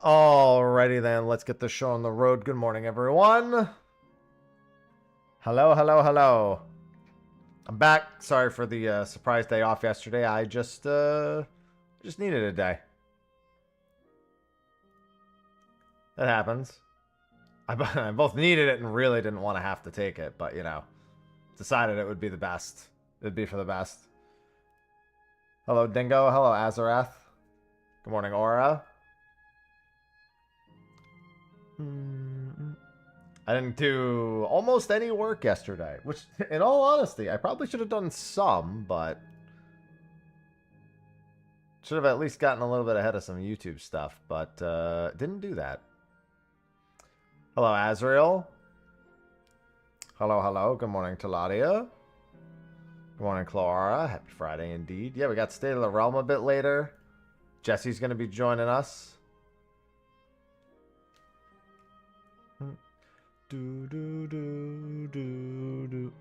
Alrighty then, let's get this show on the road. Good morning, everyone. Hello, hello, hello. I'm back. Sorry for the surprise day off yesterday. I just needed a day. That happens. I both needed it and really didn't want to have to take it, but you know, decided it would be the best. It'd be for the best. Hello, Dingo. Hello, Azarath. Good morning, Aura. I didn't do almost any work yesterday, which, in all honesty, I probably should have done some, but should have at least gotten a little bit ahead of some YouTube stuff, but didn't do that. Hello, Azrael. Hello, hello. Good morning, Taladia. Good morning, Clara. Happy Friday indeed. Yeah, we got State of the Realm a bit later. Jesse's going to be joining us. Do, do, do, do, do.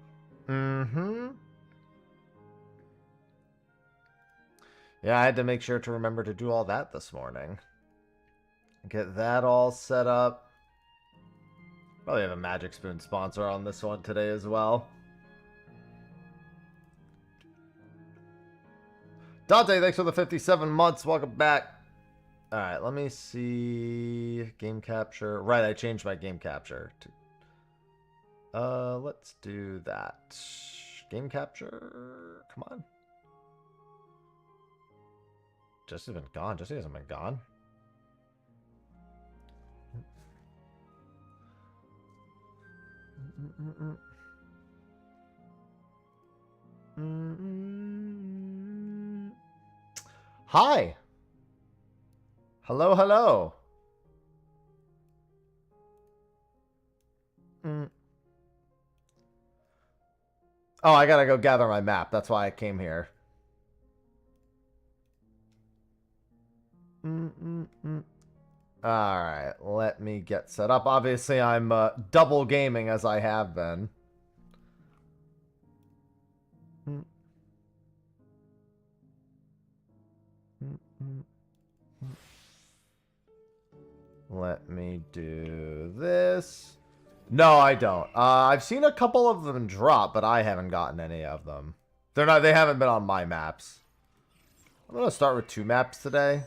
Yeah, I had to make sure to remember to do all that this morning. Get that all set up. Probably have a Magic Spoon sponsor on this one today as well. Dante, thanks for the 57 months. Welcome back. Alright, let me see. Game capture. Right, I changed my game capture. Let's do that. Game capture. Come on. Jesse's been gone. Jesse hasn't been gone. Hi. Hello, hello. Oh, I gotta go gather my map. That's why I came here. Alright, let me get set up. Obviously, I'm double gaming as I have been. Let me do this. No, I don't. I've seen a couple of them drop, but I haven't gotten any of them. They haven't been on my maps. I'm gonna start with 2 maps today.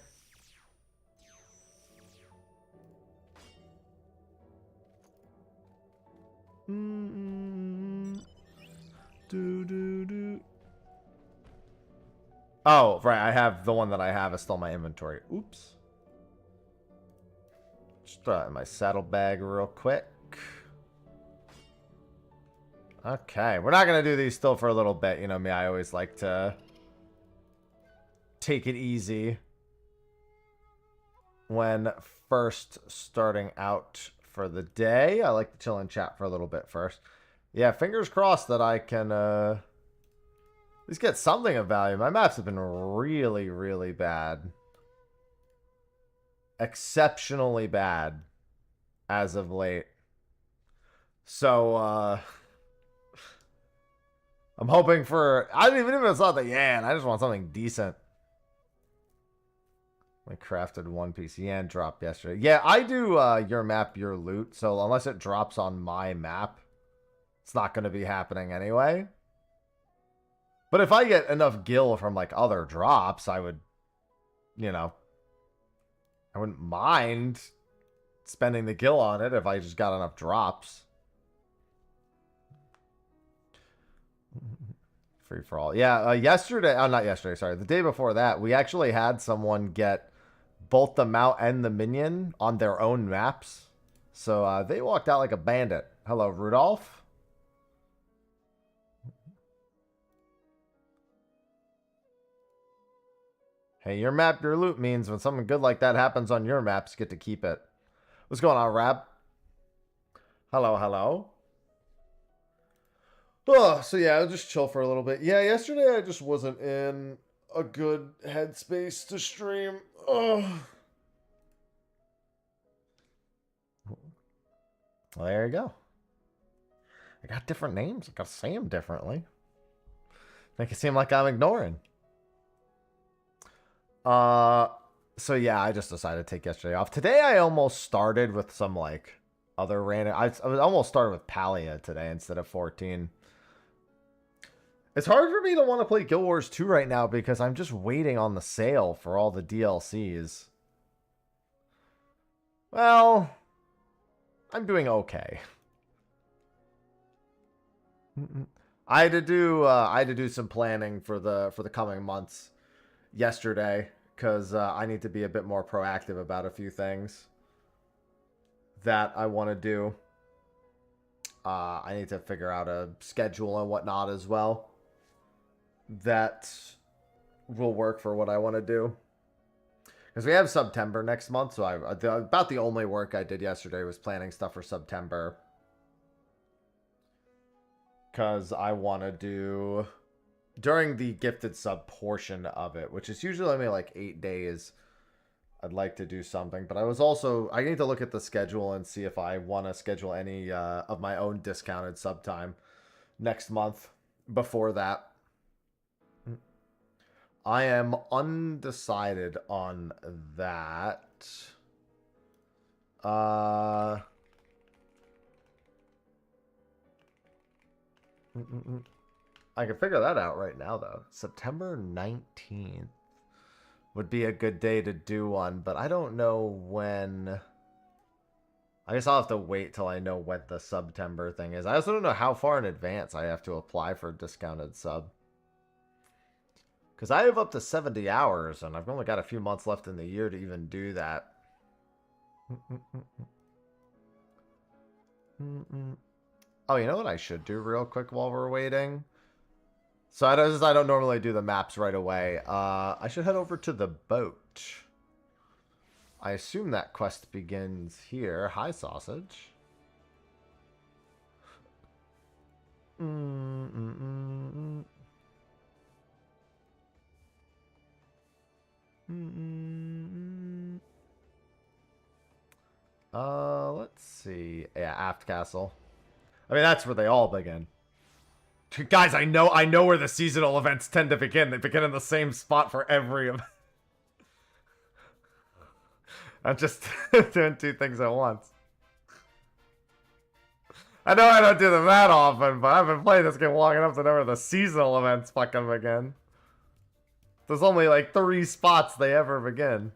Oh, right. I have the one that I have is still my inventory. Oops. Just throw it in my saddlebag real quick. Okay, we're not going to do these still for a little bit. You know me, I always like to take it easy when first starting out for the day. I like to chill and chat for a little bit first. Yeah, fingers crossed that I can at least get something of value. My maps have been really, really bad. Exceptionally bad as of late. So, I'm hoping for... I don't even know if it's not the Yan. I just want something decent. I crafted one piece. Yan dropped yesterday. Yeah, I do your map, your loot. So unless it drops on my map, it's not going to be happening anyway. But if I get enough gil from like other drops, I would, you know, I wouldn't mind spending the gil on it if I just got enough drops. Free for all. Yeah, yesterday, oh, not yesterday, sorry. The day before that, we actually had someone get both the mount and the minion on their own maps. So they walked out like a bandit. Hello, Rudolph. Hey, your map, your loot means when something good like that happens on your maps, you get to keep it. What's going on, Rab? Hello, hello. Oh, so yeah, I'll just chill for a little bit. Yeah, yesterday I just wasn't in a good headspace to stream. Oh. Well, there you go. I got different names. I gotta say them differently. Make it seem like I'm ignoring. So yeah, I just decided to take yesterday off. Today I almost started with some like other random. I almost started with Palia today instead of 14. It's hard for me to want to play Guild Wars 2 right now because I'm just waiting on the sale for all the DLCs. Well, I'm doing okay. I had to do some planning for the coming months yesterday because I need to be a bit more proactive about a few things that I want to do. I need to figure out a schedule and whatnot as well that will work for what I want to do. Because we have September next month, so about the only work I did yesterday was planning stuff for September. Because I want to do, during the gifted sub portion of it, which is usually only like 8 days, I'd like to do something. But I need to look at the schedule and see if I want to schedule any of my own discounted sub time next month before that. I am undecided on that. I can figure that out right now, though. September 19th would be a good day to do one, but I don't know when. I guess I'll have to wait till I know what the September thing is. I also don't know how far in advance I have to apply for a discounted sub. Because I have up to 70 hours, and I've only got a few months left in the year to even do that. Oh, you know what I should do real quick while we're waiting? So I don't normally do the maps right away. I should head over to the boat. I assume that quest begins here. Hi, sausage. Let's see. Yeah, Aft Castle. I mean, that's where they all begin. Guys, I know where the seasonal events tend to begin. They begin in the same spot for every event. I'm just doing two things at once. I know I don't do them that often, but I've been playing this game long enough to know where the seasonal events fucking begin. There's only like 3 spots they ever begin.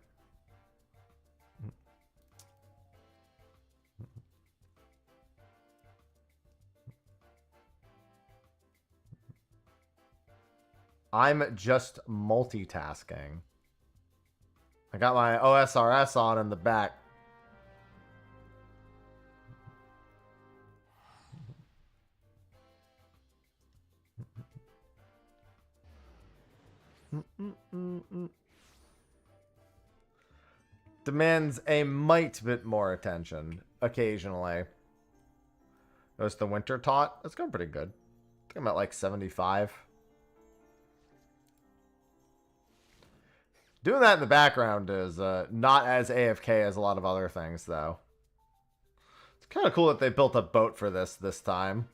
I'm just multitasking. I got my OSRS on in the back. Demands a mite bit more attention occasionally. Notice the winter tot. That's going pretty good. I think I'm at like 75. Doing that in the background is not as AFK as a lot of other things, though. It's kind of cool that they built a boat for this time.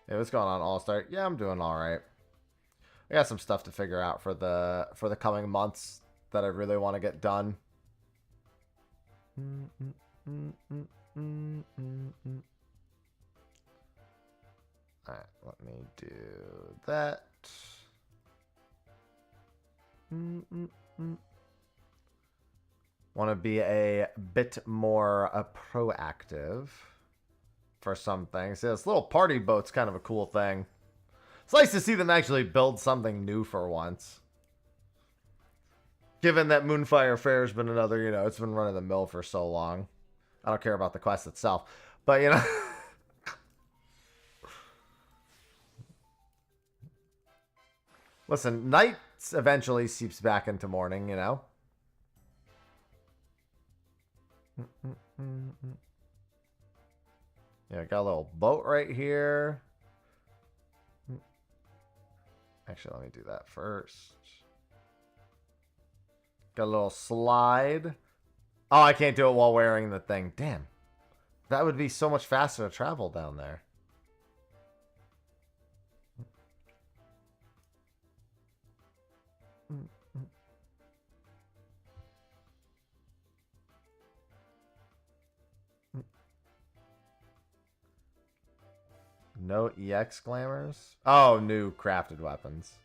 Hey, what's going on, All-Star? Yeah, I'm doing all right. I got some stuff to figure out for the coming months that I really want to get done. Alright, let me do that. Want to be a bit more proactive for some things. Yeah, this little party boat's kind of a cool thing. It's nice to see them actually build something new for once. Given that Moonfire Fair's been another, it's been running the mill for so long. I don't care about the quest itself. But, Listen, night eventually seeps back into morning, Yeah, got a little boat right here. Actually, let me do that first. Got a little slide. Oh, I can't do it while wearing the thing. Damn. That would be so much faster to travel down there. No EX glamours? Oh, new crafted weapons.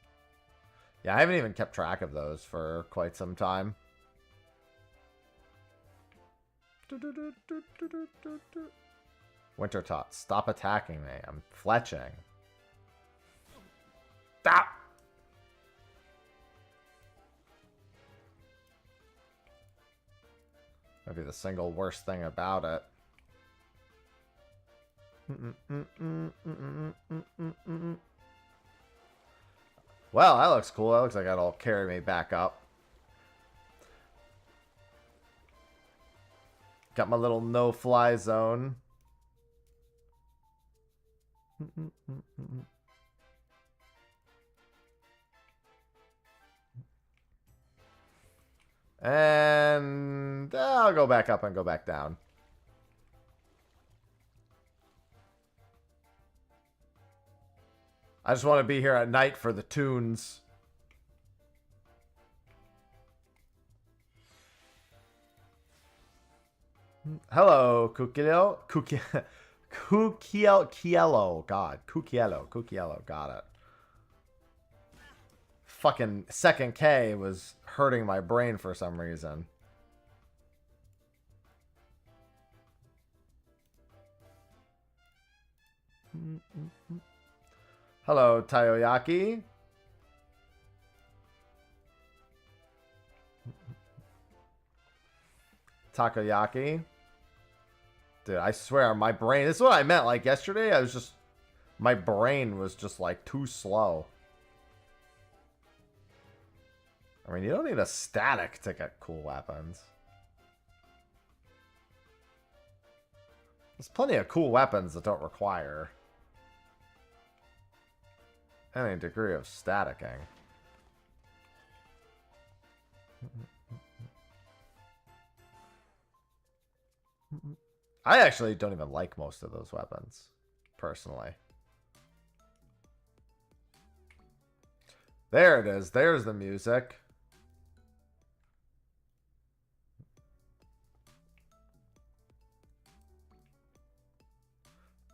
Yeah, I haven't even kept track of those for quite some time. Winter Tot, stop attacking me. I'm fletching. Stop! Maybe the single worst thing about it. Well, that looks cool. That looks like that'll carry me back up. Got my little no-fly zone. And I'll go back up and go back down. I just want to be here at night for the tunes. Hello, Kukielo. Kukielo. God. Kukielo. Got it. Fucking second K was hurting my brain for some reason. Hello, Tayoyaki. Takoyaki. Dude, I swear, my brain... This is what I meant. Like, yesterday, I was just... My brain was just, like, too slow. I mean, you don't need a static to get cool weapons. There's plenty of cool weapons that don't require any degree of staticking. I actually don't even like most of those weapons, personally. There it is. There's the music.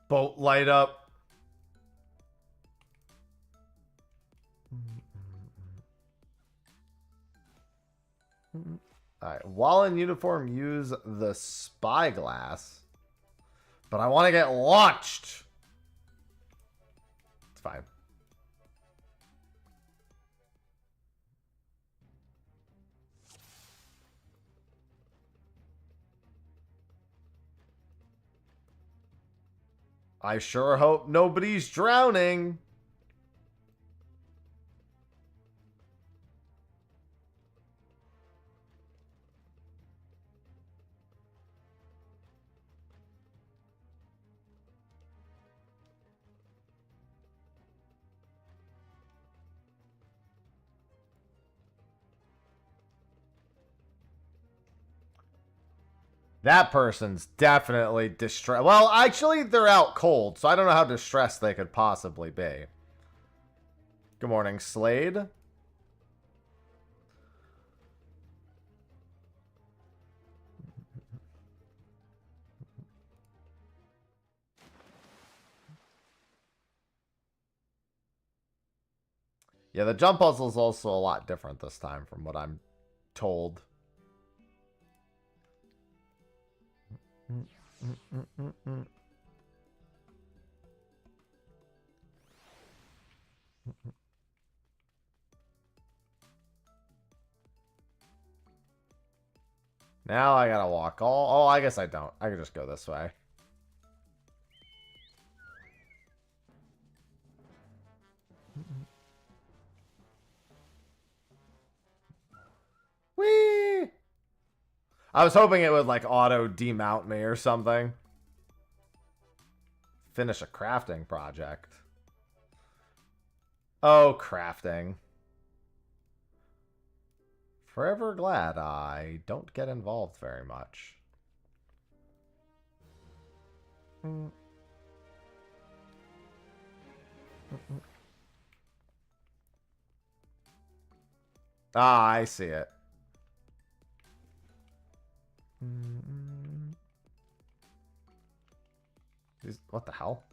Boat light up. Alright, while in uniform, use the spyglass. But I want to get launched. It's fine. I sure hope nobody's drowning. That person's definitely distressed. Well, actually, they're out cold, so I don't know how distressed they could possibly be. Good morning, Slade. Yeah, the jump puzzle is also a lot different this time from what I'm told. Now I gotta walk all... Oh, I guess I don't. I can just go this way. Whee! I was hoping it would, like, auto demount me or something. Finish a crafting project. Oh, crafting. Forever glad I don't get involved very much. Ah, I see it. What the hell?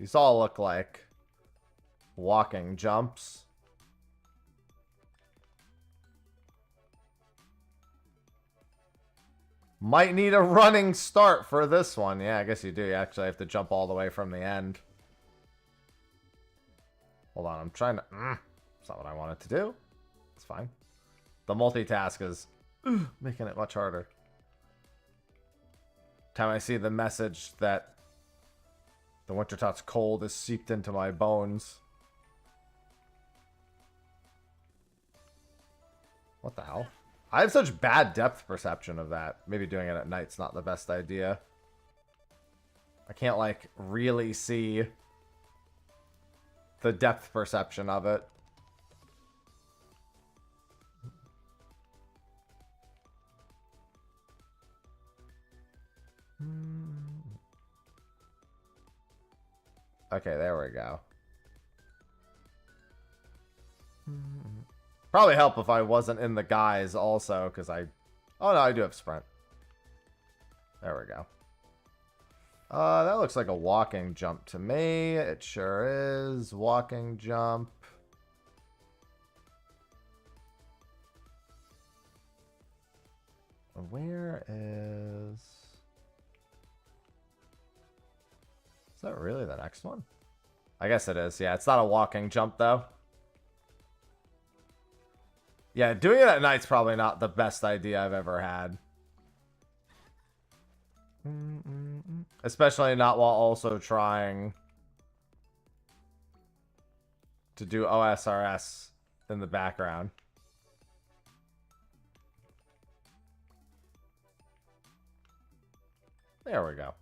These all look like walking jumps. Might need a running start for this one. Yeah, I guess you do. You actually have to jump all the way from the end. Hold on, I'm trying to... That's not what I wanted to do. It's fine. The multitask is making it much harder. Time I see the message that the Wintertot's cold is seeped into my bones. What the hell? I have such bad depth perception of that. Maybe doing it at night's not the best idea. I can't, like, really see the depth perception of it. Okay, there we go. Probably help if I wasn't in the guise also, because I... Oh, no, I do have sprint. There we go. That looks like a walking jump to me. It sure is. Walking jump. Where is... Is that really the next one? I guess it is. Yeah, it's not a walking jump, though. Yeah, doing it at night's probably not the best idea I've ever had. Especially not while also trying to do OSRS in the background. There we go.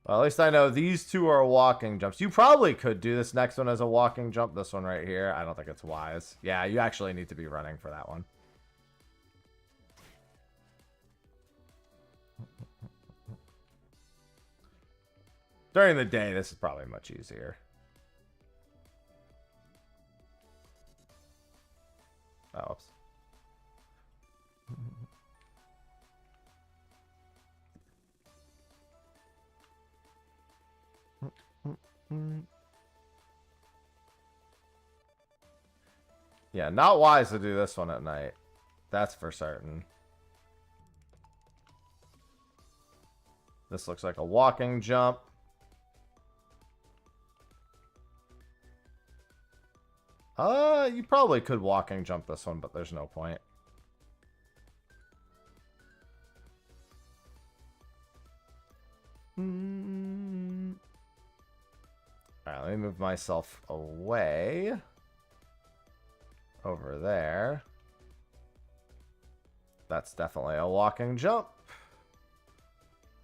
Well, at least I know these two are walking jumps. You probably could do this next one as a walking jump. This one right here. I don't think it's wise. Yeah, you actually need to be running for that one. During the day, this is probably much easier. Oh, oops. Yeah, not wise to do this one at night. That's for certain. This looks like a walking jump. You probably could walking jump this one, but there's no point. Alright, let me move myself away. Over there. That's definitely a walking jump.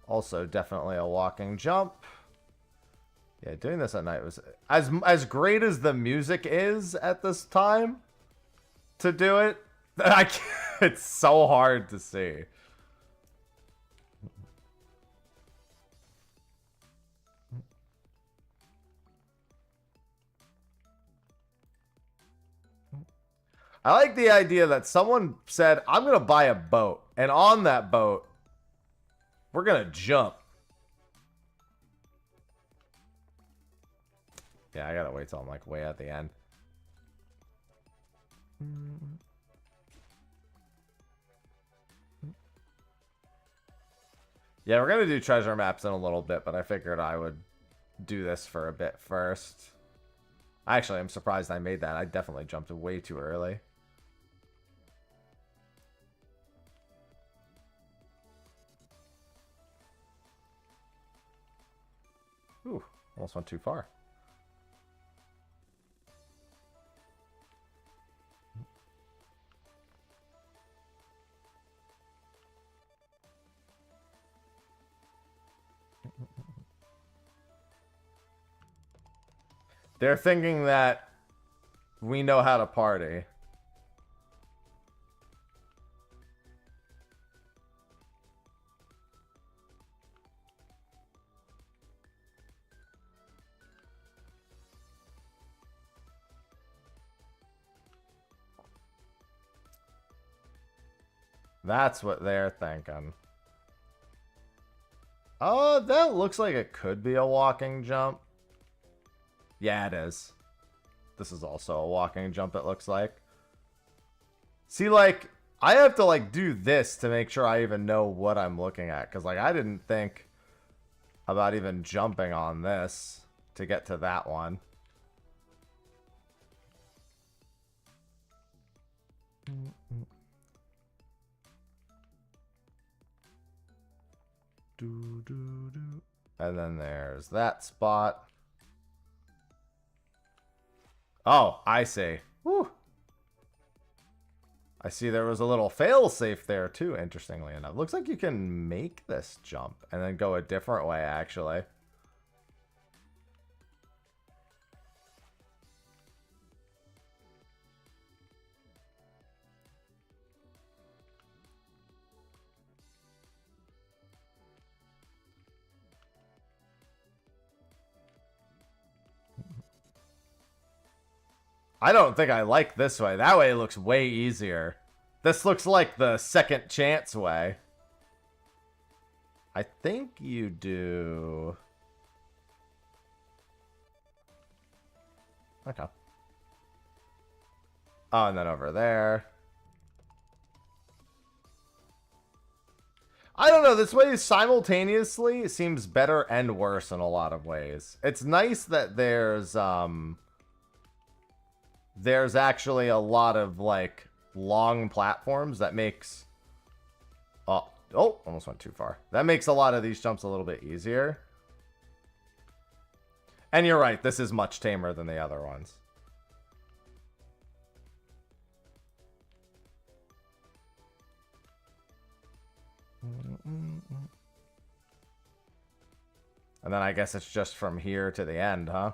Also definitely a walking jump. Yeah, doing this at night was... As great as the music is at this time to do it, it's so hard to see. I like the idea that someone said, I'm going to buy a boat. And on that boat, we're going to jump. Yeah, I got to wait till I'm like way at the end. Yeah, we're going to do treasure maps in a little bit, but I figured I would do this for a bit first. Actually, I'm surprised I made that. I definitely jumped way too early. Ooh, almost went too far. They're thinking that we know how to party. That's what they're thinking. Oh, that looks like it could be a walking jump. Yeah, it is. This is also a walking jump, it looks like. See, like, I have to, like, do this to make sure I even know what I'm looking at. Because, like, I didn't think about even jumping on this to get to that one. And then there's that spot. Oh, I see. Whew. I see there was a little fail-safe there, too, interestingly enough. Looks like you can make this jump and then go a different way, actually. I don't think I like this way. That way looks way easier. This looks like the second chance way. I think you do... Okay. Oh, and then over there. I don't know, this way simultaneously seems better and worse in a lot of ways. It's nice that there's actually a lot of, like, long platforms that makes... Oh, almost went too far. That makes a lot of these jumps a little bit easier. And you're right, this is much tamer than the other ones. And then I guess it's just from here to the end, huh?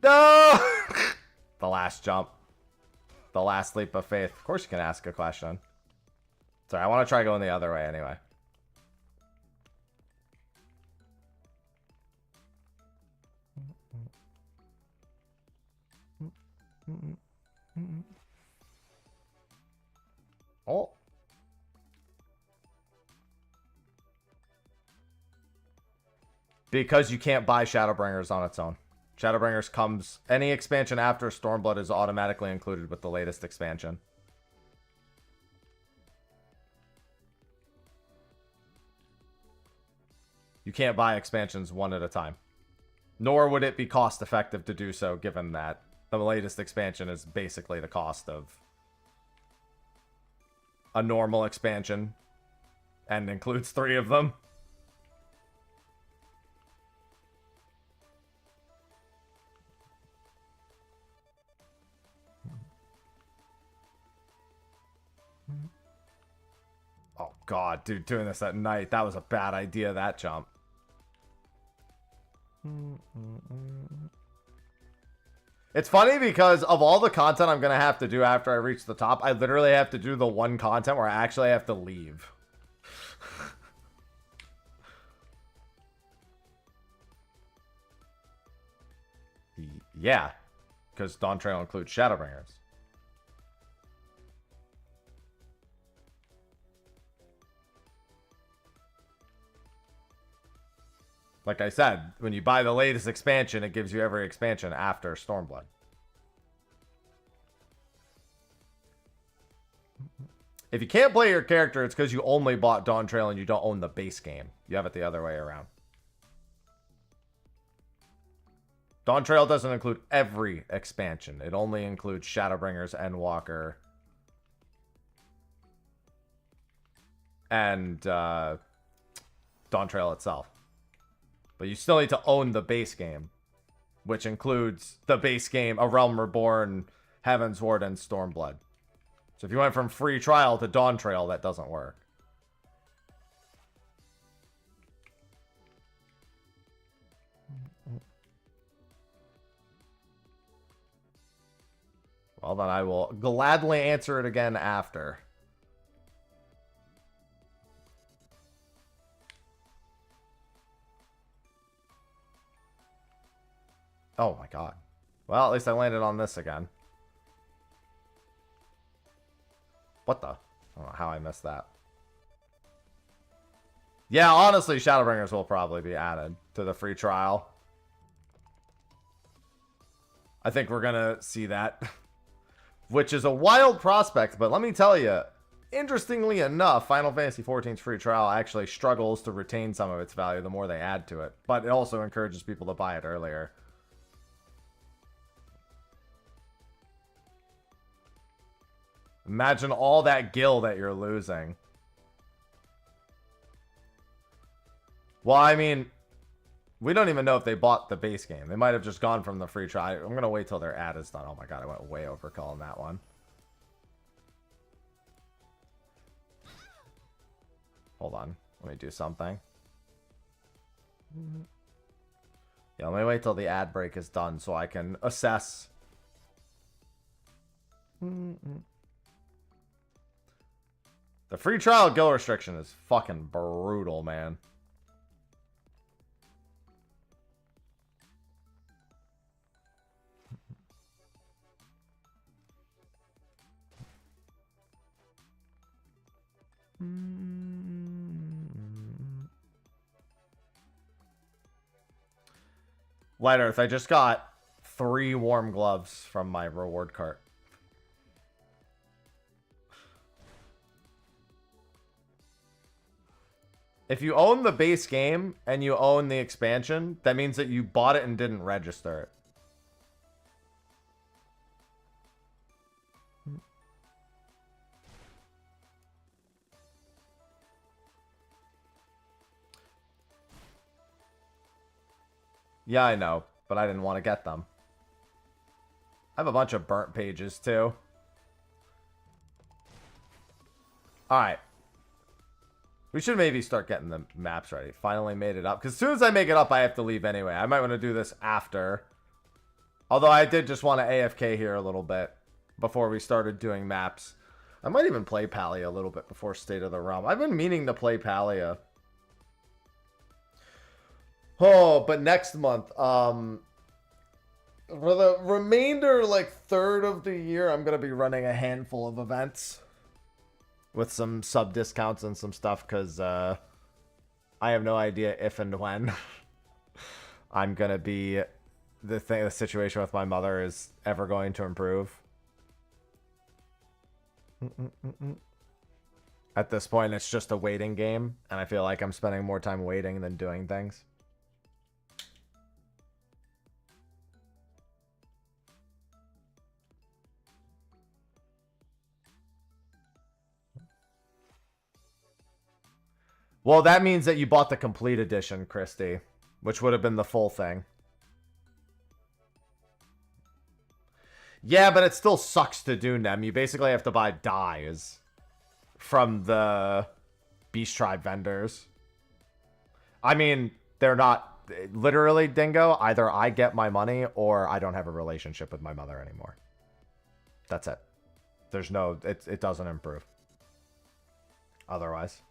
No! The last jump. The last leap of faith. Of course you can ask a question. Sorry, I want to try going the other way anyway. Oh. Because you can't buy Shadowbringers on its own. Shadowbringers comes... Any expansion after Stormblood is automatically included with the latest expansion. You can't buy expansions one at a time. Nor would it be cost effective to do so, given that the latest expansion is basically the cost of a normal expansion and includes 3 of them. Oh god, dude, doing this at night, that was a bad idea, that jump. It's funny because of all the content I'm gonna have to do after I reach the top, I literally have to do the one content where I actually have to leave. Yeah, because Dawntrail includes Shadowbringers. Like I said, when you buy the latest expansion, it gives you every expansion after Stormblood. If you can't play your character, it's because you only bought Dawntrail and you don't own the base game. You have it the other way around. Dawntrail doesn't include every expansion. It only includes Shadowbringers, Endwalker, and Dawntrail itself. But you still need to own the base game, which includes the base game, A Realm Reborn, Heavensward, and Stormblood. So if you went from free trial to Dawntrail, that doesn't work. Well, then I will gladly answer it again after. Oh my god. Well, at least I landed on this again. What the? I don't know how I missed that. Yeah, honestly, Shadowbringers will probably be added to the free trial. I think we're going to see that. Which is a wild prospect, but let me tell you, interestingly enough, Final Fantasy XIV's free trial actually struggles to retain some of its value the more they add to it. But it also encourages people to buy it earlier. Imagine all that gil that you're losing. Well, I mean, we don't even know if they bought the base game. They might have just gone from the free trial. I'm going to wait till their ad is done. Oh my god, I went way over calling that one. Hold on. Let me do something. Yeah, let me wait till the ad break is done so I can assess. The free trial gil restriction is fucking brutal, man. Light Earth, I just got 3 warm gloves from my reward cart. If you own the base game and you own the expansion, that means that you bought it and didn't register it. Yeah, I know, but I didn't want to get them. I have a bunch of burnt pages, too. Alright. We should maybe start getting the maps ready. Finally made it up. Because as soon as I make it up, I have to leave anyway. I might want to do this after. Although I did just want to AFK here a little bit before we started doing maps. I might even play Palia a little bit before State of the Realm. I've been meaning to play Palia. Oh, but next month, for the remainder, like, third of the year, I'm going to be running a handful of events with some sub discounts and some stuff, because I have no idea if and when I'm going to be, the situation with my mother is ever going to improve. At this point, it's just a waiting game, and I feel like I'm spending more time waiting than doing things. Well, that means that you bought the complete edition, Christy, which would have been the full thing. Yeah, but it still sucks to do them. You basically have to buy dyes from the Beast Tribe vendors. I mean, they're not literally, Dingo. Either I get my money or I don't have a relationship with my mother anymore. That's it. There's no, it doesn't improve otherwise.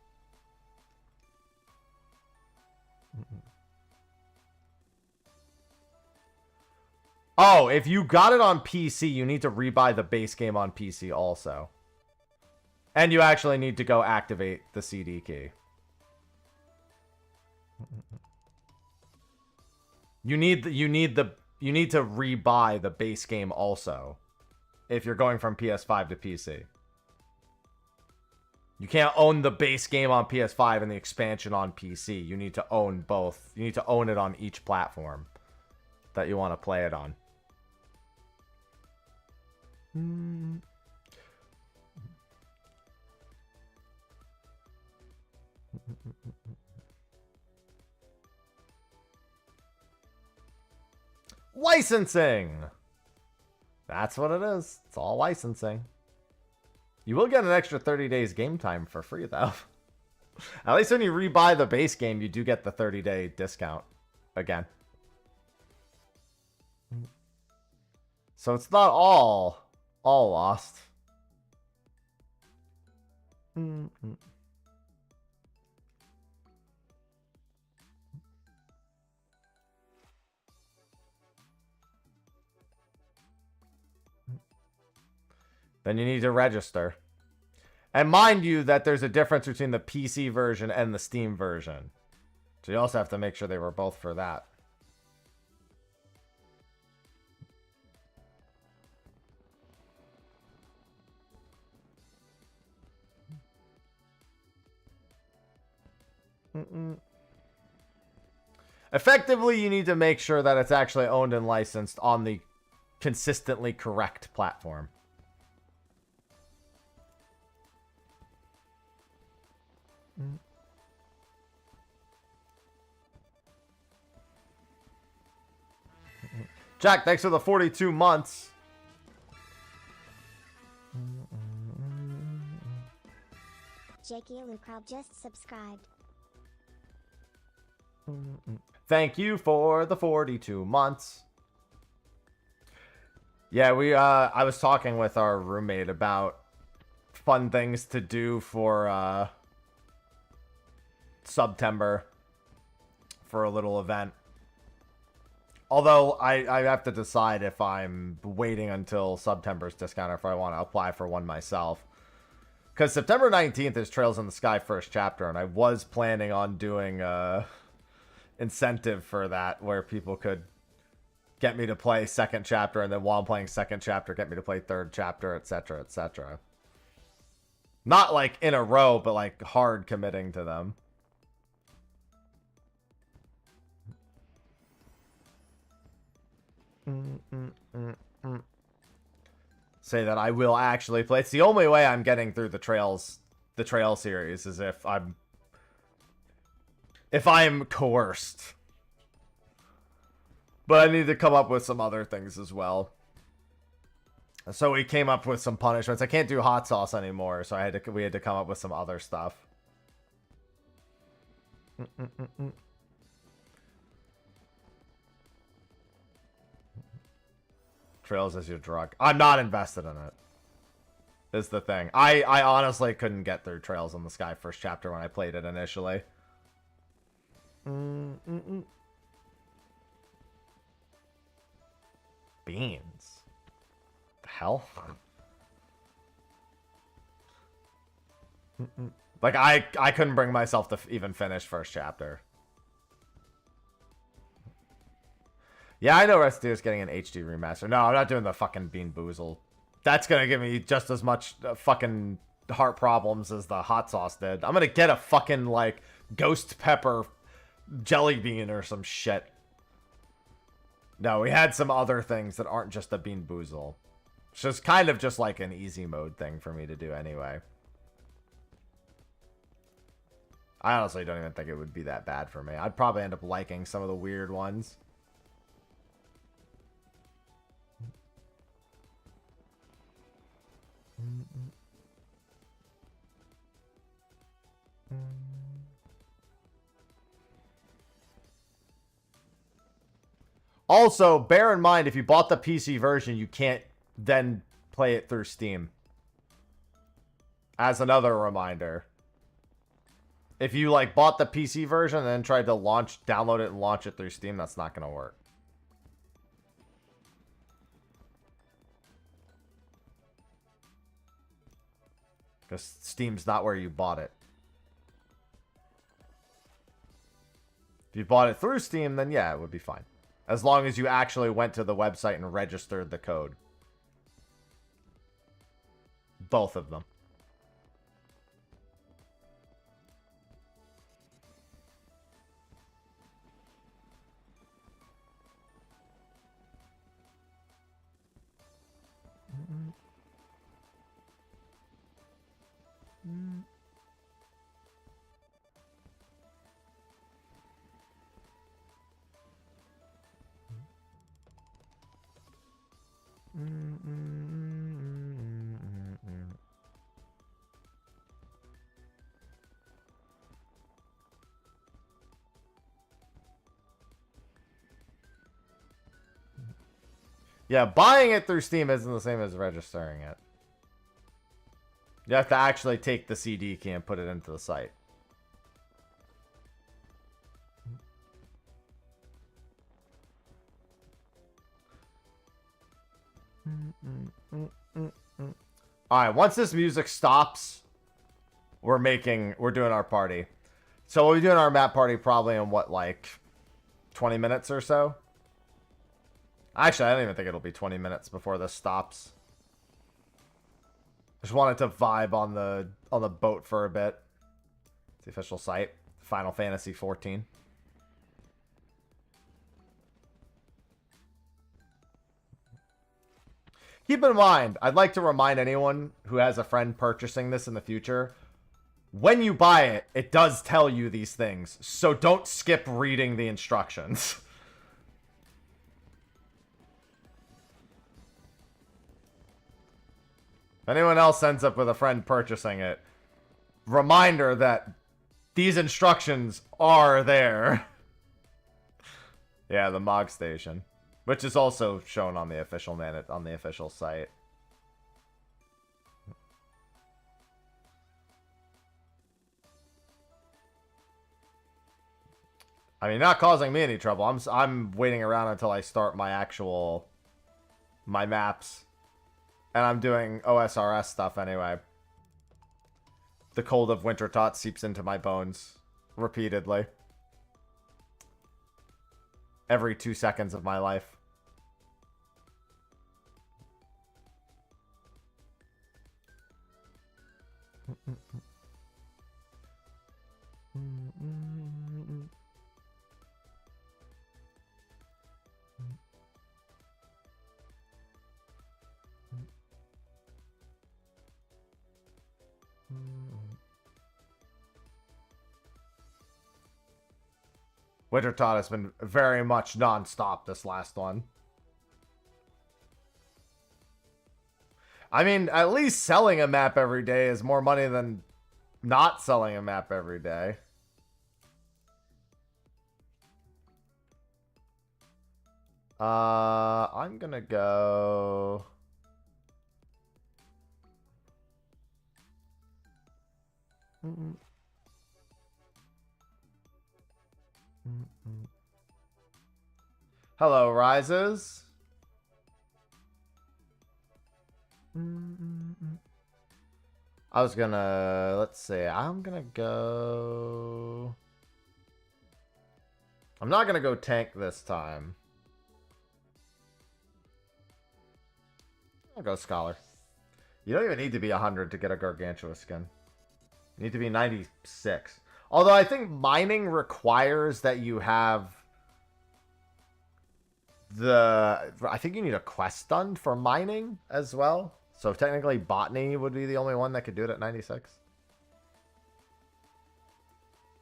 Oh, if you got it on PC, you need to rebuy the base game on PC also. And you actually need to go activate the CD key. You need to rebuy the base game also if you're going from PS5 to PC. You can't own the base game on PS5 and the expansion on PC. You need to own both. You need to own it on each platform that you want to play it on. Licensing! That's what it is. It's all licensing. You will get an extra 30 days game time for free, though. At least when you rebuy the base game, you do get the 30-day discount again. So it's not all lost. Then you need to register. And mind you that there's a difference between the PC version and the Steam version. So you also have to make sure they were both for that. Effectively, you need to make sure that it's actually owned and licensed on the consistently correct platform. Jack, thanks for the 42 months. Jakey Lucrow just subscribed. Thank you for the 42 months. Yeah, I was talking with our roommate about fun things to do for September for a little event. Although I have to decide if I'm waiting until September's discount or if I want to apply for one myself. Because September 19th is Trails in the Sky first chapter, and I was planning on doing incentive for that where people could get me to play second chapter, and then while I'm playing second chapter, get me to play third chapter, etc., etc. Not like in a row, but like hard committing to them. Say that I will actually play. It's the only way I'm getting through the trail series is if I'm coerced. But I need to come up with some other things as well. So we came up with some punishments. I can't do hot sauce anymore, so we had to come up with some other stuff. Trails as your drug. I'm not invested in it. Is the thing. I honestly couldn't get through Trails in the Sky first chapter when I played it initially. Beans. The hell? Like, I couldn't bring myself to even finish first chapter. Yeah, I know Restire's getting an HD remaster. No, I'm not doing the fucking Bean Boozle. That's gonna give me just as much fucking heart problems as the hot sauce did. I'm gonna get a fucking, like, ghost pepper jelly bean or some shit. No, we had some other things that aren't just a Bean Boozle. Which is kind of just like an easy mode thing for me to do anyway. I honestly don't even think it would be that bad for me. I'd probably end up liking some of the weird ones. Also, bear in mind, if you bought the PC version, you can't then play it through Steam. As another reminder. If you, like, bought the PC version and then tried to download it and launch it through Steam, that's not going to work. Because Steam's not where you bought it. If you bought it through Steam, then yeah, it would be fine. As long as you actually went to the website and registered the code. Both of them. Yeah, buying it through Steam isn't the same as registering it. You have to actually take the CD key and put it into the site. Alright, once this music stops, we're doing our party. So we'll be doing our map party probably in what, like 20 minutes or so? Actually, I don't even think it'll be 20 minutes before this stops. Just wanted to vibe on the boat for a bit. It's the official site. Final Fantasy 14. Keep in mind, I'd like to remind anyone who has a friend purchasing this in the future, when you buy it, it does tell you these things. So don't skip reading the instructions. If anyone else ends up with a friend purchasing it, reminder that these instructions are there. Yeah, the Mog Station. Which is also shown on the official on the official site. I mean, not causing me any trouble. I'm waiting around until I start my maps. And I'm doing OSRS stuff anyway. The cold of Wintertot seeps into my bones repeatedly. Every 2 seconds of my life. Wintertot has been very much non-stop this last one. I mean, at least selling a map every day is more money than not selling a map every day. I'm gonna go... Hello, Rises. I was gonna... Let's see. I'm gonna go... I'm not gonna go tank this time. I'll go Scholar. You don't even need to be 100 to get a Gargantua skin. You need to be 96. Although I think mining requires that you have I think you need a quest done for mining as well. So technically Botany would be the only one that could do it at 96.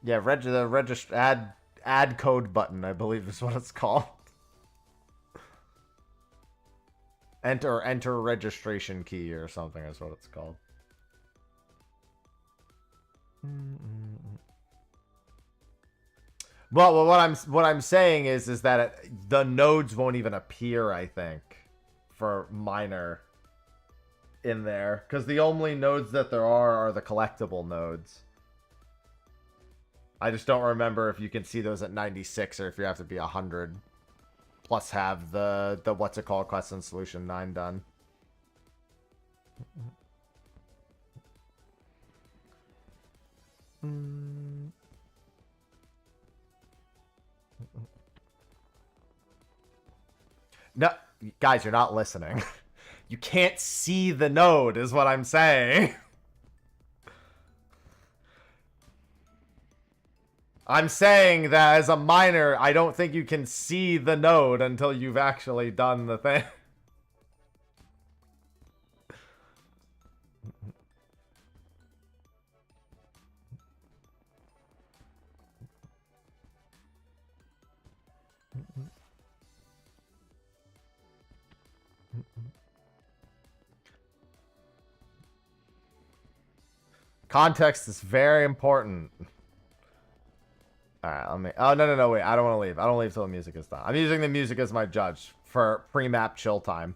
Yeah, the add code button, I believe is what it's called. Enter registration key or something is what it's called. Well, what I'm saying is that the nodes won't even appear, I think, for miner in there, because the only nodes that there are the collectible nodes. I just don't remember if you can see those at 96 or if you have to be 100 plus have the what's it called quest and solution 9 done. No, guys, you're not listening. You can't see the node, is what I'm saying. I'm saying that as a miner, I don't think you can see the node until you've actually done the thing. Context is very important. Alright, let me... Oh, no, wait. I don't want to leave. I don't leave till the music is done. I'm using the music as my judge for pre-map chill time.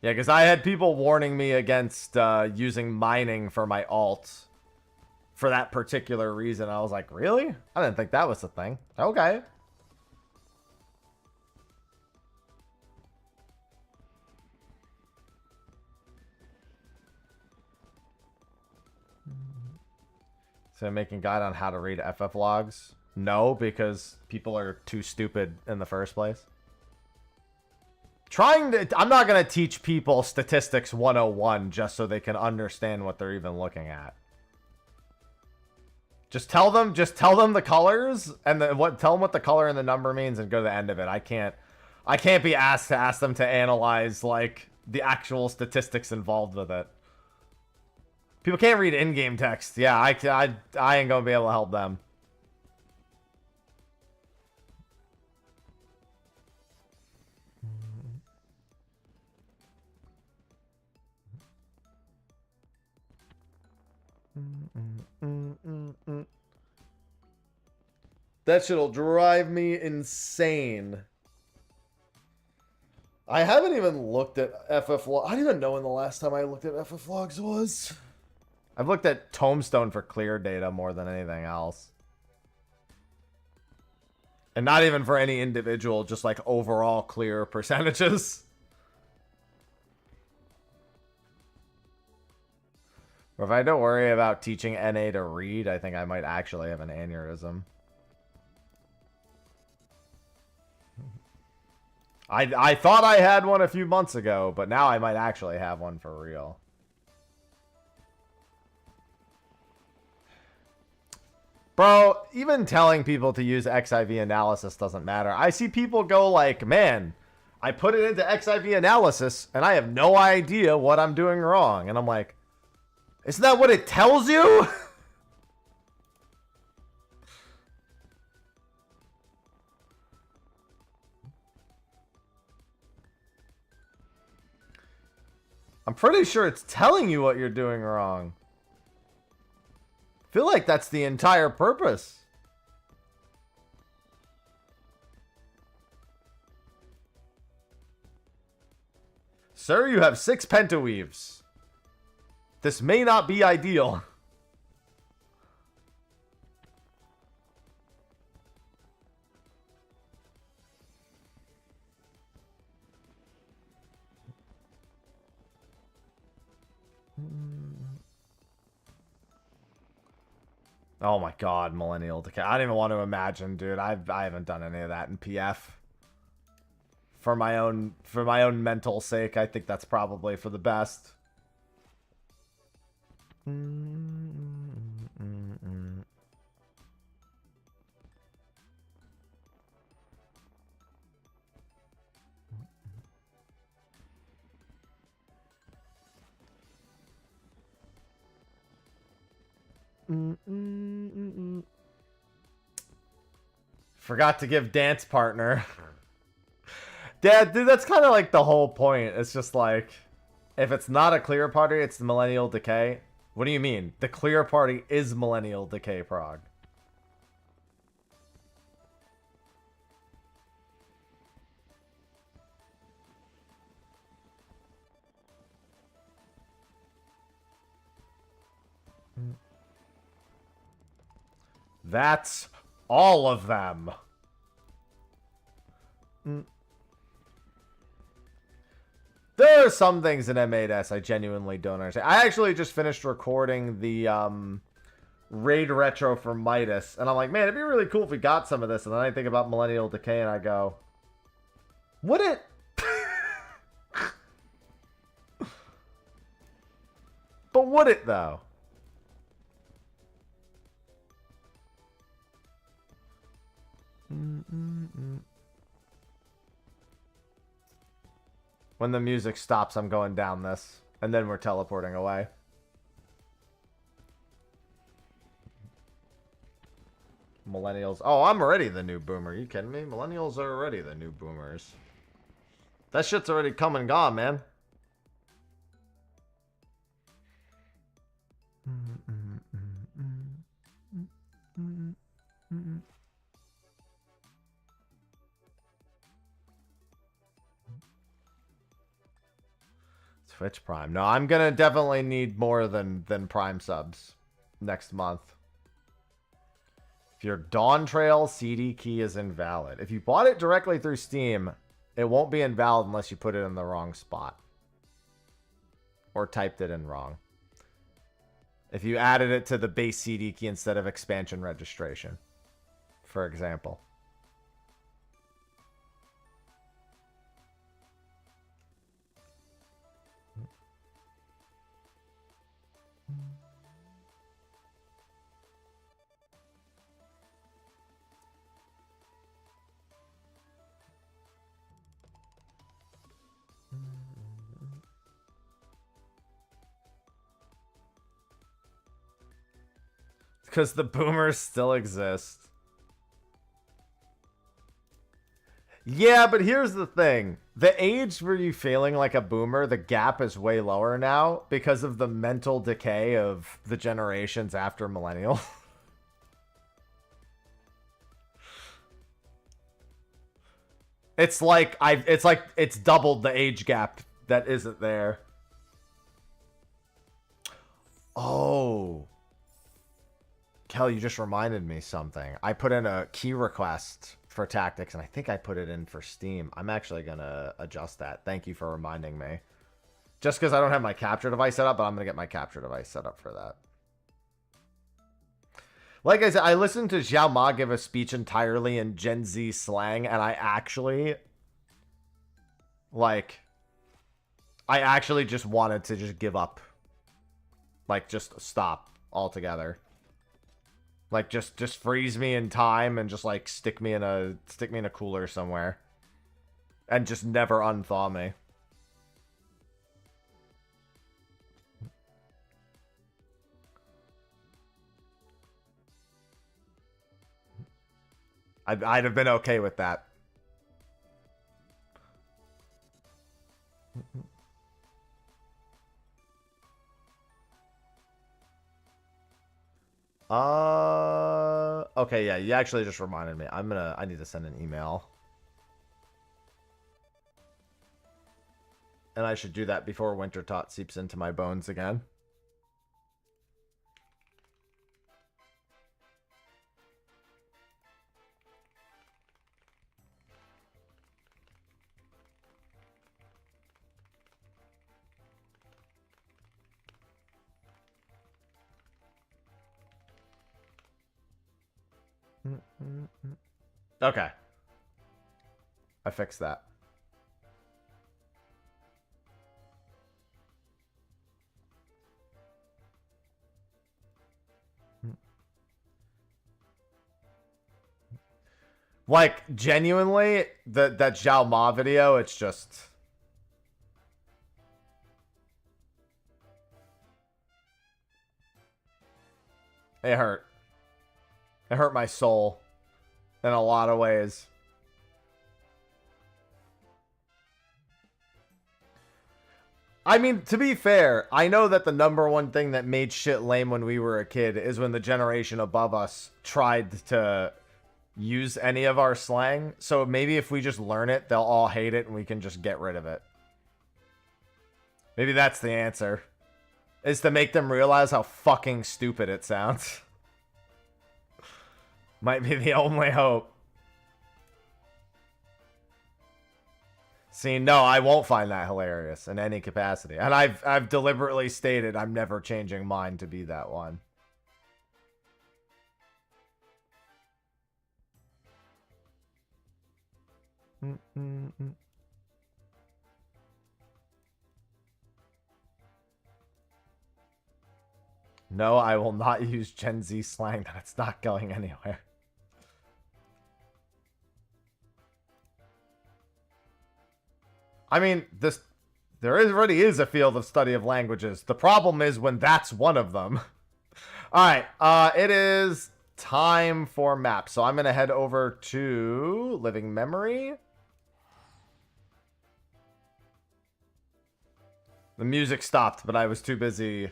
Yeah, because I had people warning me against using mining for my alt for that particular reason. I was like, really? I didn't think that was the thing. Okay. So making guide on how to read FF logs? No, because people are too stupid in the first place. I'm not going to teach people statistics 101 just so they can understand what they're even looking at. Just tell them the colors and tell them what the color and the number means and go to the end of it. I can't be asked to ask them to analyze like the actual statistics involved with it. People can't read in-game text. Yeah, I ain't gonna be able to help them. That shit'll drive me insane. I haven't even looked at FF logs. I don't even know when the last time I looked at FF logs was. I've looked at Tombstone for clear data more than anything else. And not even for any individual, just like overall clear percentages. Or if I don't worry about teaching NA to read, I think I might actually have an aneurysm. I thought I had one a few months ago, but now I might actually have one for real. Bro, even telling people to use XIV analysis doesn't matter. I see people go like, man, I put it into XIV analysis and I have no idea what I'm doing wrong. And I'm like, isn't that what it tells you? I'm pretty sure it's telling you what you're doing wrong. I feel like that's the entire purpose. Sir, you have 6 pentaweaves. This may not be ideal. Oh my god, Millennial Decay. I don't even want to imagine, dude. I haven't done any of that in PF. For my own mental sake, I think that's probably for the best. Forgot to give dance partner. Dad, dude, that's kind of like the whole point. It's just like, if it's not a clear party, it's the Millennial Decay. What do you mean? The clear party is Millennial Decay prog. That's all of them. There are some things in M8S I genuinely don't understand. I actually just finished recording the Raid Retro for Midas, and I'm like, man, it'd be really cool if we got some of this. And then I think about Millennial Decay, and I go, would it? But would it, though? When the music stops, I'm going down this. And then we're teleporting away. Millennials. Oh, I'm already the new boomer. You kidding me? Millennials are already the new boomers. That shit's already come and gone, man. Twitch Prime. No, I'm gonna definitely need more than Prime subs next month. If your Dawntrail CD key is invalid. If you bought it directly through Steam, it won't be invalid unless you put it in the wrong spot. Or typed it in wrong. If you added it to the base CD key instead of expansion registration, for example. Because the boomers still exist. Yeah, but here's the thing. The age where you feeling like a boomer, the gap is way lower now because of the mental decay of the generations after millennial. It's like it's doubled the age gap that isn't there. Oh. Kel, you just reminded me something. I put in a key request for Tactics, and I think I put it in for Steam. I'm actually going to adjust that. Thank you for reminding me. Just because I don't have my capture device set up, but I'm going to get my capture device set up for that. Like I said, I listened to Xiao Ma give a speech entirely in Gen Z slang, and I actually just wanted to just give up. Like, just stop altogether. Like, just freeze me in time and just, like, stick me in a cooler somewhere. And just never unthaw me. I'd have been okay with that. Okay, yeah, you actually just reminded me. I need to send an email. And I should do that before Winter Tot seeps into my bones again. Okay. I fixed that. Like, genuinely, that Xiao Ma video, it's just... It hurt. It hurt my soul. In a lot of ways. I mean, to be fair, I know that the number one thing that made shit lame when we were a kid is when the generation above us tried to use any of our slang. So maybe if we just learn it, they'll all hate it and we can just get rid of it. Maybe that's the answer. Is to make them realize how fucking stupid it sounds. Might be the only hope. See, no, I won't find that hilarious in any capacity. And I've deliberately stated I'm never changing mine to be that one. No, I will not use Gen Z slang. That's not going anywhere. I mean, there already is a field of study of languages. The problem is when that's one of them. All right, it is time for maps. So I'm going to head over to Living Memory. The music stopped, but I was too busy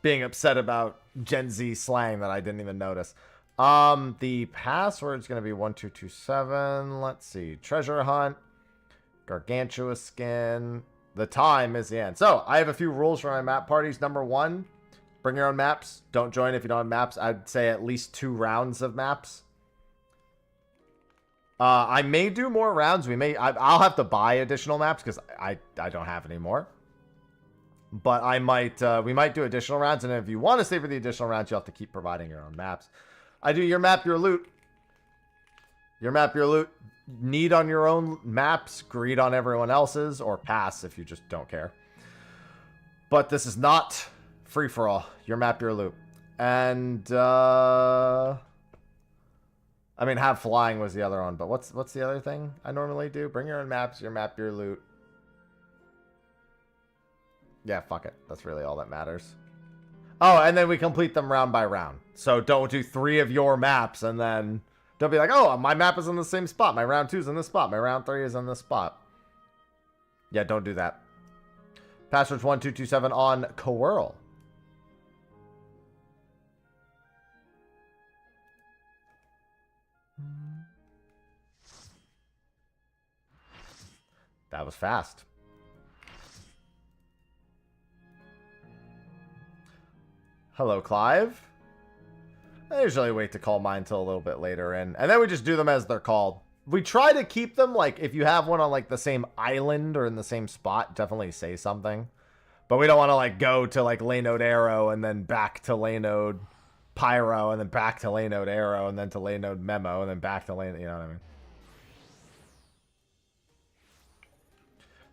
being upset about Gen Z slang that I didn't even notice. The password's going to be 1227. Let's see. Treasure hunt. Gargantua skin. The time is the end. So, I have a few rules for my map parties. Number 1, bring your own maps. Don't join if you don't have maps. I'd say at least 2 rounds of maps. I may do more rounds. I'll have to buy additional maps because I don't have any more. But I might, we might do additional rounds, and if you want to stay for the additional rounds, you'll have to keep providing your own maps. I do your map, your loot. Your map, your loot. Need on your own maps, greed on everyone else's, or pass if you just don't care. But this is not free-for-all. Your map, your loot. And, I mean, have flying was the other one, but what's the other thing I normally do? Bring your own maps, your map, your loot. Yeah, fuck it. That's really all that matters. Oh, and then we complete them round by round. So don't do 3 of your maps and then don't be like, oh, my map is in the same spot. My round 2 is in this spot. My round 3 is in this spot. Yeah, don't do that. Password's 1227 on Coerl. That was fast. Hello, Clive. I usually wait to call mine until a little bit later in. And then we just do them as they're called. We try to keep them, like, if you have one on, like, the same island or in the same spot, definitely say something. But we don't want to, like, go to, like, Laynode Arrow and then back to Laynode Pyro and then back to Laynode Arrow and then to Laynode Memo and then back to Laynode, you know what I mean?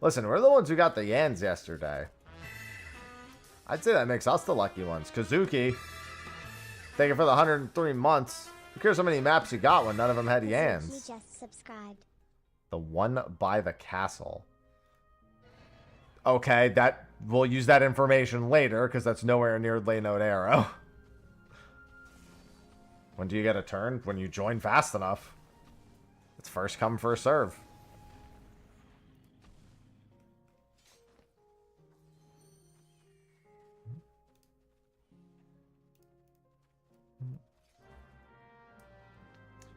Listen, we're the ones who got the Yans yesterday. I'd say that makes us the lucky ones. Kazuki, thank you for the 103 months. Who cares how many maps you got when none of them had Yans? He just subscribed. The one by the castle. Okay, that we'll use that information later because that's nowhere near Laynode Arrow. When do you get a turn? When you join fast enough. It's first come, first serve.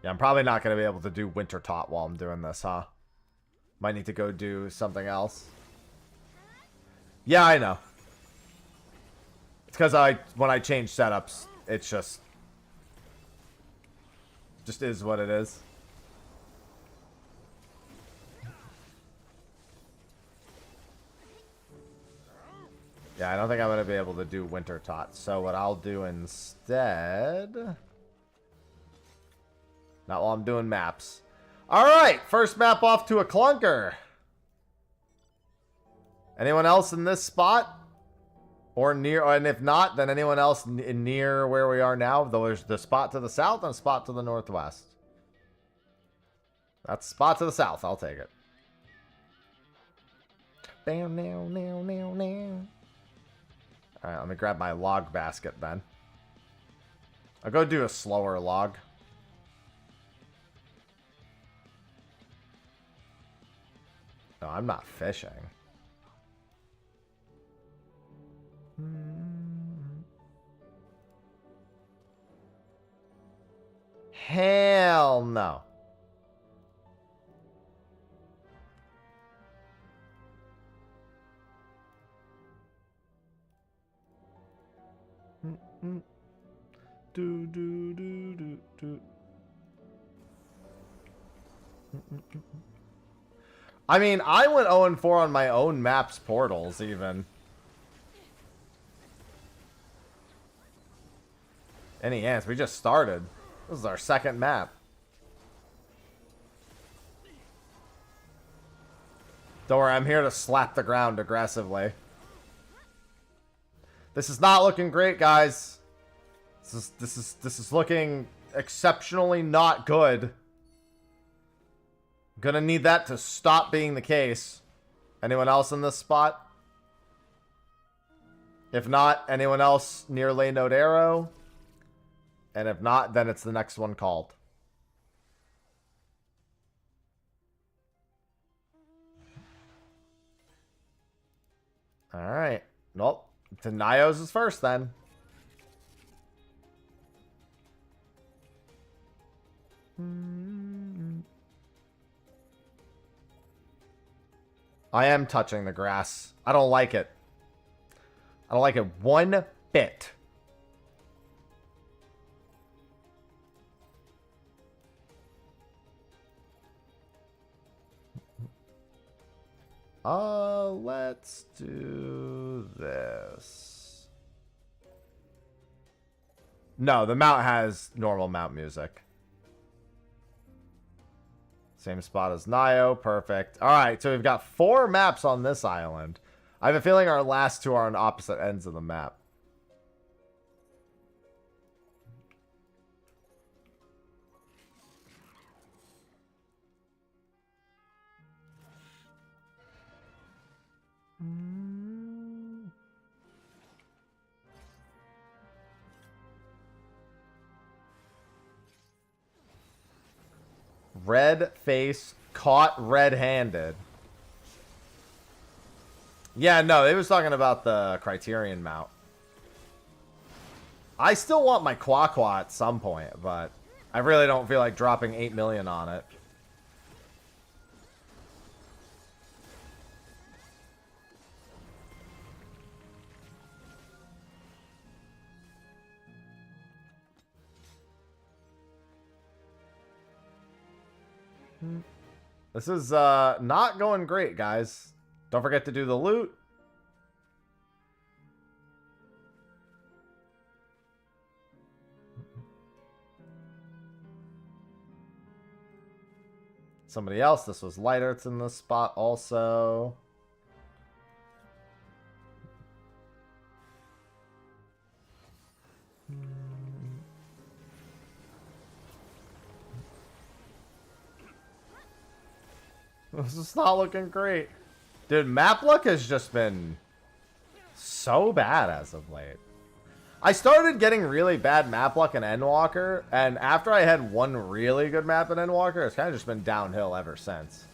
Yeah, I'm probably not going to be able to do Winter Tot while I'm doing this, huh? Might need to go do something else. Yeah, I know. It's because when I change setups, it's just is what it is. Yeah, I don't think I'm going to be able to do Winter Tot. So what I'll do instead... Not while I'm doing maps. Alright, first map off to a clunker. Anyone else in this spot? Or near, and if not, then anyone else near where we are now? There's the spot to the south and a spot to the northwest. That's spot to the south, I'll take it. Alright, let me grab my log basket then. I'll go do a slower log. No, I'm not fishing. Hell no. Do do do do do. I mean, I went 0-4 on my own maps portals, even. Any ants? We just started. This is our second map. Don't worry, I'm here to slap the ground aggressively. This is not looking great, guys. This is looking exceptionally not good. Gonna need that to stop being the case. Anyone else in this spot? If not, anyone else near Laynode Arrow? And if not, then it's the next one called. Alright. Nope. Tenayos is first then. I am touching the grass. I don't like it. I don't like it one bit. Let's do do this. No, the mount has normal mount music. Same spot as Nio. Perfect. All right, so we've got 4 maps on this island. I have a feeling our last 2 are on opposite ends of the map. Red face caught red-handed. Yeah, no, they was talking about the Criterion mount. I still want my Quaqua at some point, but I really don't feel like dropping 8 million on it. This is not going great, guys. Don't forget to do the loot. Somebody else. This was lighter. It's in this spot also. This is not looking great. Dude, map luck has just been so bad as of late. I started getting really bad map luck in Endwalker, and after I had one really good map in Endwalker, it's kind of just been downhill ever since.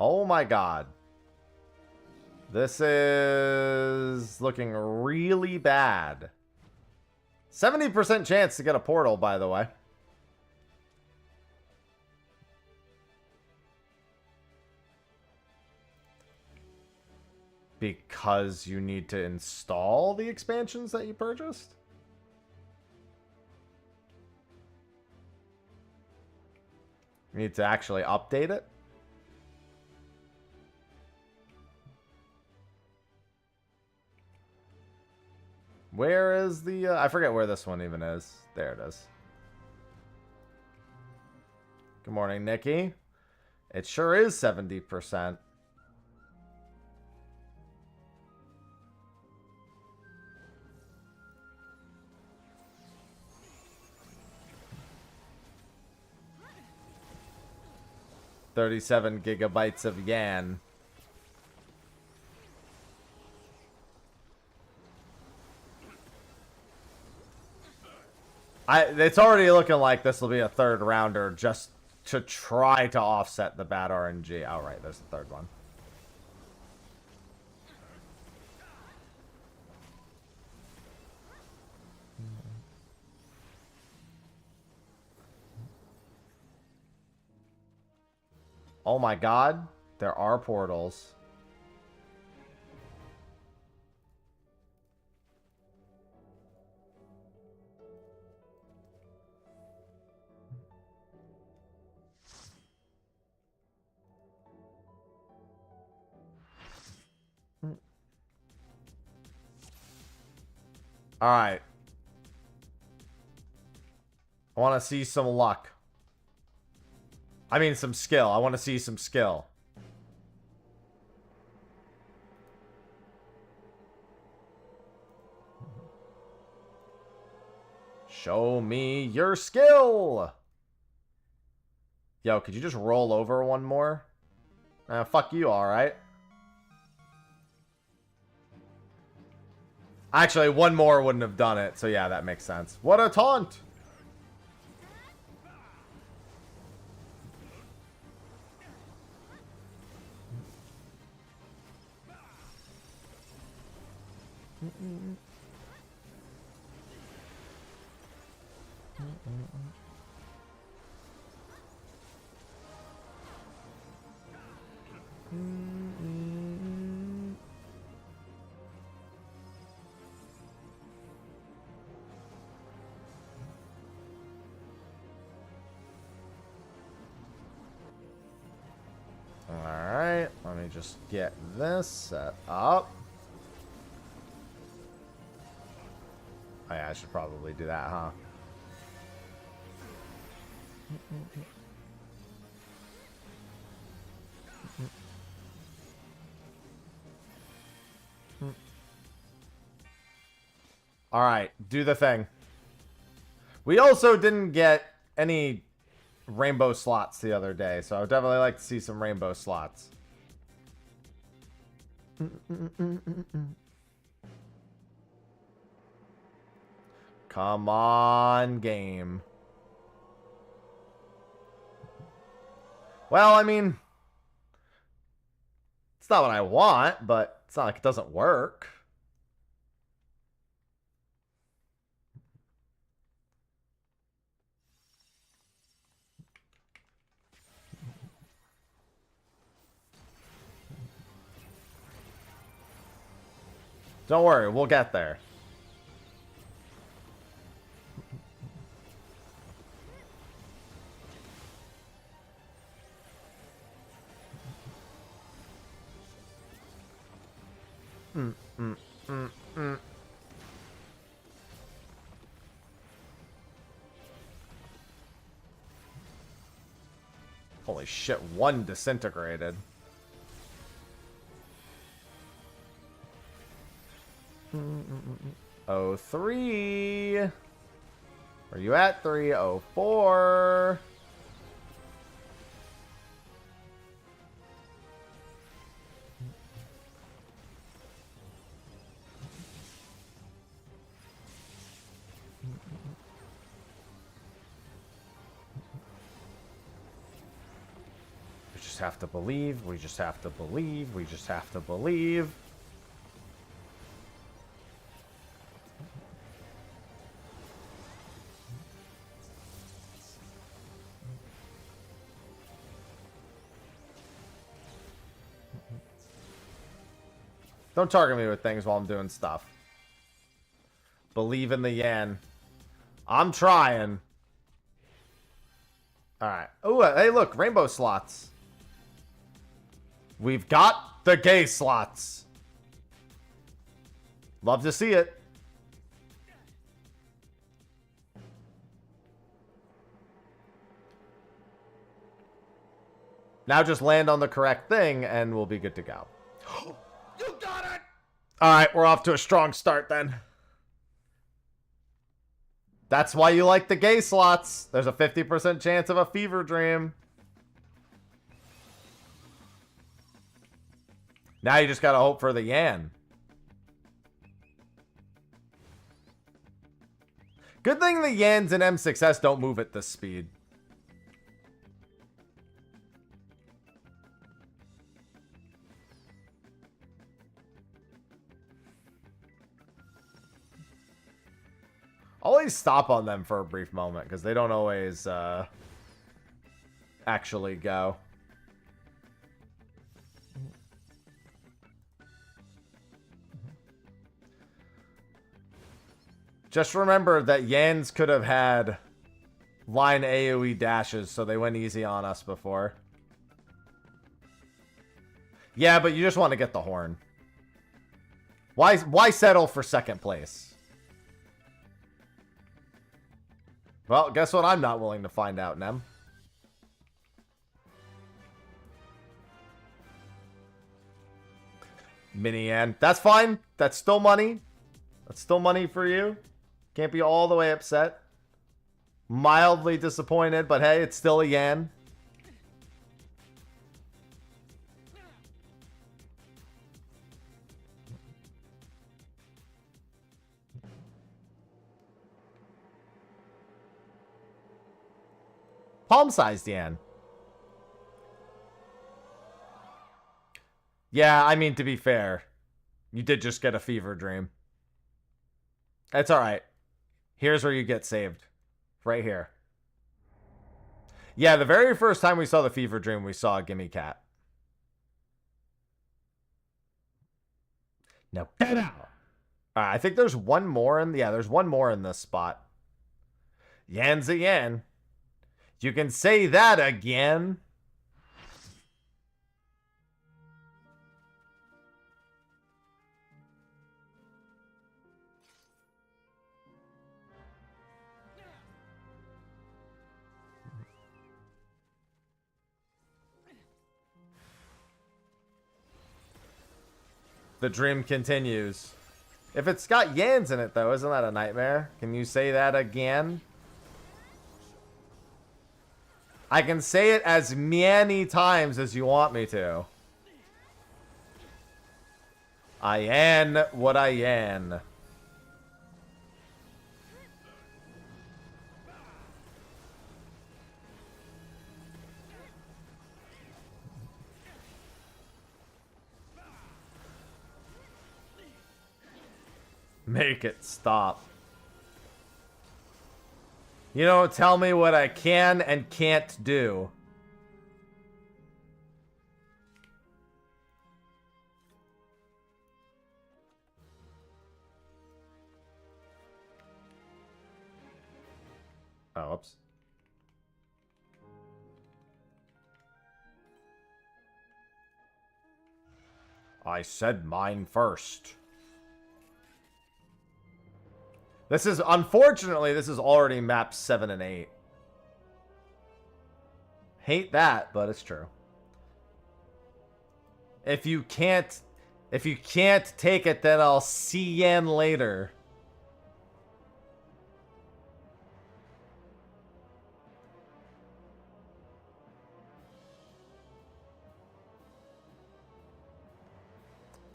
Oh my god. This is looking really bad. 70% chance to get a portal, by the way. Because you need to install the expansions that you purchased? You need to actually update it? Where is the... I forget where this one even is. There it is. Good morning, Nikki. It sure is 70%. $37 gigabytes of yan. It's already looking like this will be a third rounder just to try to offset the bad RNG. Oh, right, there's the third one. Oh my god, there are portals. All right. I want to see some luck. I mean, some skill. I want to see some skill. Show me your skill. Yo, could you just roll over one more? Fuck you, all right. Actually, one more wouldn't have done it. So yeah, that makes sense. What a taunt. Alright, let me just get this set up. Oh, yeah, I should probably do that, huh? Alright, do the thing. We also didn't get any rainbow slots the other day, so I would definitely like to see some rainbow slots. Come on, game. Well, I mean, it's not what I want, but it's not like it doesn't work. Don't worry, we'll get there. Holy shit, one disintegrated. Oh, 03. Where you at? 304. We just have to believe. We just have to believe. We just have to believe. Don't target me with things while I'm doing stuff. Believe in the yen. I'm trying. Alright. Oh, hey, look. Rainbow slots. We've got the gay slots. Love to see it. Now just land on the correct thing and we'll be good to go. You got it! Alright, we're off to a strong start then. That's why you like the gay slots. There's a 50% chance of a fever dream. Now you just gotta hope for the yan. Good thing the yans in M6S don't move at this speed. Always stop on them for a brief moment because they don't always actually go. Just remember that Yans could have had line AoE dashes, so they went easy on us before. Yeah, but you just want to get the horn. Why settle for second place? Well, guess what I'm not willing to find out, Nem. Mini Yan. That's fine. That's still money. That's still money for you. Can't be all the way upset. Mildly disappointed, but hey, it's still a Yan. Palm-sized Yan. Yeah, I mean, to be fair, you did just get a fever dream. It's alright. Here's where you get saved. Right here. Yeah, the very first time we saw the fever dream, we saw a gimme cat. Now get out! Alright, I think there's one more in... Yeah, there's one more in this spot. Yan's a yan. You can say that again. The dream continues. If it's got yans in it, though, isn't that a nightmare? Can you say that again? I can say it as many times as you want me to. I yan what I yan. Make it stop. You don't tell me what I can and can't do. Oh, oops. I said mine first. This is, unfortunately, this is already map 7 and 8. Hate that, but it's true. If you can't take it, then I'll see Yan later.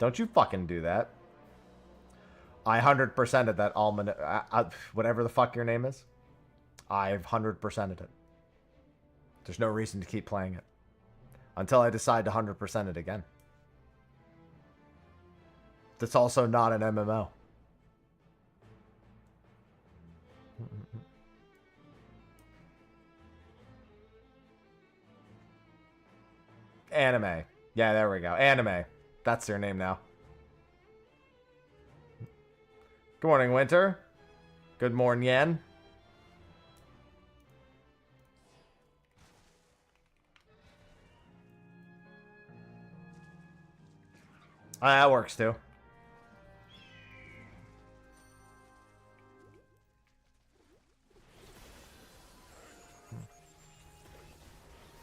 Don't you fucking do that. I 100%ed that almond, whatever the fuck your name is. I've 100%ed it. There's no reason to keep playing it. Until I decide to 100% it again. That's also not an MMO. Anime. Yeah, there we go. Anime. That's your name now. Good morning, Winter. Good morning, Yen. That works too.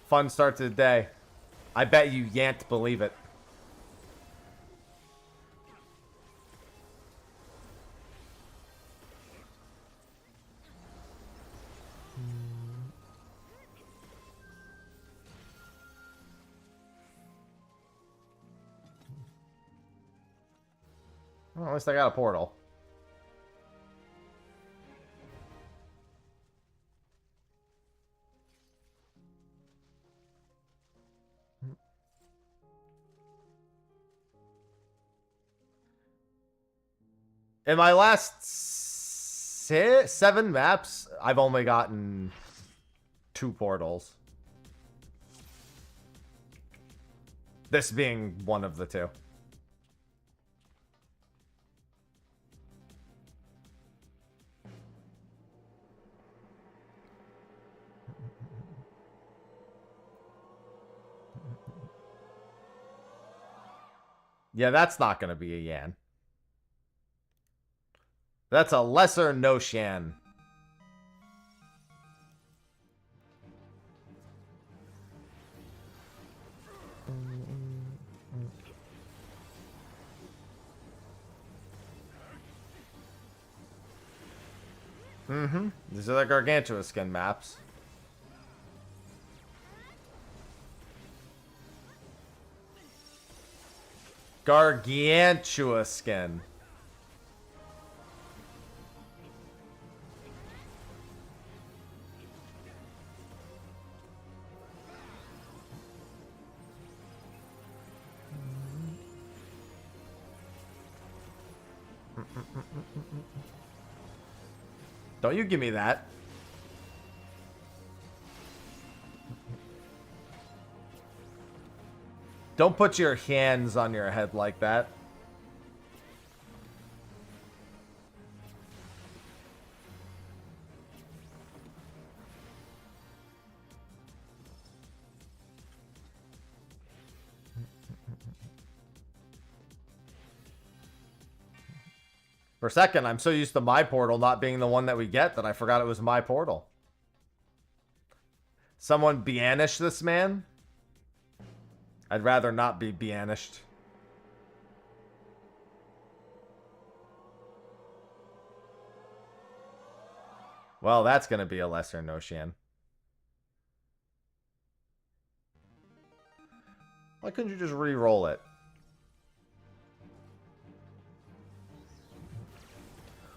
Fun start to the day. I bet you yan't believe it. Well, at least I got a portal. In my last 7 maps, I've only gotten 2 portals. This being one of the 2. Yeah, that's not going to be a Yan. That's a lesser no-shan. These are the Gargantua skin maps. Gargantua skin. Don't you give me that. Don't put your hands on your head like that. For a second, I'm so used to my portal not being the one that we get that I forgot it was my portal. Someone banish this man? I'd rather not be banished. Well, that's going to be a lesser notion. Why couldn't you just re-roll it?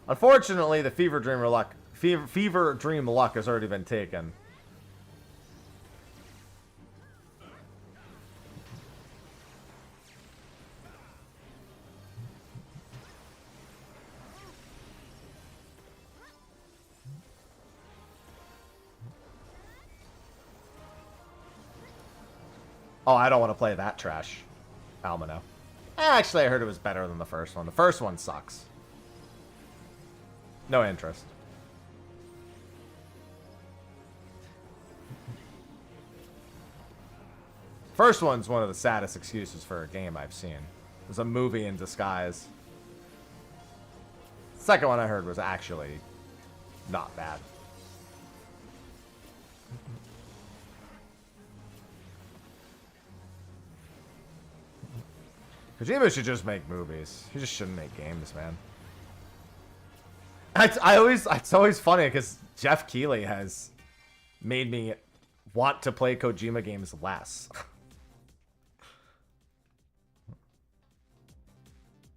Unfortunately, the Fever Dream luck has already been taken. Oh, I don't want to play that trash. Almano. Actually, I heard it was better than the first one. The first one sucks. No interest. First one's one of the saddest excuses for a game I've seen. It was a movie in disguise. Second one I heard was actually not bad. Kojima should just make movies. He just shouldn't make games, man. It's always funny because Jeff Keighley has made me want to play Kojima games less.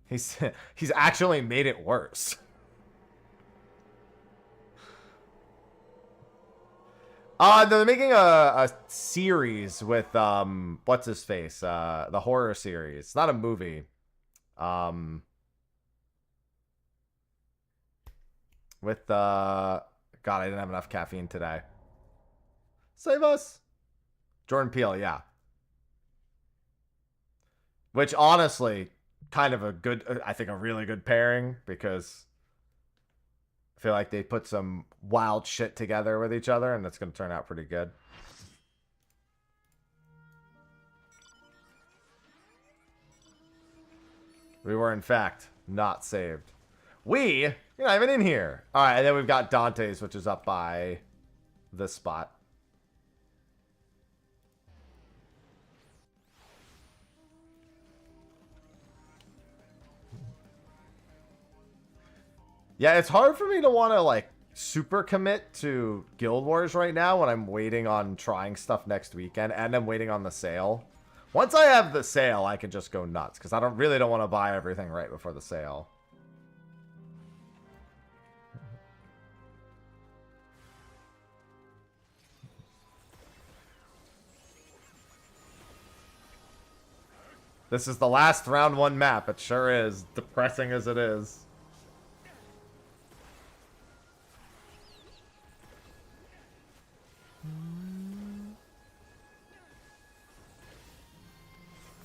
He's actually made it worse. They're making a series with what's his face? The horror series. It's not a movie. With God, I didn't have enough caffeine today. Save us. Jordan Peele, yeah. Which honestly, kind of a good, I think a really good pairing because I feel like they put some wild shit together with each other and it's going to turn out pretty good. We were, in fact, not saved. You're not even in here. All right, and then we've got Dante's, which is up by this spot. Yeah, it's hard for me to want to, like, super commit to Guild Wars right now when I'm waiting on trying stuff next weekend and I'm waiting on the sale. Once I have the sale, I can just go nuts because I really don't want to buy everything right before the sale. This is the last round 1 map. It sure is, depressing as it is.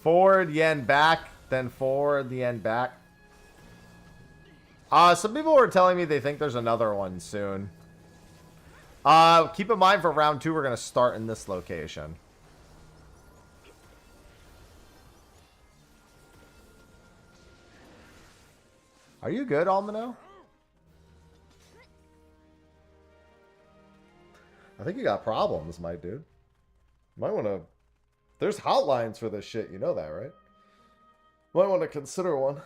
Forward, yen, back, then forward, the end, back. Some people were telling me they think there's another one soon. Keep in mind for round 2, we're going to start in this location. Are you good, Almano? I think you got problems, my dude. Might want to... There's hotlines for this shit, you know that, right? Might want to consider one.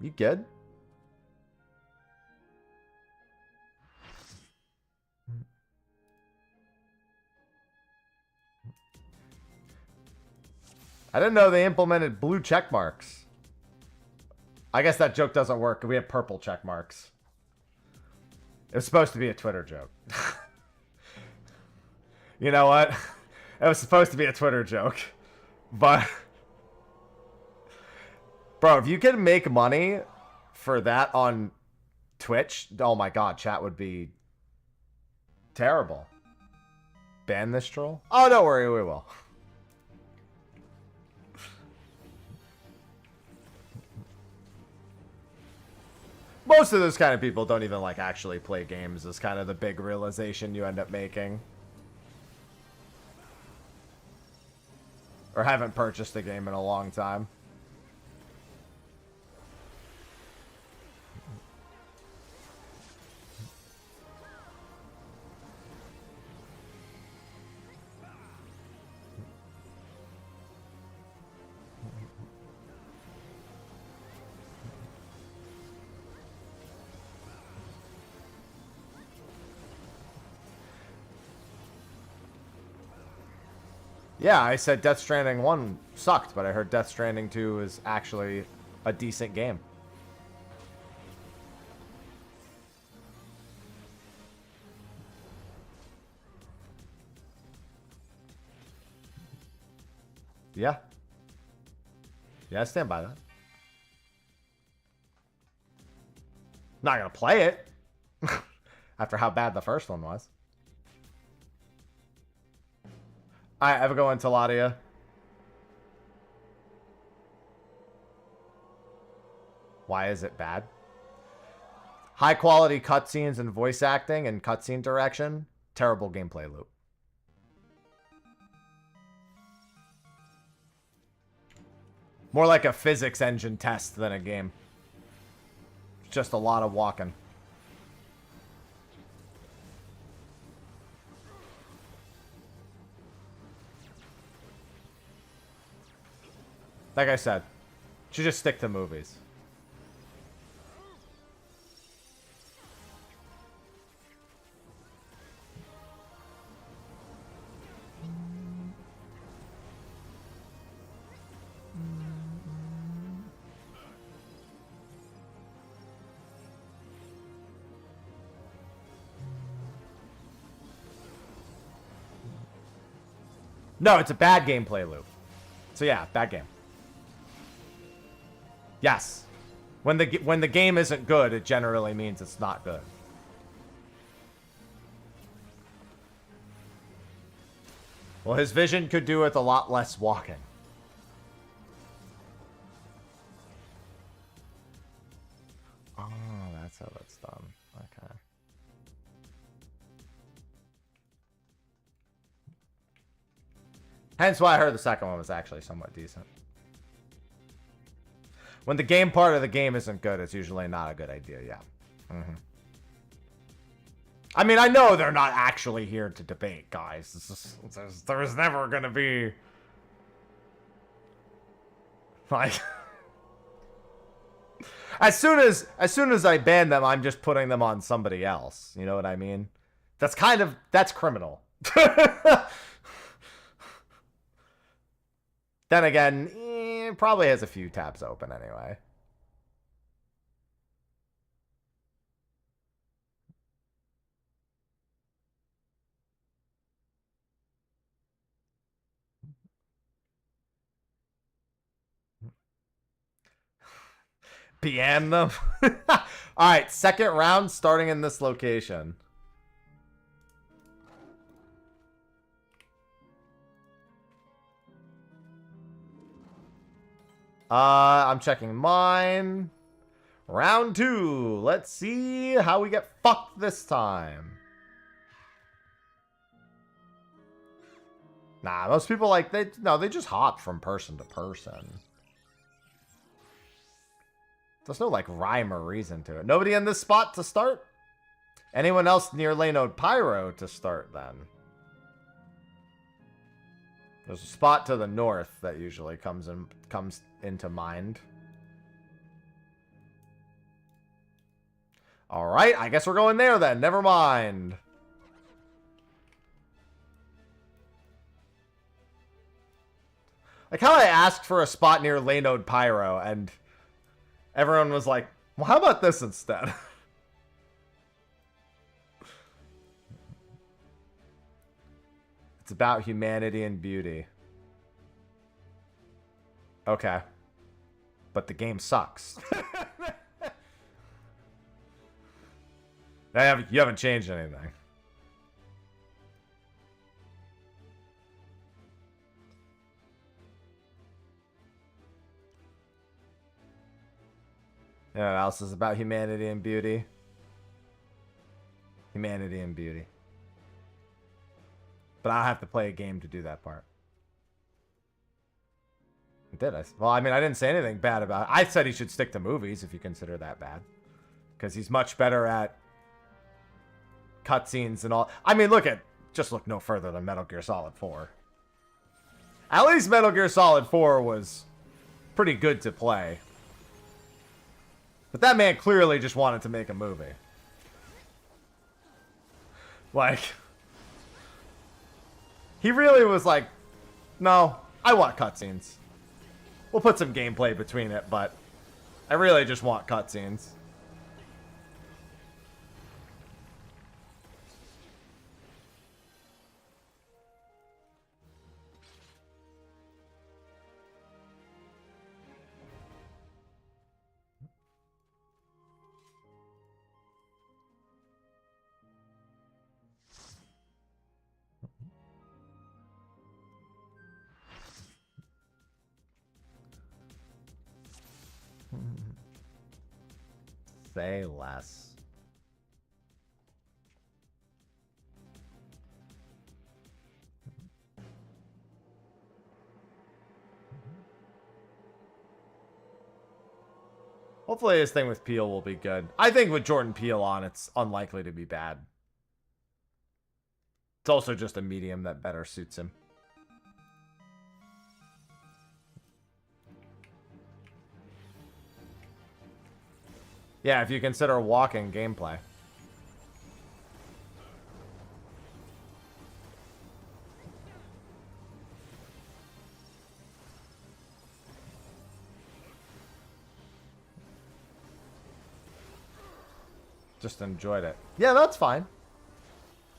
You good? I didn't know they implemented blue check marks. I guess that joke doesn't work. We have purple check marks. It was supposed to be a Twitter joke. You know what? It was supposed to be a Twitter joke. But... Bro, if you can make money for that on Twitch, oh my god, chat would be terrible. Ban this troll? Oh, don't worry, we will. Most of those kind of people don't even like actually play games is kind of the big realization you end up making. Or haven't purchased a game in a long time. Yeah, I said Death Stranding 1 sucked, but I heard Death Stranding 2 is actually a decent game. Yeah. Yeah, I stand by that. Not gonna play it. After how bad the first one was. Alright, have a go into Ladia. Why is it bad? High quality cutscenes and voice acting and cutscene direction. Terrible gameplay loop. More like a physics engine test than a game. Just a lot of walking. Like I said, should just stick to movies. No, it's a bad gameplay loop. So yeah, bad game. Yes. When the game isn't good, it generally means it's not good. Well, his vision could do with a lot less walking. Oh, that's how that's done. Okay. Hence why I heard the second one was actually somewhat decent. When the game part of the game isn't good, it's usually not a good idea, yeah. Mm-hmm. I mean, I know they're not actually here to debate, guys. There's never gonna be... Like... As soon as I ban them, I'm just putting them on somebody else. You know what I mean? That's criminal. Then again, it probably has a few tabs open anyway. PM them. Alright, second round starting in this location. I'm checking mine. Round 2. Let's see how we get fucked this time. Nah, most people they just hop from person to person. There's no like rhyme or reason to it. Nobody in this spot to start? Anyone else near Lanode Pyro to start then? There's a spot to the north that usually comes into mind. Alright, I guess we're going there then. Never mind. Like how I asked for a spot near Lanode Pyro and everyone was like, well, how about this instead? It's about humanity and beauty. Okay. But the game sucks. You haven't changed anything. You know what else is about humanity and beauty? Humanity and beauty. But I'll have to play a game to do that part. Did I? Well, I mean, I didn't say anything bad about it. I said he should stick to movies if you consider that bad. Because he's much better at cutscenes and all. I mean, just look no further than Metal Gear Solid 4. At least Metal Gear Solid 4 was pretty good to play. But that man clearly just wanted to make a movie. Like... He really was like, No, I want cutscenes. We'll put some gameplay between it, but I really just want cutscenes. Say less. Hopefully this thing with Peele will be good. I think with Jordan Peele on, it's unlikely to be bad. It's also just a medium that better suits him. Yeah, if you consider walking gameplay. Just enjoyed it. Yeah, that's fine.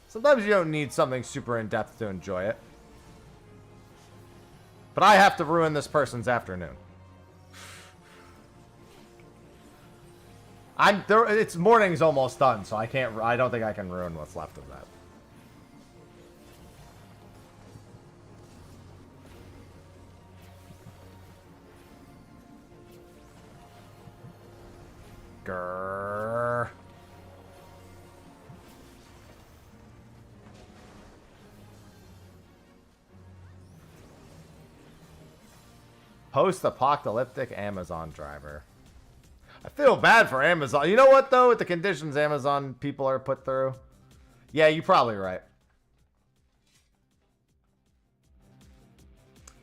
Sometimes you don't need something super in-depth to enjoy it. But I have to ruin this person's afternoon. It's morning's almost done, so I don't think I can ruin what's left of that. Grrr. Post-apocalyptic Amazon driver. I feel bad for Amazon. You know what, though? With the conditions Amazon people are put through. Yeah, you're probably right.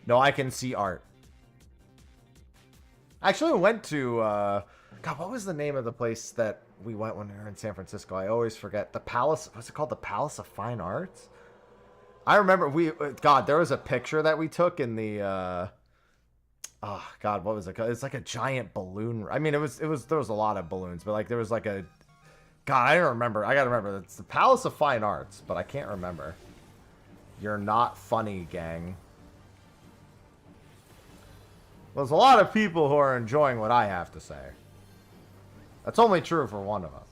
No, I can see art. Actually, we went to... God, what was the name of the place that we went when we were in San Francisco? I always forget. The Palace... What's it called? The Palace of Fine Arts? I remember God, there was a picture that we took in the... Oh God, what was it called? It's like a giant balloon. I mean, there was a lot of balloons, but like there was like a, God, I don't remember. I gotta remember. It's the Palace of Fine Arts, but I can't remember. You're not funny, gang. Well, there's a lot of people who are enjoying what I have to say. That's only true for one of us.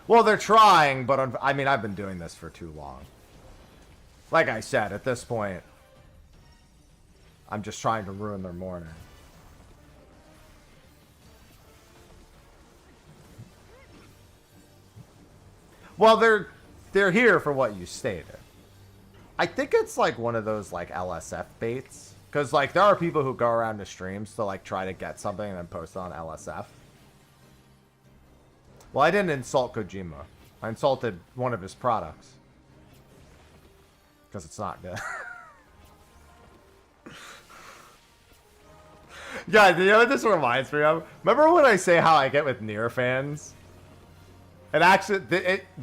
Well, they're trying, but I mean, I've been doing this for too long. Like I said, at this point, I'm just trying to ruin their morning. Well, they're here for what you stated. I think it's like one of those like LSF baits. Because like there are people who go around to streams to like try to get something and then post it on LSF. Well, I didn't insult Kojima. I insulted one of his products. Because it's not good. Guys, you know what this reminds me of? Remember when I say how I get with Nier fans? And actually,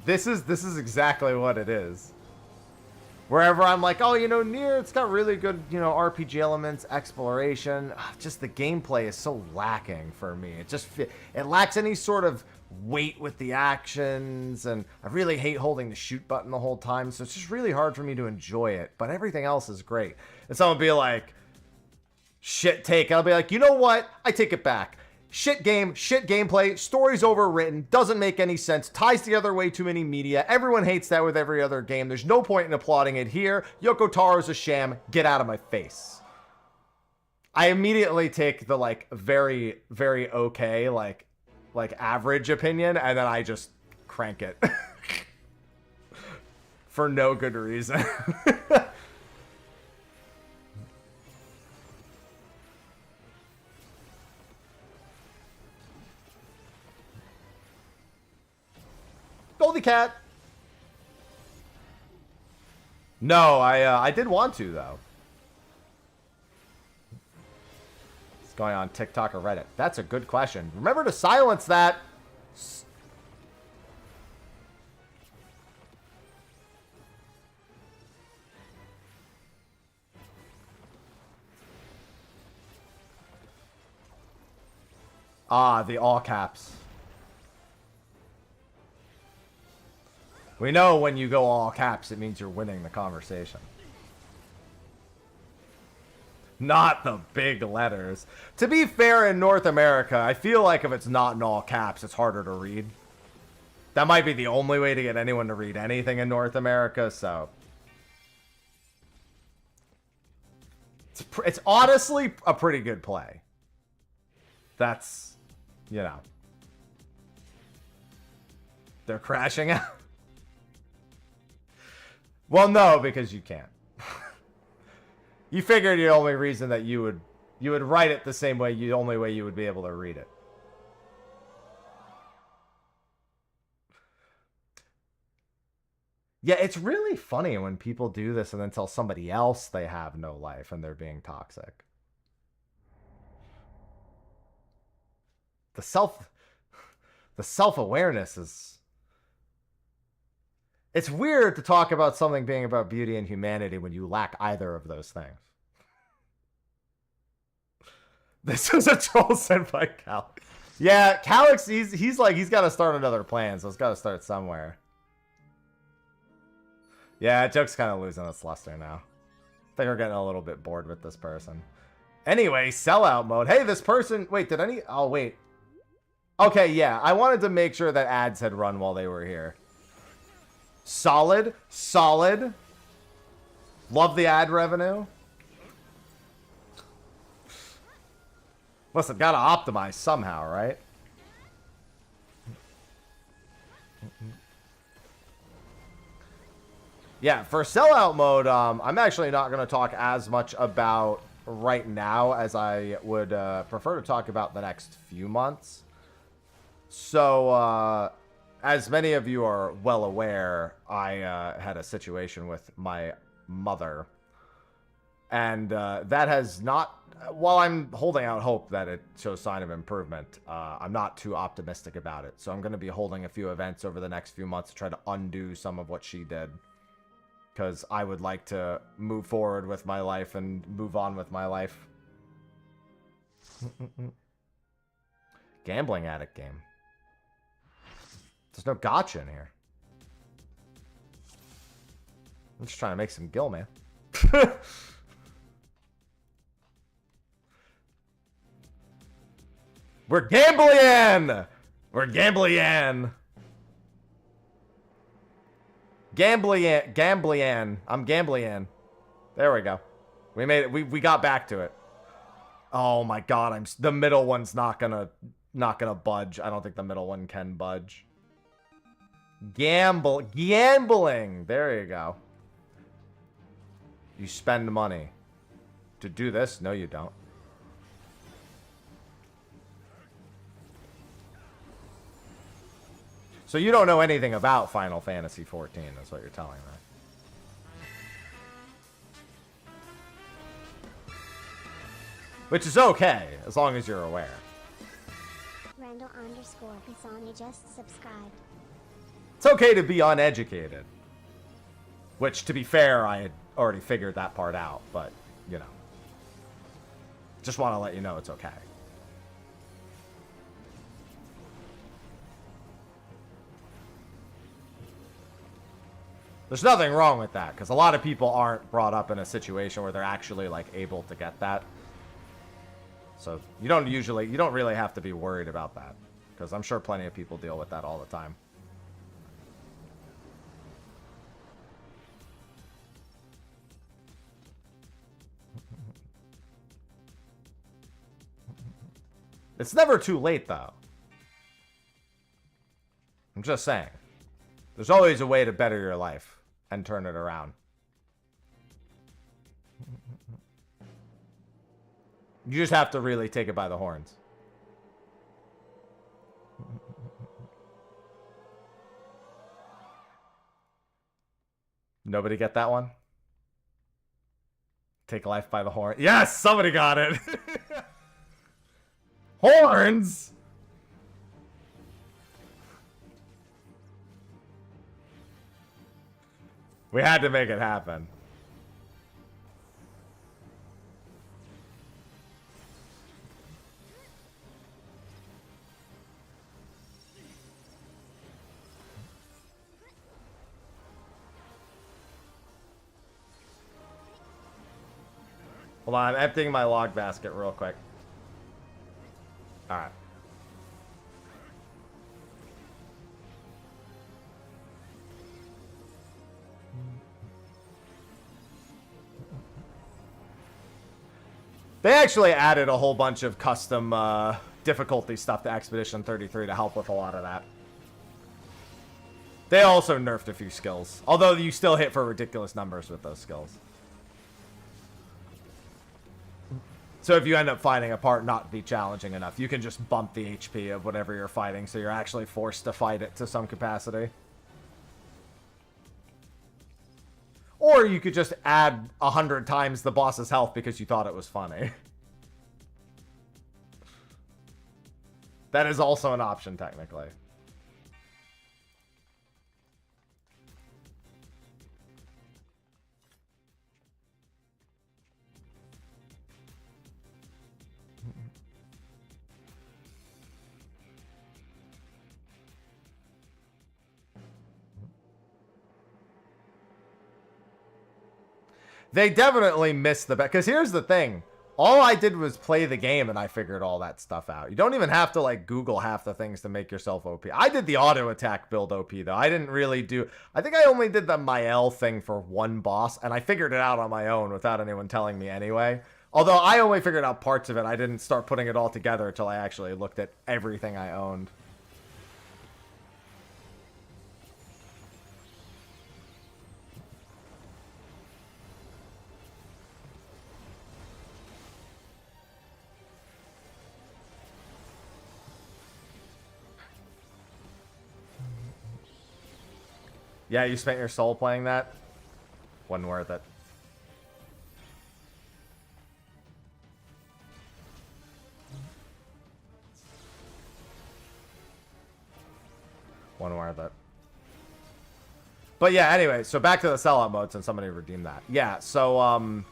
this is exactly what it is. Wherever I'm like, oh, you know, Nier, it's got really good, you know, RPG elements, exploration. Just the gameplay is so lacking for me. It lacks any sort of weight with the actions, and I really hate holding the shoot button the whole time, so it's just really hard for me to enjoy it. But everything else is great. And someone will be like, shit take. I'll be like, you know what? I take it back. Shit game, shit gameplay, story's overwritten, doesn't make any sense, ties together way too many media. Everyone hates that with every other game. There's no point in applauding it here. Yoko Taro's a sham. Get out of my face. I immediately take the like very, very okay, like average opinion, and then I just crank it. For no good reason. Goldie Cat. No, I did want to though. It's going on TikTok or Reddit. That's a good question. Remember to silence that. Ah, the all caps. We know when you go all caps, it means you're winning the conversation. Not the big letters. To be fair, in North America, I feel like if it's not in all caps, it's harder to read. That might be the only way to get anyone to read anything in North America, so... It's honestly a pretty good play. That's, you know. They're crashing out. Well, no, because you can't. You figured the only reason that you would write it the same way, the only way you would be able to read it. Yeah, it's really funny when people do this and then tell somebody else they have no life and they're being toxic. The self-awareness is... It's weird to talk about something being about beauty and humanity when you lack either of those things. This is a troll sent by Cal. Yeah, Calix, he's like, he's got to start another plan, so it's got to start somewhere. Yeah, joke's kind of losing its luster now. I think we're getting a little bit bored with this person. Anyway, sellout mode. Hey, this person... Wait, did any... Oh, wait. Okay, yeah. I wanted to make sure that ads had run while they were here. Solid. Solid. Love the ad revenue. Listen, gotta optimize somehow, right? Yeah, for sellout mode, I'm actually not going to talk as much about right now as I would prefer to talk about the next few months. So, as many of you are well aware, I had a situation with my mother. And that has not... While I'm holding out hope that it shows sign of improvement, I'm not too optimistic about it. So I'm going to be holding a few events over the next few months to try to undo some of what she did. Because I would like to move forward with my life and move on with my life. Gambling addict game. There's no gotcha in here. I'm just trying to make some gil, man. We're gambling! We're gambling! Gambling. I'm gambling. There we go. We made it. We got back to it. Oh my god, the middle one's not gonna budge. I don't think the middle one can budge. Gambling. There you go. You spend money to do this? No, you don't. So you don't know anything about Final Fantasy XIV, is what you're telling me. Which is okay, as long as you're aware. Randall_Pisani just subscribed. It's okay to be uneducated. Which, to be fair, I had already figured that part out, but, you know. Just want to let you know it's okay. There's nothing wrong with that, because a lot of people aren't brought up in a situation where they're actually, like, able to get that. So, you don't really have to be worried about that, because I'm sure plenty of people deal with that all the time. It's never too late, though. I'm just saying. There's always a way to better your life and turn it around. You just have to really take it by the horns. Nobody get that one? Take life by the horn. Yes, somebody got it. Horns? We had to make it happen. Hold on, I'm emptying my log basket real quick. Alright. They actually added a whole bunch of custom difficulty stuff to Expedition 33 to help with a lot of that. They also nerfed a few skills, although you still hit for ridiculous numbers with those skills. So if you end up finding a part not be challenging enough, you can just bump the HP of whatever you're fighting, so you're actually forced to fight it to some capacity. Or you could just add 100 times the boss's health because you thought it was funny. That is also an option, technically. They definitely missed the bet. Because here's the thing. All I did was play the game and I figured all that stuff out. You don't even have to, like, Google half the things to make yourself OP. I did the auto attack build OP, though. I didn't really do... I think I only did the Mael thing for one boss, and I figured it out on my own without anyone telling me anyway. Although I only figured out parts of it. I didn't start putting it all together until I actually looked at everything I owned. Yeah, you spent your soul playing that? Wasn't worth it. Wasn't worth it. But yeah, anyway, so back to the sellout mode since somebody redeemed that. Yeah, so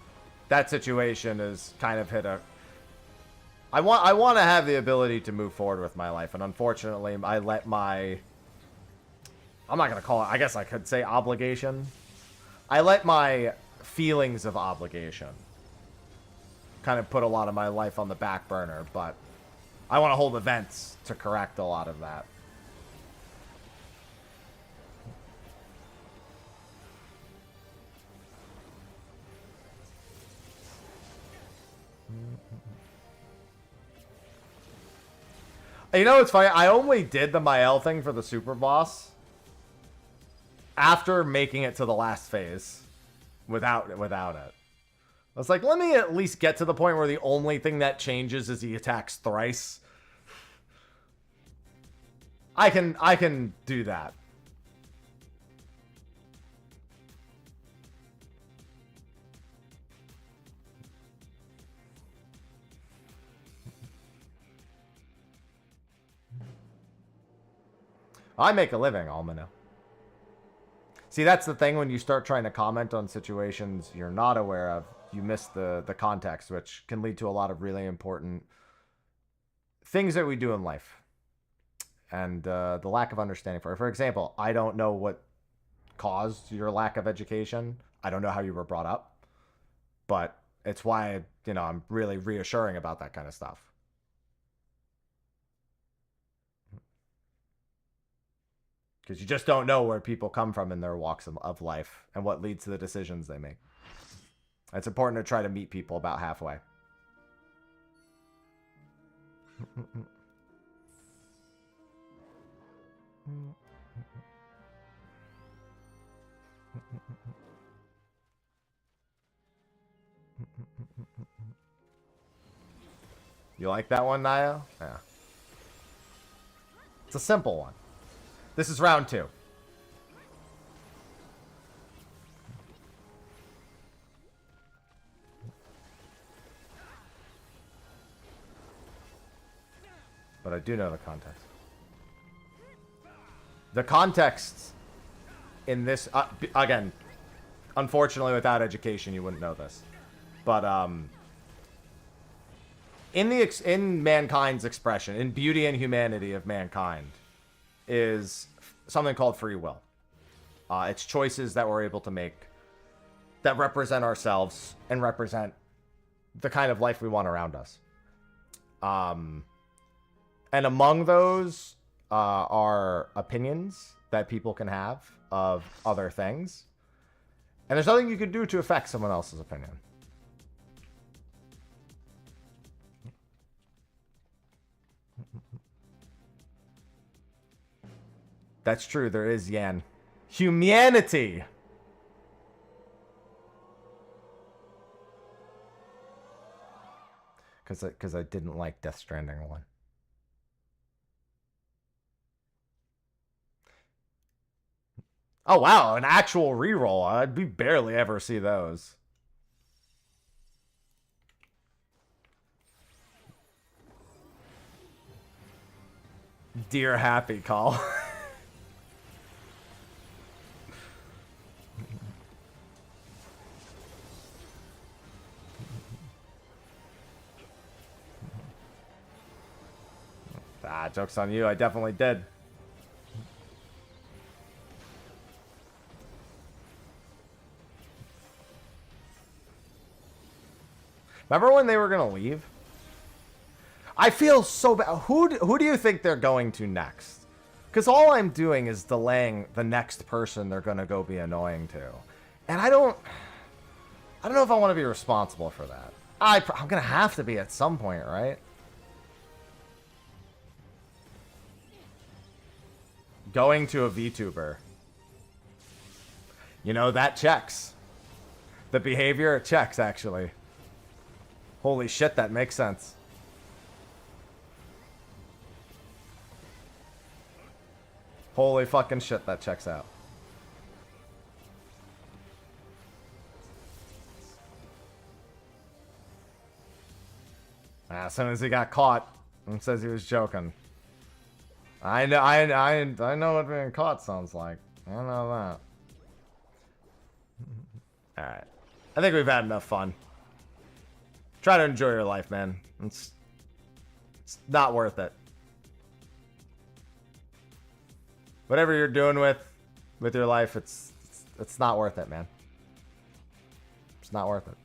that situation is kind of hit a... I want to have the ability to move forward with my life, and unfortunately, I let my... I'm not going to call it, I guess I could say obligation. I let my feelings of obligation kind of put a lot of my life on the back burner, but I want to hold events to correct a lot of that. You know what's funny? I only did the Mael thing for the super boss after making it to the last phase without it. I was like, let me at least get to the point where the only thing that changes is he attacks thrice. I can do that. I make a living, Almano. See, that's the thing when you start trying to comment on situations you're not aware of, you miss the context, which can lead to a lot of really important things that we do in life. And the lack of understanding for it. For example, I don't know what caused your lack of education. I don't know how you were brought up. But it's why, you know, I'm really reassuring about that kind of stuff. Because you just don't know where people come from in their walks of life and what leads to the decisions they make. It's important to try to meet people about halfway. You like that one, Naya? Yeah. It's a simple one. This is round 2. But I do know the context. The context in this... again, unfortunately, without education, you wouldn't know this. But, in mankind's expression, in beauty and humanity of mankind, is something called free will. It's choices that we're able to make that represent ourselves and represent the kind of life we want around us. And among those are opinions that people can have of other things. And there's nothing you can do to affect someone else's opinion. That's true. There is Yan. Humanity. Because I didn't like Death Stranding 1. Oh, wow. An actual reroll. We barely ever see those. Dear happy call. Joke's on you. I definitely did. Remember when they were going to leave? I feel so bad. Who do you think they're going to next? Because all I'm doing is delaying the next person they're going to go be annoying to. And I don't know if I want to be responsible for that. I'm going to have to be at some point, right? Going to a VTuber. You know, that checks. The behavior checks, actually. Holy shit, that makes sense. Holy fucking shit, that checks out. As soon as he got caught, and says he was joking. I know what being caught sounds like. I know that. Alright. I think we've had enough fun. Try to enjoy your life, man. It's not worth it. Whatever you're doing with your life, it's not worth it, man. It's not worth it.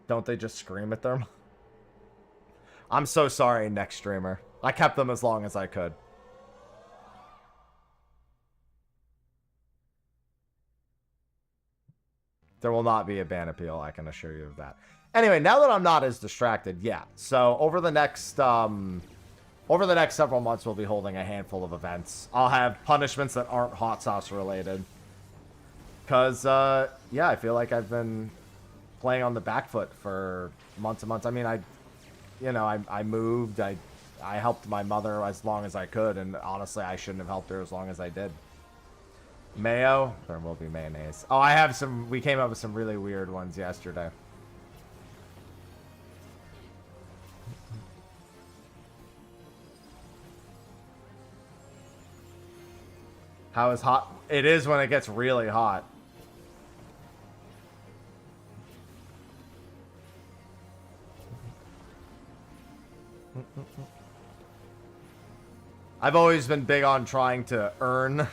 Don't they just scream at them? I'm so sorry, next streamer. I kept them as long as I could. There will not be a ban appeal, I can assure you of that. Anyway, now that I'm not as distracted, yeah. So over the next several months, we'll be holding a handful of events. I'll have punishments that aren't hot sauce related. Because, yeah, I feel like I've been playing on the back foot for months and months. I mean, I moved. I helped my mother as long as I could, and honestly, I shouldn't have helped her as long as I did. Mayo? There will be mayonnaise. Oh, I have some. We came up with some really weird ones yesterday. How is hot? It is when it gets really hot. I've always been big on trying to earn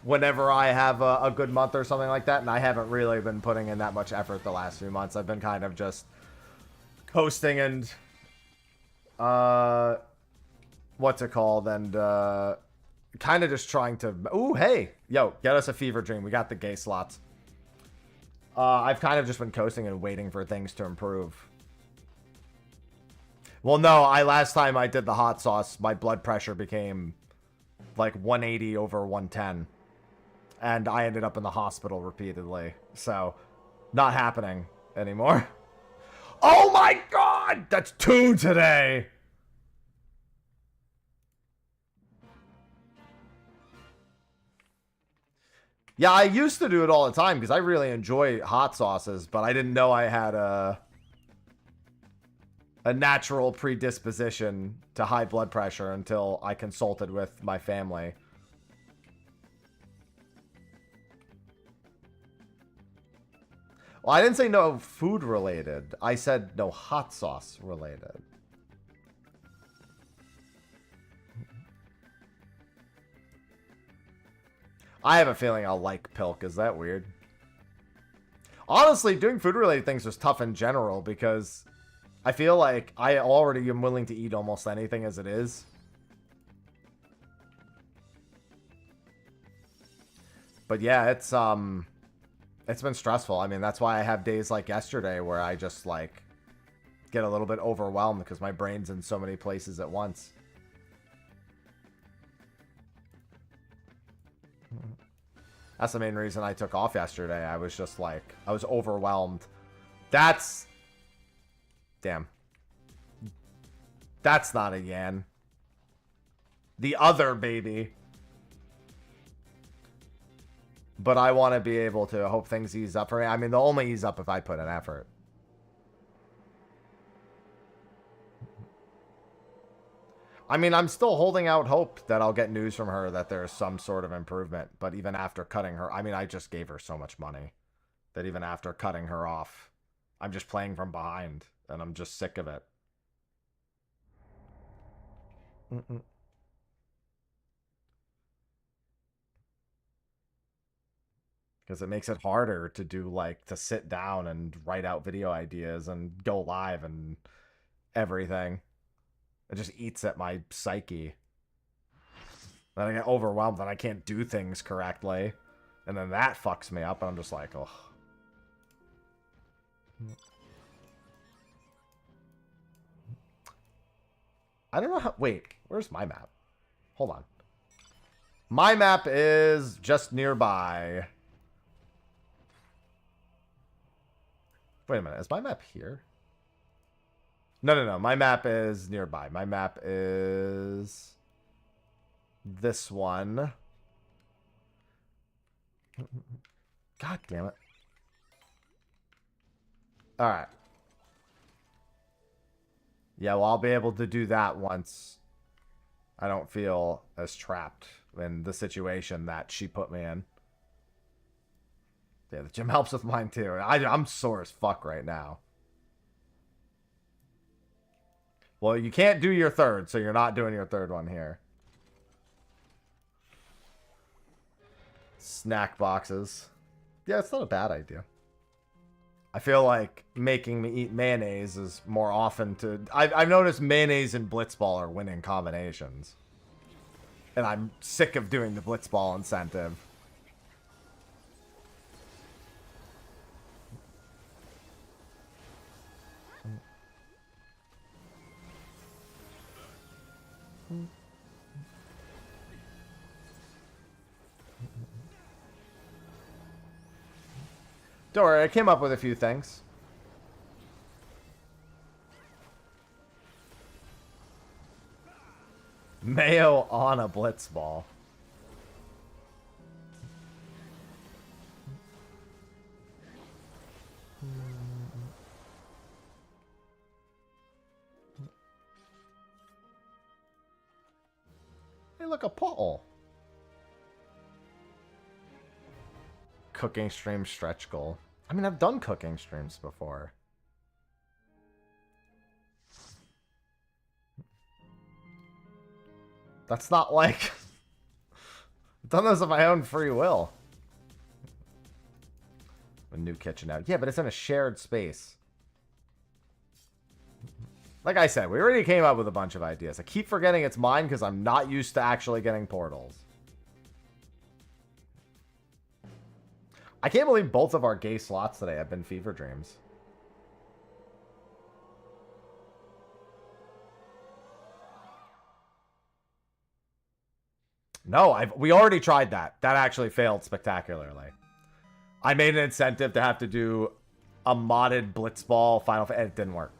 whenever I have a good month or something like that, and I haven't really been putting in that much effort the last few months. I've been kind of just coasting and what's it called, and kind of just trying to, ooh, hey, yo, get us a fever dream. We got the gay slots. I've kind of just been coasting and waiting for things to improve. Well, no, last time I did the hot sauce, my blood pressure became like 180 over 110. And I ended up in the hospital repeatedly. So, not happening anymore. Oh my god! That's 2 today! Yeah, I used to do it all the time because I really enjoy hot sauces, but I didn't know I had a natural predisposition to high blood pressure until I consulted with my family. Well, I didn't say no food related. I said no hot sauce related. I have a feeling I'll like Pilk. Is that weird? Honestly, doing food-related things was tough in general because I feel like I already am willing to eat almost anything as it is. But yeah, it's been stressful. I mean, that's why I have days like yesterday where I just like get a little bit overwhelmed because my brain's in so many places at once. That's the main reason I took off yesterday. I was just like, I was overwhelmed. That's... Damn. That's not a Yan. The other baby. But I want to be able to hope things ease up for me. I mean, they'll only ease up if I put in effort. I mean, I'm still holding out hope that I'll get news from her that there's some sort of improvement. But even after cutting her... I mean, I just gave her so much money that even after cutting her off, I'm just playing from behind. And I'm just sick of it. Because it makes it harder to do, like, to sit down and write out video ideas and go live and everything. It just eats at my psyche. Then I get overwhelmed and I can't do things correctly. And then that fucks me up and I'm just like, oh. I don't know how... Wait, where's my map? Hold on. My map is just nearby. Wait a minute, is my map here? No. My map is nearby. My map is this one. God damn it. All right. Yeah, well, I'll be able to do that once I don't feel as trapped in the situation that she put me in. Yeah, the gym helps with mine too. I'm sore as fuck right now. Well, you can't do your third, so you're not doing your third one here. Snack boxes. Yeah, it's not a bad idea. I feel like making me eat mayonnaise is more often to... I've noticed mayonnaise and blitzball are winning combinations. And I'm sick of doing the blitzball incentive. Don't worry, I came up with a few things. Mayo on a blitzball. Hey, look, a pothole. Cooking stream stretch goal. I mean, I've done cooking streams before. That's not like... I've done this of my own free will. A new kitchen out. Yeah, but it's in a shared space. Like I said, we already came up with a bunch of ideas. I keep forgetting it's mine because I'm not used to actually getting portals. I can't believe both of our gay slots today have been fever dreams. No, we already tried that. That actually failed spectacularly. I made an incentive to have to do a modded blitzball final, and it didn't work.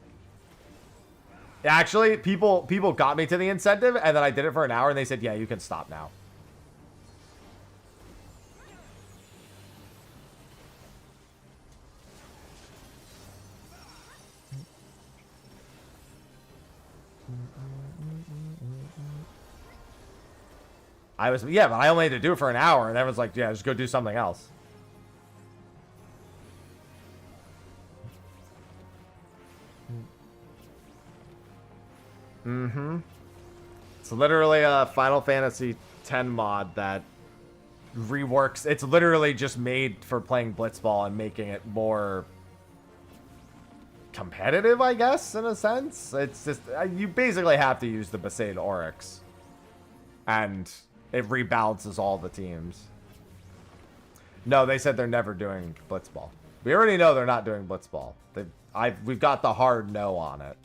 Actually, people got me to the incentive, and then I did it for an hour, and they said, yeah, you can stop now. Yeah, but I only had to do it for an hour, and everyone's like, yeah, just go do something else. Mm-hmm. It's literally a Final Fantasy X mod that reworks. It's literally just made for playing blitzball and making it more competitive, I guess, in a sense. It's just, you basically have to use the Besaid Oryx. And it rebalances all the teams. No, they said they're never doing blitzball. We already know they're not doing blitzball. We've got the hard no on it.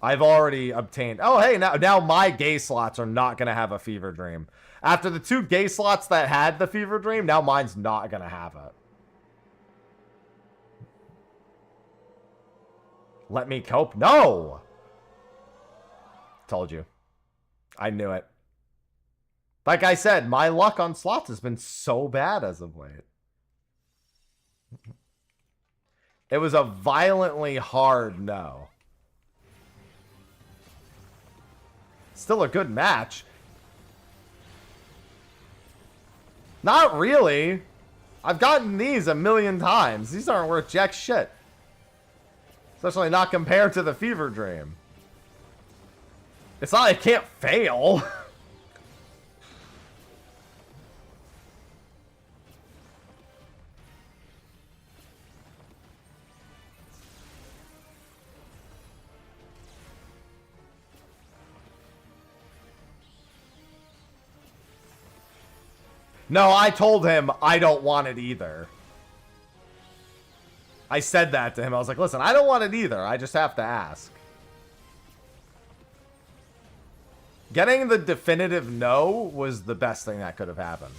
I've already obtained... Oh, hey, now my gay slots are not going to have a fever dream. After the 2 gay slots that had the fever dream, now mine's not going to have it. Let me cope? No! Told you. I knew it. Like I said, my luck on slots has been so bad as of late. It was a violently hard no. Still a good match. Not really. I've gotten these a million times. These aren't worth jack shit. Especially not compared to the fever dream. It's not like I can't fail. No, I told him I don't want it either. I said that to him. I was like, listen, I don't want it either. I just have to ask. Getting the definitive no was the best thing that could have happened.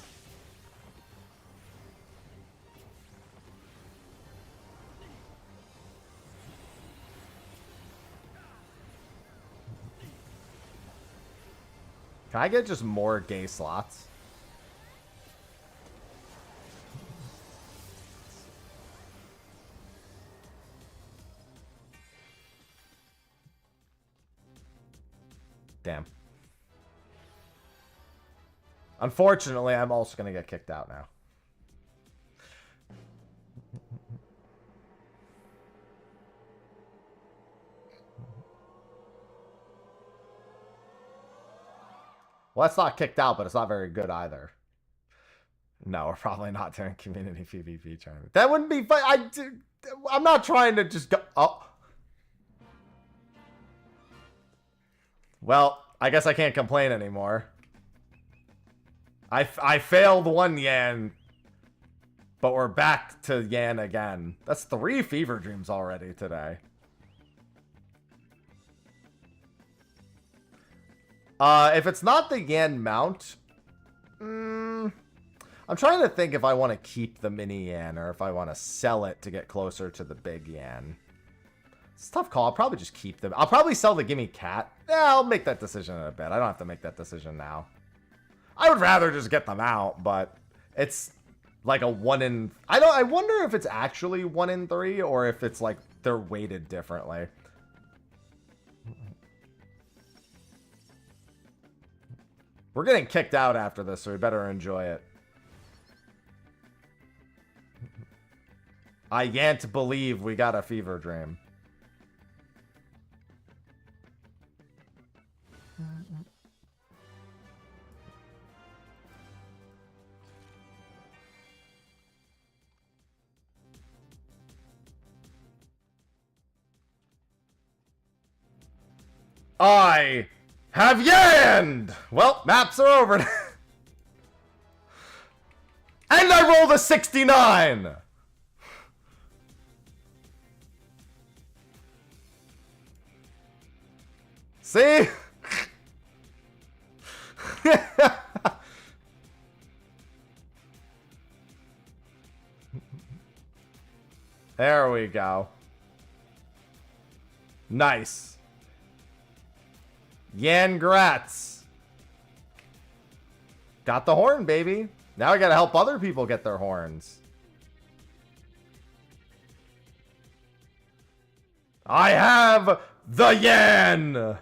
Can I get just more gay slots? Damn. Unfortunately, I'm also going to get kicked out now. Well, that's not kicked out, but it's not very good either. No, we're probably not doing community PvP tournament. That wouldn't be fun. I'm not trying to just go... Oh. Well, I guess I can't complain anymore. I failed 1 Yan, but we're back to Yan again. That's 3 fever dreams already today. If it's not the Yan mount, I'm trying to think if I want to keep the mini Yan or if I want to sell it to get closer to the big Yan. It's a tough call. I'll probably just keep them. I'll probably sell the Gimme Cat. Yeah, I'll make that decision in a bit. I don't have to make that decision now. I would rather just get them out, but it's like a 1 in... I wonder if it's actually 1 in 3 or if it's like they're weighted differently. We're getting kicked out after this, so we better enjoy it. I can't believe we got a fever dream. I have yanned! Well, maps are over. And I rolled a 69! See? There we go. Nice. Yan grats. Got the horn, baby. Now I gotta help other people get their horns. I have the Yan!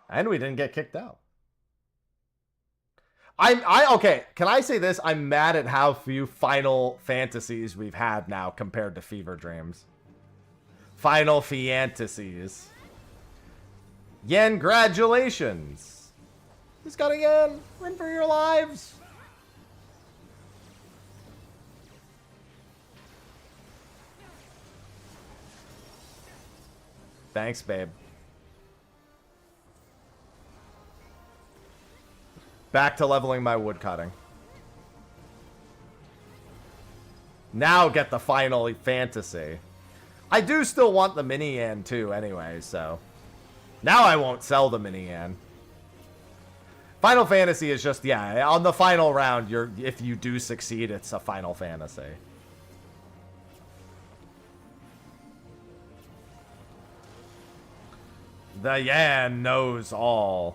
And we didn't get kicked out. Okay, can I say this? I'm mad at how few Final Fantasies we've had now compared to Fever Dreams. Final Fantasies. Yen, congratulations. Who's got a yen? Run for your lives. Thanks, babe. Back to leveling my woodcutting. Now get the Final Fantasy. I do still want the mini-yen too anyway, so. Now I won't sell the mini-yen. Final Fantasy is just, yeah, on the final round, if you do succeed, it's a Final Fantasy. The yen knows all.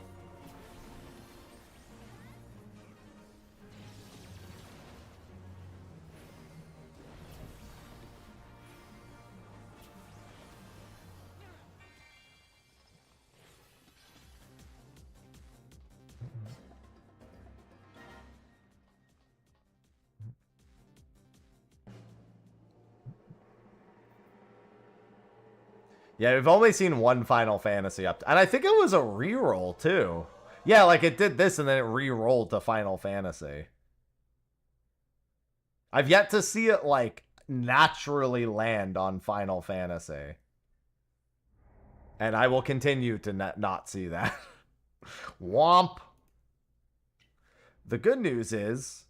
Yeah, we've only seen one Final Fantasy up. And I think it was a reroll, too. Yeah, like it did this and then it re-rolled to Final Fantasy. I've yet to see it, like, naturally land on Final Fantasy. And I will continue to not see that. Womp. The good news is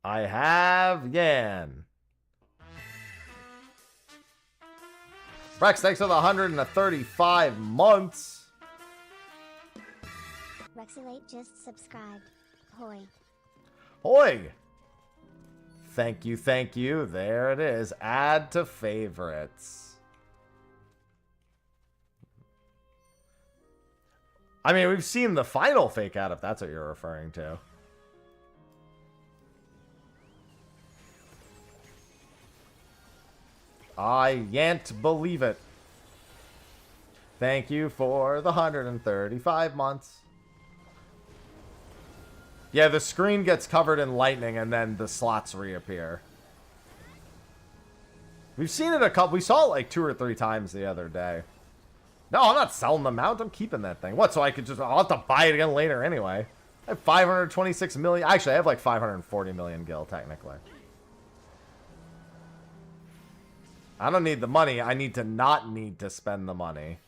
I have yen. Rex, thanks for the 135 months. Rexylate just subscribed. Hoi. Hoi. Thank you, thank you. There it is. Add to favorites. I mean, we've seen the final fake out if that's what you're referring to. I can't believe it. Thank you for the 135 months. Yeah, the screen gets covered in lightning and then the slots reappear. We've seen it a couple. We saw it like 2 or 3 times the other day. No, I'm not selling them out. I'm keeping that thing. What? So I could just... I'll have to buy it again later anyway. I have 526 million. Actually, I have like 540 million gil, technically. I don't need the money. I need to not need to spend the money.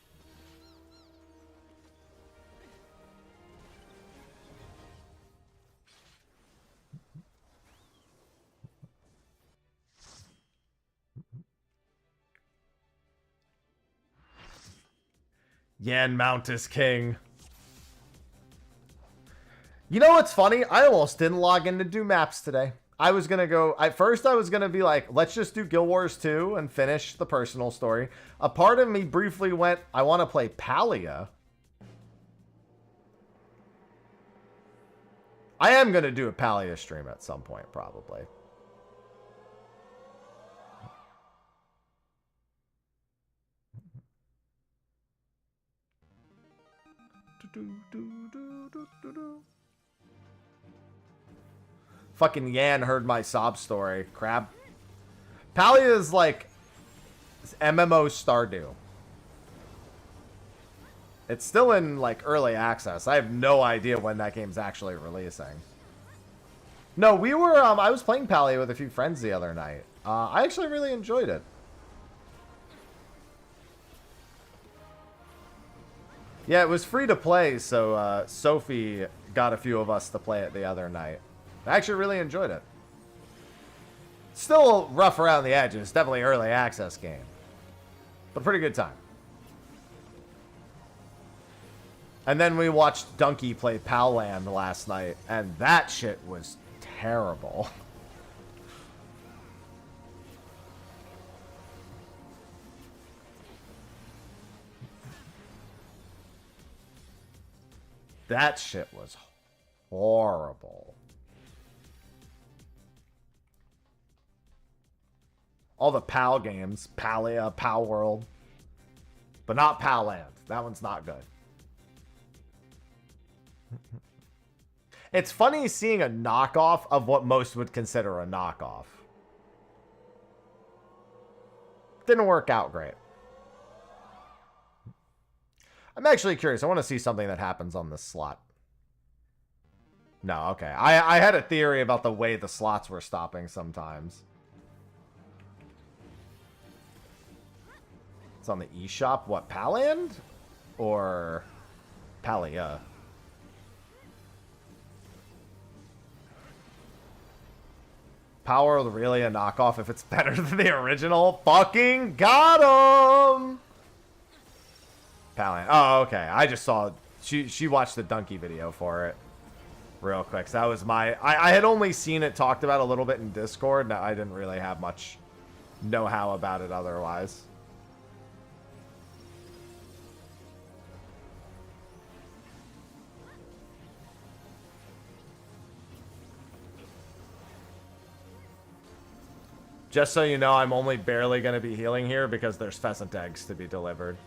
Yan Mount is king. You know what's funny? I almost didn't log in to do maps today. I was going to go... At first, I was going to be like, let's just do Guild Wars 2 and finish the personal story. A part of me briefly went, I want to play Palia. I am going to do a Palia stream at some point, probably. Fucking Yan heard my sob story. Crab. Palia is like MMO Stardew. It's still in like early access. I have no idea when that game's actually releasing. No, we were I was playing Palia with a few friends the other night. I actually really enjoyed it. Yeah, it was free to play, so Sophie got a few of us to play it the other night. I actually really enjoyed it. Still rough around the edges. It's definitely an early access game. But a pretty good time. And then we watched Donkey play Palland last night, and that shit was terrible. That shit was horrible. All the PAL games. Palia, Pal World. But not Palland. That one's not good. It's funny seeing a knockoff of what most would consider a knockoff. Didn't work out great. I'm actually curious. I want to see something that happens on this slot. No, okay. I had a theory about the way the slots were stopping sometimes. It's on the eShop. What, Paland? Or Palia? Power really a knockoff if it's better than the original? Fucking got him! Palan. Oh, okay. I just saw... She watched the Donkey video for it. Real quick. So that was my... I had only seen it talked about a little bit in Discord. I didn't really have much know-how about it otherwise. Just so you know, I'm only barely going to be healing here because there's pheasant eggs to be delivered.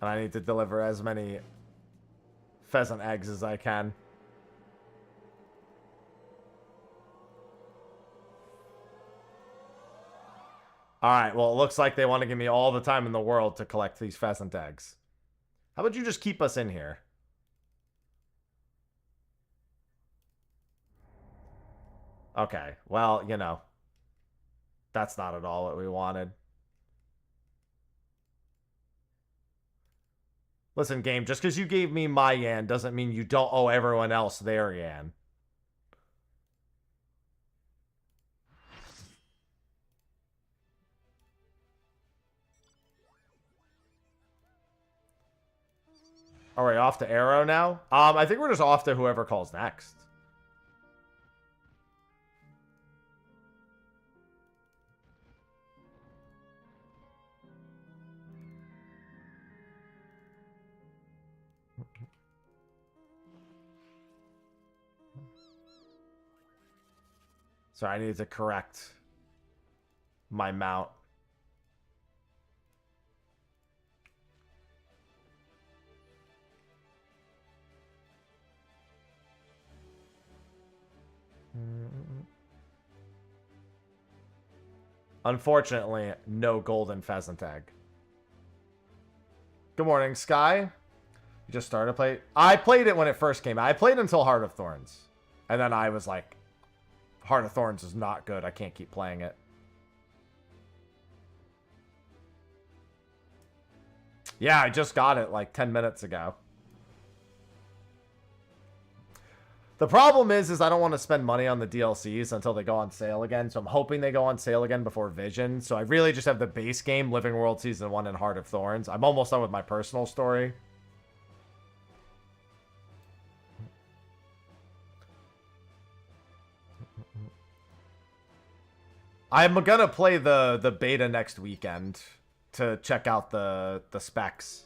And I need to deliver as many pheasant eggs as I can. Alright, well, it looks like they want to give me all the time in the world to collect these pheasant eggs. How about you just keep us in here? Okay, well, you know. That's not at all what we wanted. Listen, game, just because you gave me my yan doesn't mean you don't owe everyone else their yan. Are we off to Arrow now? I think we're just off to whoever calls next. So I need to correct my mount. Unfortunately, no golden pheasant egg. Good morning, Sky. You just started play. I played it when it first came out. I played until Heart of Thorns. And then I was like, Heart of Thorns is not good. I can't keep playing it. Yeah, I just got it like 10 minutes ago. The problem is I don't want to spend money on the DLCs until they go on sale again. So I'm hoping they go on sale again before Vision. So I really just have the base game, Living World Season 1 and Heart of Thorns. I'm almost done with my personal story. I'm gonna play the beta next weekend to check out the specs.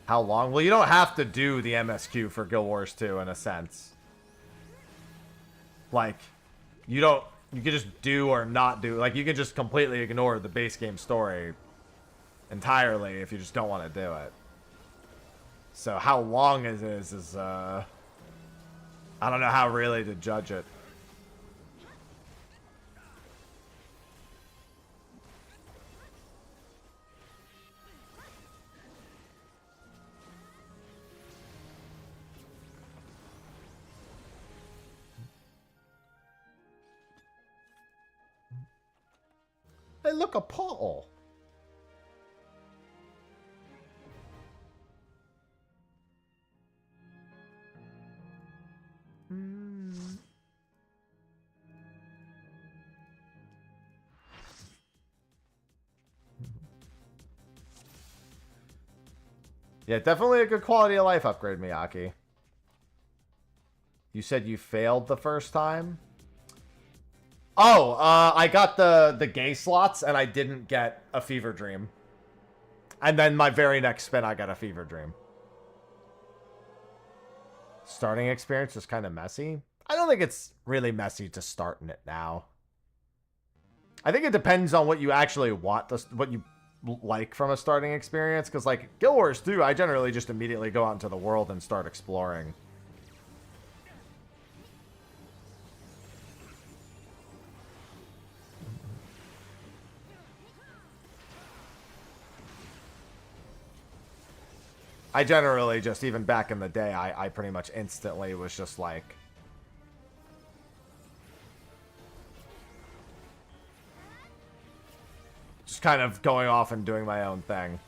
How long? Well, you don't have to do the MSQ for Guild Wars 2 in a sense. Like, you don't... You can just do or not do. Like, you can just completely ignore the base game story entirely if you just don't want to do it. So how long it is I don't know how really to judge it. Hey, look, a portal. Yeah, definitely a good quality of life upgrade, Miyaki. You said you failed the first time? Oh, I got the gay slots, and I didn't get a fever dream. And then my very next spin, I got a fever dream. Starting experience is kind of messy. I don't think it's really messy to start in it now. I think it depends on what you actually want, what you like from a starting experience. Because, like, Guild Wars 2, I generally just immediately go out into the world and start exploring. I generally just, even back in the day, I pretty much instantly was just like... just kind of going off and doing my own thing.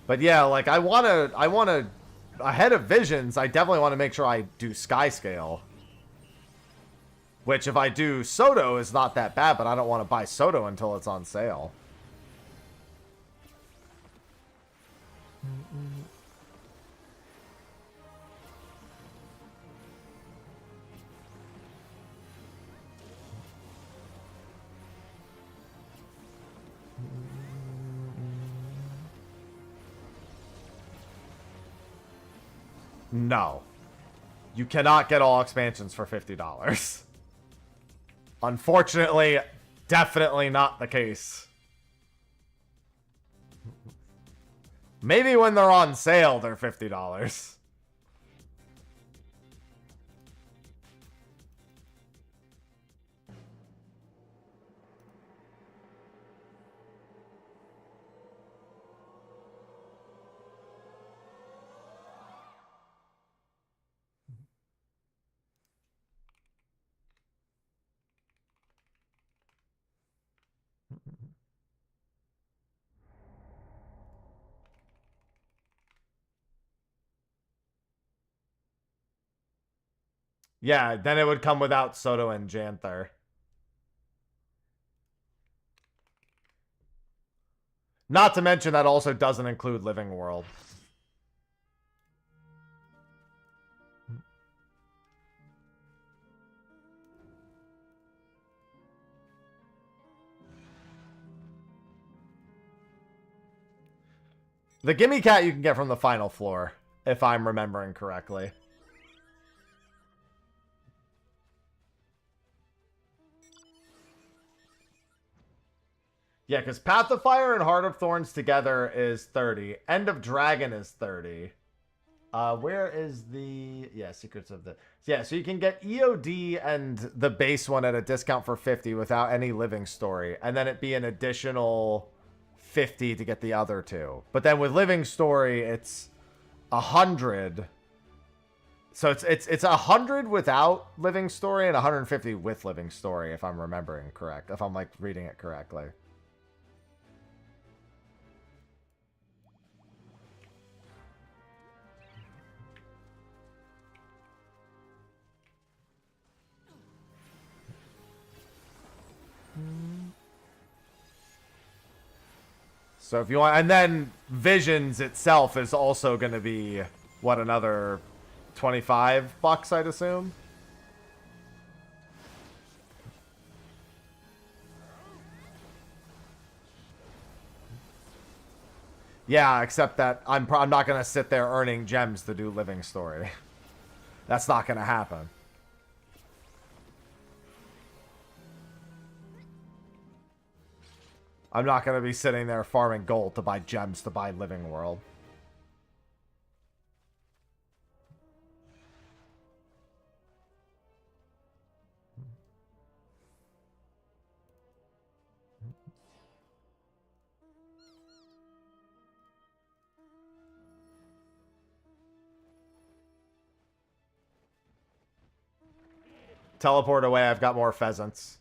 But yeah, like, I wanna, ahead of Visions, I definitely want to make sure I do Sky Scale. Which, if I do Soto, is not that bad, but I don't want to buy Soto until it's on sale. No. You cannot get all expansions for $50. Unfortunately, definitely not the case. Maybe when they're on sale, they're $50. Yeah, then it would come without Soto and Janther. Not to mention that also doesn't include Living World. The Gimme Cat you can get from the final floor, if I'm remembering correctly. Yeah, because Path of Fire and Heart of Thorns together is 30. End of Dragon is 30. Where is the... yeah, Secrets of the... yeah, so you can get EOD and the base one at a discount for 50 without any Living Story. And then it'd be an additional 50 to get the other two. But then with Living Story, it's 100. So it's 100 without Living Story and 150 with Living Story, if I'm remembering correct. If I'm, like, reading it correctly. So if you want, and then Visions itself is also going to be, what, another $25, I'd assume? Yeah, except that I'm not going to sit there earning gems to do Living Story. That's not going to happen. I'm not going to be sitting there farming gold to buy gems to buy Living World. Teleport away, I've got more pheasants.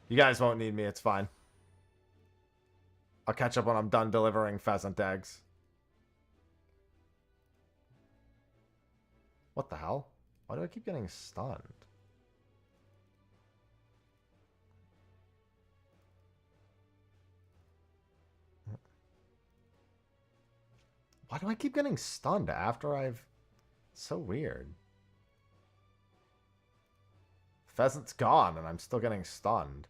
You guys won't need me. It's fine. I'll catch up when I'm done delivering pheasant eggs. What the hell? Why do I keep getting stunned? Why do I keep getting stunned after I've... So weird. Pheasant's gone and I'm still getting stunned.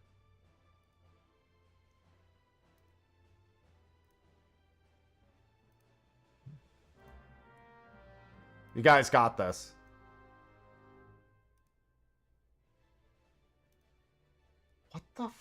You guys got this. What the f...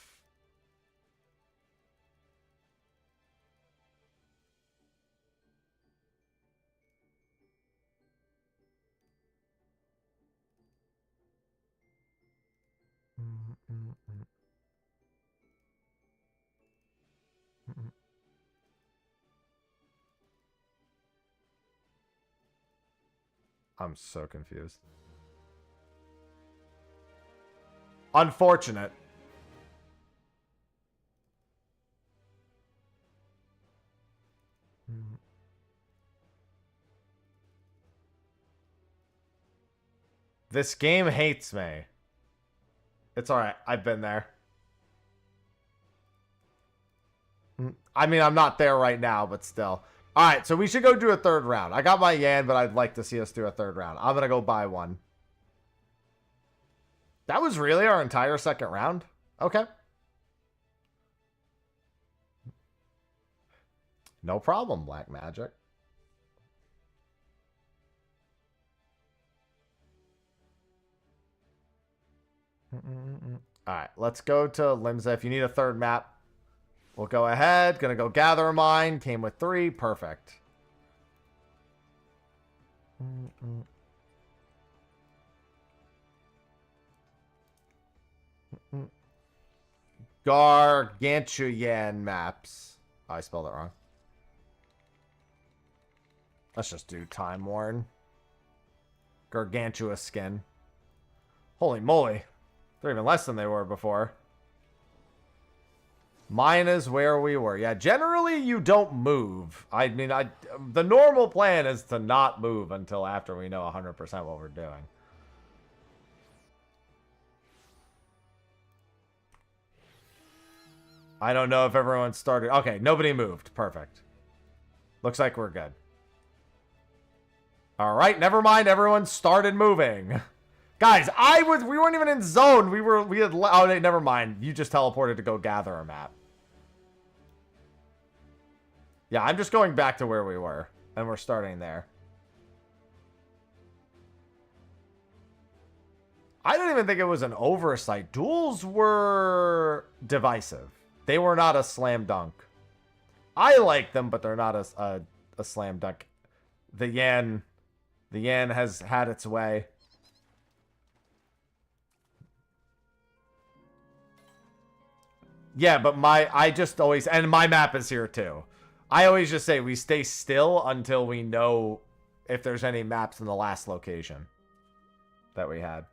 I'm so confused. Unfortunate. This game hates me. It's alright. I've been there. I mean, I'm not there right now, but still. Alright, so we should go do a third round. I got my Yan, but I'd like to see us do a third round. I'm gonna go buy one. That was really our entire second round? Okay. No problem, Black Magic. Alright, let's go to Limsa. If you need a third map, we'll go ahead. Gonna go gather a mine. Came with 3. Perfect. Gargantuan maps. Oh, I spelled it wrong. Let's just do Time Worn. Gargantua skin. Holy moly. They're even less than they were before. Mine is where we were. Yeah, generally you don't move. I mean, the normal plan is to not move until after we know 100% what we're doing. I don't know if everyone started. Okay, nobody moved. Perfect. Looks like we're good. All right, never mind. Everyone started moving. Guys, we weren't even in zone. We had, oh, never mind. You just teleported to go gather a map. Yeah, I'm just going back to where we were, and we're starting there. I don't even think it was an oversight. Duels were divisive. They were not a slam dunk. I like them, but they're not a slam dunk. The Yan has had its way. Yeah, but I just always, and my map is here too. I always just say we stay still until we know if there's any maps in the last location that we had.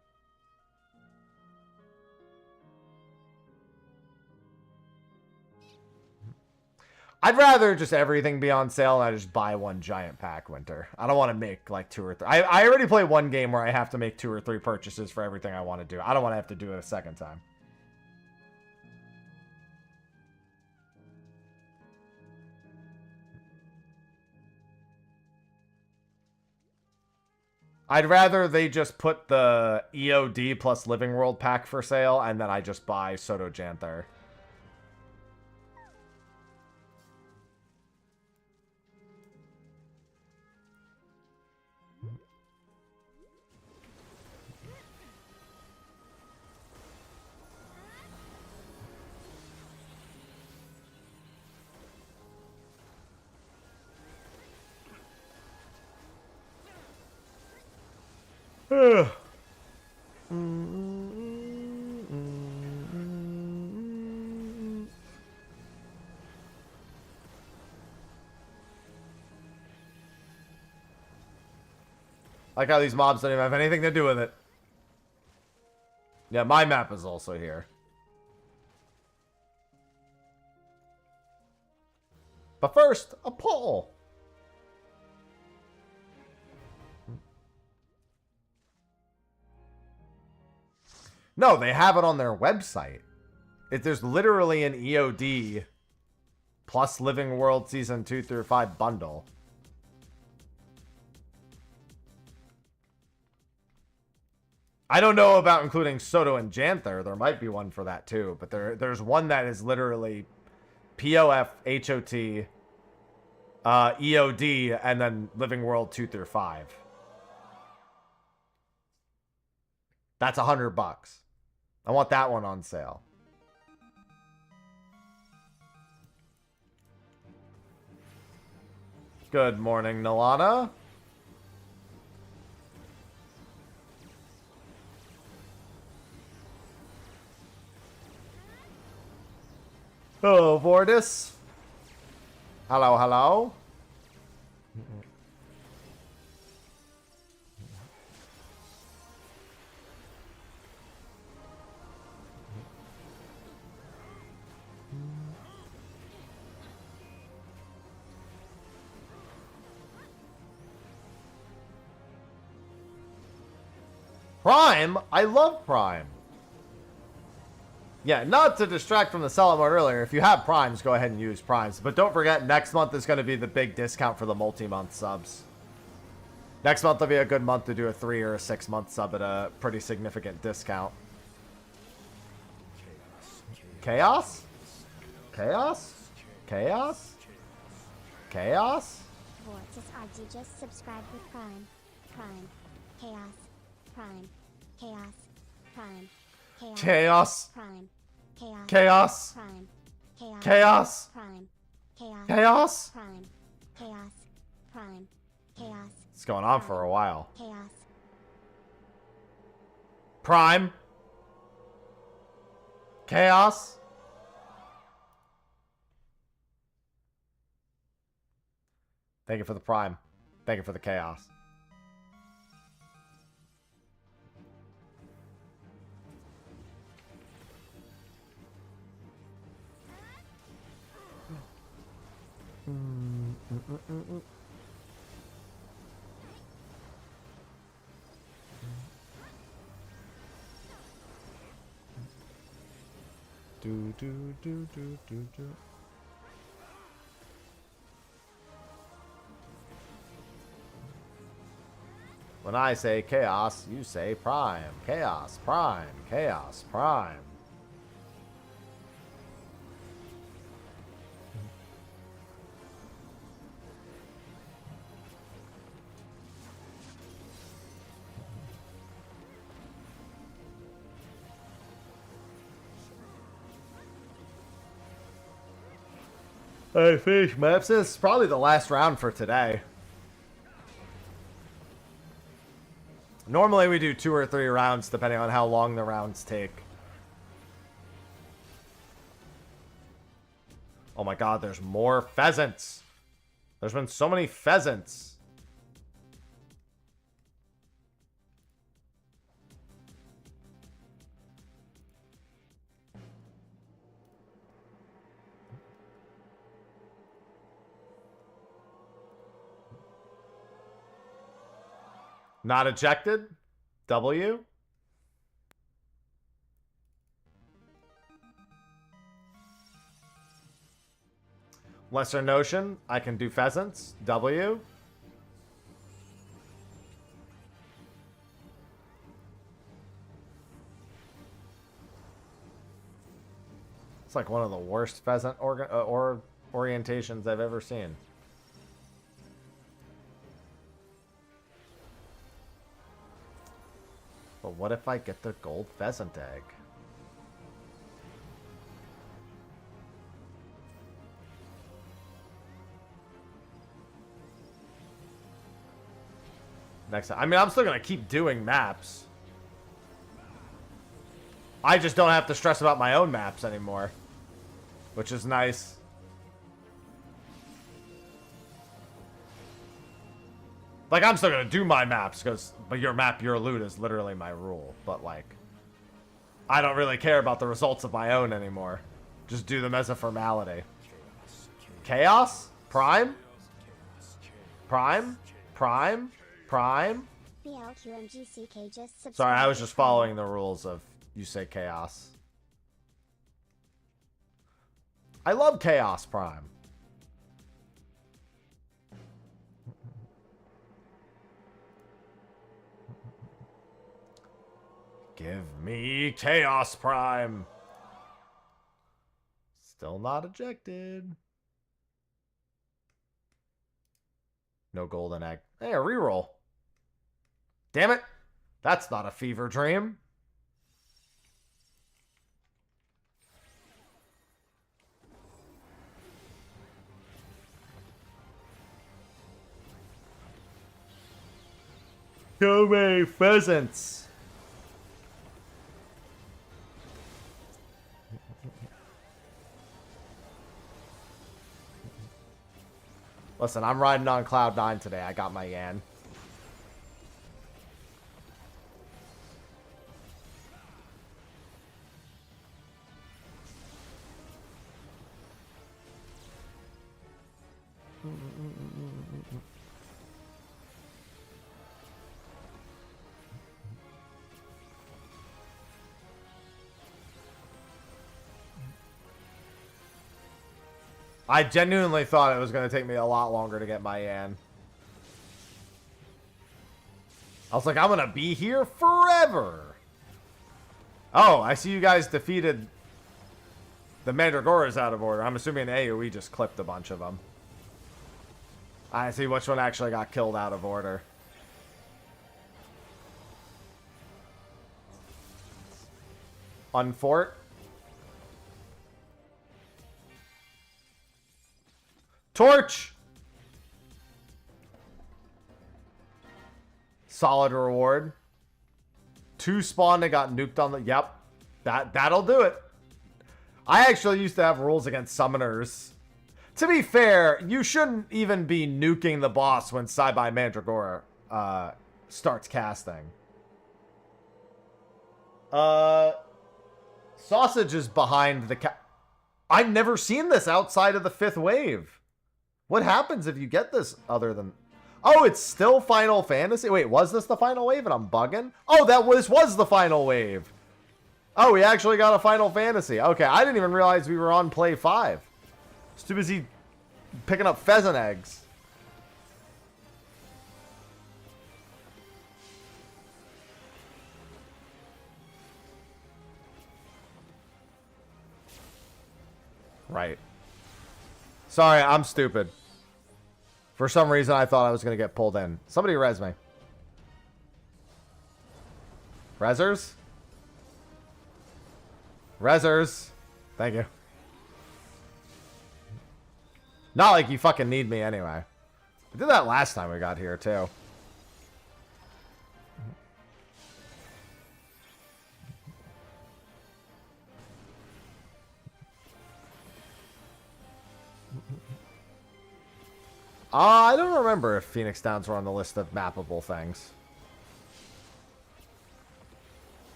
I'd rather just everything be on sale and I just buy one giant pack winter. I don't want to make like 2 or 3. I already play one game where I have to make 2 or 3 purchases for everything I want to do. I don't want to have to do it a second time. I'd rather they just put the EOD plus Living World pack for sale, and then I just buy Soto Janther. Like how these mobs don't even have anything to do with it. Yeah, my map is also here. But first, a poll. No, they have it on their website. There's literally an EOD plus Living World Season 2 through 5 bundle. I don't know about including Soto and Janther. There might be one for that too. But there's one that is literally POF, HOT, EOD, and then Living World 2 through 5. That's $100. I want that one on sale. Good morning, Nalana. Hello, Vordis. Hello, hello. Prime? I love Prime. Yeah, not to distract from the sell mode earlier. If you have Primes, go ahead and use Primes. But don't forget, next month is going to be the big discount for the multi-month subs. Next month will be a good month to do a 3 or a 6 month sub at a pretty significant discount. Chaos? Chaos? Chaos? Chaos? Vortis RG just subscribed with Prime. Prime. Chaos. Prime. Chaos. Prime. Chaos. Chaos. Prime. Chaos. Chaos. Prime. Chaos. Chaos. Prime. Chaos. Chaos. Prime. Chaos. Prime. Chaos. It's going on for a while. Chaos. Prime. Chaos. Thank you for the Prime. Thank you for the Chaos. Do. When I say chaos, you say prime. Chaos, prime. Chaos, prime. Hey, fish maps. This is probably the last round for today. Normally we do 2 or 3 rounds depending on how long the rounds take. Oh my god, there's more pheasants. There's been so many pheasants. Not ejected. W. Lesser Notion. I can do pheasants. W. It's like one of the worst pheasant orientations I've ever seen. But what if I get the gold pheasant egg? Next time. I mean, I'm still going to keep doing maps. I just don't have to stress about my own maps anymore. Which is nice. Like, I'm still going to do my maps, but your map, your loot is literally my rule. But, like, I don't really care about the results of my own anymore. Just do them as a formality. Chaos? Prime? Prime? Prime? Prime? BLQMGCK just subscribed. Sorry, I was with just Prime. following the rules of you say chaos. I love Chaos Prime. Give me Chaos Prime. Still not ejected. No golden egg. Hey, a reroll. Damn it. That's not a fever dream. So many pheasants. Listen, I'm riding on Cloud 9 today. I got my Yan. I genuinely thought it was going to take me a lot longer to get my Yan. I was like, I'm going to be here forever. Oh, I see you guys defeated the Mandragoras out of order. I'm assuming AoE just clipped a bunch of them. I see which one actually got killed out of order. Unfort. Torch! Solid reward. 2 spawned and got nuked on the... Yep. That'll do it. I actually used to have rules against summoners. To be fair, you shouldn't even be nuking the boss when Saibai Mandragora starts casting. Sausage is behind the... I've never seen this outside of the 5th wave. What happens if you get this other than... Oh, it's still Final Fantasy? Wait, was this the final wave and I'm bugging? Oh, this was the final wave. Oh, we actually got a Final Fantasy. Okay, I didn't even realize we were on Play 5. I was too busy picking up pheasant eggs. Right. Sorry, I'm stupid. For some reason, I thought I was going to get pulled in. Somebody res me. Resers? Resers. Thank you. Not like you fucking need me anyway. I did that last time we got here, too. I don't remember if Phoenix Downs were on the list of mappable things.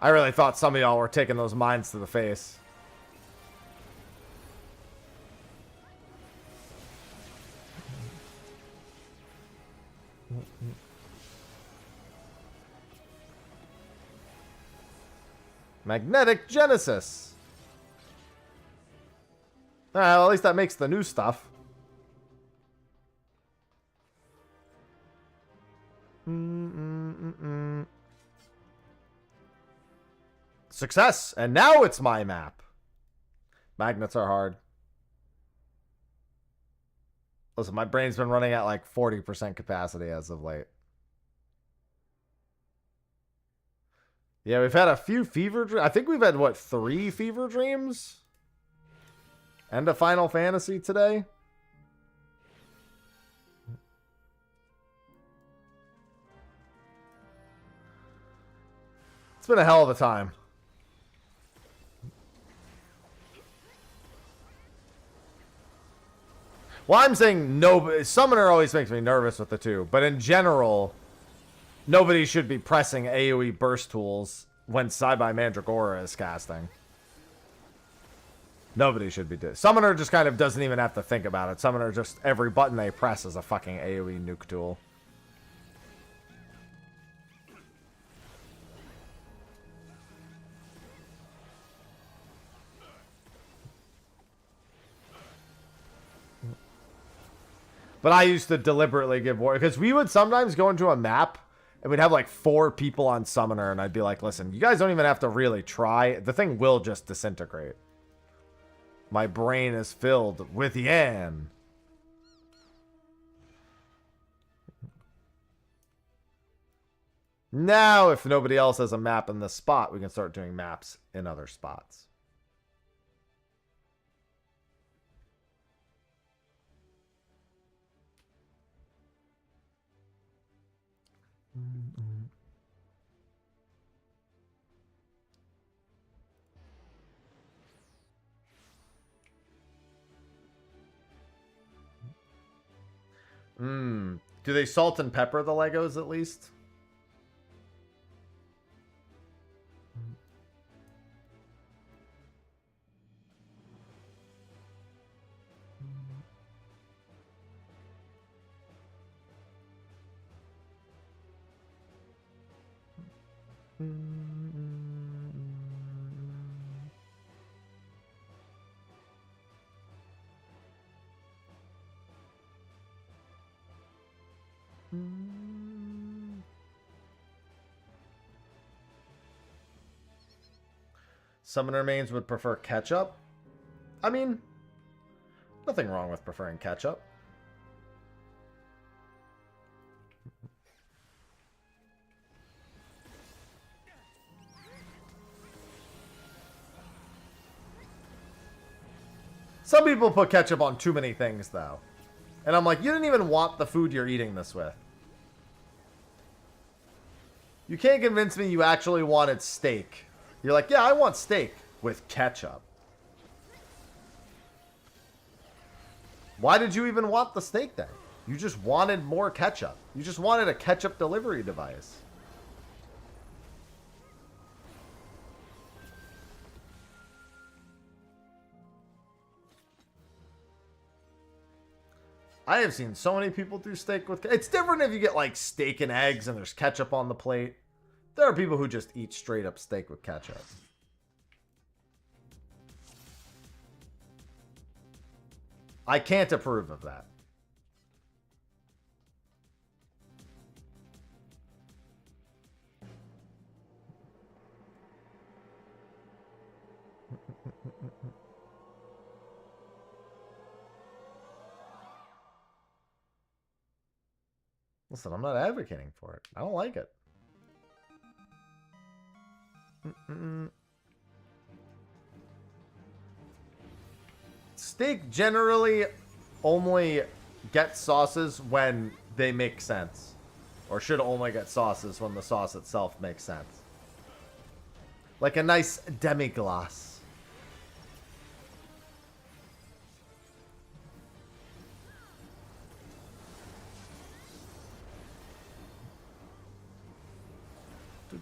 I really thought some of y'all were taking those mines to the face. Magnetic Genesis. Well, at least that makes the new stuff. Success! And now it's my map. Magnets are hard. Listen, my brain's been running at like 40% capacity as of late. Yeah, we've had a few fever dreams. I think we've had, what, 3 fever dreams? And a Final Fantasy today? It's been a hell of a time. Well, I'm saying no. Summoner always makes me nervous with the 2. But in general, nobody should be pressing AoE burst tools when Saibai Mandragora is casting. Nobody should be doing. Summoner just kind of doesn't even have to think about it. Summoner just, every button they press is a fucking AoE nuke tool. But I used to deliberately give war, because we would sometimes go into a map and we'd have like 4 people on Summoner, and I'd be like, listen, you guys don't even have to really try. The thing will just disintegrate. My brain is filled with Yan. Now, if nobody else has a map in this spot, we can start doing maps in other spots. Do they salt and pepper the Legos at least? Summoner mains would prefer ketchup. I mean, nothing wrong with preferring ketchup. Some people put ketchup on too many things, though. And I'm like, you didn't even want the food you're eating this with. You can't convince me you actually wanted steak. You're like, yeah, I want steak with ketchup. Why did you even want the steak then? You just wanted more ketchup. You just wanted a ketchup delivery device. I have seen so many people do steak with... It's different if you get like steak and eggs and there's ketchup on the plate. There are people who just eat straight up steak with ketchup. I can't approve of that. Listen, I'm not advocating for it. I don't like it. Steak generally only gets sauces when they make sense. Or should only get sauces when the sauce itself makes sense. Like a nice demi-glace.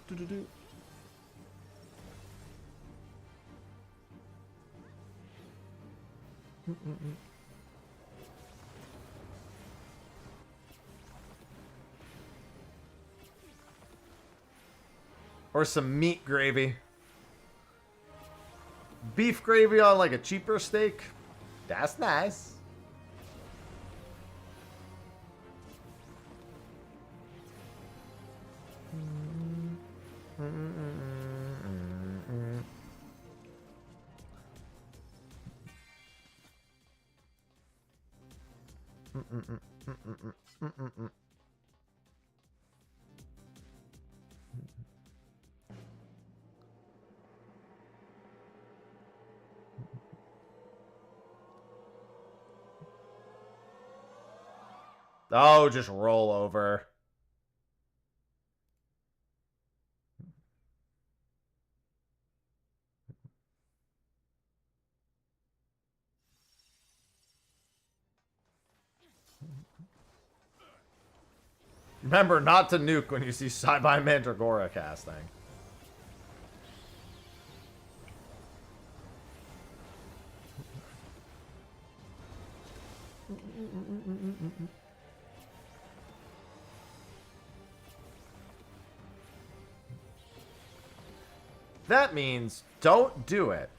Do-do-do-do. Or some meat gravy. Beef gravy on like a cheaper steak. That's nice. Oh, just roll over. Remember not to nuke when you see Saibai Mandragora casting. That means don't do it.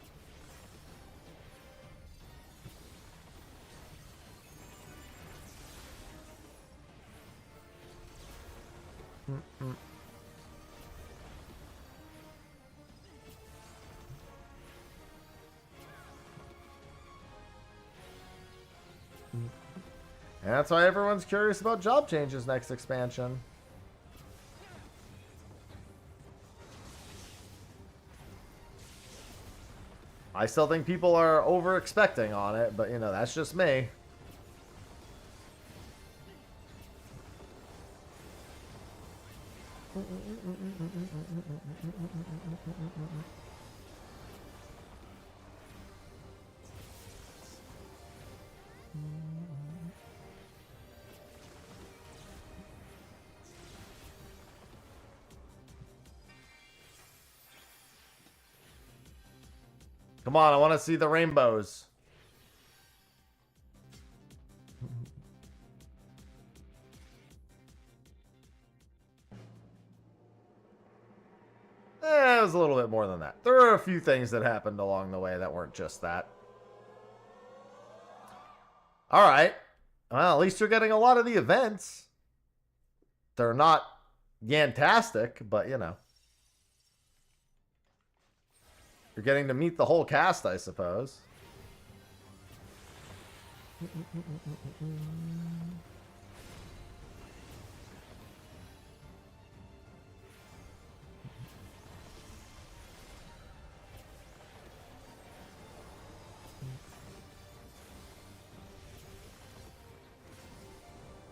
And that's why everyone's curious about job changes next expansion. I still think people are over expecting on it, but you know, that's just me. Come on, I want to see the rainbows. It was a little bit more than that. There were a few things that happened along the way that weren't just that. Alright. Well, at least you're getting a lot of the events. They're not yantastic, but you know. You're getting to meet the whole cast, I suppose.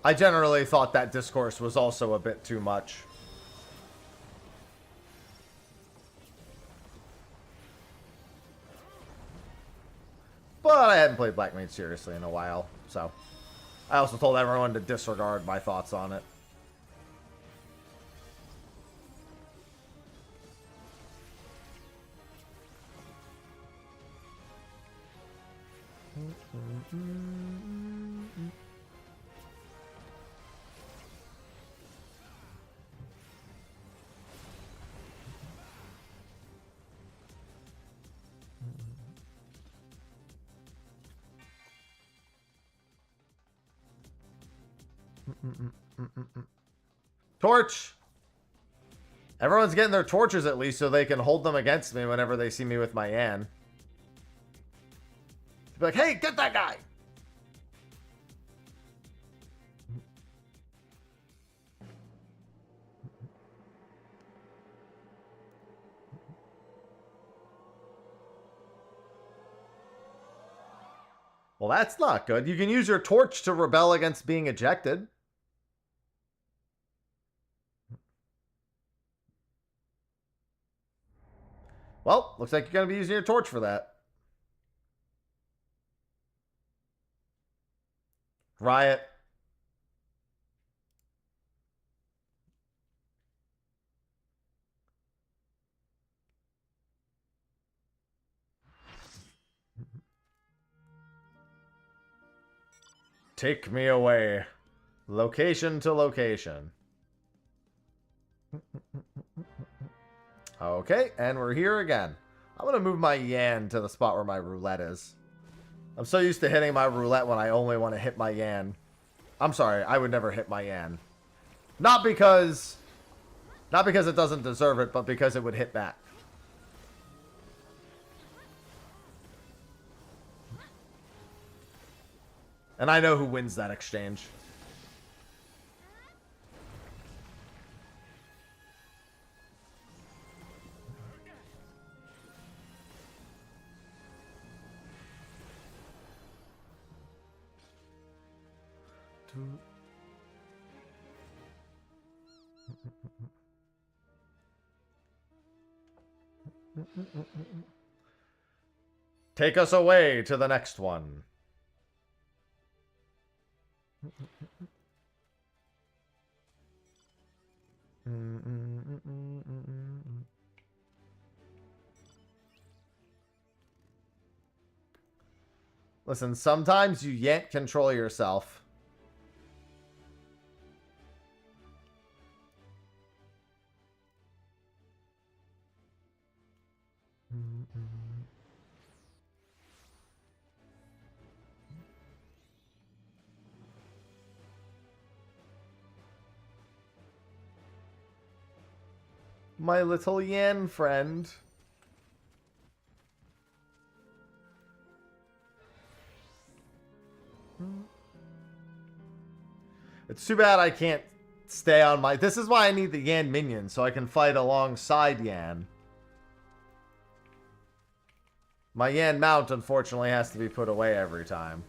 I generally thought that discourse was also a bit too much. But I hadn't played Black Mage seriously in a while, so I also told everyone to disregard my thoughts on it. Torch! Everyone's getting their torches at least so they can hold them against me whenever they see me with my Yan. Be like, hey, get that guy! Well, that's not good. You can use your torch to rebel against being ejected. Well, looks like you're going to be using your torch for that. Riot. Take me away. Location to location. Okay, and we're here again. I'm going to move my Yan to the spot where my roulette is. I'm so used to hitting my roulette when I only want to hit my Yan. I'm sorry, I would never hit my Yan. Not because it doesn't deserve it, but because it would hit that. And I know who wins that exchange. Take us away to the next one. Listen, sometimes you yank control yourself. My little yen friend. It's too bad I can't stay on my... This is why I need the Yan minion, so I can fight alongside Yan. My Yan mount, unfortunately, has to be put away every time.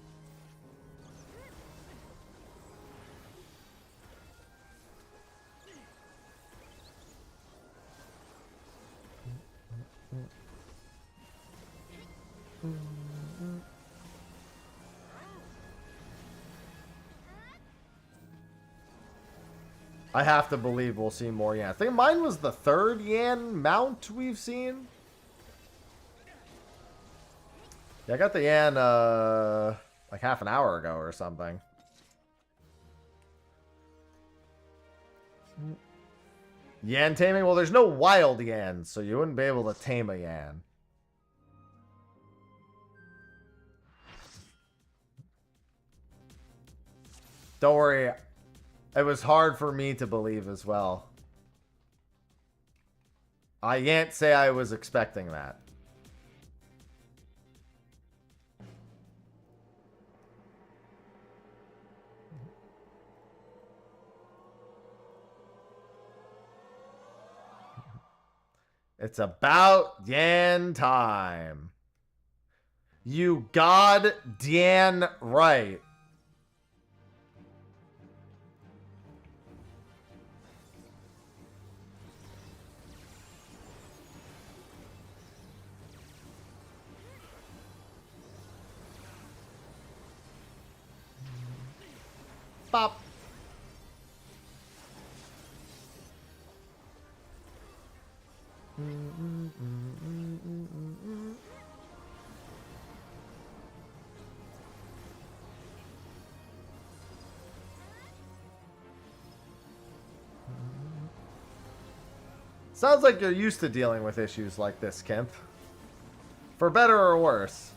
I have to believe we'll see more Yan. I think mine was the third Yan mount we've seen. Yeah, I got the Yan like half an hour ago or something. Yan taming? Well, there's no wild Yan, so you wouldn't be able to tame a Yan. Don't worry. It was hard for me to believe as well. I can't say I was expecting that. It's about Yan time. You goddamn right. Pop. Sounds like you're used to dealing with issues like this, Kemp. For better or worse.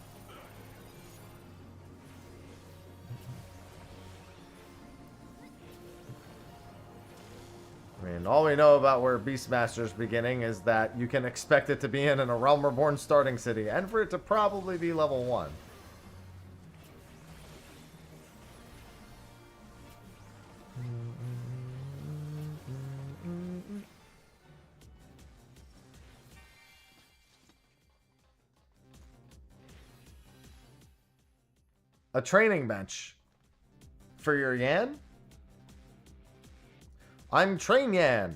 I mean, all we know about where Beastmaster's beginning is that you can expect it to be in a Realm Reborn starting city, and for it to probably be level 1. A training bench for your Yan? I'm Train Yan.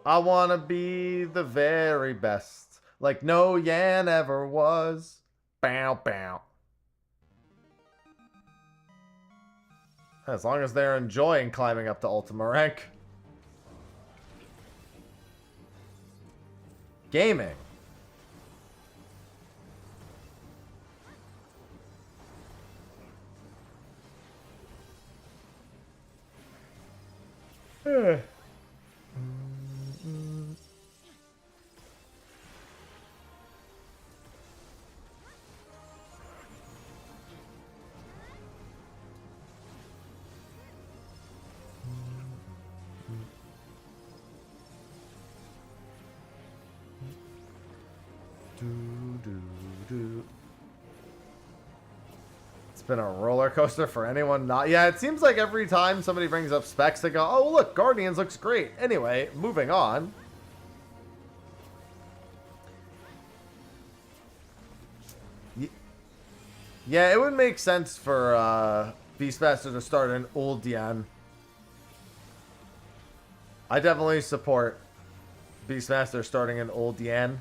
I wanna be the very best, like no Yan ever was. Bow, bow. As long as they're enjoying climbing up to Ultima rank. Gaming. It's been a roller coaster for anyone not... Yeah, it seems like every time somebody brings up specs, they go, oh, look, Guardians looks great. Anyway, moving on. Yeah, it would make sense for Beastmaster to start an old Yan. I definitely support Beastmaster starting an old Yan.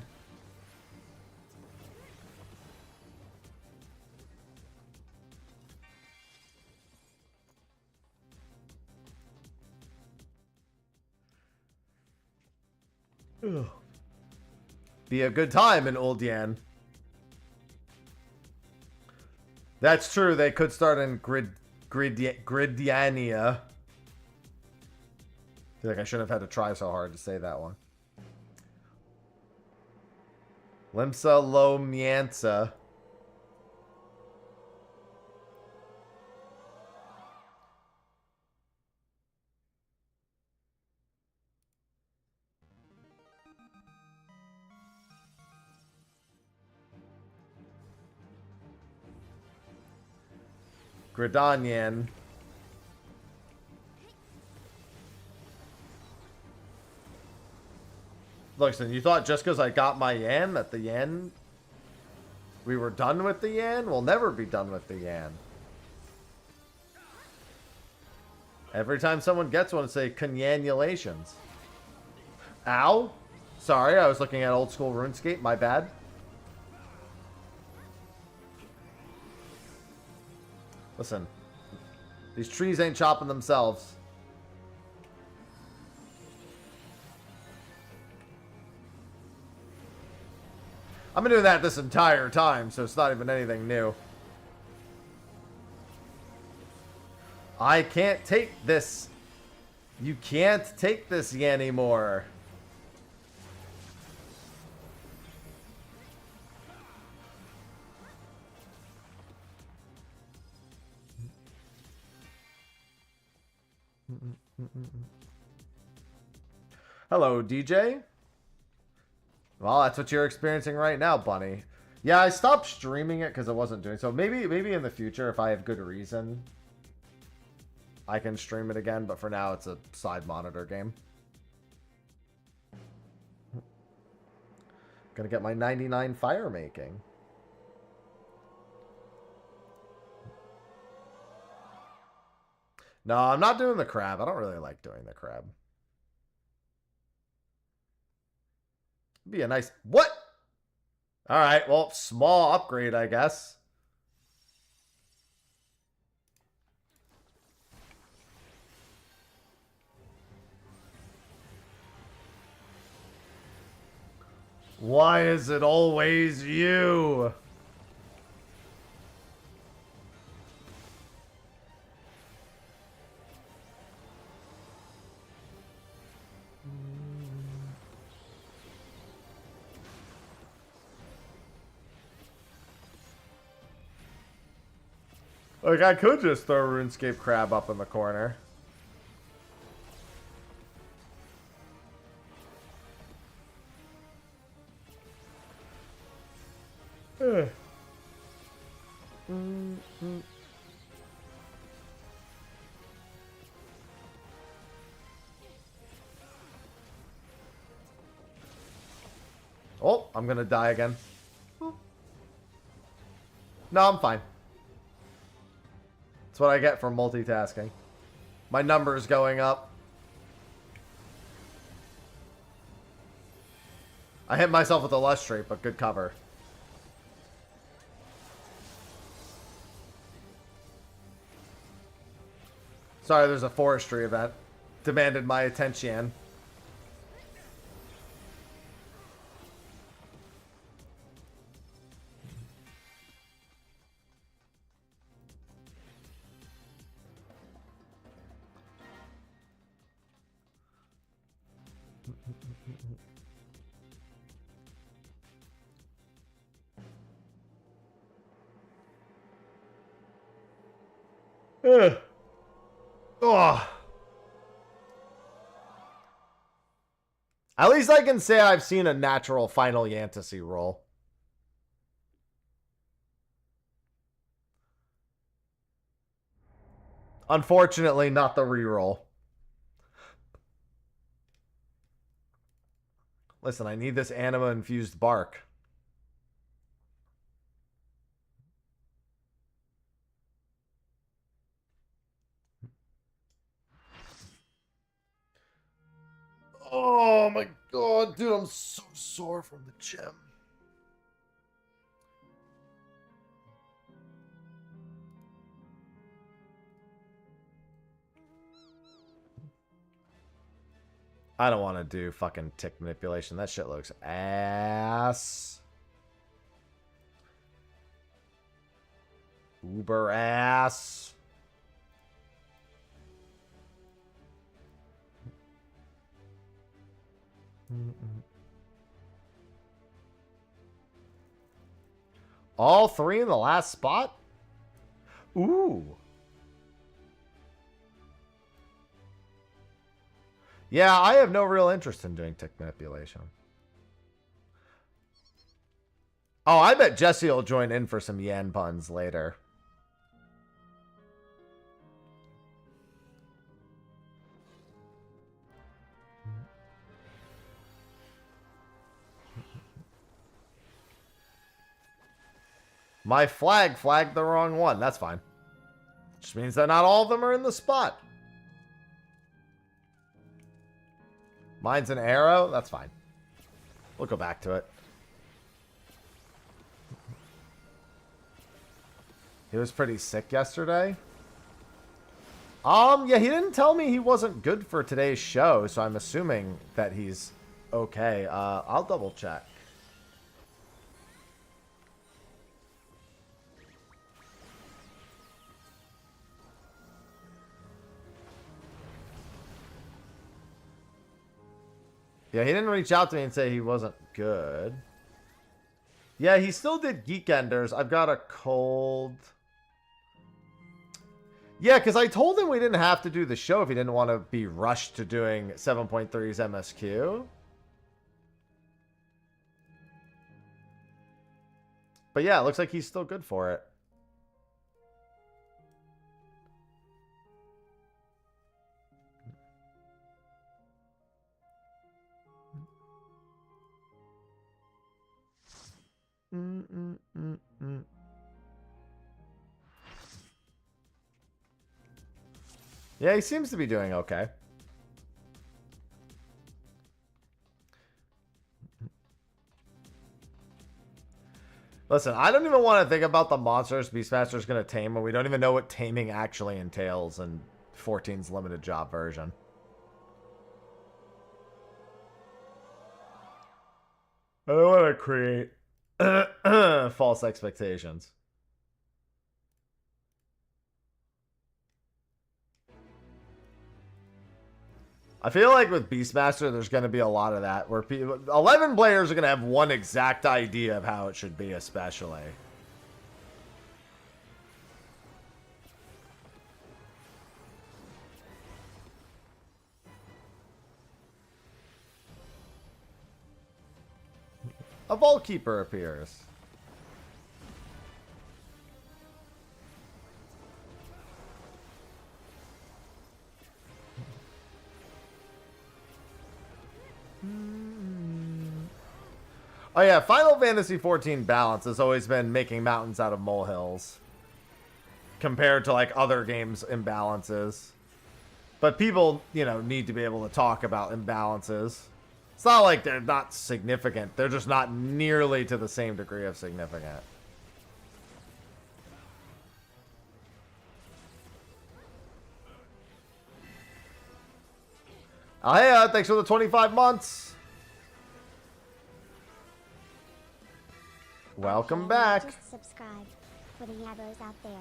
Be a good time in Old Yan. That's true. They could start in Gridiania. I feel like I shouldn't have had to try so hard to say that one. Limsa Lomiansa. Gridanian. Listen, you thought just because I got my Yan that the Yan... We were done with the Yan? We'll never be done with the Yan. Every time someone gets one, say, congratulations. Ow. Sorry, I was looking at old school RuneScape. My bad. Listen. These trees ain't chopping themselves. I've been doing that this entire time, so it's not even anything new. I can't take this. You can't take this anymore. Hello, DJ. Well, that's what you're experiencing right now, Bunny. Yeah, I stopped streaming it because I wasn't doing so. Maybe in the future, if I have good reason, I can stream it again. But for now, it's a side monitor game. Gonna get my 99 fire making. No, I'm not doing the crab. I don't really like doing the crab. Be a nice... What? Alright, well, small upgrade, I guess. Why is it always you? Like, I could just throw RuneScape Crab up in the corner. Oh, I'm gonna die again. No, I'm fine. That's what I get for multitasking. My number is going up. I hit myself with a lush trait, but good cover. Sorry, there's a forestry event. Demanded my attention. Oh. At least I can say I've seen a natural Final Fantasy roll. Unfortunately, not the reroll. Listen, I need this anima-infused bark. Oh my god, dude, I'm so sore from the gym. I don't want to do fucking tick manipulation. That shit looks ass. Uber ass. All three in the last spot? Ooh. Yeah, I have no real interest in doing tick manipulation. Oh, I bet Jesse will join in for some Yan puns later. My flagged the wrong one. That's fine. Just means that not all of them are in the spot. Mine's an arrow. That's fine. We'll go back to it. He was pretty sick yesterday. Yeah, he didn't tell me he wasn't good for today's show, so I'm assuming that he's okay. I'll double check. Yeah, he didn't reach out to me and say he wasn't good. Yeah, he still did Geekenders. I've got a cold. Yeah, because I told him we didn't have to do the show if he didn't want to be rushed to doing 7.3's MSQ. But yeah, it looks like he's still good for it. Yeah, he seems to be doing okay. Listen, I don't even want to think about the monsters Beastmaster's going to tame when we don't even know what taming actually entails in 14's limited job version. I don't want to create false expectations. I feel like with Beastmaster, there's going to be a lot of that, where 11 players are going to have one exact idea of how it should be, especially. A Vault Keeper appears. Oh yeah, Final Fantasy XIV balance has always been making mountains out of molehills compared to like other games imbalances. But people, you know, need to be able to talk about imbalances. It's not like they're not significant. They're just not nearly to the same degree of significant. Oh, hey, thanks for the 25 months. Welcome back. Just subscribe for the yabbos out there.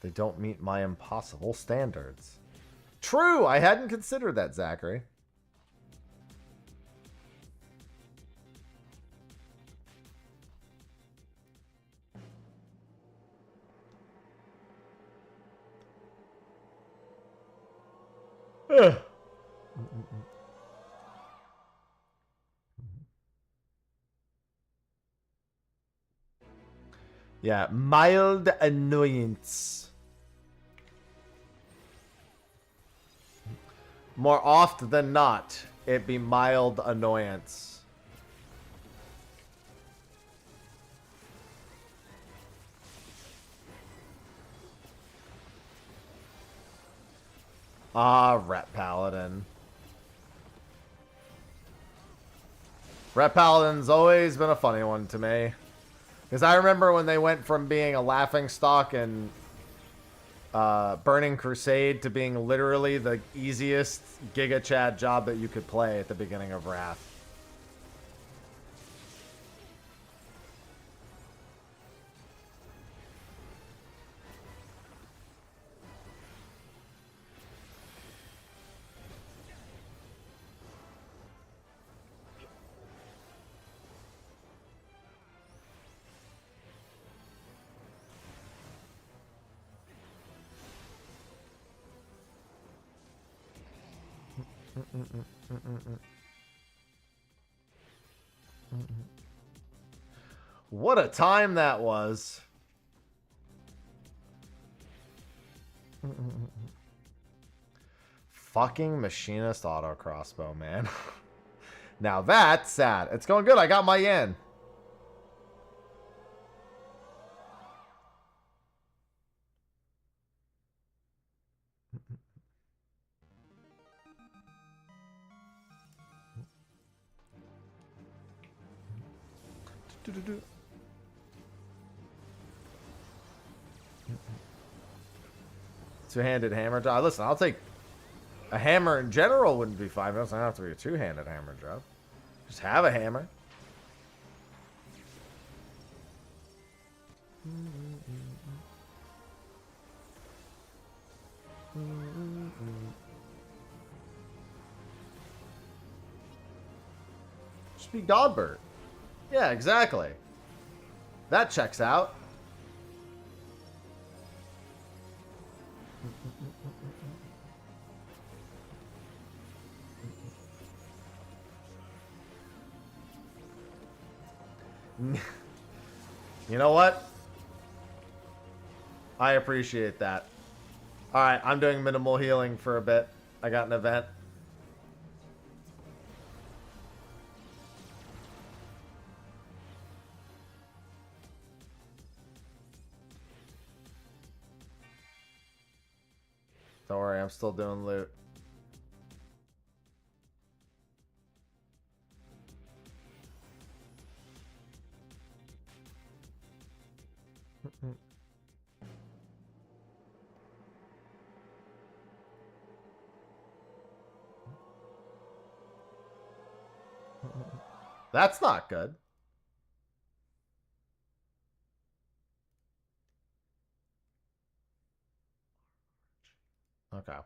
They don't meet my impossible standards. True, I hadn't considered that, Zachary. Yeah, mild annoyance. More oft than not, it be mild annoyance. Ah, Ret Paladin. Ret Paladin's always been a funny one to me. Because I remember when they went from being a laughingstock in Burning Crusade to being literally the easiest Giga Chad job that you could play at the beginning of Wrath. What a time that was. Fucking machinist auto crossbow, man. Now that's sad. It's going good. I got my yen. Two-handed hammer job. Listen, I'll take a hammer in general. Wouldn't be fine. It doesn't have to be a two-handed hammer job. Just have a hammer. Just be Godbert. Yeah, exactly. That checks out. You know what? I appreciate that. Alright, I'm doing minimal healing for a bit. I got an event. Don't worry, I'm still doing loot. That's not good. Okay.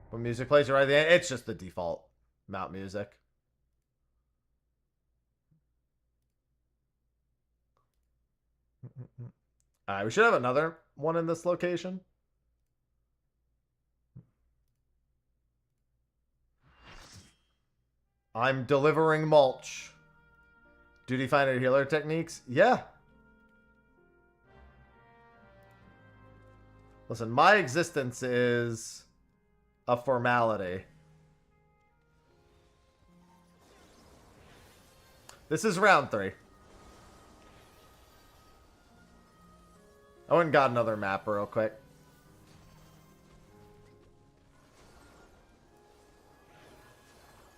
When music plays right at the end, it's just the default mount music. Alright, we should have another one in this location. I'm delivering mulch. Duty finder healer techniques? Yeah. Listen, my existence is a formality. This is round 3. I went and got another map real quick.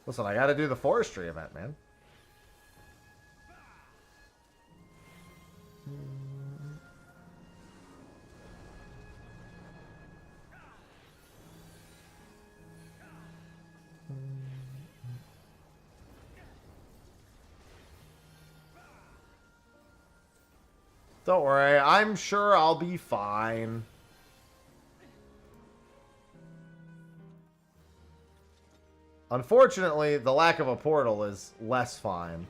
Listen, I gotta do the forestry event, man. Don't worry, I'm sure I'll be fine. Unfortunately, the lack of a portal is less fine.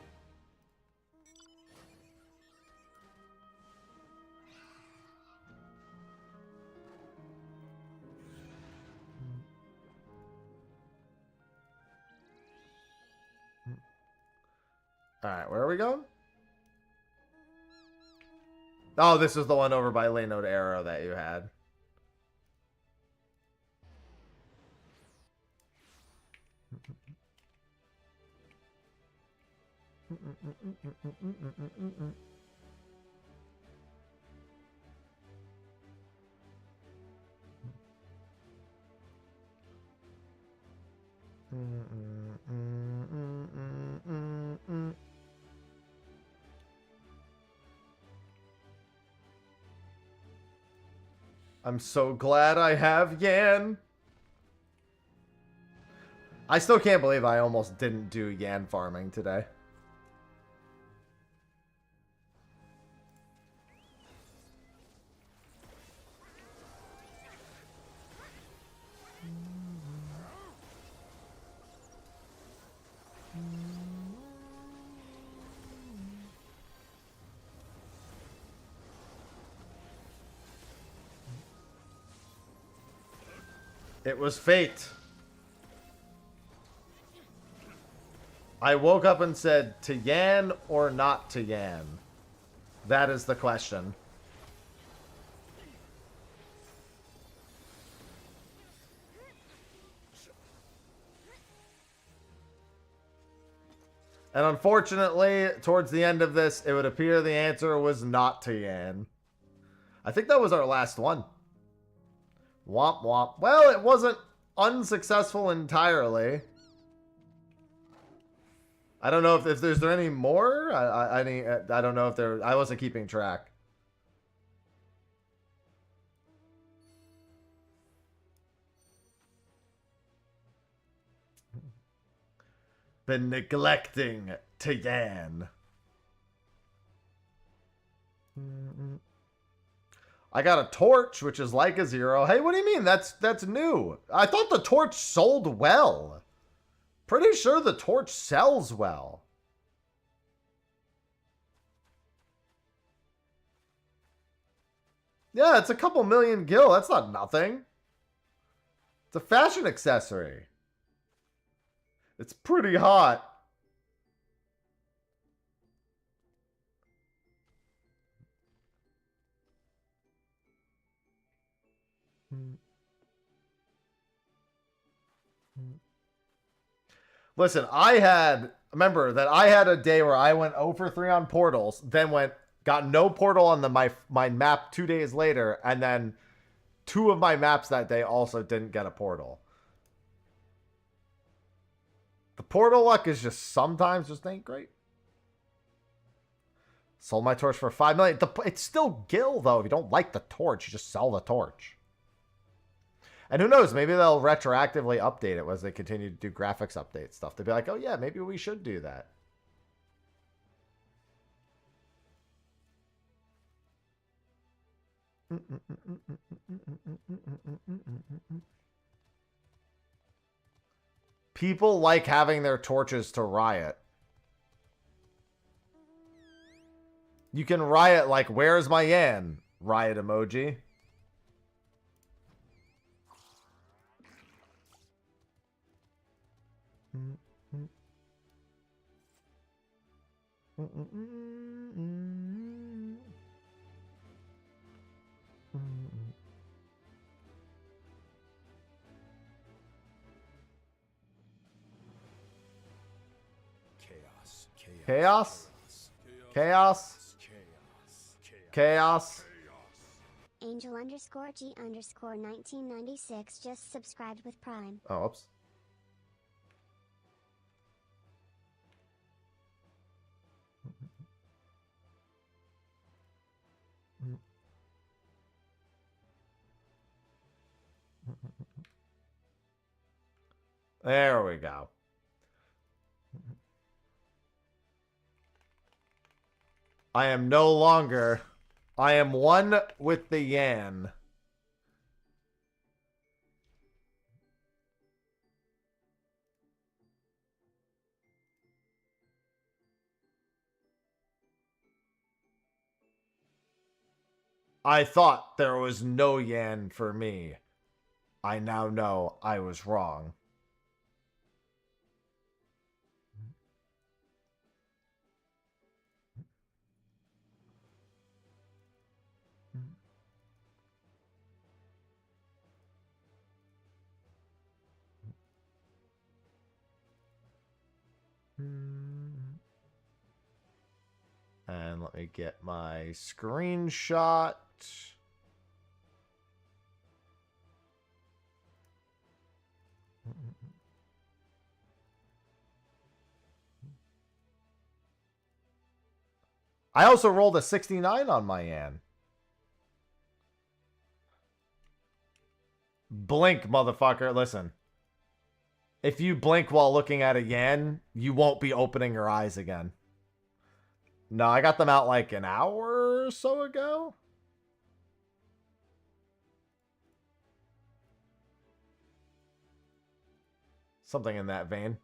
Alright, where are we going? Oh, this is the one over by Leno de Arrow that you had. I'm so glad I have Yan. I still can't believe I almost didn't do Yan farming today. It was fate. I woke up and said, to Yan or not to Yan? That is the question. And unfortunately, towards the end of this, it would appear the answer was not to Yan. I think that was our last one. Womp womp. Well, it wasn't unsuccessful entirely. I don't know if there's there any more. I don't know if there. I wasn't keeping track. Been neglecting to Yan. I got a torch, which is like a 0. Hey, what do you mean? That's new. I thought the torch sold well. Pretty sure the torch sells well. Yeah, it's a couple million gil. That's not nothing. It's a fashion accessory. It's pretty hot. Listen, remember that I had a day where I went 0 for 3 on portals, then got no portal on my map 2 days later, and then 2 of my maps that day also didn't get a portal. The portal luck is just sometimes just ain't great. Sold my torch for 5 million. It's still gil though. If you don't like the torch, you just sell the torch. And who knows, maybe they'll retroactively update it as they continue to do graphics update stuff. They'll be like, oh yeah, maybe we should do that. People like having their torches to riot. You can riot like, where's my Yan? Riot emoji. Chaos? Chaos? Chaos? Angel underscore G underscore 1996 just subscribed with Prime. Oh, oops. There we go. I am no longer. I am one with the Yan. I thought there was no Yan for me. I now know I was wrong. And let me get my screenshot. I also rolled a 69 on my Yan. Blink, motherfucker. Listen. If you blink while looking at a yen, you won't be opening your eyes again. No, I got them out like an hour or so ago. Something in that vein.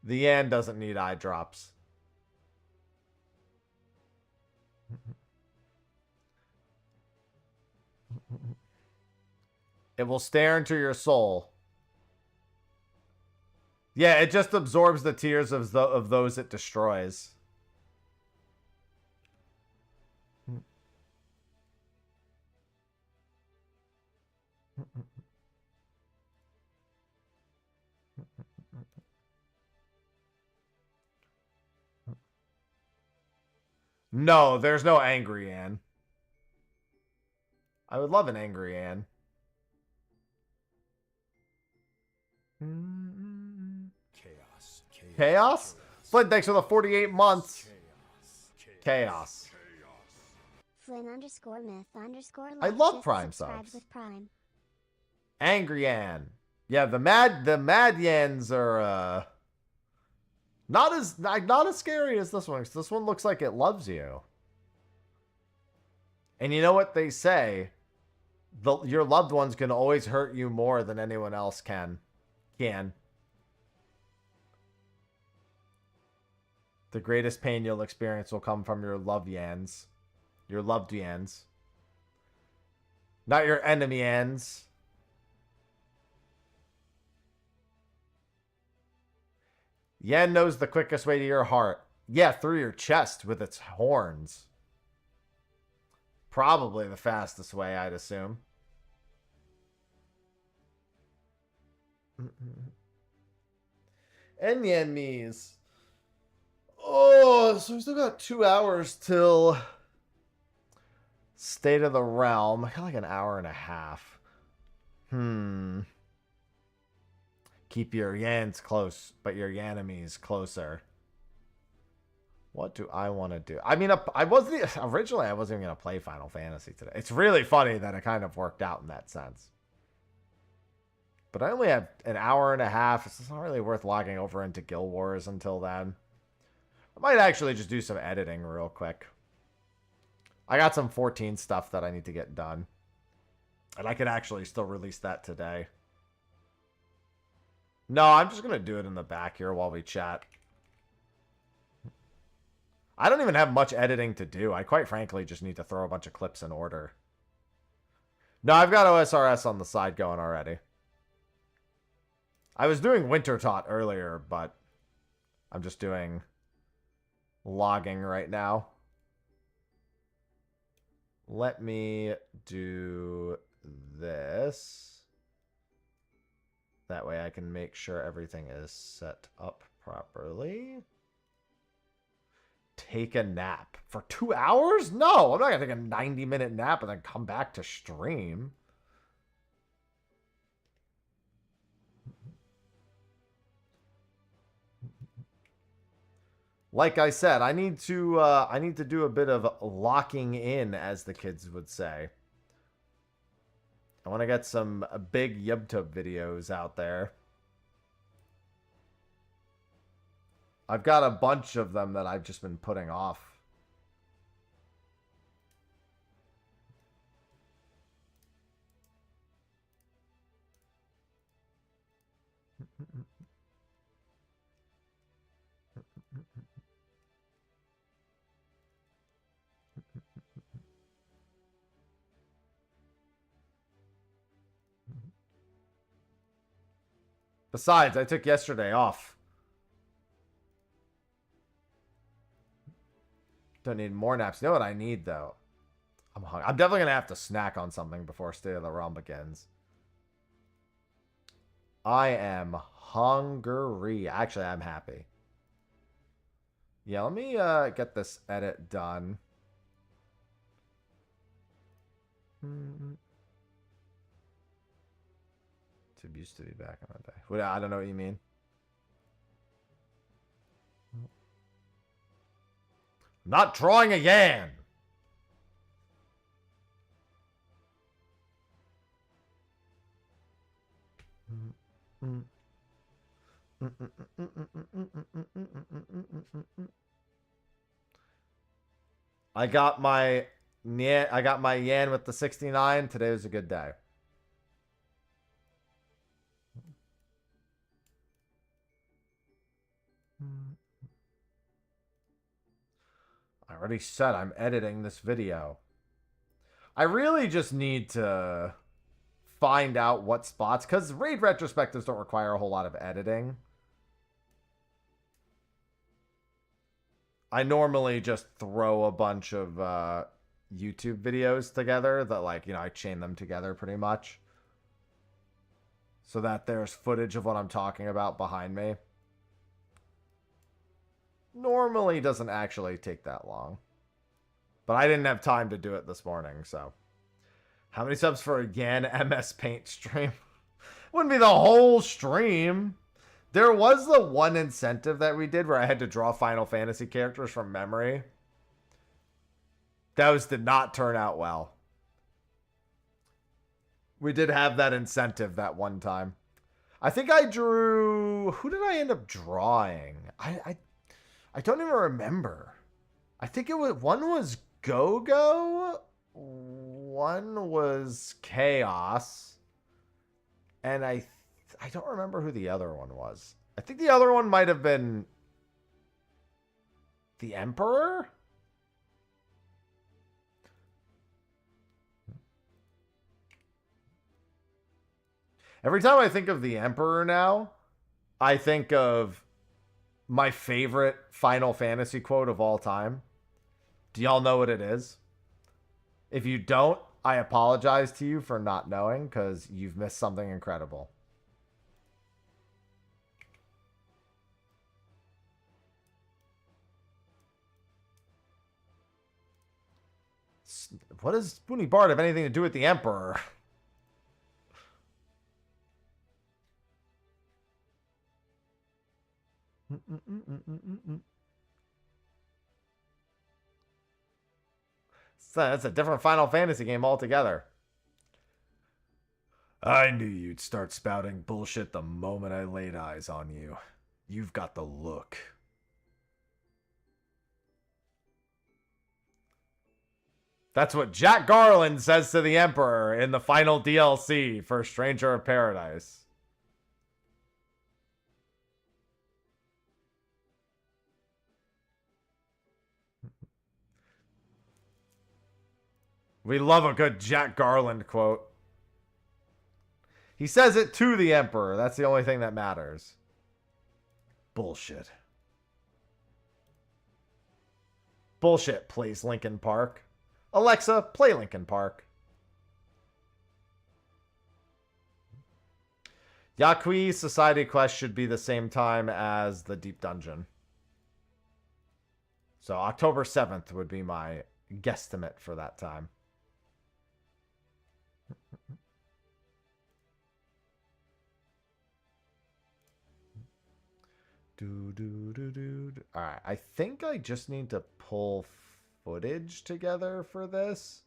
The yen doesn't need eye drops. It will stare into your soul. Yeah, it just absorbs the tears of those it destroys. No, there's no angry Anne. I would love an angry Anne. Chaos. Chaos? Flynn, thanks for the 48 months. Chaos. Flynn _myth _ I love just Prime subscribed subs. with Prime. Angry Anne. Yeah, the mad Yens are not as scary as this one. This one looks like it loves you. And you know what they say? Your loved ones can always hurt you more than anyone else can. The greatest pain you'll experience will come from your loved Yens. Your loved Yens. Not your enemy Yens. Yen knows the quickest way to your heart. Yeah, through your chest with its horns. Probably the fastest way, I'd assume. And Yen Mies. Oh, so we still got 2 hours till State of the Realm. I got like an hour and a half. Keep your Yens close, but your Yanemies closer. What do I want to do? I mean, originally I wasn't even going to play Final Fantasy today. It's really funny that it kind of worked out in that sense. But I only have an hour and a half. It's not really worth logging over into Guild Wars until then. I might actually just do some editing real quick. I got some 14 stuff that I need to get done. And I could actually still release that today. No, I'm just going to do it in the back here while we chat. I don't even have much editing to do. I quite frankly just need to throw a bunch of clips in order. No, I've got OSRS on the side going already. I was doing Winter Tot earlier, but I'm just doing logging right now. Let me do this. That way I can make sure everything is set up properly. Take a nap for 2 hours? No, I'm not going to take a 90-minute nap and then come back to stream. Like I said, I need to do a bit of locking in, as the kids would say. I want to get some big YouTube videos out there. I've got a bunch of them that I've just been putting off. Besides, I took yesterday off. Don't need more naps. You know what I need, though? I'm hungry. I'm definitely going to have to snack on something before State of the Realm begins. I am hungry. Actually, I'm happy. Yeah, let me get this edit done. YouTube used to be back in the day. Well, I don't know what you mean. I'm not drawing a Yan. I got my Yan with the 69. Today was a good day. I already said I'm editing this video. I really just need to find out what spots, because raid retrospectives don't require a whole lot of editing. I normally just throw a bunch of YouTube videos together that, like, you know, I chain them together pretty much so that there's footage of what I'm talking about behind me. Normally doesn't actually take that long, but I didn't have time to do it this morning. So how many subs for a Yan MS Paint stream? Wouldn't be the whole stream. There was the one incentive that we did where I had to draw Final Fantasy characters from memory. Those did not turn out well. We did have that incentive that one time. I think I drew... Who did I end up drawing? I don't even remember. I think it was... One was Go-Go. One was Chaos. And I don't remember who the other one was. I think the other one might have been the Emperor? Every time I think of the Emperor now, I think of my favorite Final Fantasy quote of all time. Do y'all know what it is? If you don't, I apologize to you for not knowing, because you've missed something incredible. What does Spoony Bard have anything to do with the Emperor? So that's a different Final Fantasy game altogether. I knew you'd start spouting bullshit the moment I laid eyes on you. You've got the look. That's what Jack Garland says to the Emperor in the final DLC for Stranger of Paradise. We love a good Jack Garland quote. He says it to the Emperor. That's the only thing that matters. Bullshit. Bullshit plays Linkin Park. Alexa, play Linkin Park. Yakui's Society Quest should be the same time as the Deep Dungeon. So October 7th would be my guesstimate for that time. Alright, I think I just need to pull footage together for this.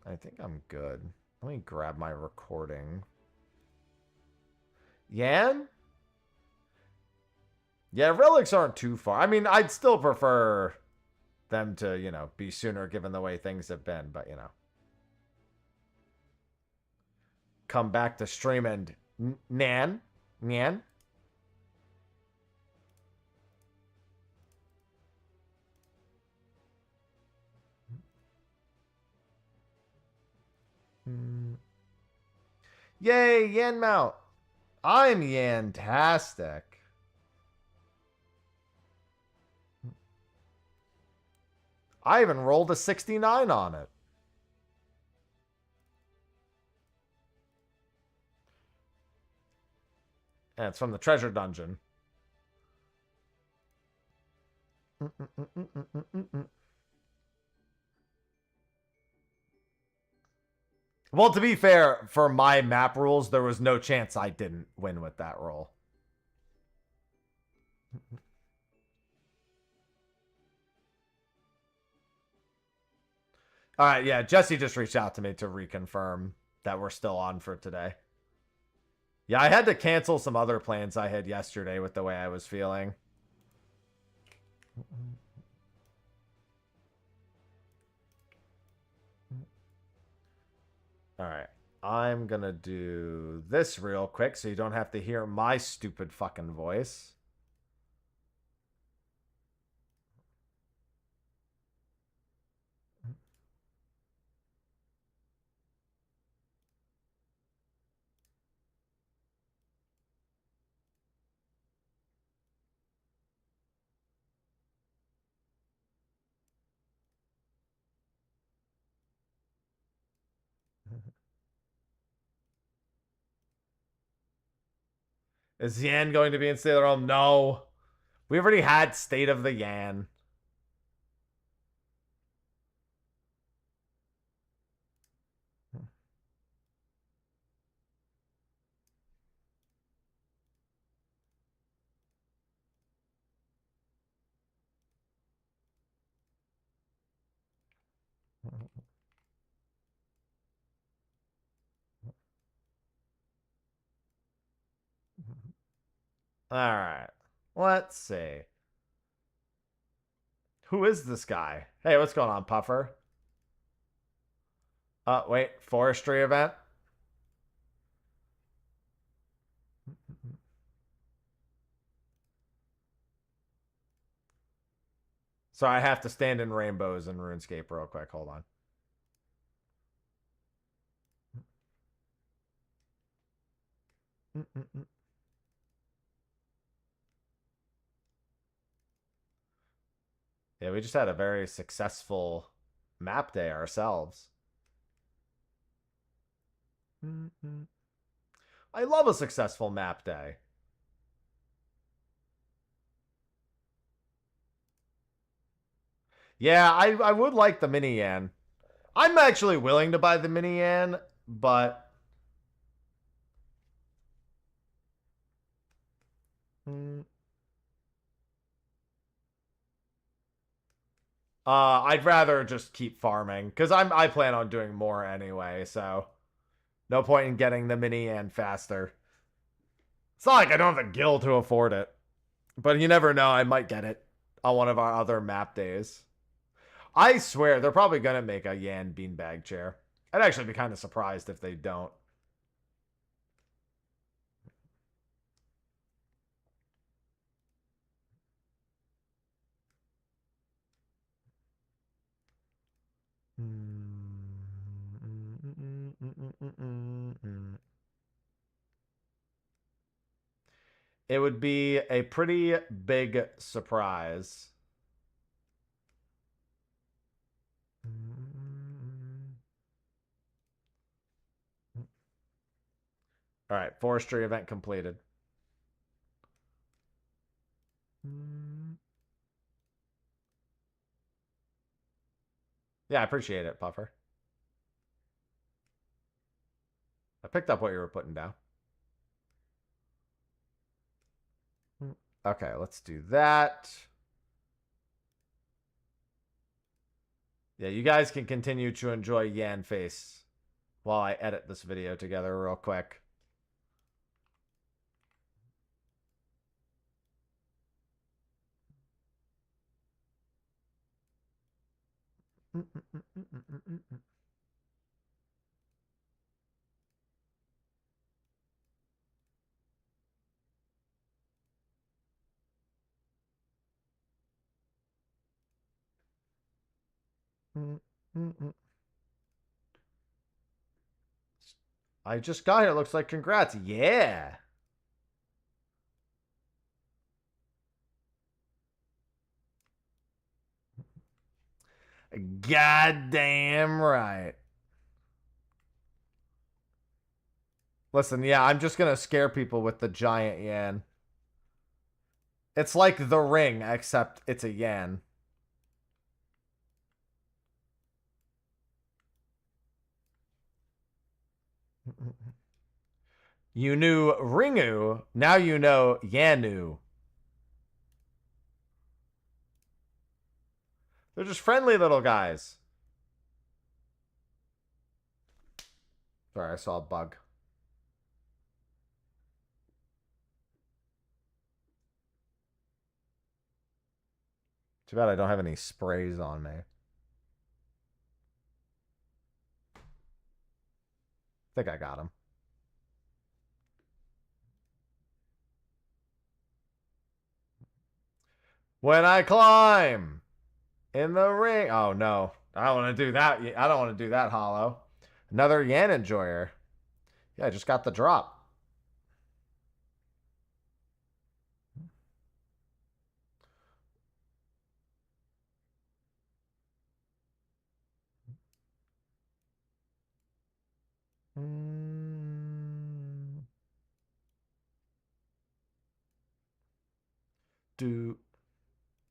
I think I'm good. Let me grab my recording. Yan? Yeah, relics aren't too far. I mean, I'd still prefer them to, you know, be sooner given the way things have been, but, you know. Come back to stream and... Nan? Yay, Yan Mount. I'm Yantastic. I even rolled a 69 on it. And it's from the treasure dungeon. Well, to be fair, for my map rules, there was no chance I didn't win with that roll. All right, yeah, Jesse just reached out to me to reconfirm that we're still on for today. Yeah, I had to cancel some other plans I had yesterday with the way I was feeling. All right. I'm going to do this real quick so you don't have to hear my stupid fucking voice. Is Yan going to be in State of the Realm? No. We already had State of the Yan. All right. Let's see. Who is this guy? Hey, what's going on, Puffer? Wait. Forestry event? So I have to stand in rainbows in RuneScape real quick. Hold on. Yeah, we just had a very successful map day ourselves. I love a successful map day. Yeah, I would like the mini Yan. I'm actually willing to buy the mini Yan, but I'd rather just keep farming because I plan on doing more anyway. So no point in getting the mini Yan faster. It's not like I don't have the gil to afford it, but you never know. I might get it on one of our other map days. I swear they're probably gonna make a Yan beanbag chair. I'd actually be kind of surprised if they don't. It would be a pretty big surprise. All right, forestry event completed. Yeah, I appreciate it, Puffer. I picked up what you were putting down. Okay, let's do that. Yeah, you guys can continue to enjoy Yan Face while I edit this video together real quick. I just got here. Looks like congrats. Yeah. Goddamn right. Listen, yeah, I'm just going to scare people with the giant Yan. It's like the ring, except it's a Yan. You knew Ringu, now you know Yanu. They're just friendly little guys. Sorry, I saw a bug. Too bad I don't have any sprays on me. I think I got him. When I climb in the ring. Oh, no. I don't want to do that. I don't want to do that, Hollow. Another Yan Enjoyer. Yeah, I just got the drop.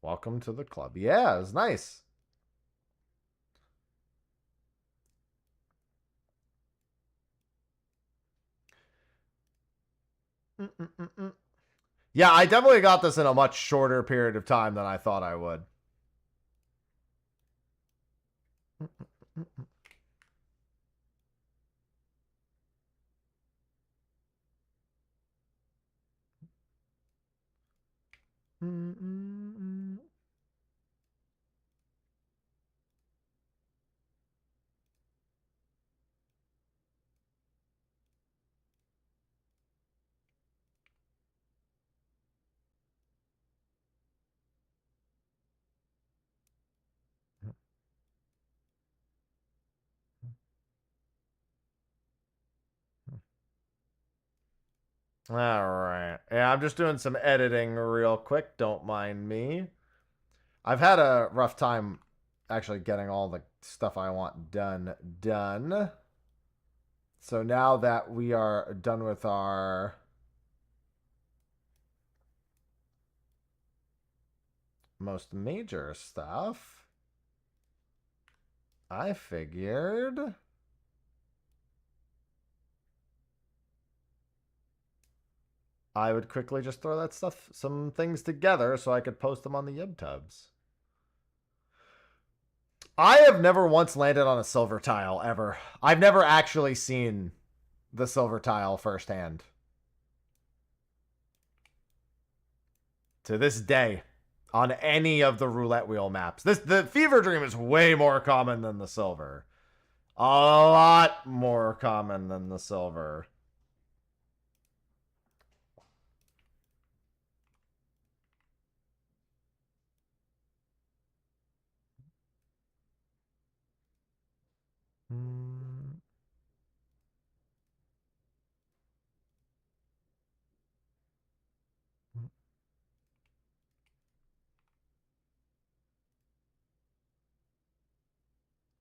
Welcome to the club. Yeah, it was nice. Yeah, I definitely got this in a much shorter period of time than I thought I would. All right. Yeah, I'm just doing some editing real quick. Don't mind me. I've had a rough time actually getting all the stuff I want done. So now that we are done with our most major stuff, I figured I would quickly just throw that stuff, some things together so I could post them on the YubTubs. I have never once landed on a silver tile, ever. I've never actually seen the silver tile firsthand. To this day, on any of the roulette wheel maps. The Fever Dream is way more common than the silver. A lot more common than the silver.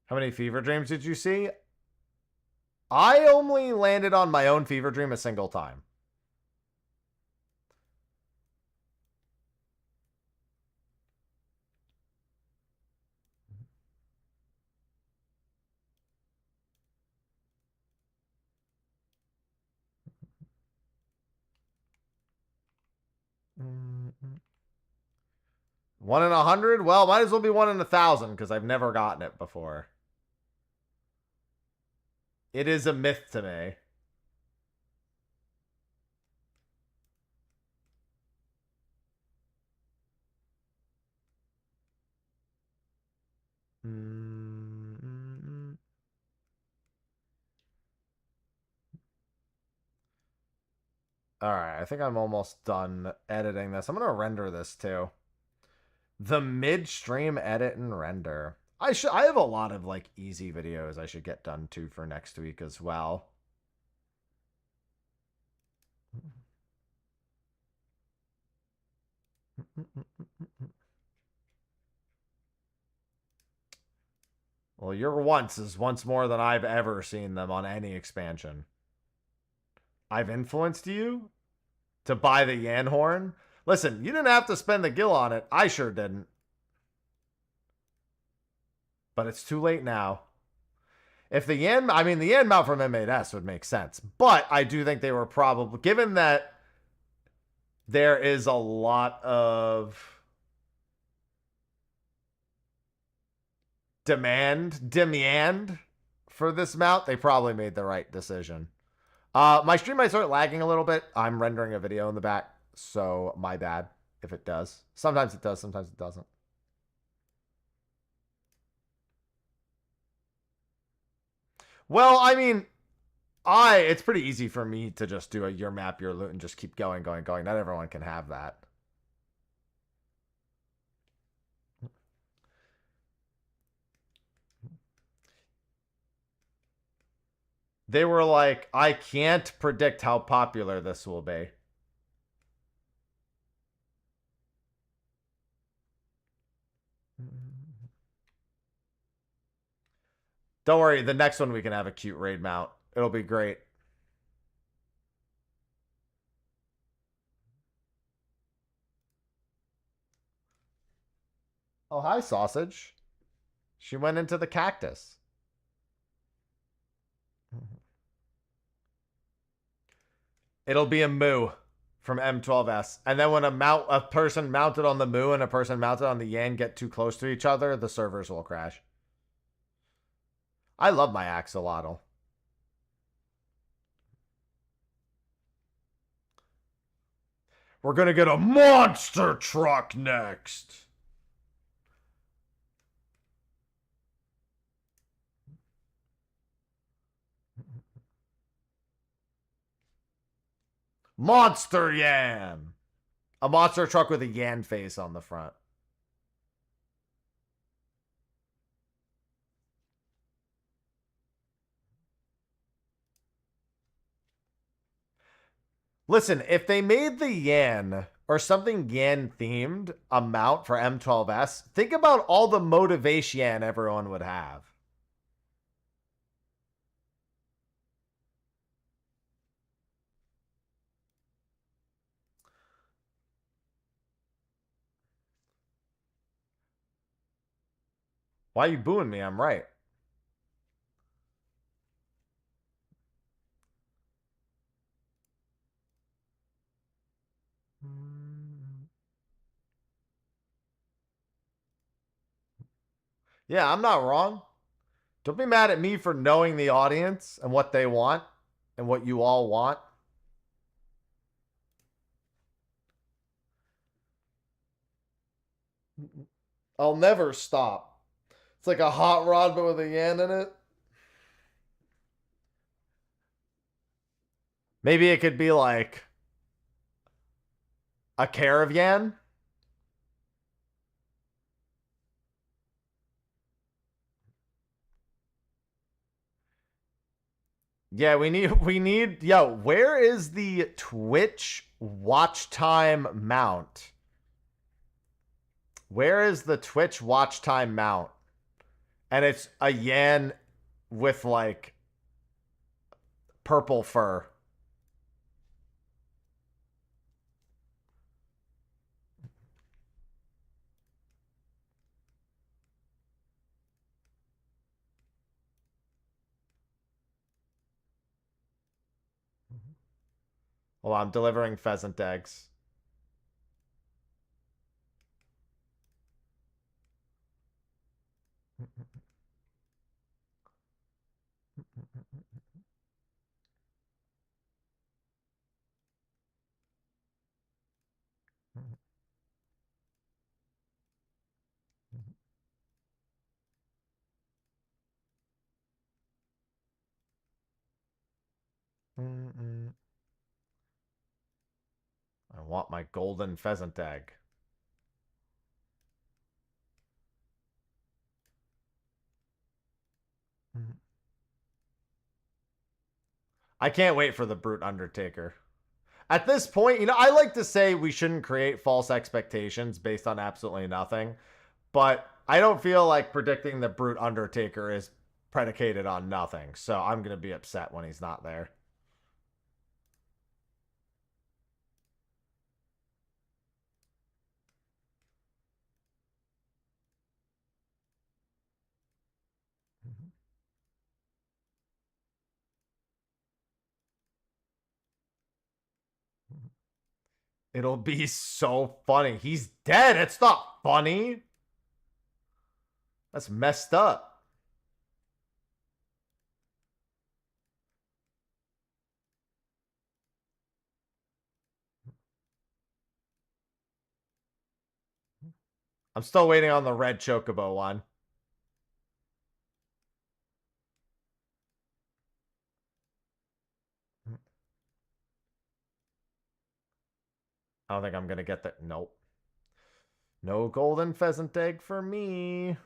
How many Fever Dreams did you see? I only landed on my own Fever Dream a single time. One in 100? Well, might as well be 1 in 1,000 because I've never gotten it before. It is a myth to me. All right, I think I'm almost done editing this. I'm going to render this too. The midstream edit and render. I have a lot of like easy videos I should get done too for next week as well. Well, your once is once more than I've ever seen them on any expansion. I've influenced you to buy the Yan horn? Listen, you didn't have to spend the gil on it. I sure didn't. But it's too late now. If the Yan, I mean, the Yan mount from M8S would make sense. But I do think they were probably, given that there is a lot of demand for this mount, they probably made the right decision. My stream might start lagging a little bit. I'm rendering a video in the back, so my bad if it does. Sometimes it does, sometimes it doesn't. Well, I mean, it's pretty easy for me to just do a your map, your loot, and just keep going. Not everyone can have that. They were like, I can't predict how popular this will be. Don't worry, the next one we can have a cute raid mount. It'll be great. Oh, hi, Sausage. She went into the cactus. It'll be a moo from M12S. And then when a person mounted on the moo and a person mounted on the Yan get too close to each other, the servers will crash. I love my axolotl. We're gonna get a monster truck next. Monster Yan. A monster truck with a Yan face on the front. Listen, if they made the Yan or something Yan themed a mount for M12S, think about all the motivation everyone would have. Why are you booing me? I'm right. Yeah, I'm not wrong. Don't be mad at me for knowing the audience and what they want and what you all want. I'll never stop. It's like a hot rod but with a Yan in it. Maybe it could be like a caravan. Yeah, we need yo, where is the Twitch watch time mount? Where is the Twitch watch time mount? And it's a Yan with like purple fur. Well, I'm delivering pheasant eggs. I want my golden pheasant egg. I can't wait for the Brute Undertaker. At this point, I like to say we shouldn't create false expectations based on absolutely nothing, but I don't feel like predicting the Brute Undertaker is predicated on nothing, so I'm going to be upset when he's not there. It'll be so funny. He's dead. It's not funny. That's messed up. I'm still waiting on the red chocobo one. I don't think I'm going to get that. Nope. No golden pheasant egg for me.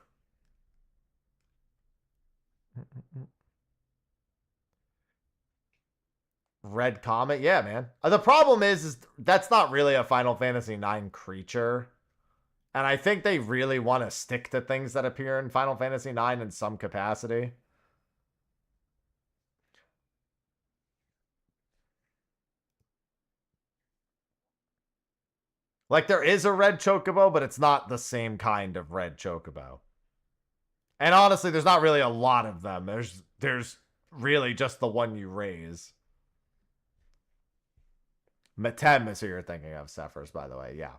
Red Comet? Yeah, man. The problem is that's not really a Final Fantasy IX creature. And I think they really want to stick to things that appear in Final Fantasy IX in some capacity. Like, there is a red chocobo, but it's not the same kind of red chocobo. And honestly, there's not really a lot of them. There's really just the one you raise. Metem is who you're thinking of, Cephers, by the way. Yeah.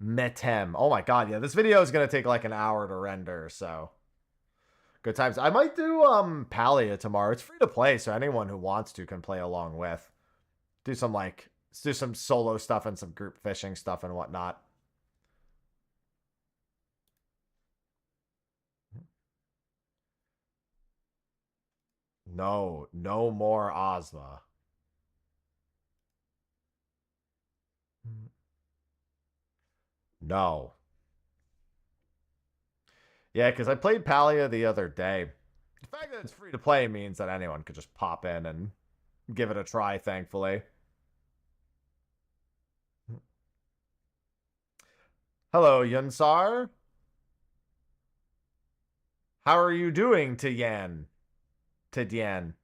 Metem. Oh my god, yeah. This video is going to take like an hour to render, so... Good times. I might do Palia tomorrow. It's free to play, so anyone who wants to can play along with. Do some solo stuff and some group fishing stuff and whatnot. No more Ozma. No. Yeah, because I played Palia the other day. The fact that it's free to play means that anyone could just pop in and give it a try, thankfully. Hello, Yunsar. How are you doing, Tian? Tian.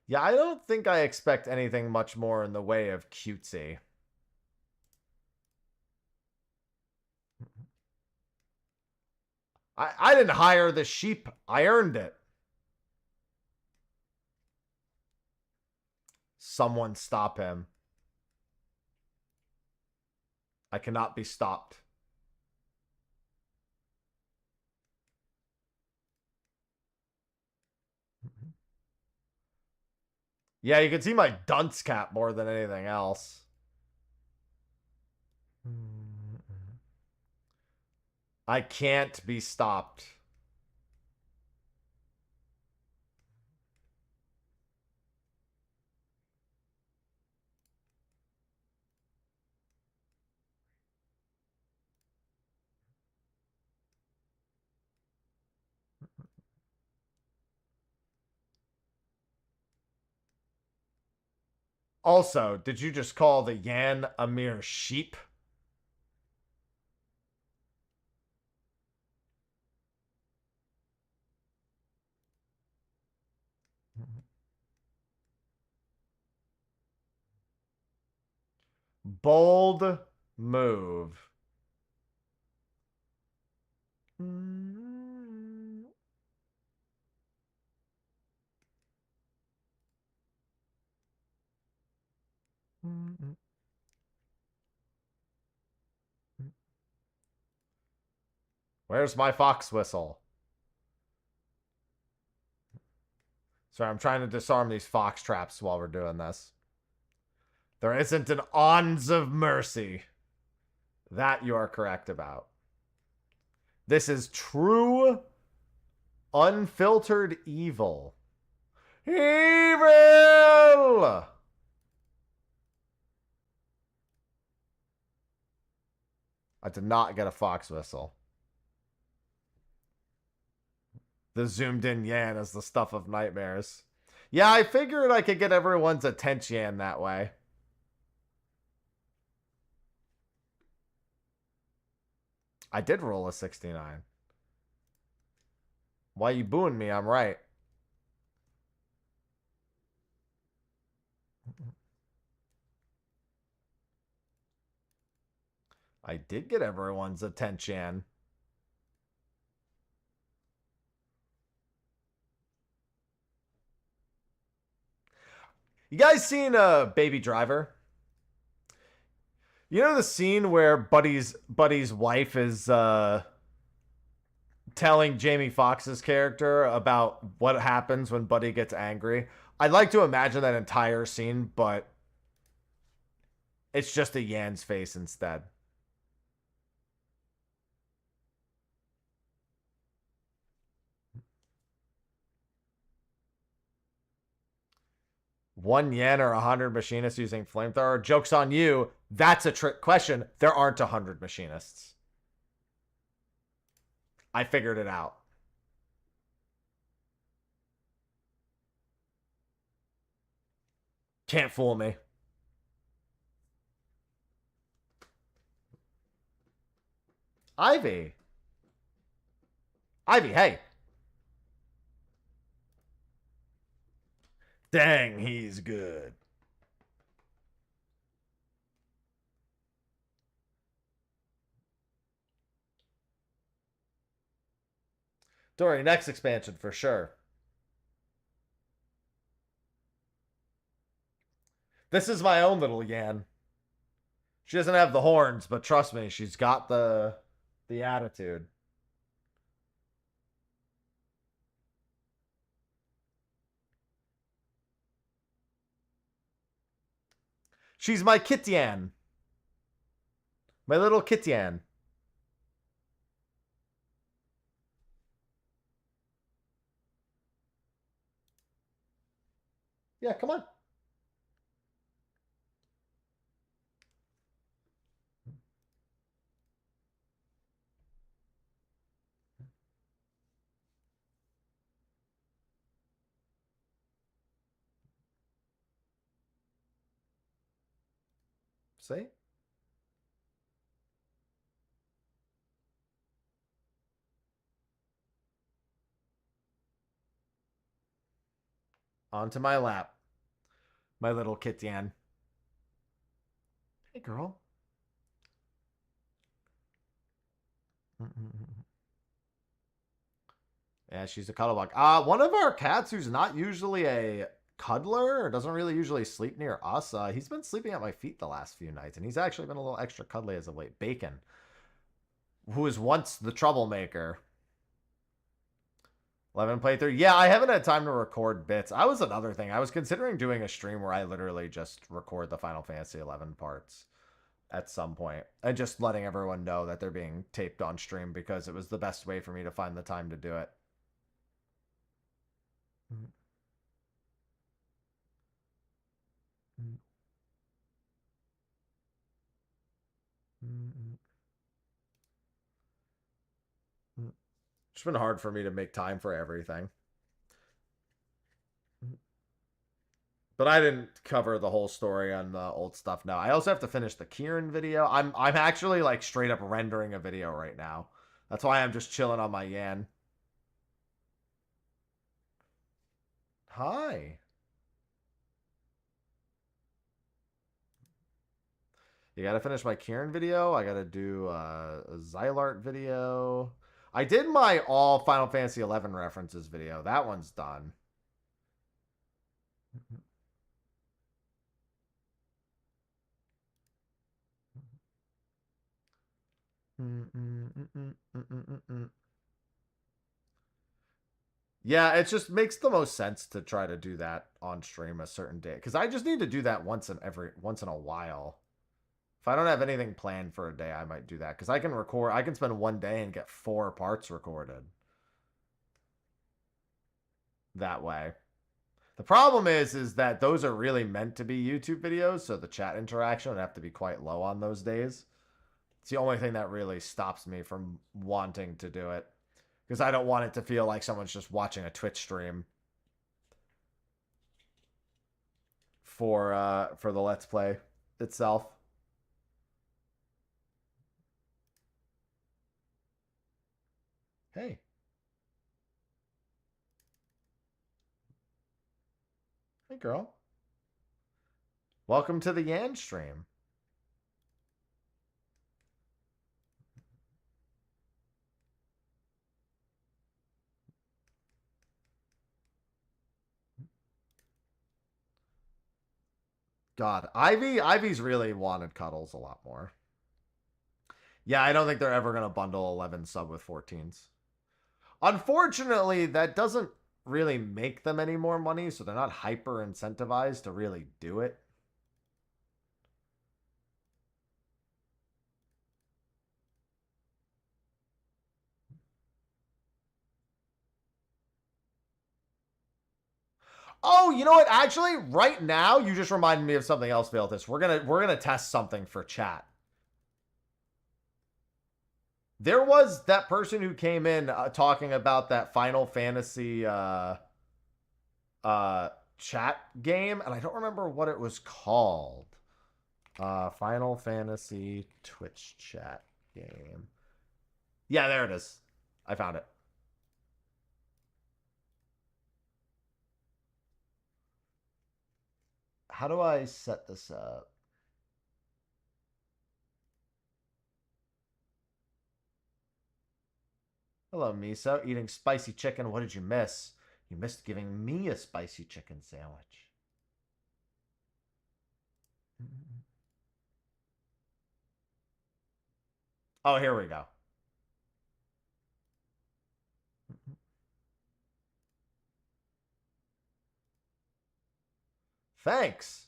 Yeah, I don't think I expect anything much more in the way of cutesy. I didn't hire the sheep. I earned it. Someone stop him. I cannot be stopped. Yeah, you can see my dunce cap more than anything else. I can't be stopped. Also, did you just call the Yan a mere sheep? Bold move. Where's my fox whistle? Sorry, I'm trying to disarm these fox traps while we're doing this. There isn't an ounce of mercy. That you are correct about. This is true, unfiltered evil. Evil! I did not get a fox whistle. The zoomed in Yan is the stuff of nightmares. Yeah, I figured I could get everyone's attention that way. I did roll a 69. Why you booing me? I'm right. I did get everyone's attention. You guys seen Baby Driver? You know the scene where Buddy's wife is telling Jamie Foxx's character about what happens when Buddy gets angry? I'd like to imagine that entire scene, but it's just a Yan's face instead. One yen or 100 machinists using flamethrower? Joke's on you. That's a trick question. There aren't 100 machinists. I figured it out. Can't fool me. Ivy. Ivy, hey. Dang, he's good. Dory, next expansion for sure. This is my own little Yan. She doesn't have the horns, but trust me, she's got the attitude. She's my Kityan. My little Kityan. Yeah, come on. See? Onto my lap. My little Kityan. Hey, girl. Yeah, she's a cuddlebug. One of our cats who's not usually a cuddler or doesn't really usually sleep near us, he's been sleeping at my feet the last few nights, and he's actually been a little extra cuddly as of late. Bacon, who was once the troublemaker. 11 playthrough. Yeah, I haven't had time to record bits. I was another thing. I was considering doing a stream where I literally just record the Final Fantasy 11 parts at some point and just letting everyone know that they're being taped on stream because it was the best way for me to find the time to do it. It's been hard for me to make time for everything. But I didn't cover the whole story on the old stuff now. I also have to finish the Kieran video. I'm actually like straight up rendering a video right now. That's why I'm just chilling on my Yan. Hi. You gotta finish my Kieran video. I gotta do a Xylart video. I did my all Final Fantasy 11 references video. That one's done. Yeah, it just makes the most sense to try to do that on stream a certain day because I just need to do that once in a while. If I don't have anything planned for a day, I might do that because I can record. I can spend one day and get 4 parts recorded that way. The problem is that those are really meant to be YouTube videos, so the chat interaction would have to be quite low on those days. It's the only thing that really stops me from wanting to do it because I don't want it to feel like someone's just watching a Twitch stream for the Let's Play itself. Hey. Hey, girl. Welcome to the Yan stream. God, Ivy's really wanted cuddles a lot more. Yeah, I don't think they're ever gonna bundle 11 sub with 14s. Unfortunately, that doesn't really make them any more money, so they're not hyper incentivized to really do it. Oh, you know what? Actually, right now, you just reminded me of something else, Viltis. We're gonna test something for chat. There was that person who came in talking about that Final Fantasy chat game, and I don't remember what it was called. Final Fantasy Twitch chat game. Yeah, there it is. I found it. How do I set this up? Hello, Miso. Eating spicy chicken. What did you miss? You missed giving me a spicy chicken sandwich. Oh, here we go. Thanks.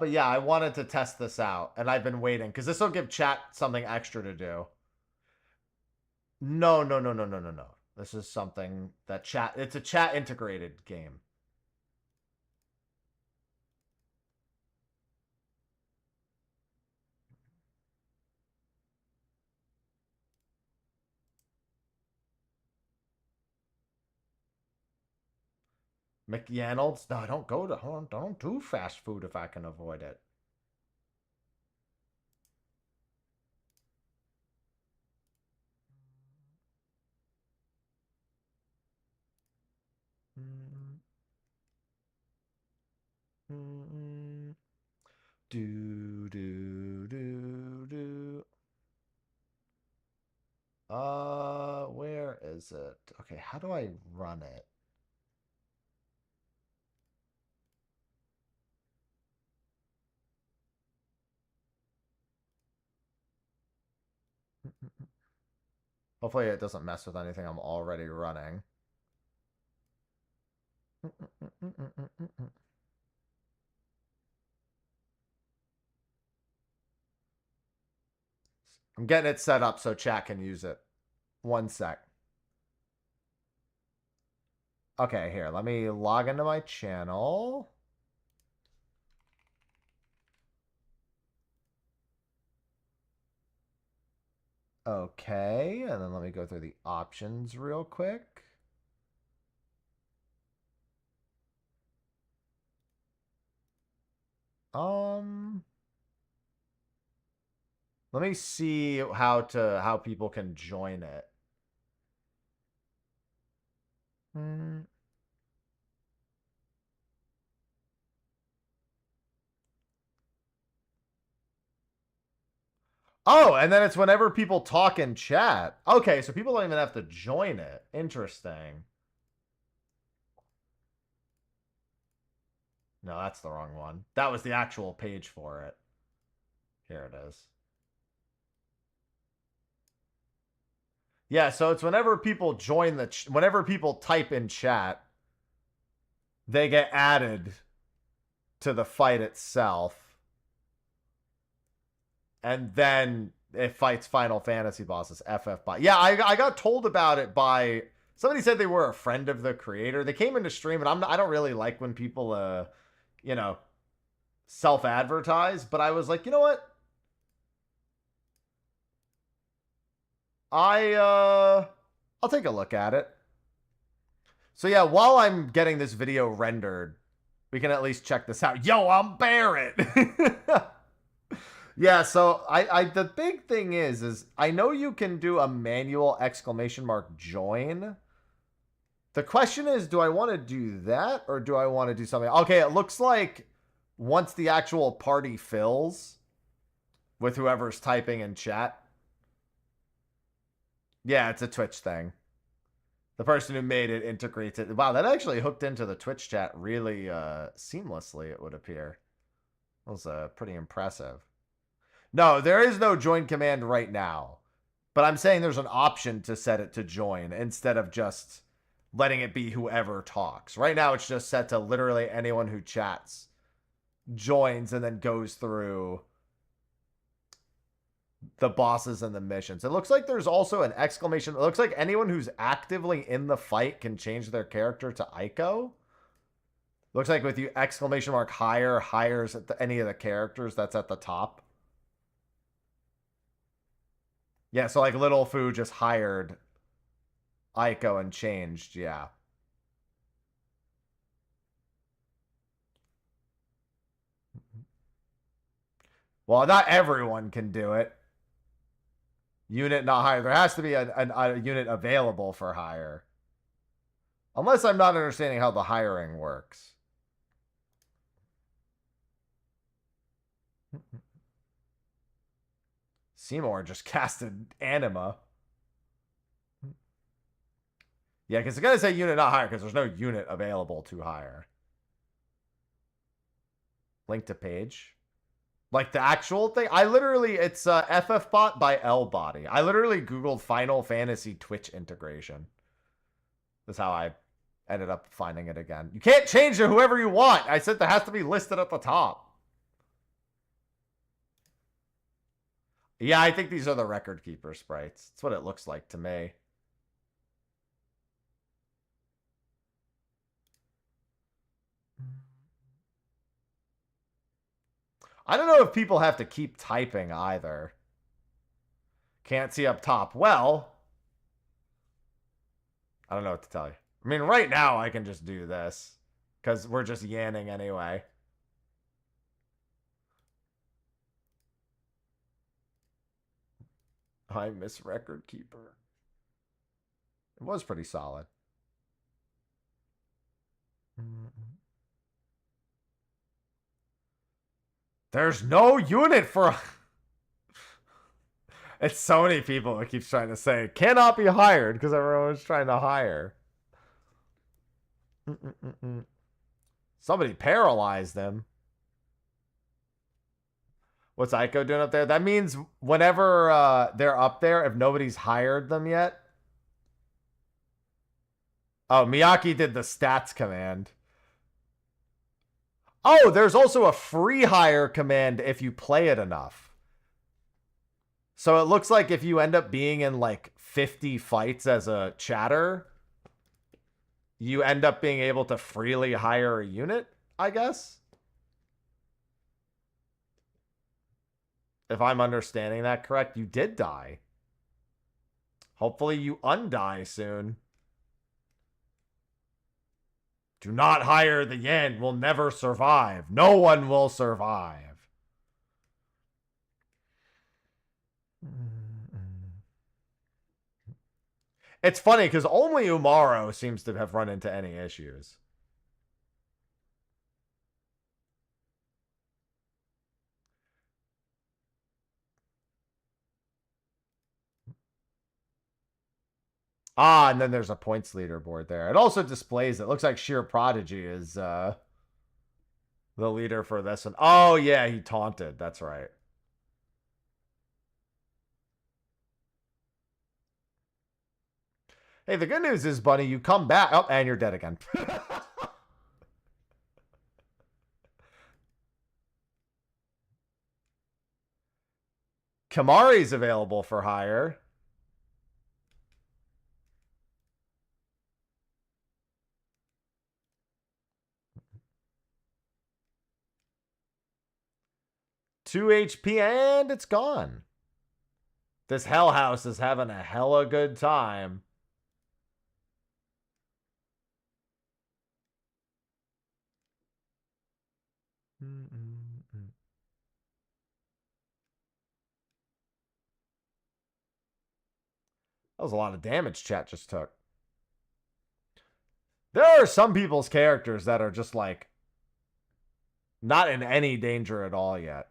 But yeah, I wanted to test this out, and I've been waiting because this will give chat something extra to do. No, no, no, no, no, no, no. This is something that chat. It's a chat integrated game. McYanolds? No, don't go to. Don't do fast food if I can avoid it. Do do do do. Where is it? Okay, how do I run it? Hopefully it doesn't mess with anything I'm already running. I'm getting it set up so chat can use it. One sec. Okay, here. Let me log into my channel. Okay, and then let me go through the options real quick. Let me see how people can join it. Oh, and then it's whenever people talk in chat. Okay, so people don't even have to join it. Interesting. No, that's the wrong one. That was the actual page for it. Here it is. Yeah, so it's whenever people join whenever people type in chat, they get added to the fight itself. And then it fights Final Fantasy bosses, FF bot. Yeah, I got told about it by somebody said they were a friend of the creator. They came into stream, and I don't really like when people you know, self-advertise, but I was like, you know what? I'll take a look at it. So yeah, while I'm getting this video rendered, we can at least check this out. Yo, I'm Barrett. Yeah, so the big thing is I know you can do a manual exclamation mark join. The question is, do I want to do that or do I want to do something? Okay, it looks like once the actual party fills with whoever's typing in chat. Yeah, it's a Twitch thing. The person who made it integrates it. Wow, that actually hooked into the Twitch chat really seamlessly, it would appear. That was pretty impressive. No, there is no join command right now. But I'm saying there's an option to set it to join instead of just letting it be whoever talks. Right now, it's just set to literally anyone who chats joins and then goes through the bosses and the missions. It looks like there's also an exclamation. It looks like anyone who's actively in the fight can change their character to Ico. Looks like with you exclamation mark hires at any of the characters that's at the top. Yeah, so like Little Foo just hired Ico and changed, yeah. Well, not everyone can do it. Unit not hire. There has to be a unit available for hire. Unless I'm not understanding how the hiring works. Seymour just casted Anima. Yeah, because it's going to say unit not hire because there's no unit available to hire. Link to page. Like the actual thing. It's FFbot by LBody. I literally Googled Final Fantasy Twitch integration. That's how I ended up finding it again. You can't change to whoever you want. I said that has to be listed at the top. Yeah, I think these are the record keeper sprites. That's what it looks like to me. I don't know if people have to keep typing either. Can't see up top. Well, I don't know what to tell you. I mean, right now I can just do this because we're just yanning anyway. I miss record keeper. It was pretty solid. There's no unit for... It's so many people that keeps trying to say cannot be hired because everyone's trying to hire. Somebody paralyzed them. What's Ico doing up there? That means whenever they're up there, if nobody's hired them yet. Oh, Miyaki did the stats command. Oh, there's also a free hire command if you play it enough. So it looks like if you end up being in like 50 fights as a chatter, you end up being able to freely hire a unit, I guess. If I'm understanding that correct, you did die. Hopefully you undie soon. Do not hire the yen. Will never survive. No one will survive. It's funny because only Umaro seems to have run into any issues. Ah, and then there's a points leaderboard there. It also displays, it looks like Sheer Prodigy is the leader for this one. Oh, yeah, he taunted. That's right. Hey, the good news is, buddy, you come back. Oh, and you're dead again. Kamari's available for hire. Two HP and it's gone. This Hell House is having a hella good time. That was a lot of damage chat just took. There are some people's characters that are just like not in any danger at all yet.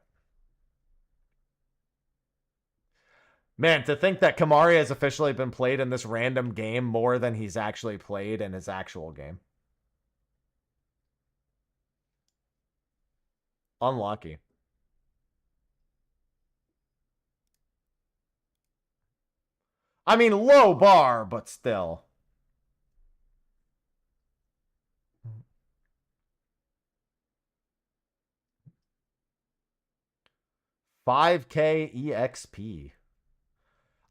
Man, to think that Kamari has officially been played in this random game more than he's actually played in his actual game. Unlucky. I mean, low bar, but still. $5K EXP.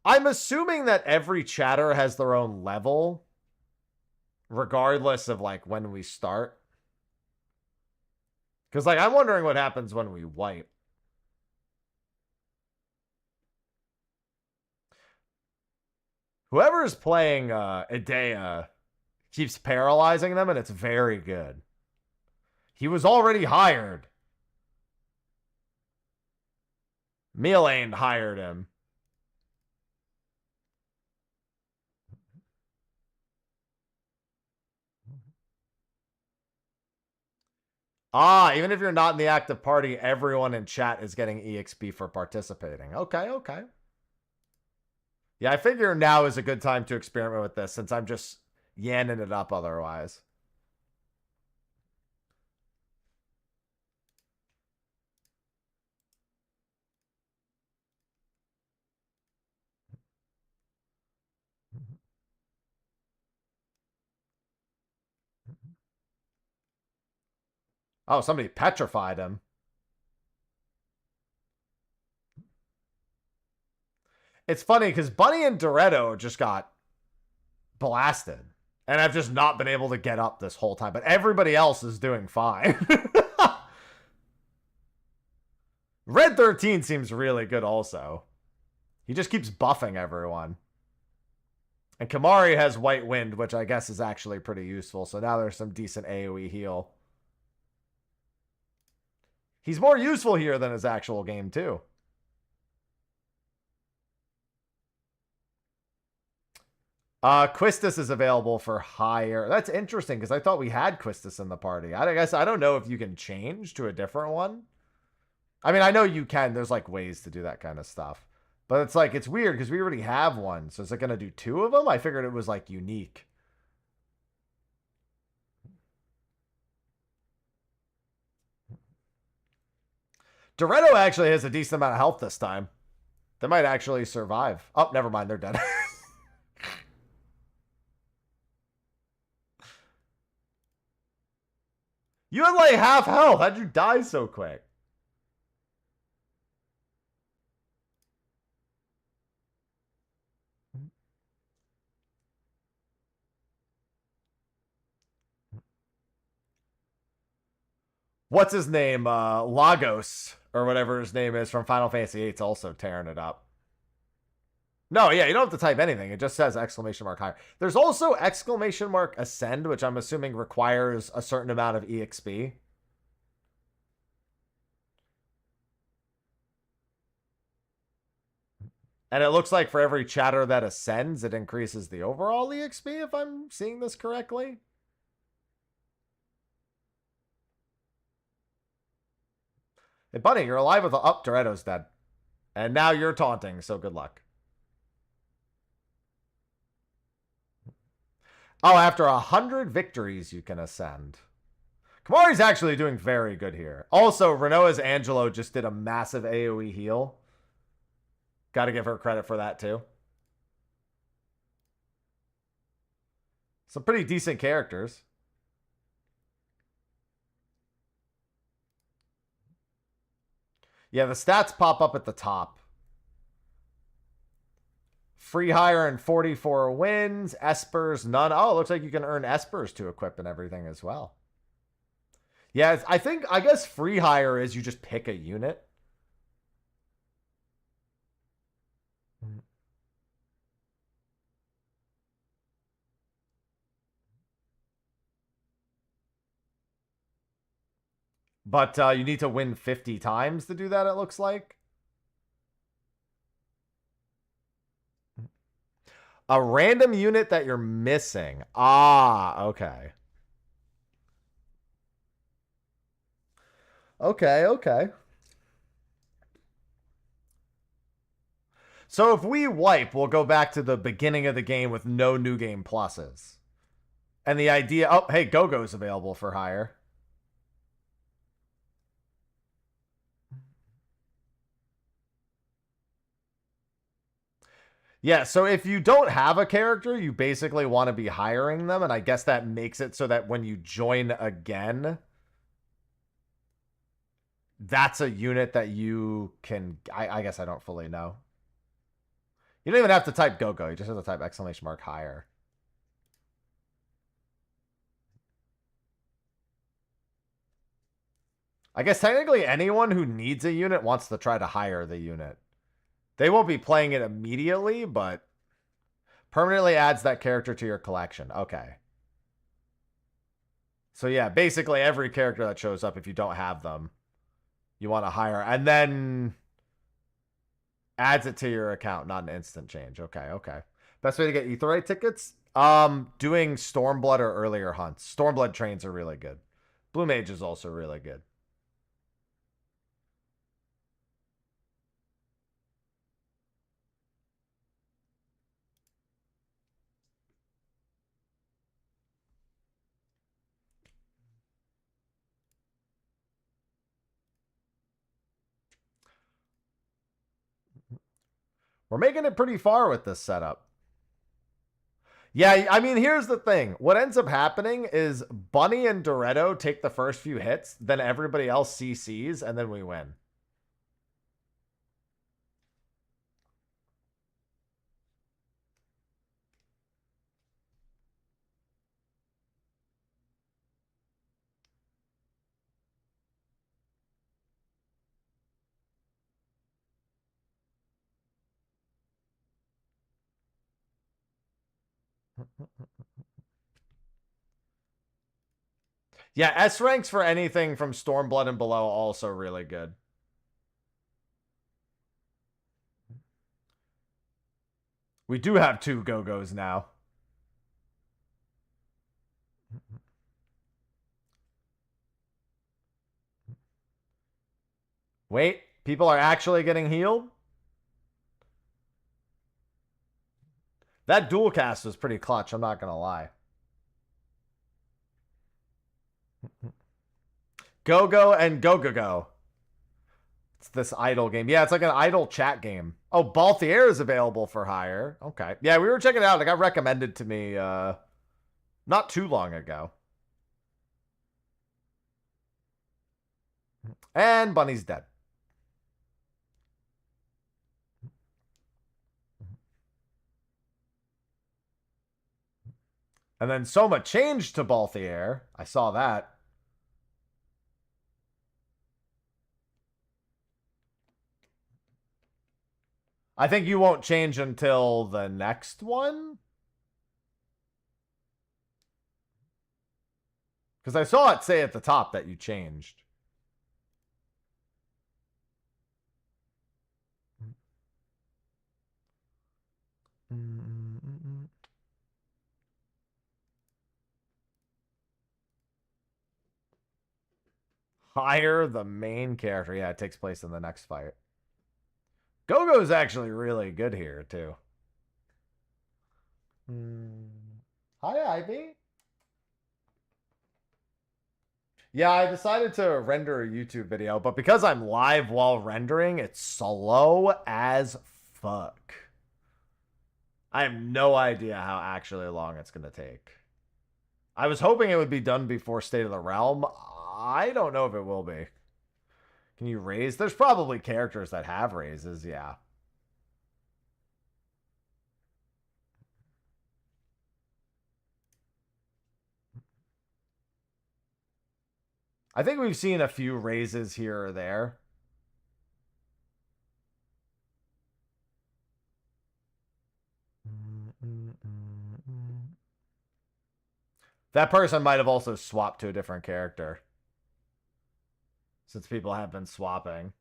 I'm assuming that every chatter has their own level, regardless of like when we start. Because like I'm wondering what happens when we wipe. Whoever is playing Idea keeps paralyzing them, and it's very good. He was already hired. Mealane hired him. Ah, even if you're not in the active party, everyone in chat is getting EXP for participating. Okay, okay. Yeah, I figure now is a good time to experiment with this since I'm just yanning it up otherwise. Oh, somebody petrified him. It's funny because Bunny and Doretto just got blasted. And I've just not been able to get up this whole time. But everybody else is doing fine. Red 13 seems really good also. He just keeps buffing everyone. And Kamari has White Wind, which I guess is actually pretty useful. So now there's some decent AoE heal. He's more useful here than his actual game, too. Quistis is available for higher. That's interesting, because I thought we had Quistis in the party. I guess I don't know if you can change to a different one. I mean, I know you can. There's, like, ways to do that kind of stuff. But it's, like, it's weird, because we already have one. So is it going to do 2 of them? I figured it was, like, unique. Doretto actually has a decent amount of health this time. They might actually survive. Oh, never mind. They're dead. You had like half health. How'd you die so quick? What's his name? Lagos, or whatever his name is from Final Fantasy VIII, also tearing it up. No, yeah, you don't have to type anything. It just says exclamation mark higher. There's also exclamation mark ascend, which I'm assuming requires a certain amount of EXP. And it looks like for every chatter that ascends, it increases the overall EXP, if I'm seeing this correctly. Hey, Bunny, you're alive with the... Oh, Doretto's dead. And now you're taunting, so good luck. Oh, after 100 victories, you can ascend. Kamari's actually doing very good here. Also, Renoa's Angelo just did a massive AoE heal. Got to give her credit for that, too. Some pretty decent characters. Yeah, the stats pop up at the top. Free hire and 44 wins. Espers, none. Oh, it looks like you can earn Espers to equip and everything as well. Yeah, I guess free hire is you just pick a unit. But you need to win 50 times to do that, it looks like. A random unit that you're missing. Ah, okay. Okay. So if we wipe, we'll go back to the beginning of the game with no new game pluses. And the idea... Oh, hey, Go-Go's available for hire. Yeah, so if you don't have a character, you basically want to be hiring them, and I guess that makes it so that when you join again, that's a unit that you can... I guess I don't fully know. You don't even have to type Go-Go, you just have to type ! hire. I guess technically anyone who needs a unit wants to try to hire the unit. They won't be playing it immediately, but permanently adds that character to your collection. Okay. So yeah, basically every character that shows up, if you don't have them, you want to hire. And then adds it to your account, not an instant change. Okay. Best way to get Aetheryte tickets? Doing Stormblood or earlier hunts. Stormblood trains are really good. Blue Mage is also really good. We're making it pretty far with this setup. Yeah, I mean, here's the thing. What ends up happening is Bunny and Doretto take the first few hits, then everybody else CCs, and then we win. Yeah, S ranks for anything from Stormblood and below also really good. We do have 2 Go-Go's now. Wait, people are actually getting healed? That dual cast was pretty clutch, I'm not going to lie. Go-Go and Go-Go-Go. It's this idle game. Yeah, it's like an idle chat game. Oh, Balthier is available for hire. Okay. Yeah, we were checking it out. It got recommended to me not too long ago. And Bunny's dead. And then Soma changed to Balthier. I saw that. I think you won't change until the next one. Because I saw it say at the top that you changed. Hire the main character. Yeah, it takes place in the next fight. Go-Go is actually really good here, too. Hi, Ivy. Yeah, I decided to render a YouTube video, but because I'm live while rendering, it's slow as fuck. I have no idea how actually long it's going to take. I was hoping it would be done before State of the Realm. I don't know if it will be. Can you raise? There's probably characters that have raises, yeah. I think we've seen a few raises here or there. That person might have also swapped to a different character, since people have been swapping.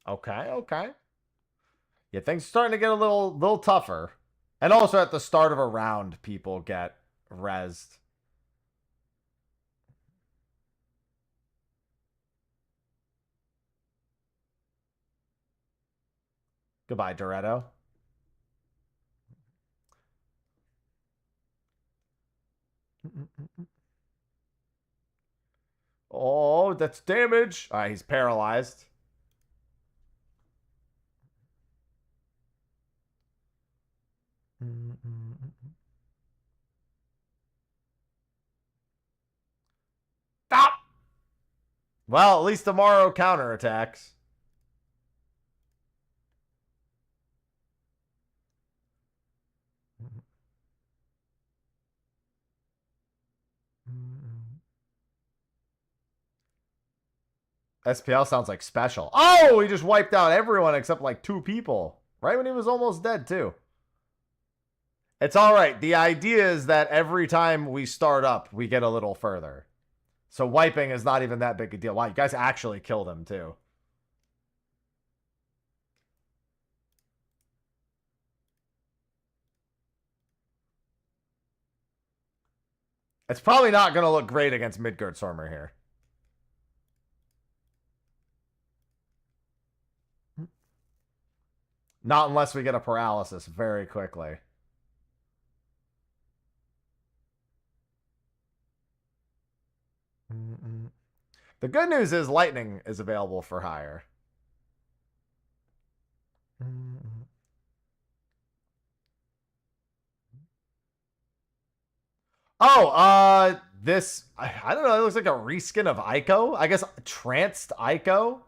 Okay, okay. Yeah, things are starting to get a little tougher. And also at the start of a round, people get rezzed. Goodbye, Doretto. Oh, that's damage. All right, he's paralyzed. Stop! Well, at least tomorrow counterattacks. SPL sounds like special. Oh, he just wiped out everyone except like 2 people. Right when he was almost dead, too. It's all right. The idea is that every time we start up, we get a little further. So wiping is not even that big a deal. Wow, you guys actually killed him, too. It's probably not going to look great against Midgard Stormer here. Not unless we get a paralysis very quickly. The good news is lightning is available for hire. Oh, this, I don't know, it looks like a reskin of Ico. I guess Tranced Ico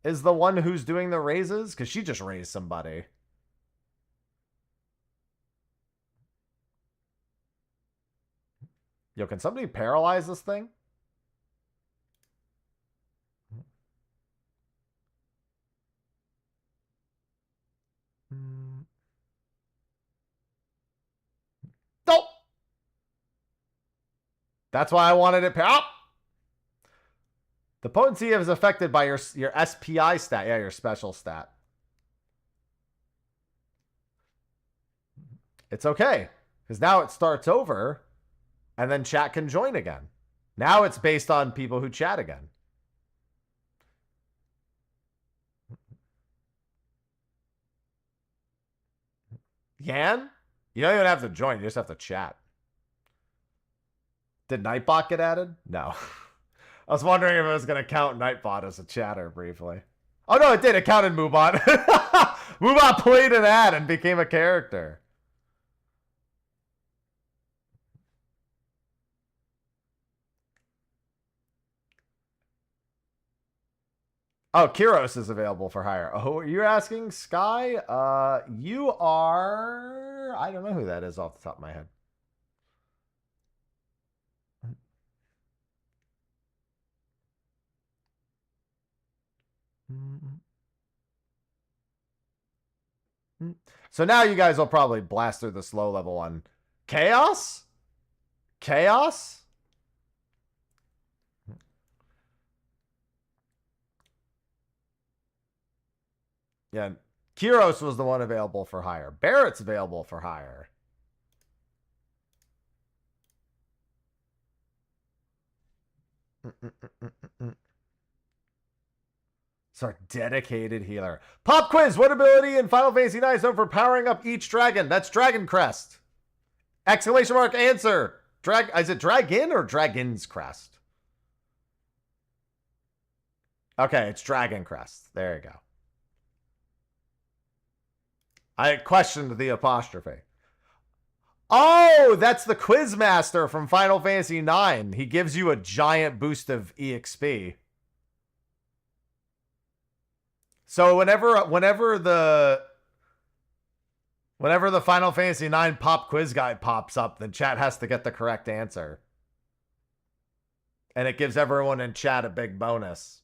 is the one who's doing the raises, because she just raised somebody. Yo, can somebody paralyze this thing? Nope. That's why I wanted it. Oh! The potency is affected by your SPI stat. Yeah, your special stat. It's okay, because now it starts over, and then chat can join again. Now it's based on people who chat again. Yan? You don't even have to join. You just have to chat. Did Nightbot get added? No. I was wondering if it was going to count Nightbot as a chatter briefly. Oh, no, it did. It counted Moobot. Moobot played an ad and became a character. Oh, Kiros is available for hire. Oh, you're asking Sky? You are... I don't know who that is off the top of my head. So now you guys will probably blast through this low level one. Chaos? Chaos? Yeah, Kiros was the one available for hire. Barrett's available for hire. It's our dedicated healer. Pop quiz. What ability in Final Fantasy IX is known for powering up each dragon? That's Dragon Crest. Exclamation mark answer. Is it Dragon or Dragon's Crest? Okay, it's Dragon Crest. There you go. I questioned the apostrophe. Oh, that's the Quizmaster from Final Fantasy IX. He gives you a giant boost of EXP. So whenever the Final Fantasy IX pop quiz guy pops up, then chat has to get the correct answer. And it gives everyone in chat a big bonus.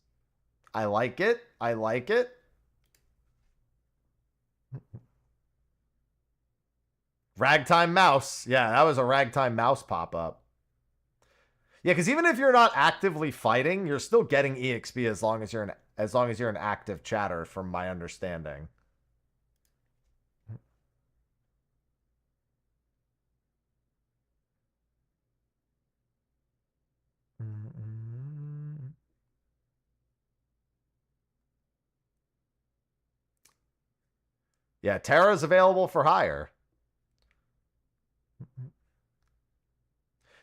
I like it. I like it. Ragtime Mouse. Yeah, that was a Ragtime Mouse pop-up. Yeah, because even if you're not actively fighting, you're still getting EXP as long as you're as long as you're an active chatter, from my understanding. Yeah, Terra's available for hire.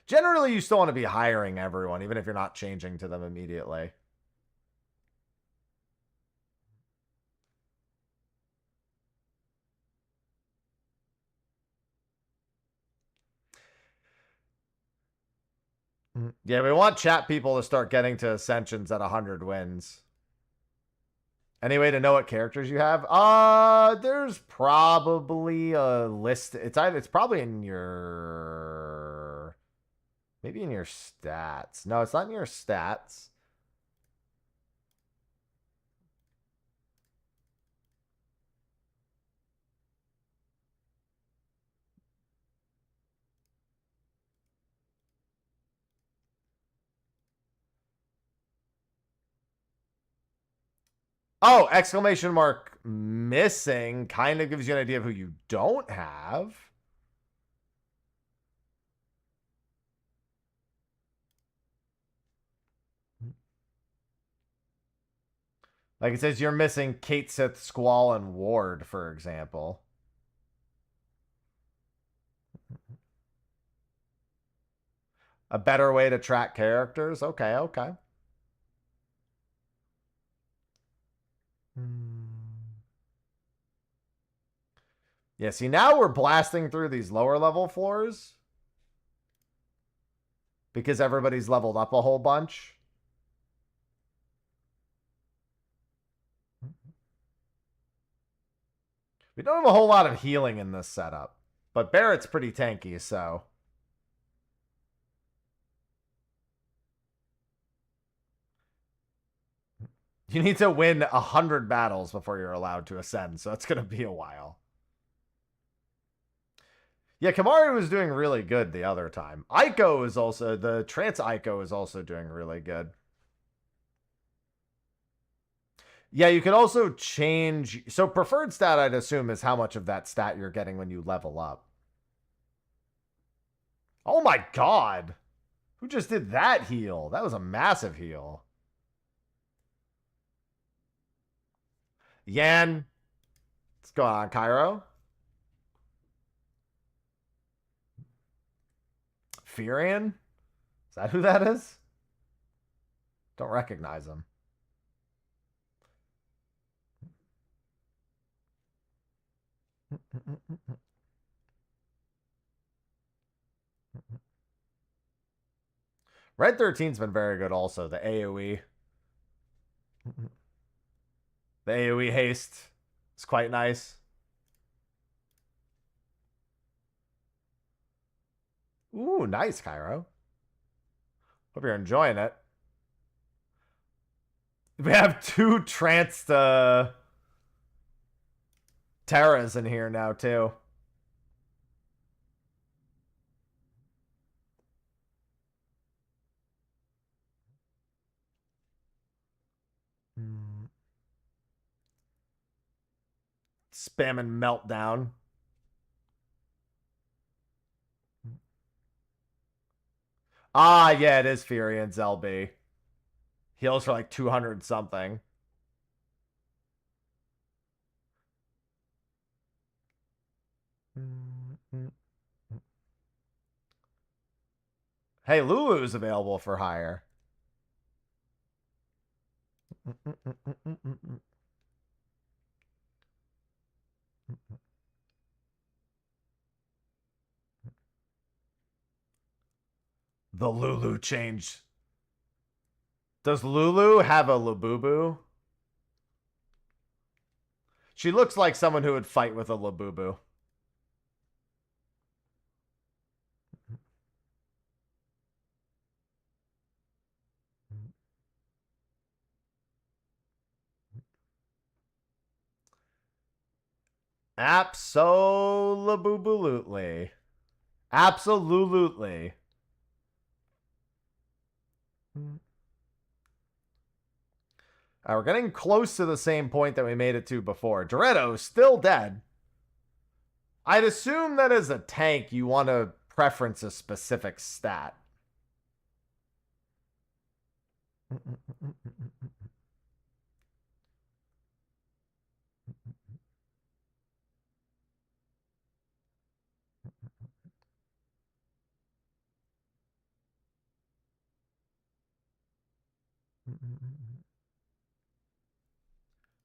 Generally, you still want to be hiring everyone, even if you're not changing to them immediately. Yeah, we want chat people to start getting to Ascensions at 100 wins. Any way to know what characters you have? There's probably a list. It's probably in your, maybe in your stats. No, it's not in your stats. Oh, exclamation mark missing kind of gives you an idea of who you don't have. Like it says you're missing Kate Sith, Squall, and Ward, for example. A better way to track characters? Okay, okay. Yeah, see, now we're blasting through these lower level floors because everybody's leveled up a whole bunch. We don't have a whole lot of healing in this setup, but Barrett's pretty tanky, so... You need to win 100 battles before you're allowed to ascend, so it's going to be a while. Yeah, Kamari was doing really good the other time. Aiko is also... The Trance Aiko is also doing really good. Yeah, you can also change... So preferred stat, I'd assume, is how much of that stat you're getting when you level up. Oh my god! Who just did that heal? That was a massive heal. Yan. What's going on, Cairo? Furion? Is that who that is? Don't recognize him. Red 13's been very good also. The AoE. The AoE haste is quite nice. Ooh, nice, Cairo. Hope you're enjoying it. We have 2 tranced Terras in here now, too. Spamming Meltdown. Ah, yeah, it is Furion's LB. Heals for like 200 something. Hey, Lulu's available for hire. The Lulu change. Does Lulu have a Labubu? She looks like someone who would fight with a Labubu. Absolutely. Absolutely. We're getting close to the same point that we made it to before. Doreto's still dead. I'd assume that as a tank, you want to preference a specific stat.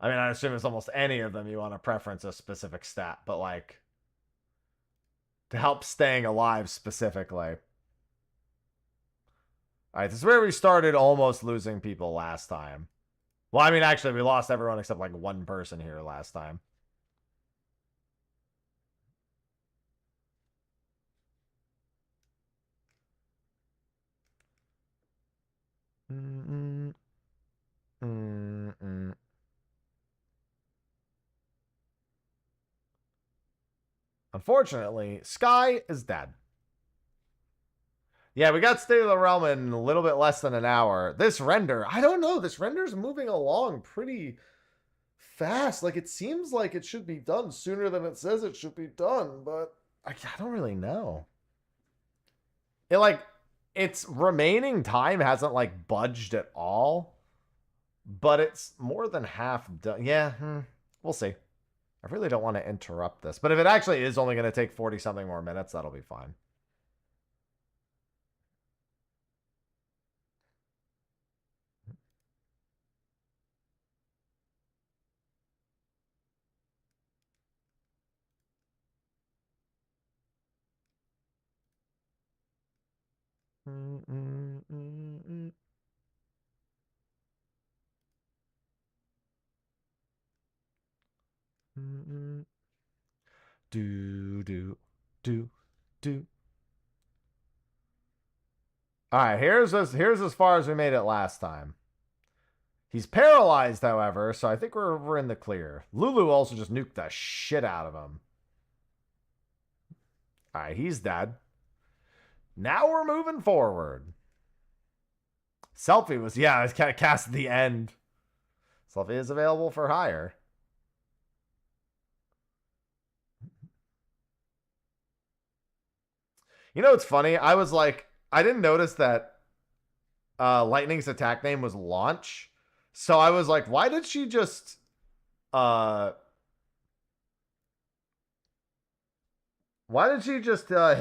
I mean, I assume it's almost any of them you want to preference a specific stat, but like to help staying alive specifically. All right, this is where we started almost losing people last time. Well, I mean, actually, we lost everyone except like one person here last time. Unfortunately, Sky is dead. Yeah, we got State of the Realm in a little bit less than an hour. This render, I don't know. This render's moving along pretty fast. Like, it seems like it should be done sooner than it says it should be done, but I don't really know. Its remaining time hasn't, like, budged at all, but it's more than half done. Yeah, we'll see. I really don't want to interrupt this, but if it actually is only going to take 40-something more minutes, that'll be fine. Do. All right, here's as far as we made it last time. He's paralyzed, however, so I think we're in the clear. Lulu also just nuked the shit out of him. All right, he's dead. Now we're moving forward. Selfie was, yeah, it's kind of cast at the end. Selfie is available for hire. You know what's funny? I was like, I didn't notice that Lightning's attack name was Launch. So I was like, why did she just hit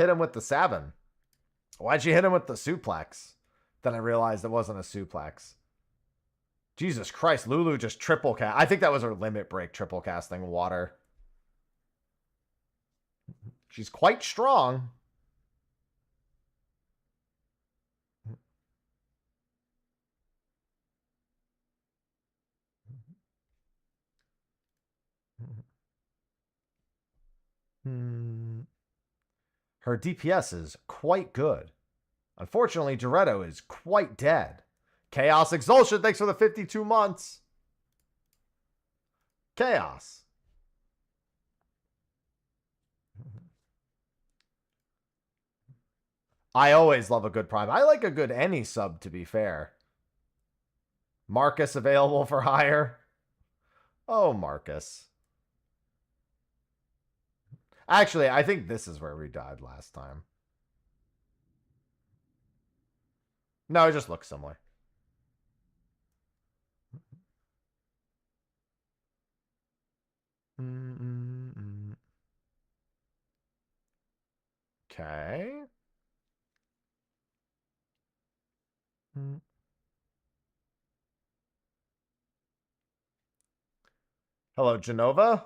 him with the Sabin? Why'd she hit him with the suplex? Then I realized it wasn't a suplex. Jesus Christ, Lulu just triple cast. I think that was her limit break, triple casting water. She's quite strong. Her DPS is quite good. Unfortunately, Doretto is quite dead. Chaos Exulsion, thanks for the 52 months. Chaos. I always love a good Prime. I like a good any sub, to be fair. Marcus available for hire. Oh, Marcus. Actually, I think this is where we died last time. No, it just looks similar. Okay. Hello, Genova.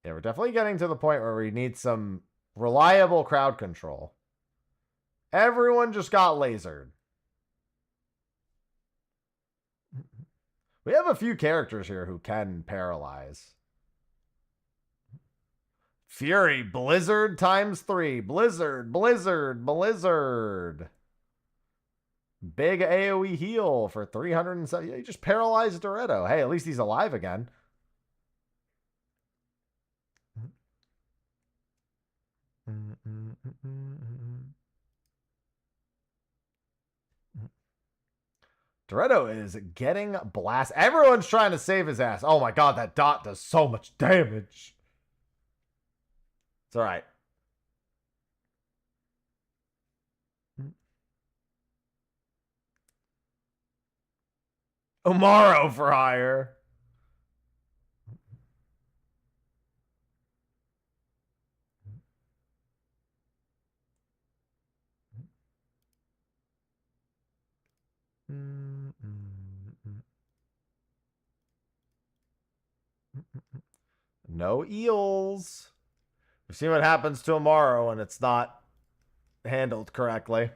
Yeah, we're definitely getting to the point where we need some reliable crowd control. Everyone just got lasered. We have a few characters here who can paralyze. Fury, Blizzard times 3. Blizzard. Big AoE heal for 370. He just paralyzed Doretto. Hey, at least he's alive again. Dorito is getting blast. Everyone's trying to save his ass. Oh my god, that dot does so much damage. It's alright. Omaro for hire. No eels. We've seen what happens to Omaro when it's not handled correctly.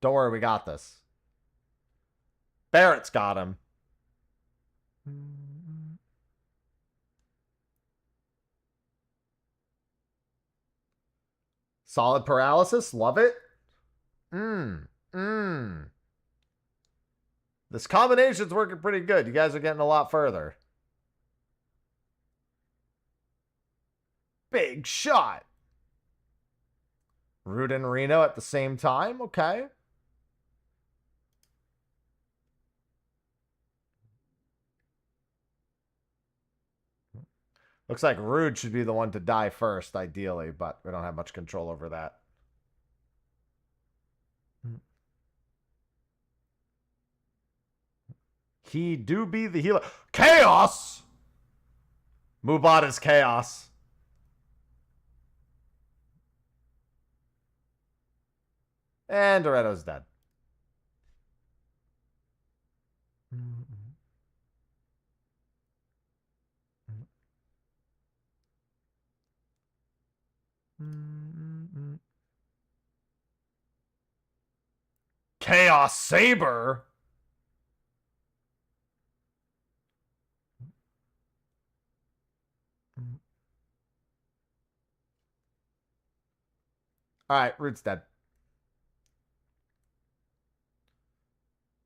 Don't worry, we got this. Barrett's got him. Solid paralysis. Love it. This combination's working pretty good. You guys are getting a lot further. Big shot. Root and Reno at the same time. Okay. Looks like Rude should be the one to die first, ideally, but we don't have much control over that. He do be the healer. Chaos! Mubot is chaos. And Doreto's dead. Chaos Saber? Alright, Root's dead.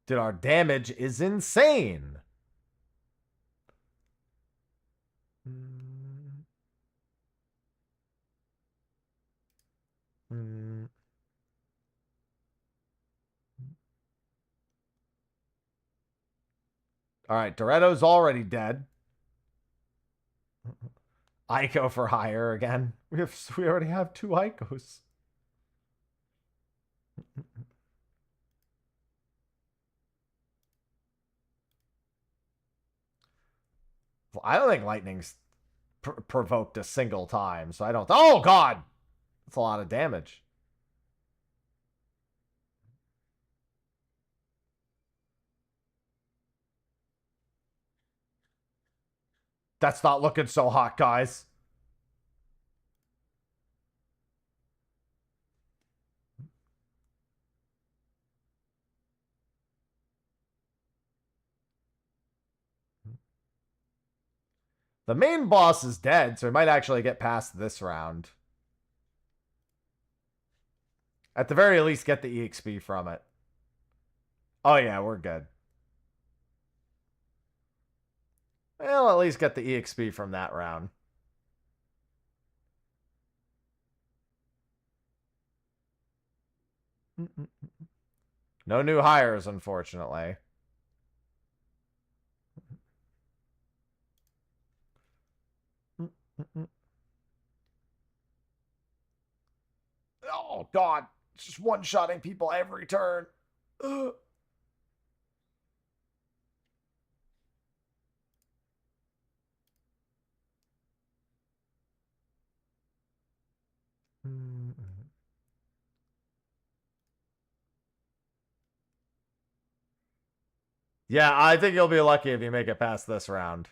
Dude, our damage is insane. Alright, Doreto's already dead. Ico for hire again. We already have 2 Icos. Well, I don't think lightning's provoked a single time, so I don't. Oh god, that's a lot of damage. That's not looking so hot, guys. The main boss is dead, so we might actually get past this round. At the very least, get the EXP from it. Oh yeah, we're good. Well, at least get the EXP from that round. No new hires, unfortunately. Oh, God. It's just one-shotting people every turn. Ugh. Yeah, I think you'll be lucky if you make it past this round.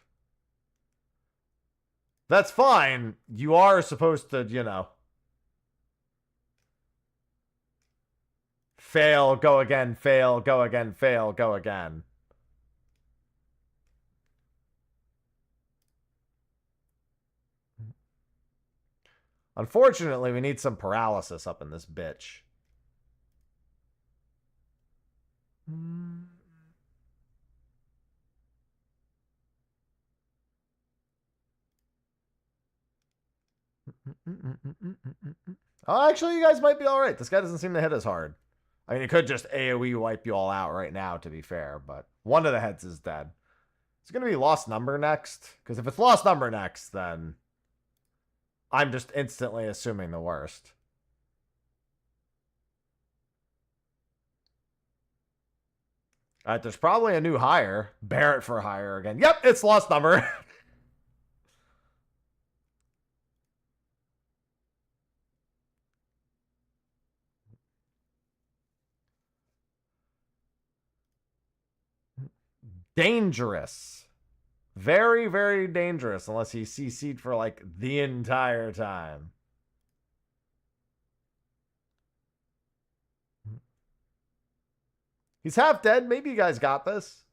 That's fine. You are supposed to, you know, fail, go again, fail, go again, fail, go again. Unfortunately, we need some paralysis up in this bitch. Oh, actually, you guys might be all right. This guy doesn't seem to hit as hard. I mean, it could just AoE wipe you all out right now, to be fair, but one of the heads is dead. It's going to be lost number next, because if it's lost number next, then I'm just instantly assuming the worst. All right, there's probably a new hire. Barrett for hire again. Yep, it's lost number. Dangerous. Very, very dangerous unless he CC'd for like the entire time. He's half dead. Maybe you guys got this.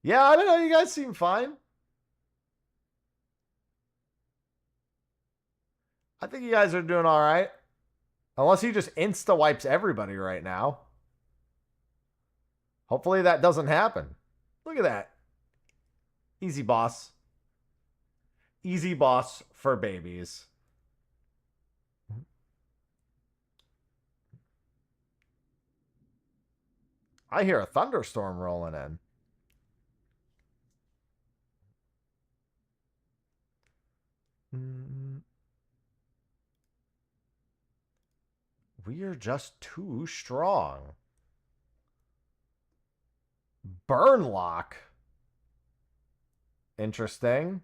Yeah, I don't know. You guys seem fine. I think you guys are doing all right. Unless he just insta-wipes everybody right now. Hopefully that doesn't happen. Look at that. Easy boss. Easy boss for babies. I hear a thunderstorm rolling in. We are just too strong. Burn lock. Interesting.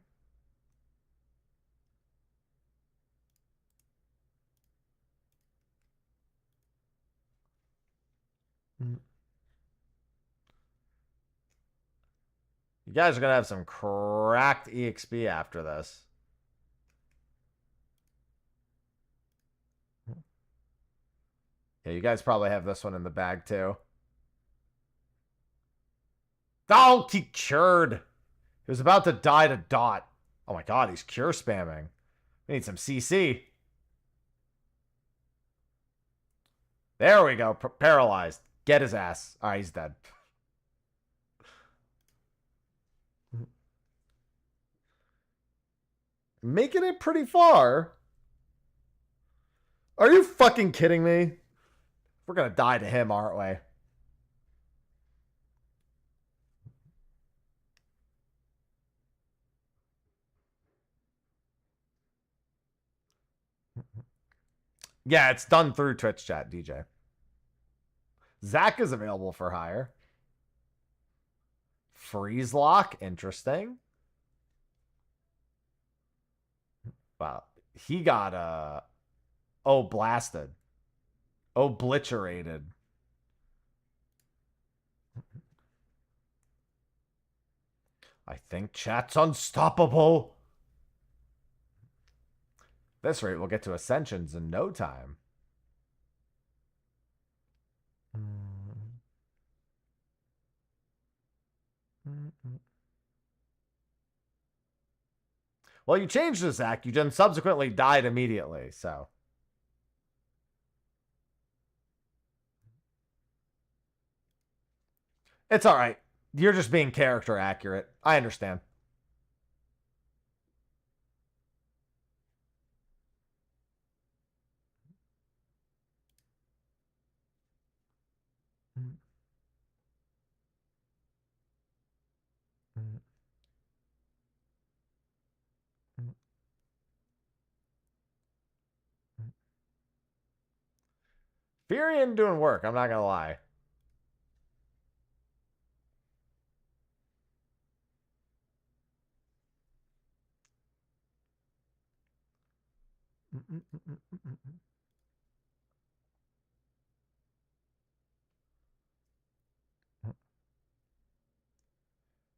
You guys are going to have some cracked EXP after this. Yeah, you guys probably have this one in the bag too. Oh, he cured. He was about to die to dot. Oh my god, he's cure spamming. We need some CC. There we go. Paralyzed. Get his ass. All right, he's dead. Making it pretty far. Are you fucking kidding me? We're going to die to him, aren't we? Yeah, it's done through Twitch chat, DJ. Zach is available for hire. Freeze lock, interesting. Wow. He got oh, blasted. Obliterated. I think chat's unstoppable. At this rate, we'll get to Ascensions in no time. Well, you changed this act. You then subsequently died immediately, so. It's all right. You're just being character accurate. I understand. Furion doing work, I'm not going to lie.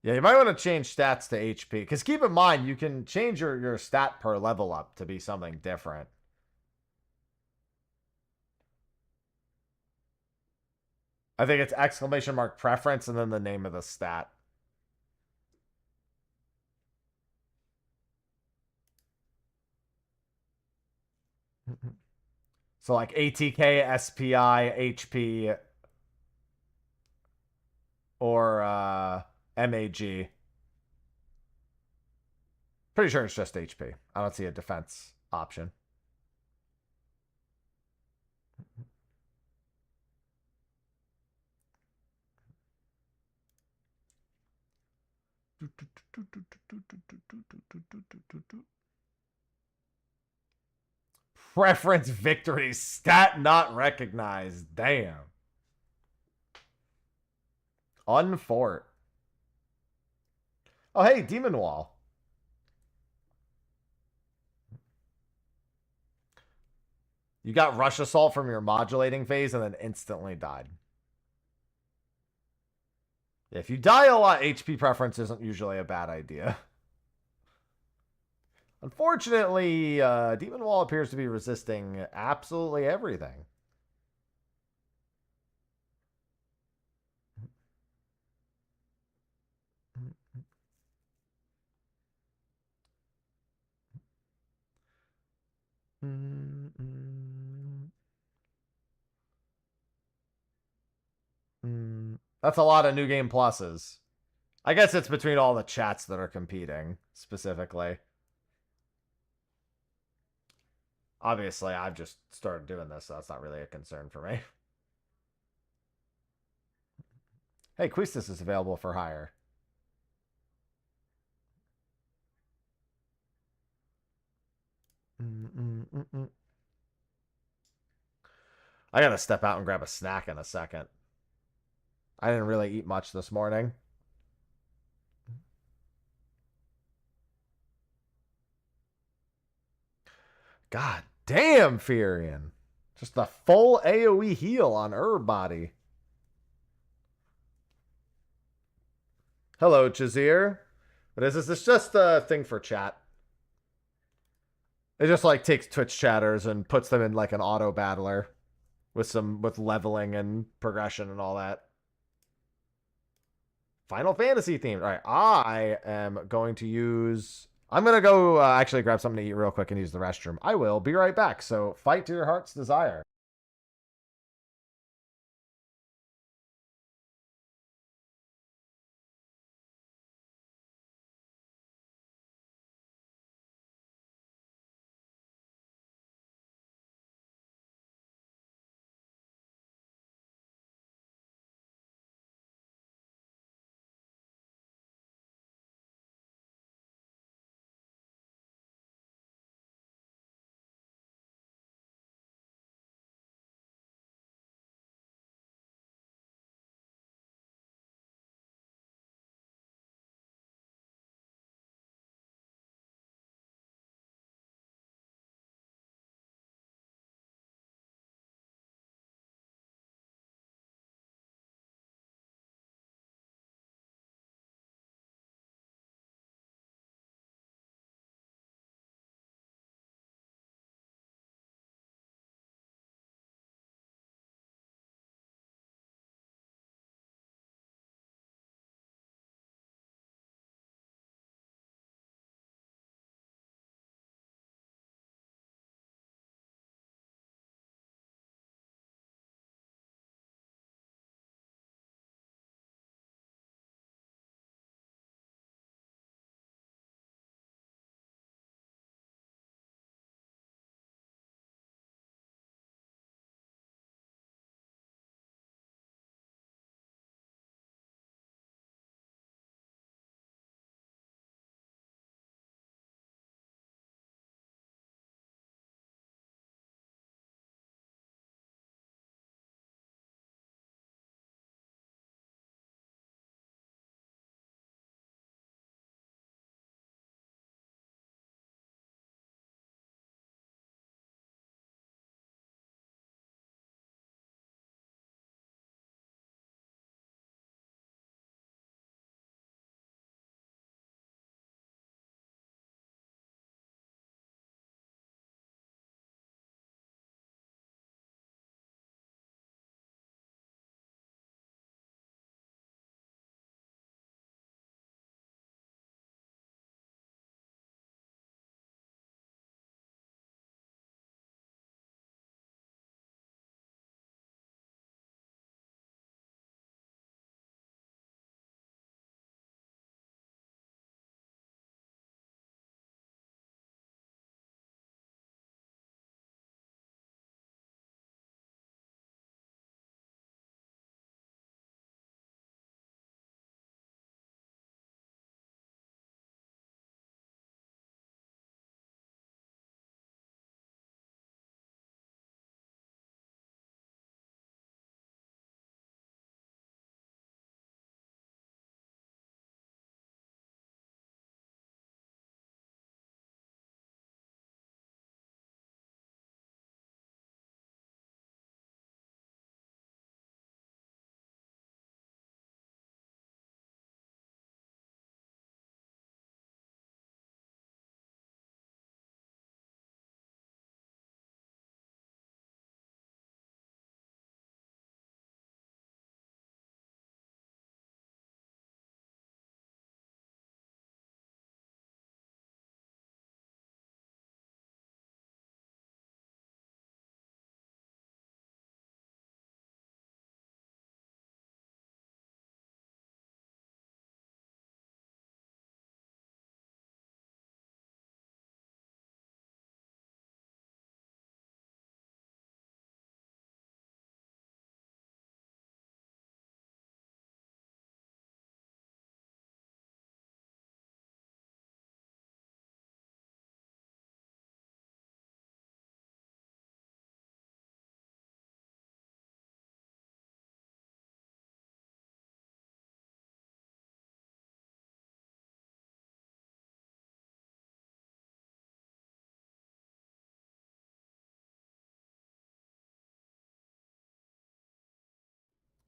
Yeah, you might want to change stats to HP. Because keep in mind, you can change your stat per level up to be something different. I think it's exclamation mark preference and then the name of the stat. So like ATK, SPI, HP, or MAG. Pretty sure it's just HP. I don't see a defense option. Preference victory. Stat not recognized. Damn. Unfort. Oh, hey, Demon Wall. You got Rush Assault from your modulating phase and then instantly died. If you die a lot, HP preference isn't usually a bad idea. Unfortunately, Demon Wall appears to be resisting absolutely everything. That's a lot of new game pluses. I guess it's between all the chats that are competing, specifically. Obviously, I've just started doing this, so that's not really a concern for me. Hey, Quistis is available for hire. I gotta step out and grab a snack in a second. I didn't really eat much this morning. God damn, Furion. Just the full AoE heal on Herb Body. Hello, Chazir. What is this? It's just a thing for chat. It just like takes Twitch chatters and puts them in like an auto battler with leveling and progression and all that. Final Fantasy themed. All right, I am going to use. I'm gonna go actually grab something to eat real quick and use the restroom. I will be right back. So fight to your heart's desire.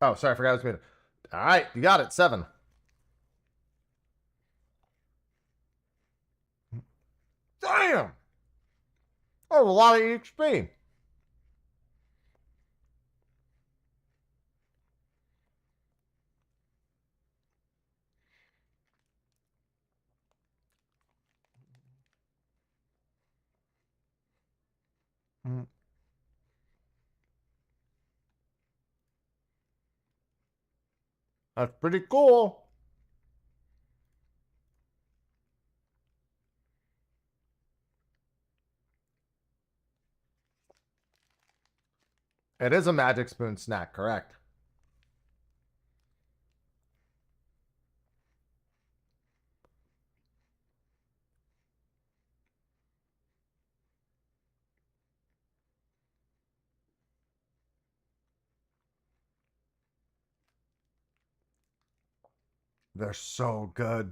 Oh, sorry, I forgot it was muted. All right, you got it. 7. Damn! Oh, a lot of EXP. That's pretty cool. It is a magic spoon snack, correct? They're so good.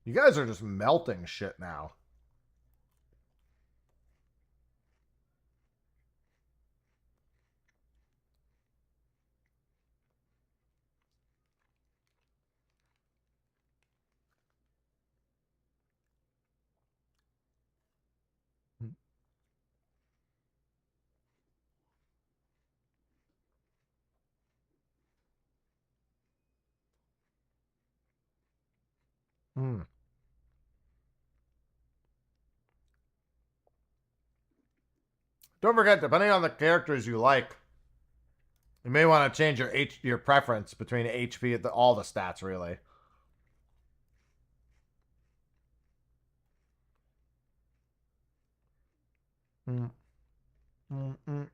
You guys are just melting shit now. Mm. Don't forget, depending on the characters you like, you may want to change your preference between HP and all the stats, really. Mm. Mm-mm.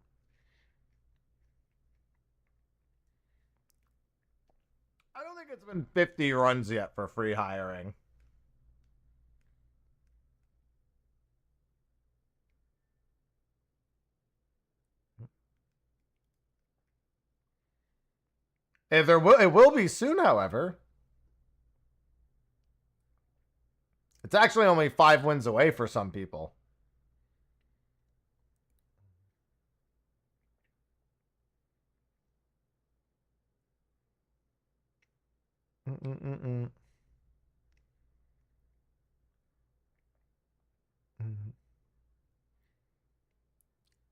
I don't think it's been 50 runs yet for free hiring. It will be soon, however. It's actually only 5 wins away for some people. Mm-mm-mm-mm.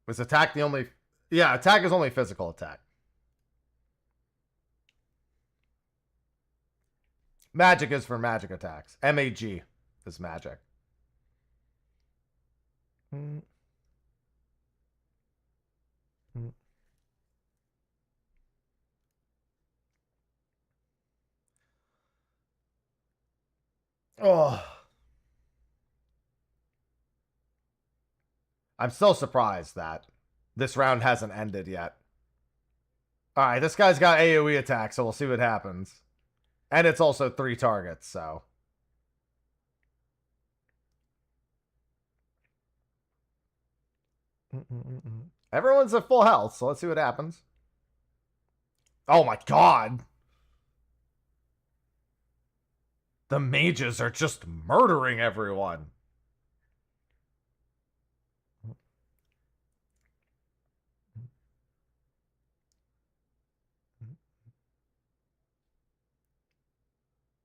Was attack the only... Yeah, attack is only physical attack. Magic is for magic attacks. MAG is magic. Mm. Mm. Oh. I'm still surprised that this round hasn't ended yet. Alright, this guy's got AoE attack, so we'll see what happens. And it's also 3 targets, so... Everyone's at full health, so let's see what happens. Oh my god! The mages are just murdering everyone.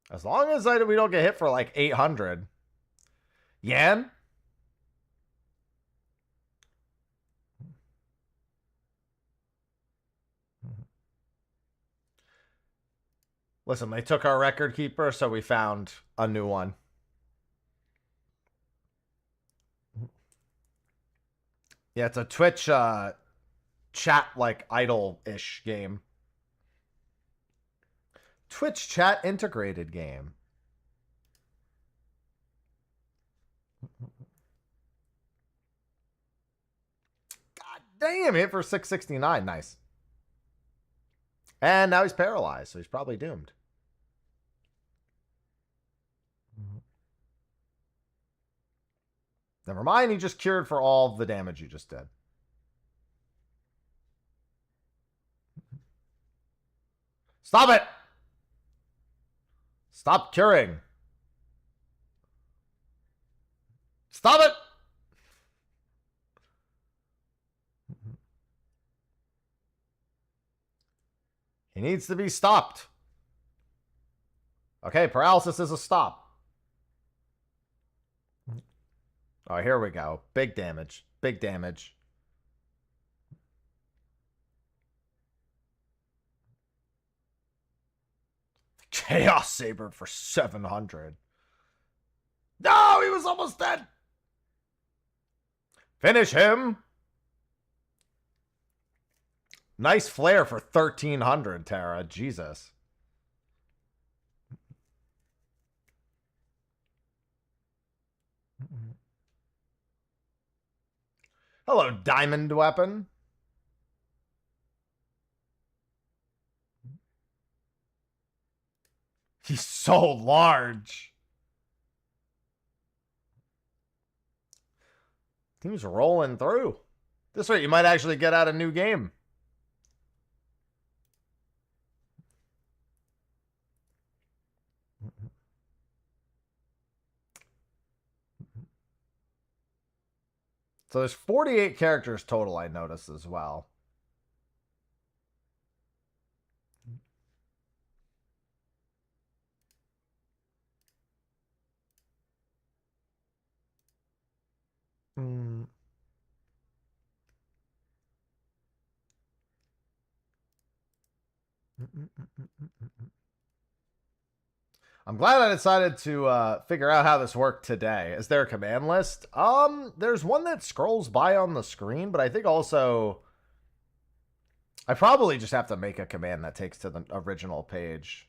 As long as we don't get hit for like 800. Yan? Listen, they took our record keeper, so we found a new one. Yeah, it's a Twitch chat like idle-ish game. Twitch chat integrated game. God damn, hit for 669. Nice. And now he's paralyzed, so he's probably doomed. Never mind, he just cured for all the damage you just did. Stop it! Stop curing. Stop it! He needs to be stopped. Okay, paralysis is a stop. Oh, here we go. Big damage. Big damage. Chaos Saber for 700. No, he was almost dead. Finish him. Nice flare for 1,300, Tara. Jesus. Hello, Diamond Weapon. He's so large. Team's rolling through. This way, you might actually get out a new game. So there's 48 characters total, I noticed as well. I'm glad I decided to figure out how this worked today. Is there a command list? There's one that scrolls by on the screen, but I think also I probably just have to make a command that takes to the original page.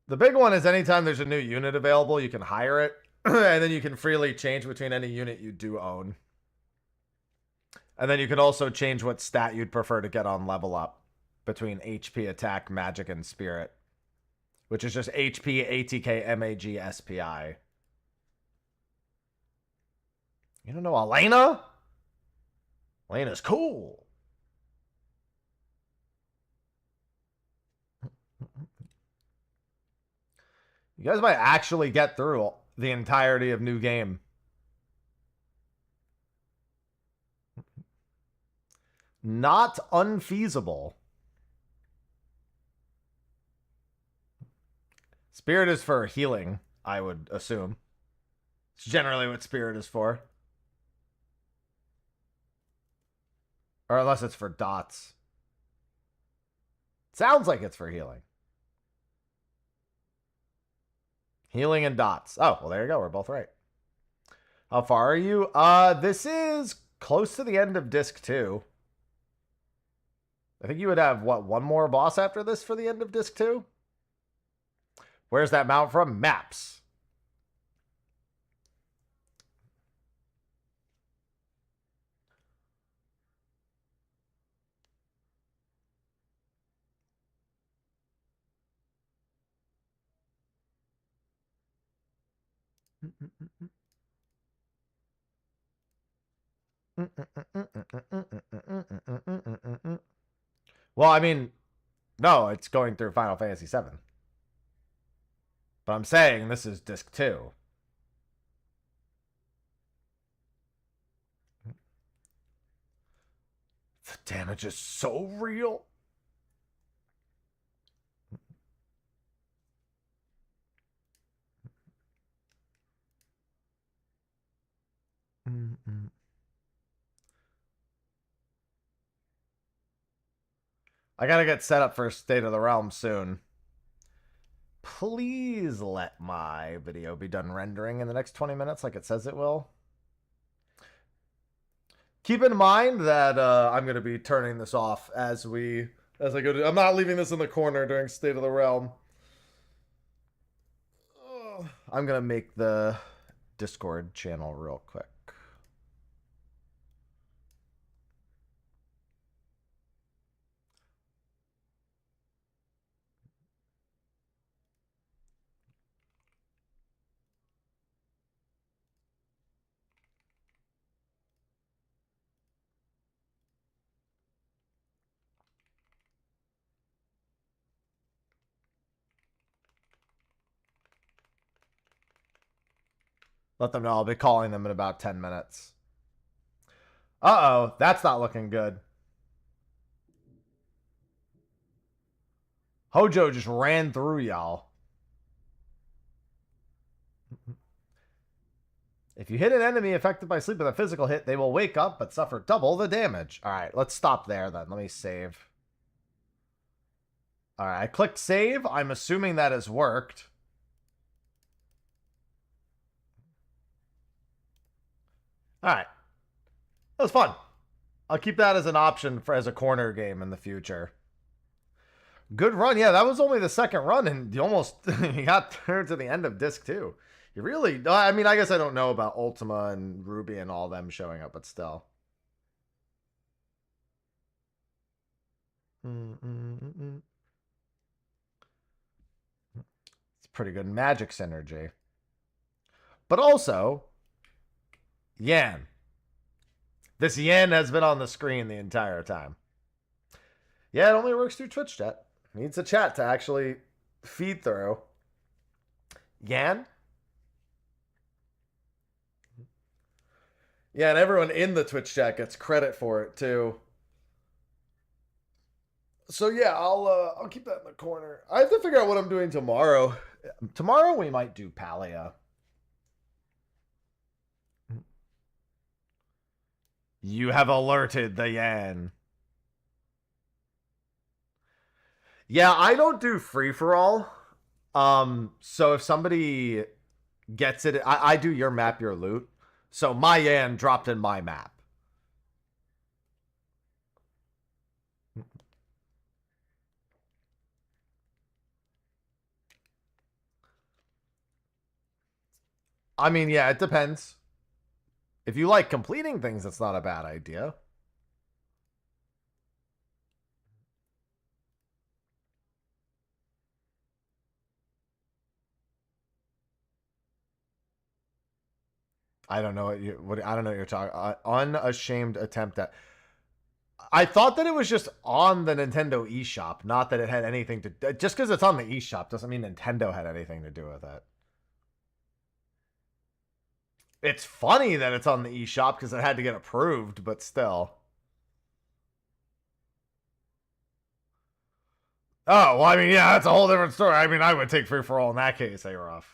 The big one is anytime there's a new unit available, you can hire it, and then you can freely change between any unit you do own. And then you can also change what stat you'd prefer to get on level up between HP, attack, magic, and spirit, which is just HP, ATK, MAG, SPI. You don't know Elena? Elena's cool. You guys might actually get through the entirety of New Game. Not unfeasible. Spirit is for healing, I would assume. It's generally what Spirit is for. Or unless it's for dots. Sounds like it's for healing. Healing and dots. Oh, well, there you go. We're both right. How far are you? This is close to the end of disc 2. I think you would have, what, one more boss after this for the end of disc 2? Where's that mount from? Maps. Well, I mean, no, it's going through Final Fantasy VII. But I'm saying this is disc 2. The damage is so real. I gotta get set up for State of the Realm soon. Please let my video be done rendering in the next 20 minutes like it says it will. Keep in mind that I'm going to be turning this off as I go to... I'm not leaving this in the corner during State of the Realm. I'm going to make the Discord channel real quick. Let them know I'll be calling them in about 10 minutes. Uh-oh, that's not looking good. Hojo just ran through y'all. If you hit an enemy affected by sleep with a physical hit, they will wake up but suffer double the damage. All right, let's stop there then. Let me save. All right, I clicked save. I'm assuming that has worked. All right. That was fun. I'll keep that as an option for as a corner game in the future. Good run. Yeah, that was only the second run, and you almost you got through to the end of disc 2. You really... I mean, I guess I don't know about Ultima and Ruby and all them showing up, but still. It's pretty good magic synergy. But also, Yan. This Yan has been on the screen the entire time. Yeah, it only works through Twitch chat. Needs a chat to actually feed through. Yan? Yeah, and everyone in the Twitch chat gets credit for it too. So yeah, I'll keep that in the corner. I have to figure out what I'm doing tomorrow. Tomorrow we might do Palia. You have alerted the Yan. Yeah, I don't do free-for-all. So if somebody gets it, I do your map, your loot. So my Yan dropped in my map. I mean, yeah, it depends. If you like completing things, it's not a bad idea. I don't know what I don't know what you're talking. Unashamed attempt at. I thought that it was just on the Nintendo eShop, not that it had anything to. Just because it's on the eShop doesn't mean Nintendo had anything to do with it. It's funny that it's on the eShop because it had to get approved, but still. Oh, well, I mean, yeah, that's a whole different story. I mean, I would take free for all in that case, rough.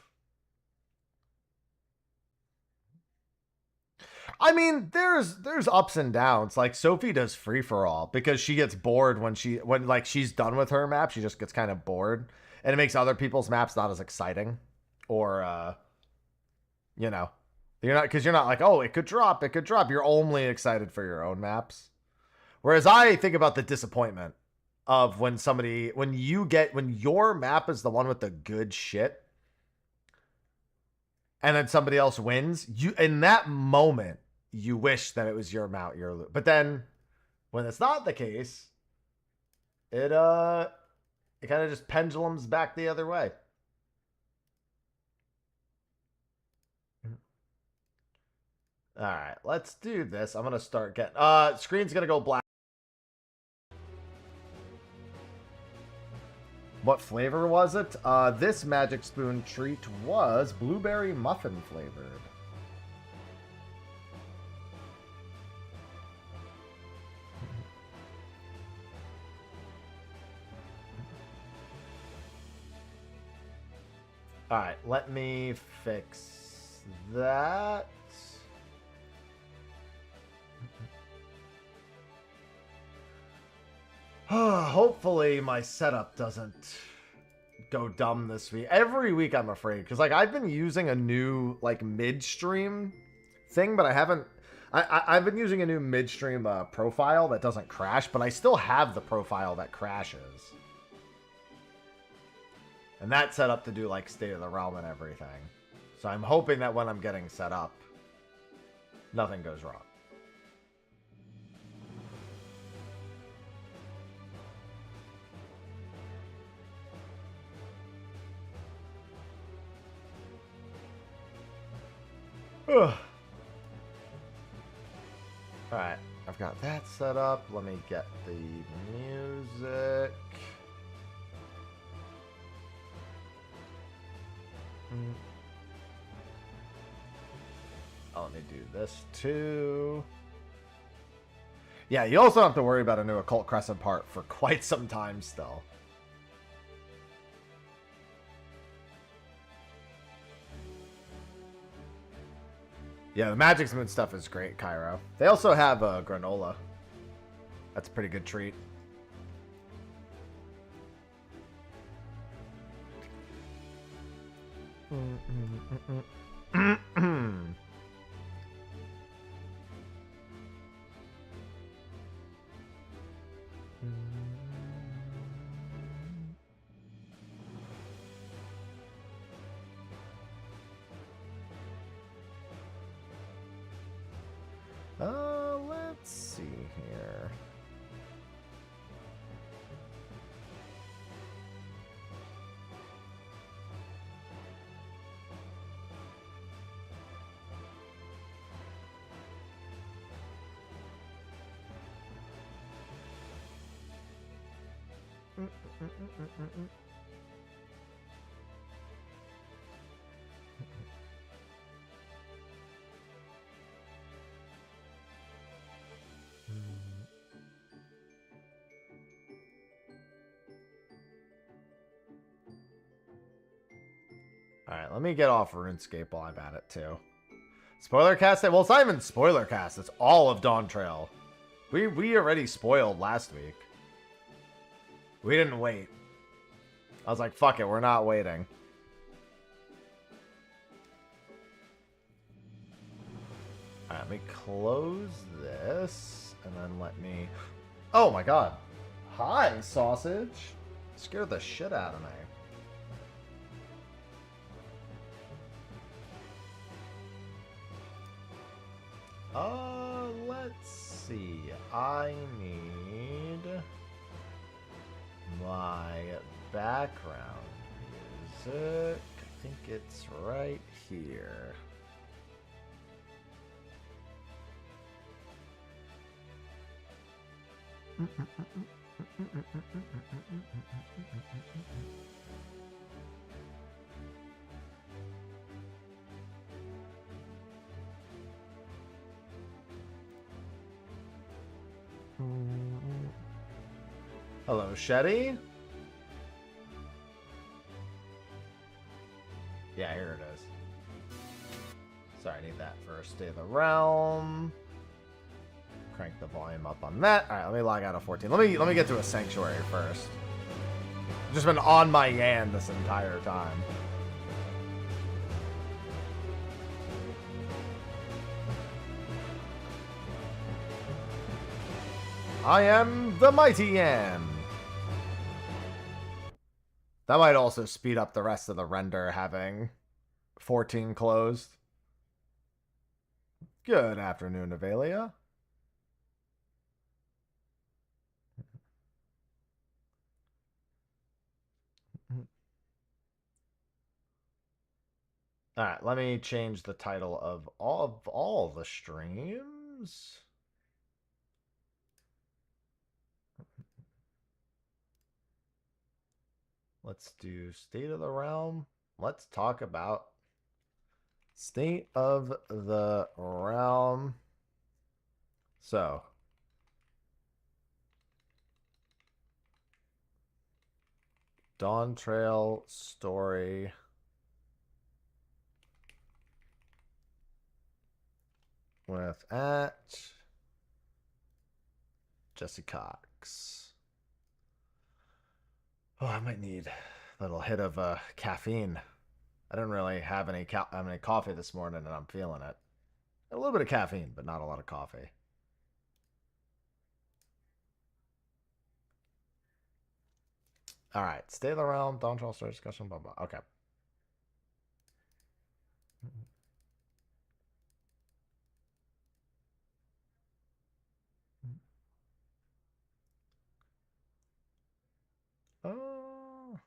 I mean, there's ups and downs. Like Sophie does free for all because she gets bored when like she's done with her map, she just gets kind of bored, and it makes other people's maps not as exciting, or you know, you're not like, oh, it could drop. You're only excited for your own maps. Whereas I think about the disappointment of when your map is the one with the good shit, and then somebody else wins. In that moment, you wish that it was your mount, your loot. But then when it's not the case, it kind of just pendulums back the other way. All right, let's do this. I'm going to start getting screen's going to go black. What flavor was it? This Magic Spoon treat was blueberry muffin flavored. All right, let me fix that. Hopefully my setup doesn't go dumb this week. Every week I'm afraid, because like I've been using a new like midstream thing, but I haven't. I've been using a new midstream profile that doesn't crash, but I still have the profile that crashes. And that's set up to do like State of the Realm and everything. So I'm hoping that when I'm getting set up, nothing goes wrong. Alright, I've got that set up. Let me get the music. Oh, let me do this too. Yeah, you also don't have to worry about a new Occult Crescent part for quite some time still. Yeah, the Magic's Moon stuff is great, Cairo. They also have granola. That's a pretty good treat. Let's see here. Alright, let me get off RuneScape while I'm at it, too. Spoiler cast it? Well, it's not even spoiler cast. It's all of Dawntrail. We already spoiled last week. We didn't wait. I was like, fuck it, we're not waiting. Alright, let me close this. And then let me... Oh my god. Hi, sausage. Scared the shit out of me. Let's see. I need my background music. I think it's right here. Hello, Shetty. Yeah, here it is. Sorry, I need that for State of the Realm. Crank the volume up on that. All right, let me log out of 14. Let me get to a sanctuary first. I've just been on my Yan this entire time. I am the mighty Yan. That might also speed up the rest of the render having 14 closed. Good afternoon, Avelia. All right, let me change the title of all the streams. Let's do State of the Realm. Let's talk about State of the Realm. So, Dawntrail story. With Jesse Cox. Oh, I might need a little hit of caffeine. I didn't really have any coffee this morning, and I'm feeling it. A little bit of caffeine, but not a lot of coffee. All right, Stay of the Realm, Dawntrail story discussion, blah blah. Okay. Oh.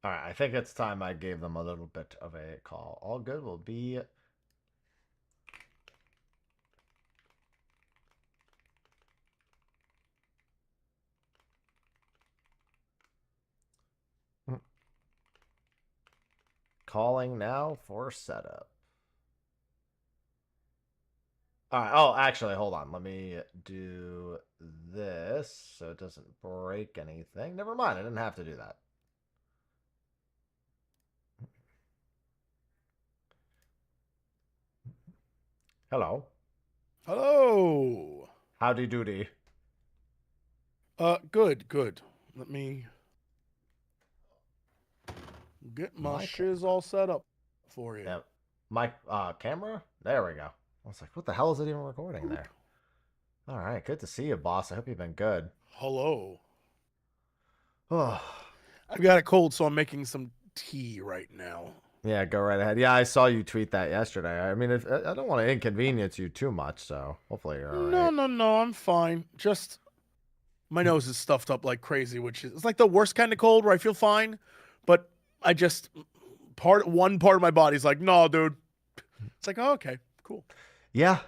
All right, I think it's time I gave them a little bit of a call. All good will be calling now for setup. All right. Oh, actually, hold on. Let me do this so it doesn't break anything. Never mind. I didn't have to do that. Hello. Hello. Howdy doody. Good. Let me get my Mic. shiz all set up for you. Yeah. My camera? There we go. I was like, what the hell is it even recording there? All right. Good to see you, boss. I hope you've been good. Hello. Oh. I've got a cold, so I'm making some tea right now. Yeah, go right ahead. Yeah, I saw you tweet that yesterday. I mean, I don't want to inconvenience you too much, so hopefully you're all right. No, I'm fine. Just my nose is stuffed up like crazy, which is it's like the worst kind of cold where I feel fine, but I just one part of my body's like, no, dude. It's like, oh, okay, cool. Yeah,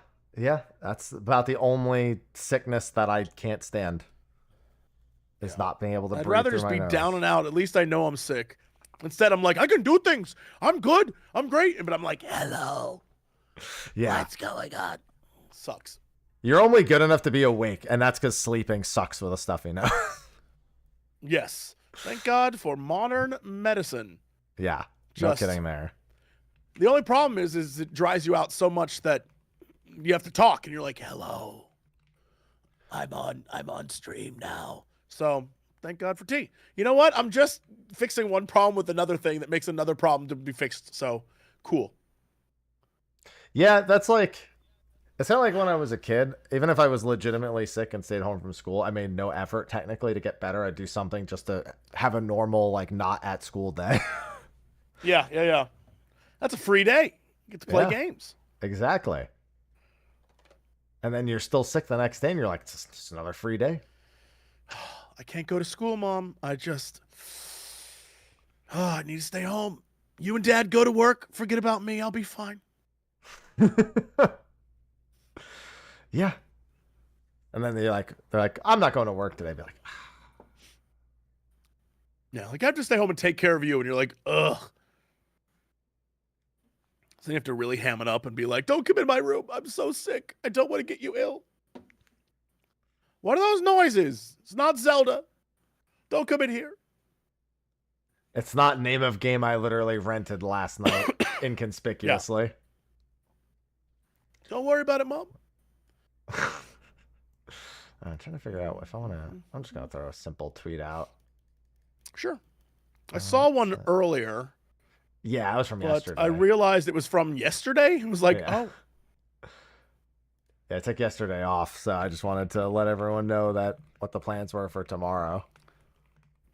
that's about the only sickness that I can't stand. Is not being able to I'd breathe rather through just my be nose. down and out. At least I know I'm sick. Instead, I'm like, I can do things. I'm good. I'm great. But I'm like, hello. Yeah, What's going on? Sucks. you're only good enough to be awake, and that's because sleeping sucks with a stuffy nose. Yes. Thank God for modern medicine. Yeah, Just- no kidding there. The only problem is it dries you out so much that you have to talk, and you're like, hello. I'm on stream now. So thank God for tea. You know what? I'm just fixing one problem with another thing that makes another problem to be fixed. So cool. Yeah, that's like, it's kind of like when I was a kid. Even if I was legitimately sick and stayed home from school, I made no effort technically to get better. I'd do something just to have a normal, like, not at school day. Yeah. That's a free day. You get to play Yeah. games. Exactly. And then you're still sick the next day, and you're like, it's just another free day. I can't go to school, Mom. I need to stay home. You and Dad go to work. Forget about me. I'll be fine. Yeah. And then they're like, I'm not going to work today. Be like, Yeah, like I have to stay home and take care of you. And you're like, ugh. So you have to really ham it up and be like, don't come in my room. I'm so sick. I don't want to get you ill. What are those noises? It's not Zelda. Don't come in here. it's not name of game I literally rented last night inconspicuously. Don't worry about it, Mom. I'm trying to figure out if I want to. I'm just going to throw a simple tweet out. Sure. I saw one shit. earlier, Yeah, it was from but yesterday. I realized it was from yesterday. It was like, Yeah. oh, Yeah, I took yesterday off, so I just wanted to let everyone know that what the plans were for tomorrow.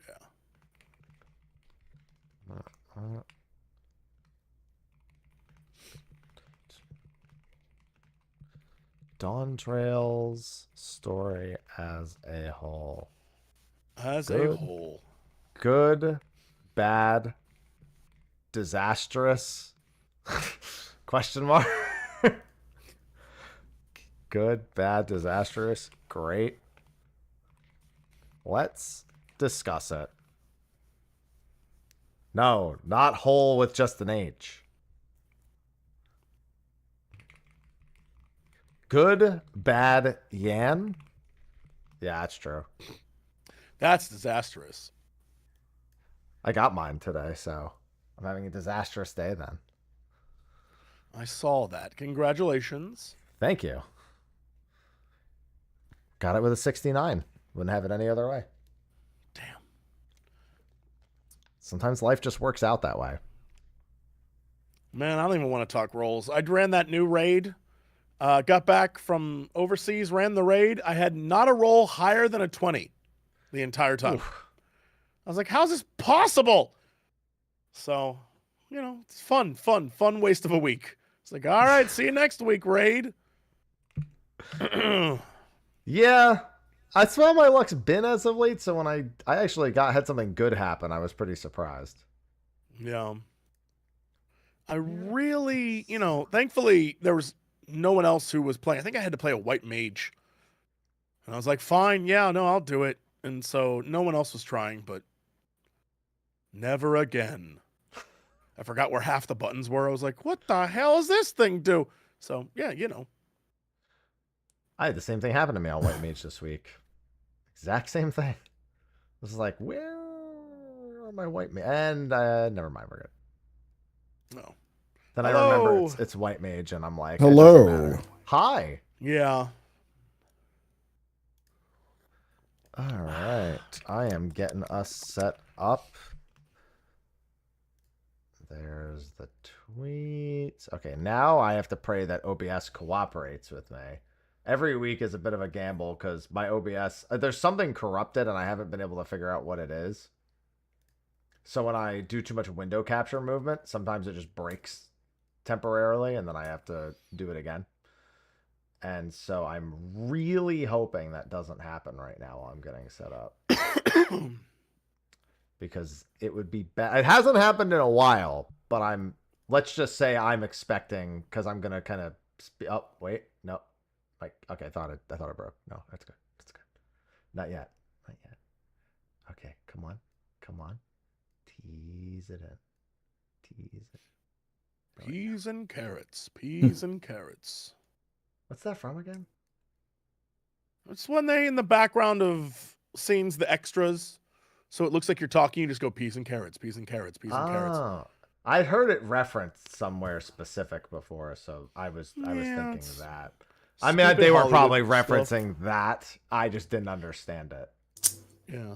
yeah. Dawntrail's story as a whole. As a Good. whole. Good, bad, disastrous? Question mark. Good, bad, disastrous, great. Let's discuss it. No, not whole with just an H. Good, bad, Yan? Yeah, that's true. That's disastrous. I got mine today, so I'm having a disastrous day then. I saw that. Congratulations. Thank you. Got it with a 69. Wouldn't have it any other way. Damn. Sometimes life just works out that way. Man, I don't even want to talk rolls. I ran that new raid. Got back from overseas, ran the raid. I had not a roll higher than a 20 the entire time. Oof. I was like, how's this possible? So, it's fun waste of a week. It's like, all right, see you next week, raid. Yeah, that's how my luck's been as of late. So when I actually had something good happen, I was pretty surprised. Yeah. I really, thankfully there was no one else who was playing. I think I had to play a white mage. And I was like, fine, yeah, no, I'll do it. And so no one else was trying, but never again. I forgot where half the buttons were. I was like, what the hell is this thing do? So, yeah, I had the same thing happen to me on White Mage this week. Exact same thing. This is like, where are my White Mage? And never mind, we're good. No. Then Hello. I remember it's White Mage, and I'm like, it Hello. doesn't matter. Hi. Yeah. All right. I am getting us set up. There's the tweets. Okay, now I have to pray that OBS cooperates with me. Every week is a bit of a gamble because my OBS, there's something corrupted and I haven't been able to figure out what it is. So when I do too much window capture movement, sometimes it just breaks temporarily and then I have to do it again. And so I'm really hoping that doesn't happen right now while I'm getting set up. Because it would be bad. It hasn't happened in a while, but let's just say I'm expecting, because I'm going to kind of, oh, wait, no. Like, okay, I thought it broke. No, that's good. That's good. Not yet. Not yet. Okay, come on. Come on. Tease it in. Tease it. Peas and carrots. Peas and carrots. What's that from again? It's when they, in the background of scenes, the extras. So it looks like you're talking, you just go peas and carrots, peas and carrots, peas and carrots. I heard it referenced somewhere specific before, so I was thinking it's that. I mean, they were probably referencing that. I just didn't understand it. Yeah.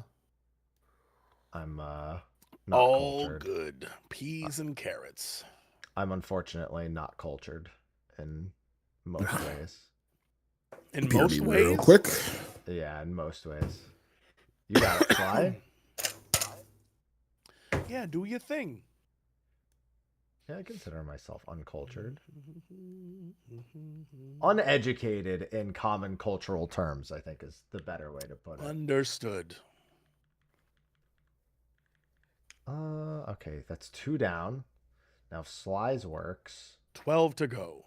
I'm not all cultured. good. Peas and carrots. I'm unfortunately not cultured in most ways. In Appear to most be ways? real quick. Yeah, in most ways. You got it, Fly? Yeah, do your thing. Yeah, I consider myself uncultured. Uneducated in common cultural terms, I think is the better way to put it. Understood. Okay, that's 2 down. Now if Slice works. 12 to go.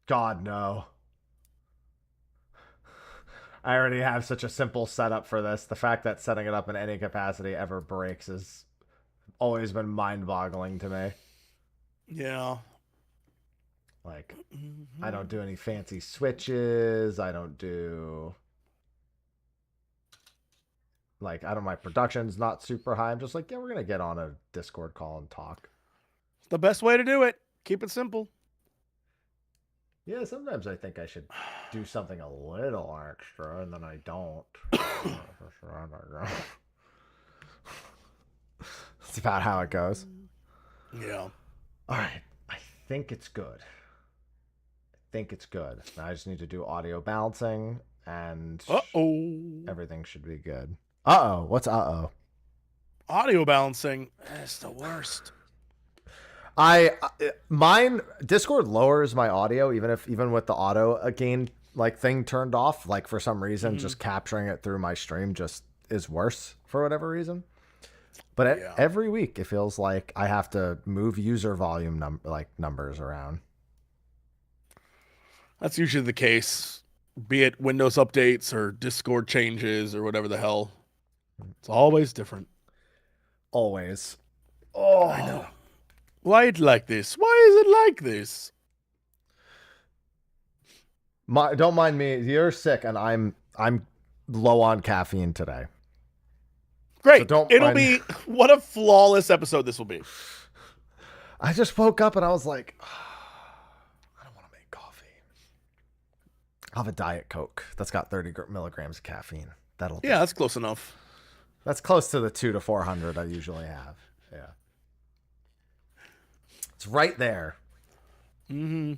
God, no. I already have such a simple setup for this. The fact that setting it up in any capacity ever breaks has always been mind-boggling to me. Yeah. Like, I don't do any fancy switches. I don't do... Like, my production's not super high. I'm just like, yeah, we're going to get on a Discord call and talk. The best way to do it. Keep it simple. Yeah, sometimes I think I should do something a little extra, and then I don't. That's about how it goes. Yeah. All right. I think it's good. Now I just need to do audio balancing, and everything should be good. Uh-oh. What's uh-oh? Audio balancing. It's the worst. Mine Discord lowers my audio even with the auto gain like thing turned off, like for some reason just capturing it through my stream just is worse for whatever reason. But every week it feels like I have to move user volume numbers around. That's usually the case, be it Windows updates or Discord changes or whatever the hell. It's always different. Always. Oh, I know. Why it like this? Why is it like this? Don't mind me. You're sick, and I'm low on caffeine today. Great. So It'll be what a flawless episode this will be. I just woke up and I was like, I don't want to make coffee. I'll have a Diet Coke that's got 30 milligrams of caffeine. That'll do. That's close enough. That's close to the 200 to 400 I usually have. Yeah. It's right there. Mm-hmm.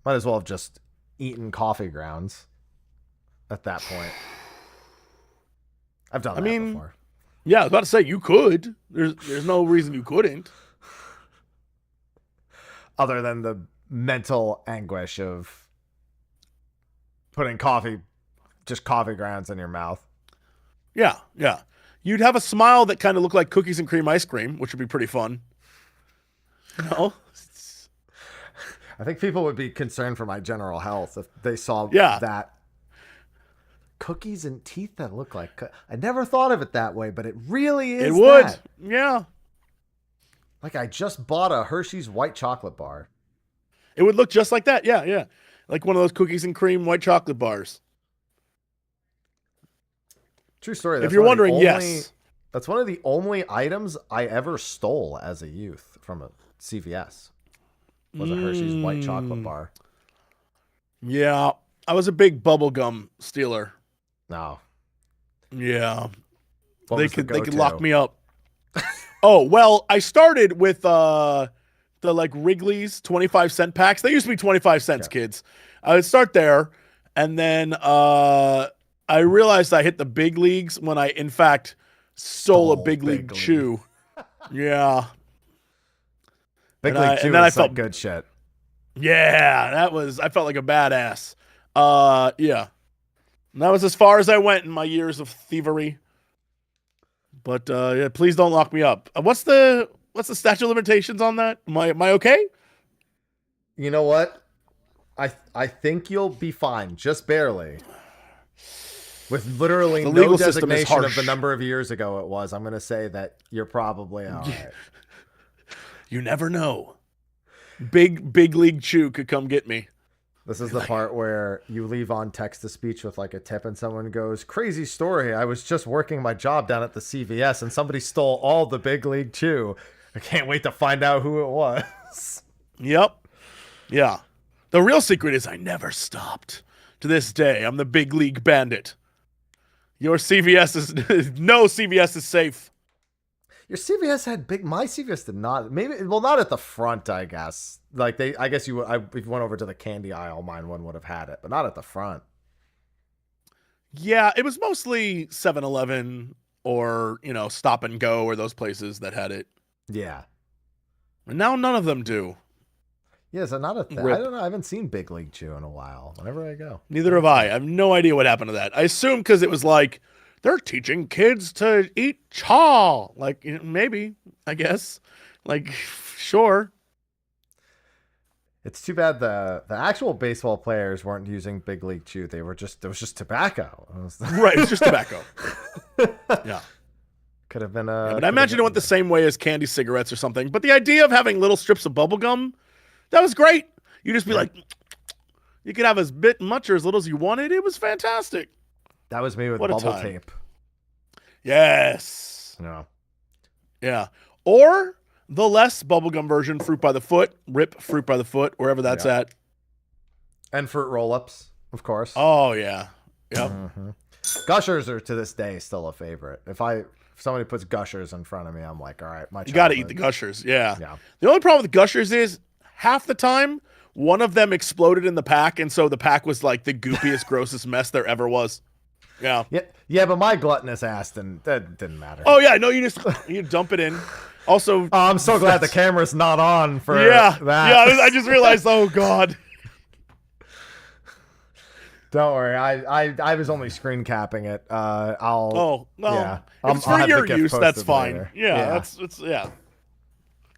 Might as well have just eaten coffee grounds at that point. I've done that before. Yeah, I was about to say you could. There's no reason you couldn't. Other than the mental anguish of putting coffee grounds in your mouth. Yeah. You'd have a smile that kind of looked like cookies and cream ice cream, which would be pretty fun. No? I think people would be concerned for my general health if they saw that. Cookies and teeth that look like... I never thought of it that way, but it really is. It would. That. Yeah. Like I just bought a Hershey's white chocolate bar. It would look just like that. Yeah, yeah. Like one of those cookies and cream white chocolate bars. True story. If That's you're one of the wondering, only- yes. That's one of the only items I ever stole as a youth from a CVS. Was a Hershey's white chocolate bar. Yeah. I was a big bubblegum stealer. No. Yeah. What They was the could go-to? lock me up. Oh, well, I started with the like Wrigley's 25-cent packs. They used to be 25 cents, Yeah. kids. I would start there, and then I realized I hit the big leagues when I in fact stole a Stole big league Big League. chew. Yeah. Big And League I- Chew and then I is like felt- good shit. Yeah, I felt like a badass. Yeah. And that was as far as I went in my years of thievery. But yeah, please don't lock me up. What's the statute of limitations on that? Am I okay? You know what? I think you'll be fine, just barely. With literally The no legal system is designation of the harsh. number of years ago it was, I'm going to say that you're probably all right. You never know. Big league chew could come get me. This is the part where you leave on text-to-speech with like a tip and someone goes, crazy story. I was just working my job down at the CVS and somebody stole all the Big League Chew. I can't wait to find out who it was. Yep. Yeah. The real secret is I never stopped. To this day, I'm the big league bandit. Your CVS is no CVS is safe. Your CVS had my CVS did not. Maybe, well, not at the front, I guess. Like I guess if you went over to the candy aisle, mine one would have had it, but not at the front. Yeah, it was mostly 7-Eleven or, Stop and Go or those places that had it. Yeah. And now none of them do. Yeah, so not a thing. I Rip. don't know. I haven't seen Big League Chew in a while. Whenever I go. Neither have I. I have no idea what happened to that. I assume because it was like, they're teaching kids to eat chaw. Like, maybe, I guess. Like, sure. It's too bad the actual baseball players weren't using Big League Chew. It was just tobacco. Right, it's just tobacco. Yeah. Could have been But I imagine it went the same way as candy cigarettes or something. But the idea of having little strips of bubble gum, that was great. You just be like, you could have as much or as little as you wanted. It was fantastic. That was me with What a bubble time. tape. Yes. No. Yeah. Or the less bubblegum version, Fruit by the Foot, rip Fruit by the Foot, wherever that's Yeah. at. And fruit roll-ups, of course. Oh, yeah. Yep. Mm-hmm. Gushers are to this day still a favorite. If somebody puts Gushers in front of me, I'm like, all right, my You got to eat childhood. the Gushers. Yeah. Yeah. The only problem with Gushers is half the time, one of them exploded in the pack. And so the pack was like the goopiest, grossest mess there ever was. Yeah. Yeah, but my gluttonous ass that didn't matter. Oh, yeah. No, you dump it in. Also, Oh, I'm so glad the camera's not on for yeah. that. Yeah. I just realized, oh, God. Don't worry, I was only screen capping it. I'll. Oh, well. Yeah. If it's I'll for have the your GIF use, that's posted fine. later. Yeah. Yeah.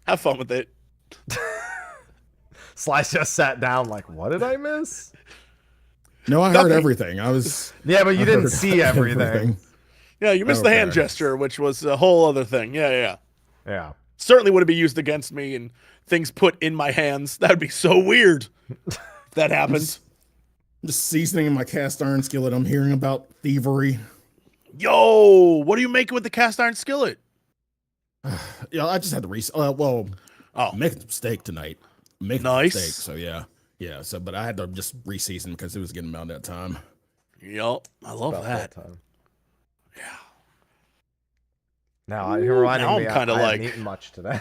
Have fun with it. Slice just sat down like, what did I miss? No, I heard Nothing. everything. I was. Yeah, but you I didn't heard see everything. Yeah, you missed the hand Okay. gesture, which was a whole other thing. Yeah. Yeah. Certainly would have been used against me and things put in my hands. That would be so weird if that happened. Just seasoning in my cast iron skillet. I'm hearing about thievery. Yo, what are you making with the cast iron skillet? Yeah, I just had to Oh, making some steak tonight. Making Nice. some steak. So yeah. So, but I had to just re-season because it was getting about that time. yup. I love About that. time. Yeah. Now you're reminding now me. I'm kinda I haven't like- eaten much today.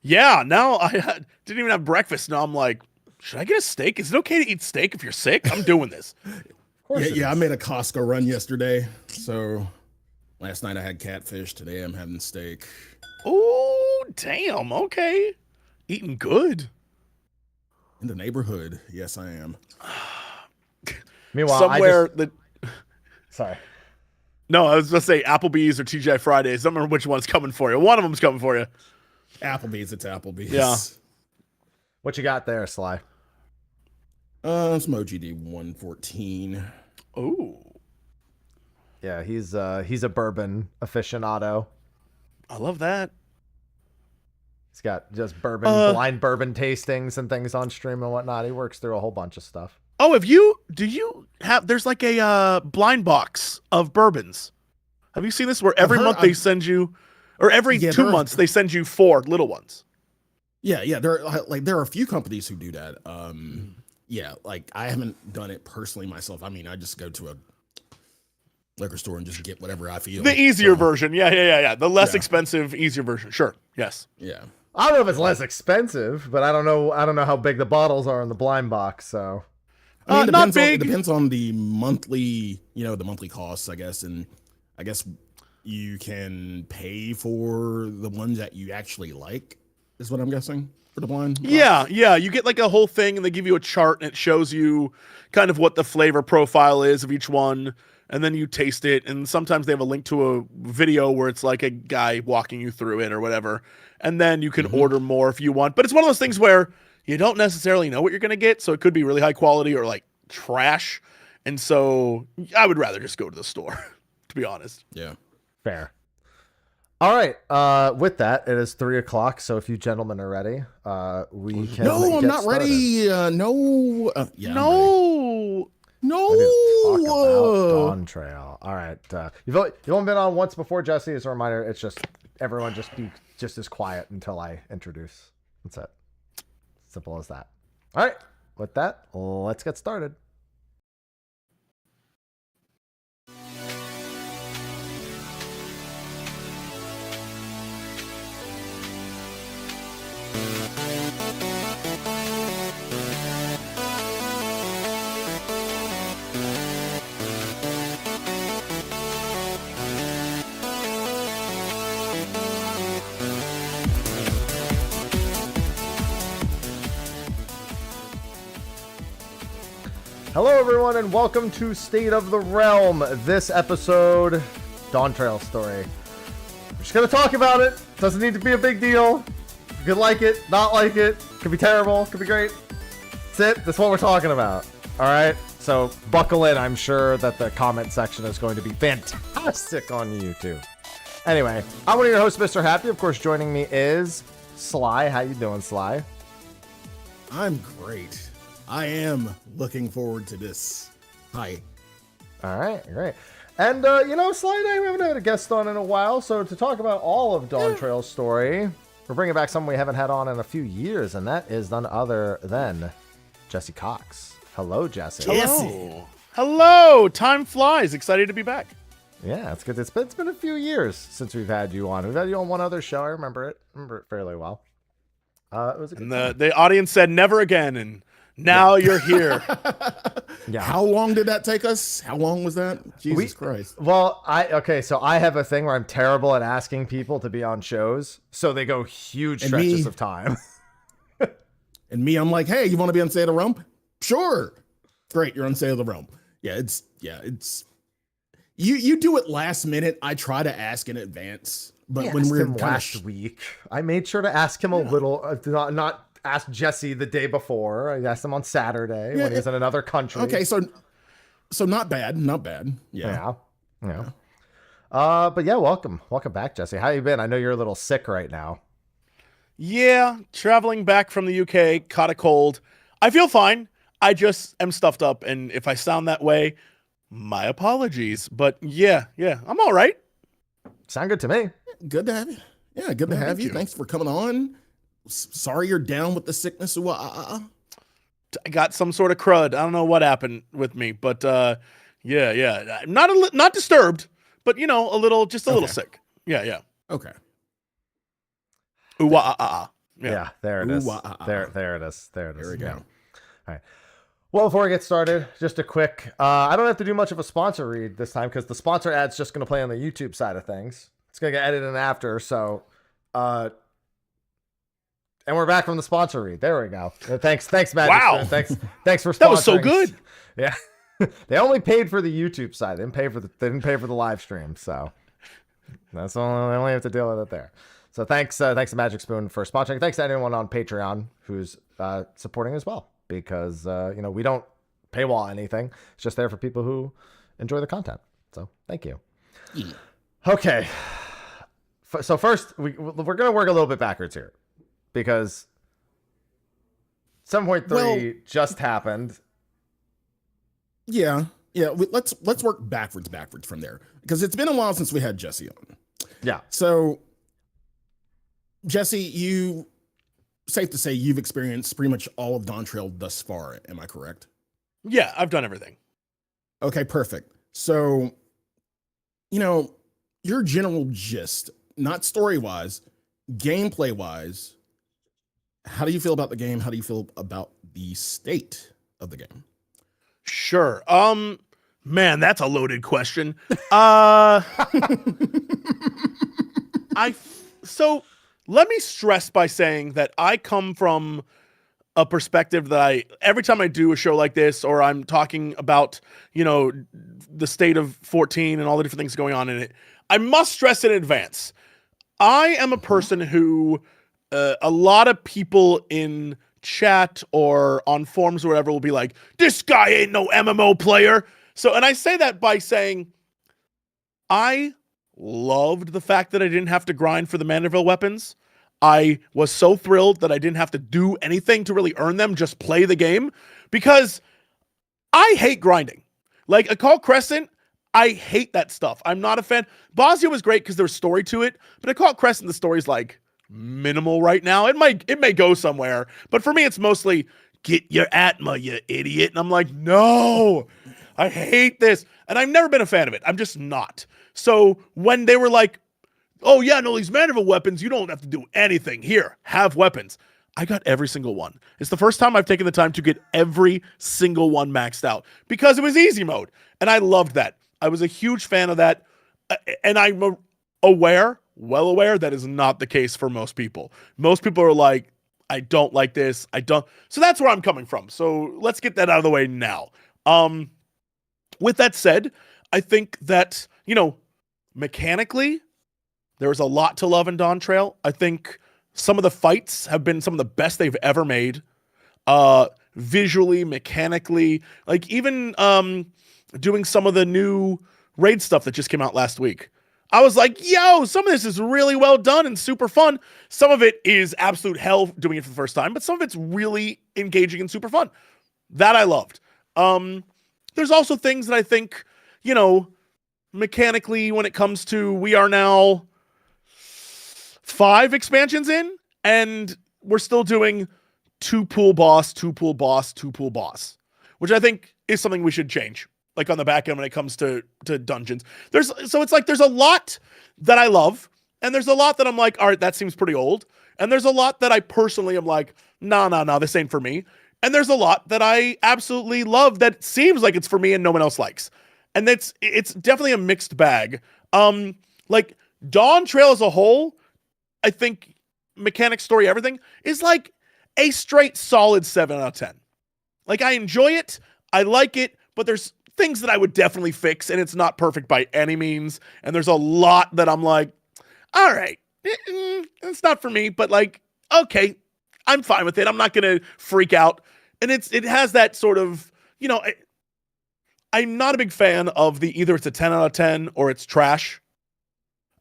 Yeah, now didn't even have breakfast. Now I'm like, should I get a steak? Is it okay to eat steak if you're sick? I'm doing this. Yeah, I made a Costco run yesterday. So last night I had catfish. Today I'm having steak. Oh, damn. Okay. Eating good. In the neighborhood. Yes, I am. Meanwhile, Somewhere sorry. No, I was going to say Applebee's or TGI Fridays. I don't remember which one's coming for you. One of them's coming for you. Applebee's. It's Applebee's. Yeah. What you got there, Sly? Some OGD 114. Oh, Yeah, he's a bourbon aficionado. I love that. He's got just bourbon, blind bourbon tastings and things on stream and whatnot. He works through a whole bunch of stuff. Oh, do you have, there's like a blind box of bourbons. Have you seen this where every month they send you, or every 2 months they send you 4 little ones? Yeah. There are a few companies who do that. Yeah, like I haven't done it personally myself. I mean, I just go to a liquor store and just get whatever I feel. The easier version. Yeah. The less expensive, easier version. Sure. Yes. Yeah. I don't know if it's less expensive, but I don't know how big the bottles are in the blind box, so. I mean, not big. It depends on the monthly, the monthly costs, I guess. And I guess you can pay for the ones that you actually like, is what I'm guessing, for the blind box. Yeah. You get like a whole thing and they give you a chart and it shows you kind of what the flavor profile is of each one. And then you taste it. And sometimes they have a link to a video where it's like a guy walking you through it or whatever. And then you can order more if you want. But it's one of those things where you don't necessarily know what you're going to get. So it could be really high quality or like trash. And so I would rather just go to the store, to be honest. Yeah. Fair. All right. With that, it is 3:00. So if you gentlemen are ready, we can. No, I'm not started. ready. No. Yeah, No. No. Talk about Dawntrail. All right. You've only been on once before, Jesse. As a reminder, it's just everyone just be just as quiet until I introduce. That's it. Simple as that. All right. With that, let's get started. Hello, everyone, and welcome to State of the Realm. This episode, Dawntrail story. We're just going to talk about it. Doesn't need to be a big deal. You could like it, not like it. Could be terrible, could be great. That's it. That's what we're talking about. All right? So buckle in. I'm sure that the comment section is going to be fantastic on YouTube. Anyway, I'm one of your hosts, Mr. Happy. Of course, joining me is Sly. How you doing, Sly? I'm great. I am looking forward to this. Hi. All right, great. And, Sly and I haven't had a guest on in a while, so to talk about all of Dawntrail's story, we're bringing back someone we haven't had on in a few years, and that is none other than Jesse Cox. Hello, Jesse. Hello. Time flies. Excited to be back. Yeah, it's good. It's been a few years since we've had you on. We've had you on one other show. I remember it fairly well. It was a good time. The audience said never again, and now you're here. Yeah. How long did that take us? How long was that? Jesus Christ. Well, so I have a thing where I'm terrible at asking people to be on shows, so they go huge stretches of time. And me, I'm like, hey, you want to be on State of the Realm? Sure. Great, you're on State of the Realm. It's you do it last minute. I try to ask in advance, but when we're last week, I made sure to ask him a little, not ask Jesse the day before. I asked him on Saturday when he was in another country. Okay, so not bad. Yeah. But yeah, welcome back, Jesse. How you been? I know you're a little sick right now. Yeah, traveling back from the UK, caught a cold. I feel fine. I just am stuffed up, and if I sound that way, my apologies. But yeah, I'm all right. Sound good to me. Good to have you. Yeah, good to have you. Thanks for coming on. Sorry you're down with the sickness. I got some sort of crud. I don't know what happened with me, but yeah. Not disturbed, but a little sick. Yeah. Okay. Yeah, there it is. There it is. There we go. All right. Well, before we get started, just a quick, I don't have to do much of a sponsor read this time because the sponsor ad's just going to play on the YouTube side of things. It's going to get edited in after, so, and we're back from the sponsor read. There we go. Thanks, Magic. Wow. Thanks for sponsoring. That was so good. Yeah. They only paid for the YouTube side. They didn't pay for the live stream, so that's all. They only have to deal with it there. So thanks to Magic Spoon for sponsoring. Thanks to anyone on Patreon who's supporting as well, because we don't paywall anything. It's just there for people who enjoy the content. So thank you. Yeah. Okay. So first, we're gonna work a little bit backwards here. because 7.3 just happened. Yeah. Let's work backwards from there, because it's been a while since we had Jesse on. Yeah. So, Jesse, safe to say you've experienced pretty much all of Dawntrail thus far. Am I correct? Yeah, I've done everything. Okay, perfect. So, your general gist, not story-wise, gameplay-wise, how do you feel about the game? How do you feel about the state of the game? Sure. Man, that's a loaded question. So let me stress by saying that I come from a perspective that every time I do a show like this, or I'm talking about, the state of 14 and all the different things going on in it, I must stress in advance, I am a person who, a lot of people in chat or on forums or whatever will be like, this guy ain't no MMO player. So, and I say that by saying, I loved the fact that I didn't have to grind for the Mandeville weapons. I was so thrilled that I didn't have to do anything to really earn them, just play the game, because I hate grinding. Like Akal Crescent, I hate that stuff. I'm not a fan. Bosnia was great because there was story to it, but Akal Crescent, the story's like minimal right now. It may go somewhere, but for me, it's mostly get your Atma, you idiot. And I'm like, no, I hate this. And I've never been a fan of it. I'm just not. So when they were like, oh yeah, no, these Mandeville weapons, you don't have to do anything. Here, have weapons. I got every single one. It's the first time I've taken the time to get every single one maxed out because it was easy mode. And I loved that. I was a huge fan of that. And I'm well aware that is not the case for most people. Most people are like, I don't like this. I don't. So that's where I'm coming from. So let's get that out of the way now. With that said, I think that, mechanically, there's a lot to love in Dawntrail. I think some of the fights have been some of the best they've ever made. Visually, mechanically, like even doing some of the new raid stuff that just came out last week. I was like, yo, some of this is really well done and super fun. Some of it is absolute hell doing it for the first time, but some of it's really engaging and super fun. That I loved. There's also things that I think, mechanically when it comes to, we are now 5 expansions in, and we're still doing 2 pool boss, 2 pool boss, 2 pool boss, which I think is something we should change. Like on the back end when it comes to dungeons. So it's like there's a lot that I love, and there's a lot that I'm like, all right, that seems pretty old. And there's a lot that I personally am like, no, this ain't for me. And there's a lot that I absolutely love that seems like it's for me and no one else likes. And it's definitely a mixed bag. Like Dawntrail as a whole, I think mechanic, story, everything is like a straight solid 7 out of 10. Like I enjoy it, I like it, but there's things that I would definitely fix, and it's not perfect by any means. And there's a lot that I'm like, all right, it's not for me, but like, okay, I'm fine with it. I'm not going to freak out. And it has that sort of, I'm not a big fan of either it's a 10 out of 10 or it's trash.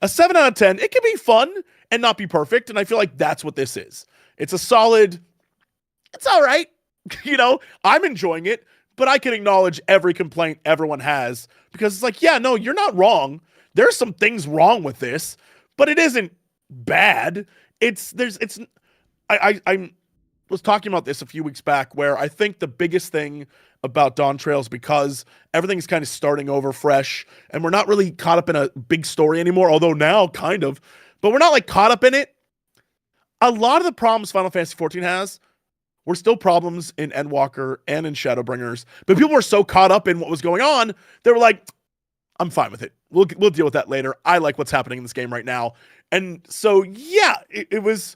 A 7 out of 10, it can be fun and not be perfect. And I feel like that's what this is. It's a solid, it's all right. I'm enjoying it. But I can acknowledge every complaint everyone has, because it's like, yeah, no, you're not wrong. There's some things wrong with this, but it isn't bad. I was talking about this a few weeks back, where I think the biggest thing about Dawntrail is because everything's kind of starting over fresh, and we're not really caught up in a big story anymore, although now kind of, but we're not like caught up in it. A lot of the problems Final Fantasy XIV has were still problems in Endwalker and in Shadowbringers, but people were so caught up in what was going on, they were like, I'm fine with it. We'll deal with that later. I like what's happening in this game right now. And so, yeah, it was,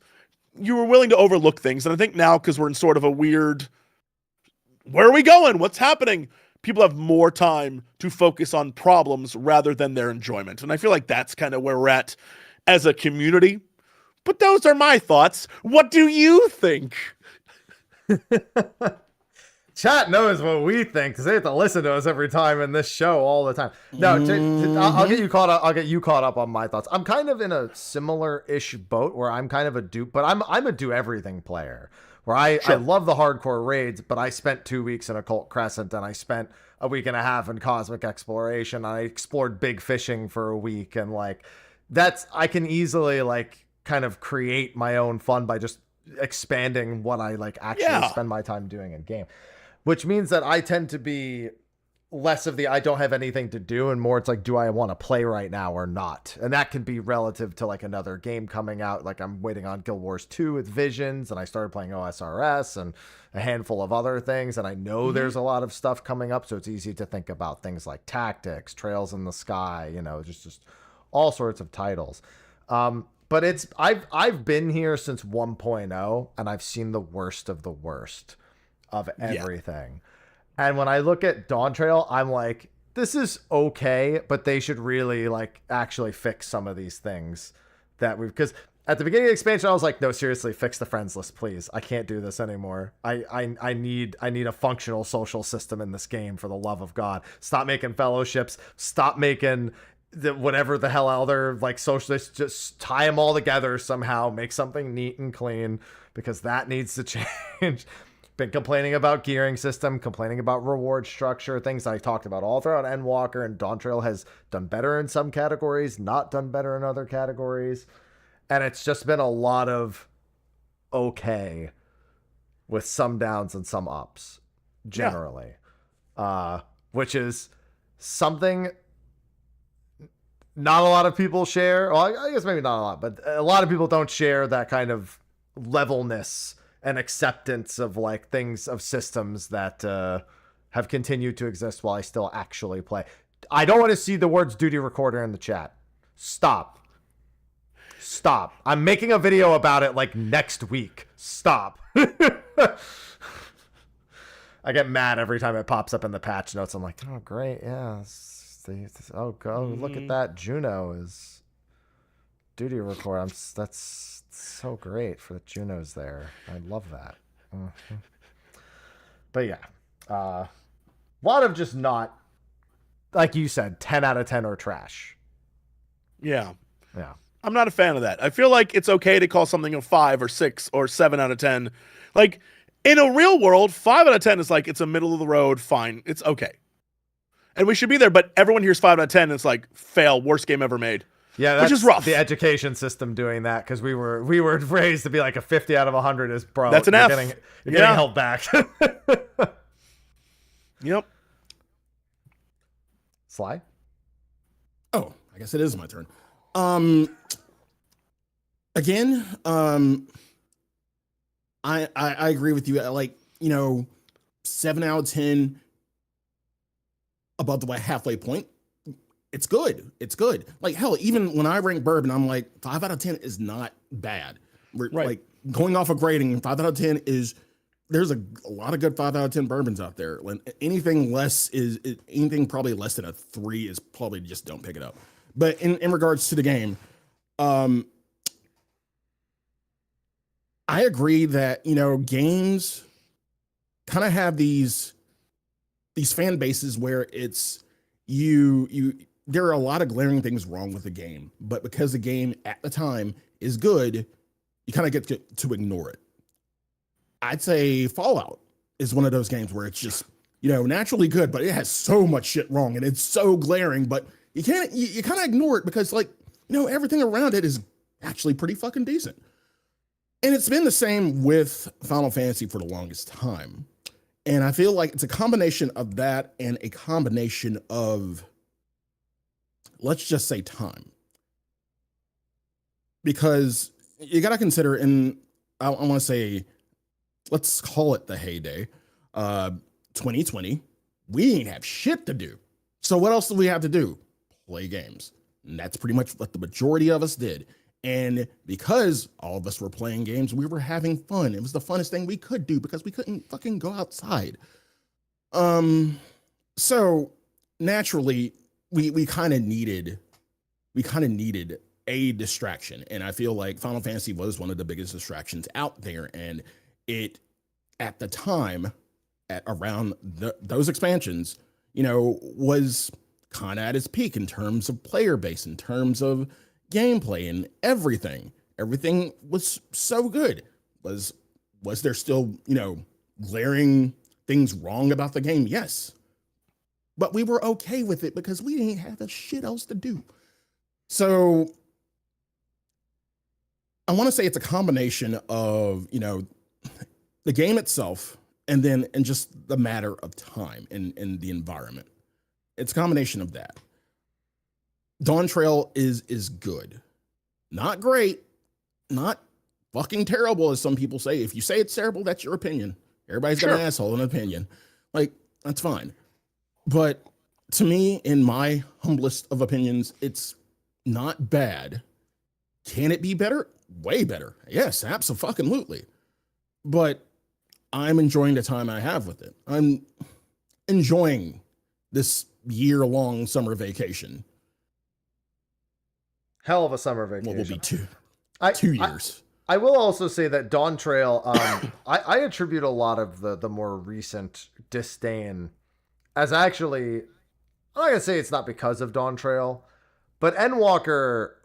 you were willing to overlook things. And I think now, because we're in sort of a weird, where are we going? What's happening? People have more time to focus on problems rather than their enjoyment. And I feel like that's kind of where we're at as a community. But those are my thoughts. What do you think? Chat knows what we think because they have to listen to us every time in this show all the time. No, I'll get you caught up. I'll get you caught up on my thoughts. I'm kind of in a similar-ish boat where I'm kind of a do, but I'm a do everything player. Where I love the hardcore raids, but I spent 2 weeks in Occult Crescent and I spent a week and a half in Cosmic Exploration. I explored big fishing for a week, and like I can easily like kind of create my own fun by just expanding what I like actually spend my time doing in game. Which means that I tend to be less of the I don't have anything to do, and more it's like, do I want to play right now or not? And that can be relative to like another game coming out. Like I'm waiting on Guild Wars 2 with Visions, and I started playing OSRS and a handful of other things. And I know there's a lot of stuff coming up, so it's easy to think about things like Tactics, Trails in the Sky, you know, just all sorts of titles. But it's I've been here since 1.0, and I've seen the worst of the worst of everything. And when I look at Dawntrail, I'm like, this is okay, but they should really like actually fix some of these things that because at the beginning of the expansion, I was like, no, seriously, fix the friends list, please. I can't do this anymore. I need a functional social system in this game, for the love of God. Stop making fellowships. Stop making whatever the hell other like socialists, just tie them all together somehow, make something neat and clean, because that needs to change. Been complaining about gearing system, complaining about reward structure, things I talked about all throughout Endwalker, and Dawntrail has done better in some categories, not done better in other categories. And it's just been a lot of okay with some downs and some ups generally. Which is something not a lot of people share. Well, I guess maybe not a lot, but a lot of people don't share that kind of levelness and acceptance of like things, of systems that have continued to exist while I still actually play. I don't want to see the words duty recorder in the chat. Stop. I'm making a video about it like next week. Stop. I get mad every time it pops up in the patch notes. I'm like, oh great, yeah. Look at that. Juno is duty recorder. That's so great for the Junos there. I love that. But yeah, a lot of just not, like you said, 10 out of 10 or trash. Yeah. I'm not a fan of that. I feel like it's okay to call something a 5 or 6 or 7 out of 10. Like in a real world, 5 out of 10 is like, it's a middle of the road. Fine. It's okay. And we should be there, but everyone hears 5 out of 10 and it's like, fail, worst game ever made. Yeah, that's which is rough. The education system doing that, because we were raised to be like a 50 out of 100 is bro. That's an F. You're getting held back. Yep. Sly? Oh, I guess it is my turn. Again, I agree with you. Like, 7 out of 10 above the halfway point. It's good. Like, hell, even when I rank bourbon, I'm like, 5 out of 10 is not bad. Right. Like, going off of grading, 5 out of 10 is, there's a lot of good 5 out of 10 bourbons out there. When anything probably less than a 3 is probably just don't pick it up. But in regards to the game, I agree that, games kind of have these fan bases where it's there are a lot of glaring things wrong with the game, but because the game at the time is good, you kind of get to ignore it. I'd say Fallout is one of those games where it's just, naturally good, but it has so much shit wrong and it's so glaring, but you kind of ignore it because everything around it is actually pretty fucking decent. And it's been the same with Final Fantasy for the longest time. And I feel like it's a combination of that and a combination of, let's just say, time. Because you got to consider, I want to say, let's call it the heyday, 2020, we ain't have shit to do. So what else do we have to do? Play games. And that's pretty much what the majority of us did. And because all of us were playing games, we were having fun. It was the funnest thing we could do because we couldn't fucking go outside. So naturally, we kind of needed a distraction. And I feel like Final Fantasy was one of the biggest distractions out there. And it, at the time, at around those expansions, was kind of at its peak in terms of player base, in terms of gameplay and everything. Everything was so good. Was there still, glaring things wrong about the game? Yes. But we were okay with it because we didn't have a shit else to do. So I want to say it's a combination of, the game itself and just the matter of time and the environment. It's a combination of that. Dawntrail is good. Not great. Not fucking terrible, as some people say. If you say it's terrible, that's your opinion. Everybody's got an asshole and an opinion. Like, that's fine. But to me, in my humblest of opinions, it's not bad. Can it be better? Way better. Yes, absolutely. But I'm enjoying the time I have with it. I'm enjoying this year-long summer vacation. Hell of a summer vacation. What will be 2 years. I will also say that Dawntrail, I attribute a lot of the more recent disdain as actually, I'm not going to say it's not because of Dawntrail, but Endwalker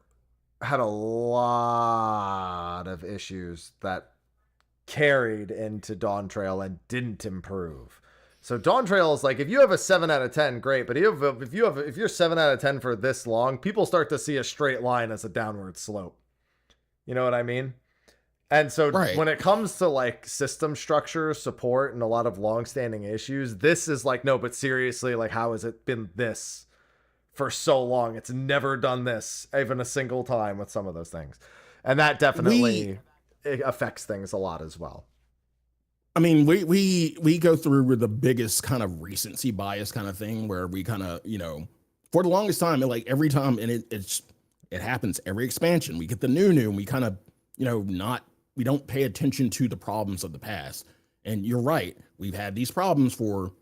had a lot of issues that carried into Dawntrail and didn't improve. So Dawntrail is like, if you have a 7 out of 10, great. But if you're 7 out of 10 for this long, people start to see a straight line as a downward slope. You know what I mean? And so when it comes to like system structure, support, and a lot of long-standing issues, this is like, no, but seriously, like, how has it been this for so long? It's never done this even a single time with some of those things. And that definitely it affects things a lot as well. I mean, we go through with the biggest kind of recency bias kind of thing where we kind of, for the longest time, like every time, and it happens every expansion, we get the new, and we kind of, we don't pay attention to the problems of the past. And you're right. We've had these problems for,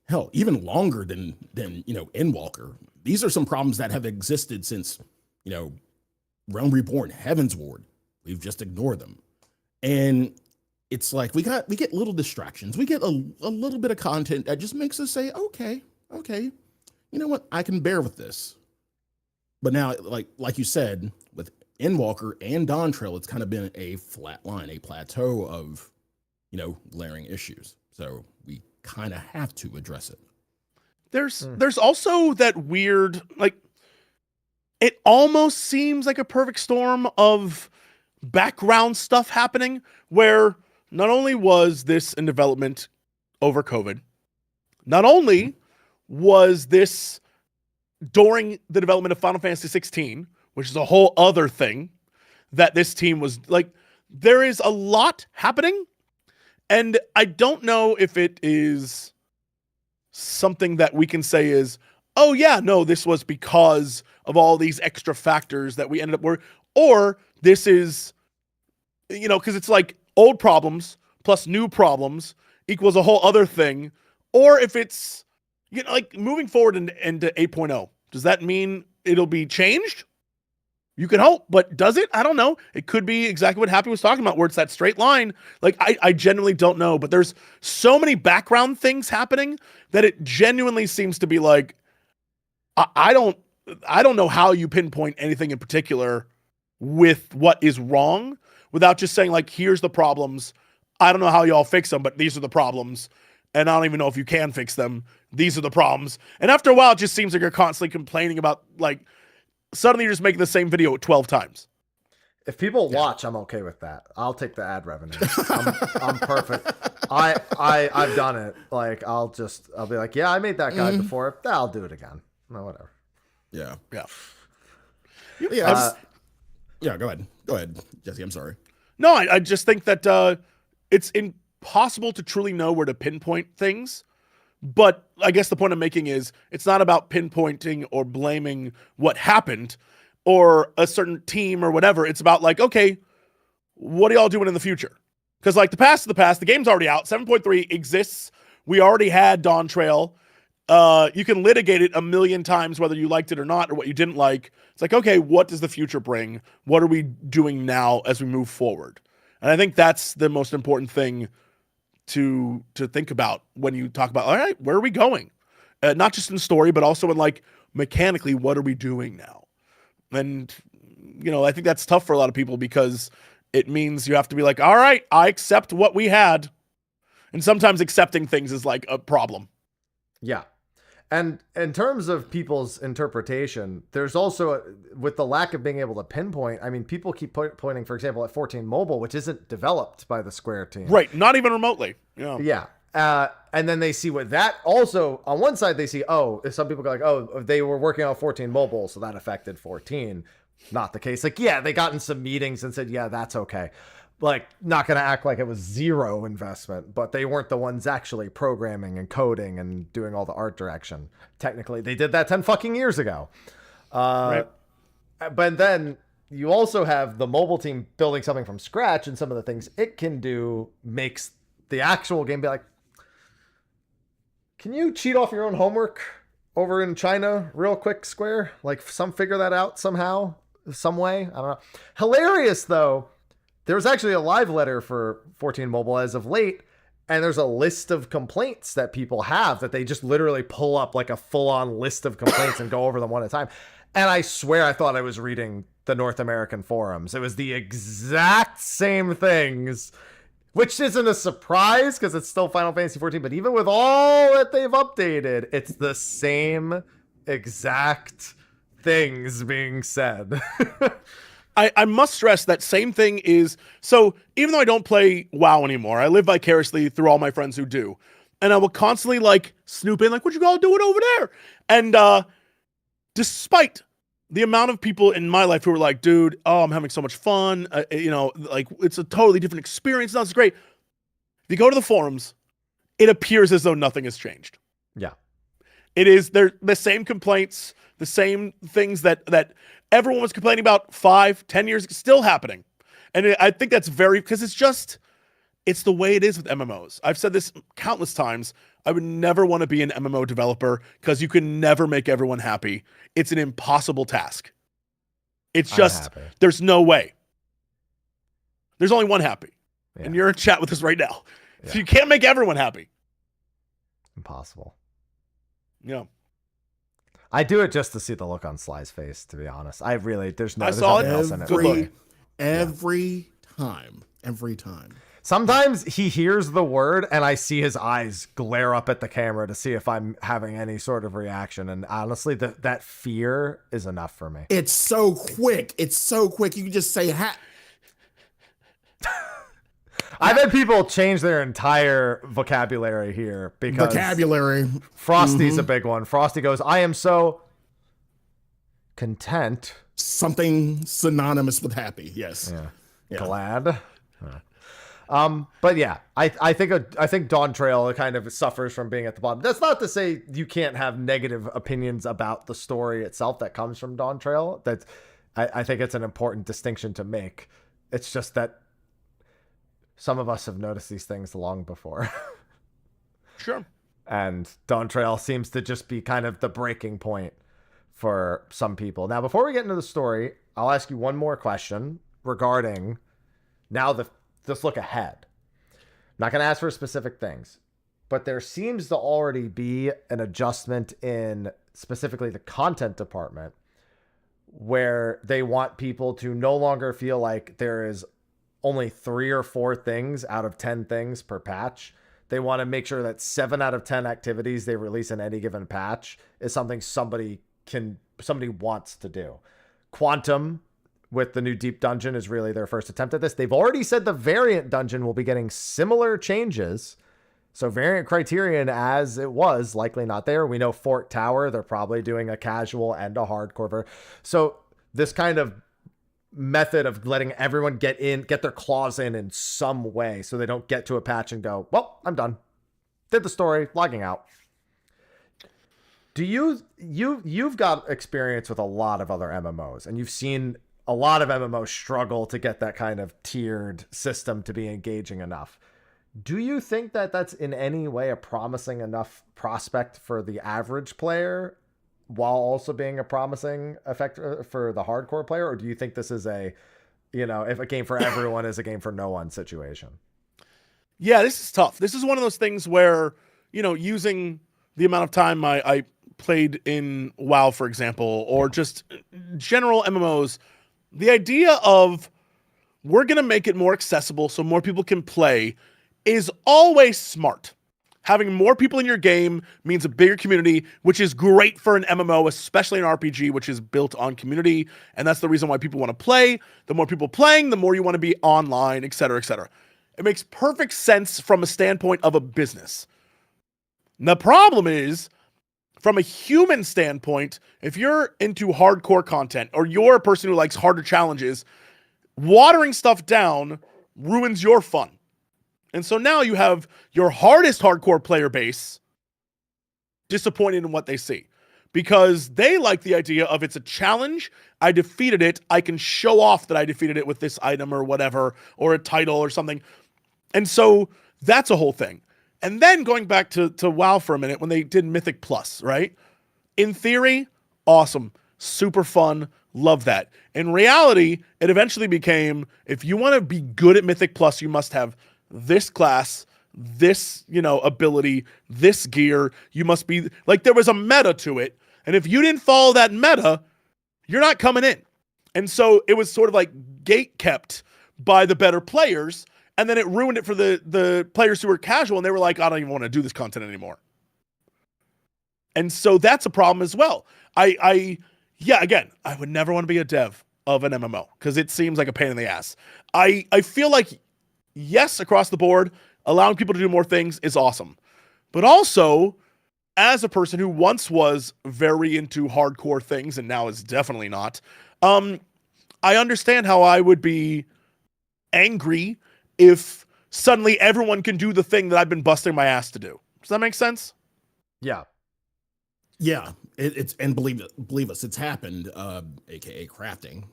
hell, even longer than Endwalker. These are some problems that have existed since, Realm Reborn, Heaven's Ward. We've just ignored them. And it's like we get little distractions. We get a little bit of content that just makes us say, okay, you know what? I can bear with this. But now, like you said, with Endwalker and Dawntrail, it's kind of been a flat line, a plateau of, glaring issues. So we kind of have to address it. There's also that weird, like, it almost seems like a perfect storm of background stuff happening where not only was this in development over COVID, not only was this during the development of Final Fantasy 16, which is a whole other thing that this team was like, there is a lot happening. And I don't know if it is something that we can say is, oh yeah, no, this was because of all these extra factors that we ended up or this is, because it's like old problems plus new problems equals a whole other thing. Or if it's, like moving forward into 8.0, does that mean it'll be changed? You can hope, but does it? I don't know. It could be exactly what Happy was talking about, where it's that straight line. Like, I genuinely don't know, but there's so many background things happening that it genuinely seems to be like, I don't know how you pinpoint anything in particular with what is wrong without just saying, like, here's the problems. I don't know how y'all fix them, but these are the problems. And I don't even know if you can fix them. These are the problems. And after a while, it just seems like you're constantly complaining about, like, suddenly you're just making the same video 12 times. If people watch, I'm okay with that. I'll take the ad revenue. I'm perfect. I've done it. Like, I'll be like, yeah, I made that guide before. I'll do it again. No, whatever. Yeah. Go ahead, Jesse. I'm sorry. No, I just think that it's impossible to truly know where to pinpoint things. But I guess the point I'm making is it's not about pinpointing or blaming what happened or a certain team or whatever. It's about, like, okay, what are y'all doing in the future? Because, like, the past is the past. The game's already out. 7.3 exists. We already had Dawntrail. You can litigate it a million times whether you liked it or not or what you didn't like. It's like, okay, what does the future bring? What are we doing now as we move forward? And I think that's the most important thing to think about when you talk about, all right, where are we going? Not just in story, but also in like mechanically, what are we doing now? And, you know, I think that's tough for a lot of people because it means you have to be like, all right, I accept what we had. And sometimes accepting things is like a problem. Yeah. And in terms of people's interpretation, there's also, with the lack of being able to pinpoint, I mean, people keep pointing, for example, at 14 Mobile, which isn't developed by the Square team. Right. Not even remotely. Yeah. And then they see what that also, on one side, they see, oh, some people go like, oh, they were working on 14 Mobile, so that affected 14. Not the case. Like, yeah, they got in some meetings and said, yeah, that's okay. Like, not going to act like it was zero investment, but they weren't the ones actually programming and coding and doing all the art direction. Technically, they did that 10 fucking years ago. Right. But then you also have the mobile team building something from scratch, and some of the things it can do makes the actual game be like, can you cheat off your own homework over in China real quick, Square? Like, figure that out somehow, some way? I don't know. Hilarious, though. There was actually a live letter for 14 Mobile as of late, and there's a list of complaints that people have that they just literally pull up like a full-on list of complaints and go over them one at a time. And I swear I thought I was reading the North American forums. It was the exact same things, which isn't a surprise because it's still Final Fantasy 14, but even with all that they've updated, it's the same exact things being said. I must stress that same thing is, so even though I don't play WoW anymore, I live vicariously through all my friends who do. And I will constantly like snoop in, like, what you all doing over there? And despite the amount of people in my life who are like, dude, oh, I'm having so much fun. You know, like it's a totally different experience. That's great. If you go to the forums, it appears as though nothing has changed. Yeah. It is, they're the same complaints, the same things that everyone was complaining about 5-10 years ago, still happening. And I think that's because it's the way it is with MMOs. I've said this countless times. I would never want to be an MMO developer because you can never make everyone happy. It's an impossible task. It's just, there's no way. There's only one happy. Yeah. And you're in chat with us right now. Yeah. So you can't make everyone happy. Impossible. Yeah. I do it just to see the look on Sly's face, to be honest. There's I saw nothing else in it. Every time. Sometimes he hears the word and I see his eyes glare up at the camera to see if I'm having any sort of reaction. And honestly, that fear is enough for me. It's so quick. You can just say, I've had people change their entire vocabulary here because Frosty's a big one. Frosty goes, I am so content. Something synonymous with happy. Yes. Yeah. Glad. But yeah, I think Dawntrail kind of suffers from being at the bottom. That's not to say you can't have negative opinions about the story itself that comes from Dawntrail. I think it's an important distinction to make. It's just that some of us have noticed these things long before. Sure. And Dawntrail seems to just be kind of the breaking point for some people. Now, before we get into the story, I'll ask you one more question regarding let's look ahead. I'm not going to ask for specific things, but there seems to already be an adjustment in specifically the content department where they want people to no longer feel like there is only 3 or 4 things out of 10 things per patch. They want to make sure that 7 out of 10 activities they release in any given patch is something somebody wants to do. Quantum with the new Deep Dungeon is really their first attempt at this. They've already said the Variant Dungeon will be getting similar changes. So Variant Criterion as it was, likely not there. We know Fort Tower, they're probably doing a casual and a hardcore. So this kind of method of letting everyone get their claws in some way so they don't get to a patch and go, well, I'm done. Did the story, logging out. Do you've got experience with a lot of other MMOs, and you've seen a lot of MMOs struggle to get that kind of tiered system to be engaging enough. Do you think that that's in any way a promising enough prospect for the average player while also being a promising effect for the hardcore player? Or do you think this is if a game for everyone is a game for no one situation? Yeah, this is tough. This is one of those things where, using the amount of time I played in WoW, for example, or just general MMOs, the idea of we're going to make it more accessible so more people can play is always smart. Having more people in your game means a bigger community, which is great for an MMO, especially an RPG, which is built on community. And that's the reason why people want to play. The more people playing, the more you want to be online, et cetera, et cetera. It makes perfect sense from a standpoint of a business. The problem is, from a human standpoint, if you're into hardcore content or you're a person who likes harder challenges, watering stuff down ruins your fun. And so now you have your hardest hardcore player base disappointed in what they see because they like the idea of it's a challenge. I defeated it. I can show off that I defeated it with this item or whatever, or a title or something. And so that's a whole thing. And then going back to WoW for a minute, when they did Mythic Plus, right? In theory, awesome, super fun, love that. In reality, it eventually became, if you want to be good at Mythic Plus, you must have this class, this, ability, this gear. You must be, like, there was a meta to it. And if you didn't follow that meta, you're not coming in. And so it was sort of like gate kept by the better players. And then it ruined it for the players who were casual. And they were like, I don't even want to do this content anymore. And so that's a problem as well. Again, I would never want to be a dev of an MMO because it seems like a pain in the ass. I feel like, yes, across the board, allowing people to do more things is awesome. But also, as a person who once was very into hardcore things and now is definitely not, I understand how I would be angry if suddenly everyone can do the thing that I've been busting my ass to do. Does that make sense? Yeah. Yeah, it's and believe us, it's happened. AKA crafting.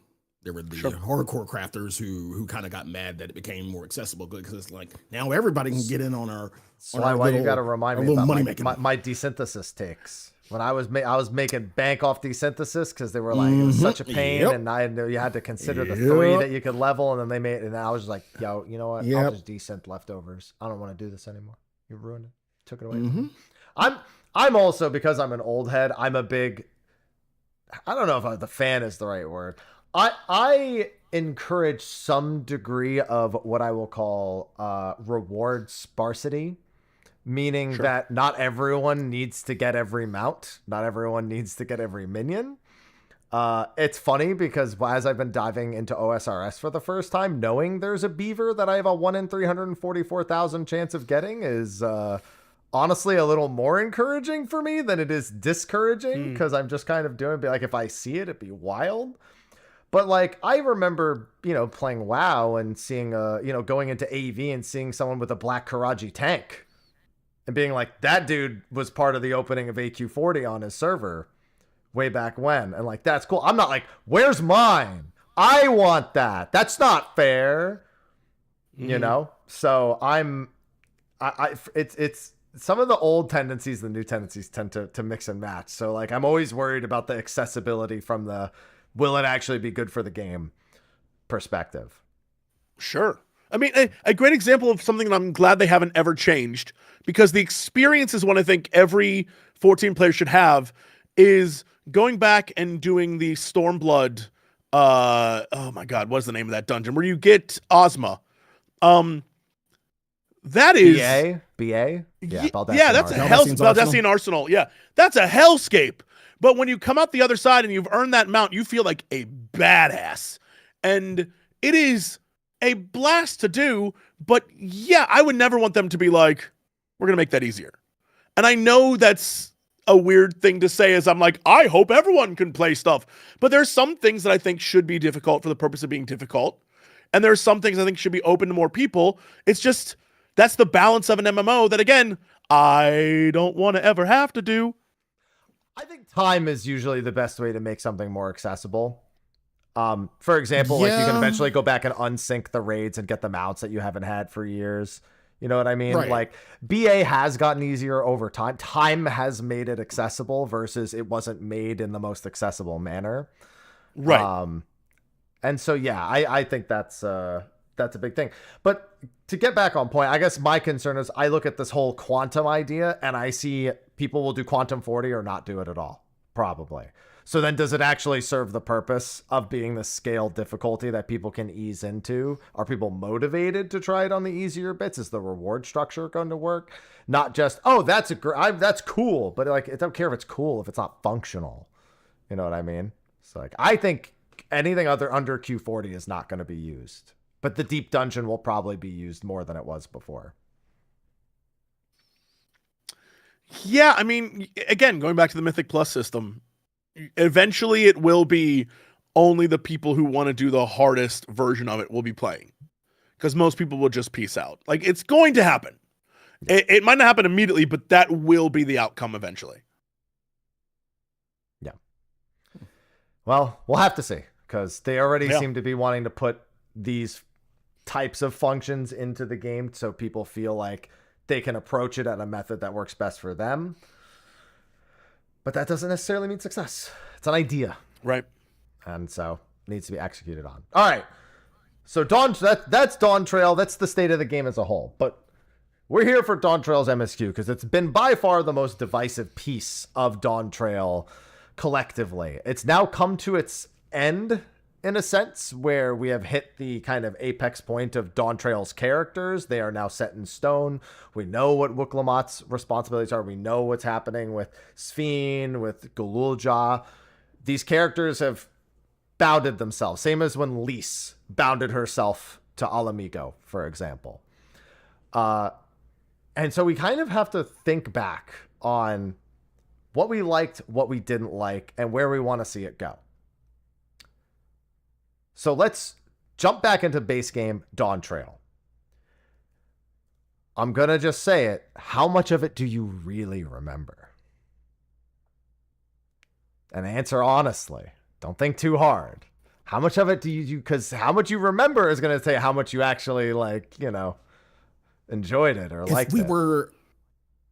There were the hardcore crafters who kind of got mad that it became more accessible because it's like now everybody can get in on our. Why you got to remind me about my desynthesis takes. When I was making bank off desynthesis because they were like it was such a pain, and I knew you had to consider the 3 that you could level, and then they made, and I was like, yo, you know what? I'll just desynth leftovers. I don't want to do this anymore. You ruined it. Took it away. From me. I'm also, because I'm an old head, I'm a big, I don't know if the fan is the right word. I encourage some degree of what I will call reward sparsity, meaning that not everyone needs to get every mount. Not everyone needs to get every minion. It's funny because as I've been diving into OSRS for the first time, knowing there's a beaver that I have a 1 in 344,000 chance of getting is honestly a little more encouraging for me than it is discouraging because I'm just kind of doing, like, if I see it, it'd be wild. But like, I remember, playing WoW and seeing, going into AV and seeing someone with a black Karaji tank and being like, that dude was part of the opening of AQ40 on his server way back when. And like, that's cool. I'm not like, where's mine? I want that. That's not fair. So it's some of the old tendencies and the new tendencies tend to mix and match. So like, I'm always worried about the accessibility from the, will it actually be good for the game perspective? Sure. I mean, a great example of something that I'm glad they haven't ever changed, because the experience is one I think every 14 player should have, is going back and doing the Stormblood. Oh my God, what's the name of that dungeon where you get Ozma? That is BA. That's a Baldessian Arsenal. Yeah, that's a hellscape. But when you come out the other side and you've earned that mount, you feel like a badass, and it is a blast to do. But yeah, I would never want them to be like, we're gonna make that easier. And I know that's a weird thing to say, as I'm like, I hope everyone can play stuff. But there's some things that I think should be difficult for the purpose of being difficult, and there's some things I think should be open to more people. It's just, that's the balance of an MMO that, again, I don't want to ever have to do. I think time is usually the best way to make something more accessible. For example, like you can eventually go back and unsync the raids and get the mounts that you haven't had for years. You know what I mean? Right. Like, BA has gotten easier over time. Time has made it accessible versus it wasn't made in the most accessible manner. Right. And so, yeah, I think that's a big thing. But to get back on point, I guess my concern is I look at this whole quantum idea and I see people will do quantum 40 or not do it at all, probably. So then does it actually serve the purpose of being the scale difficulty that people can ease into? Are people motivated to try it on the easier bits? Is the reward structure going to work? Not just, oh, that's cool, but like, I don't care if it's cool if it's not functional. You know what I mean? It's like, I think anything under Q40 is not going to be used, but the deep dungeon will probably be used more than it was before. Yeah, I mean, again, going back to the Mythic Plus system, eventually it will be only the people who want to do the hardest version of it will be playing, because most people will just peace out. Like, it's going to happen. It might not happen immediately, but that will be the outcome eventually. Yeah. Well, we'll have to see, because they already seem to be wanting to put these types of functions into the game so people feel like they can approach it at a method that works best for them. But that doesn't necessarily mean success. It's an idea. Right. And so it needs to be executed on. All right. So that's Dawntrail. That's the state of the game as a whole. But we're here for Dawntrail's MSQ because it's been by far the most divisive piece of Dawntrail collectively. It's now come to its end, in a sense, where we have hit the kind of apex point of Dawntrail's characters. They are now set in stone. We know what Wuklamot's responsibilities are. We know what's happening with Sphene, with Gululja. These characters have bounded themselves, same as when Lys bounded herself to Alamigo, for example. And so we kind of have to think back on what we liked, what we didn't like, and where we want to see it go. So let's jump back into base game Dawntrail. I'm going to just say it. How much of it do you really remember? And answer honestly. Don't think too hard. How much of it do you, because how much you remember is going to say how much you actually, like, you know, enjoyed it or liked it.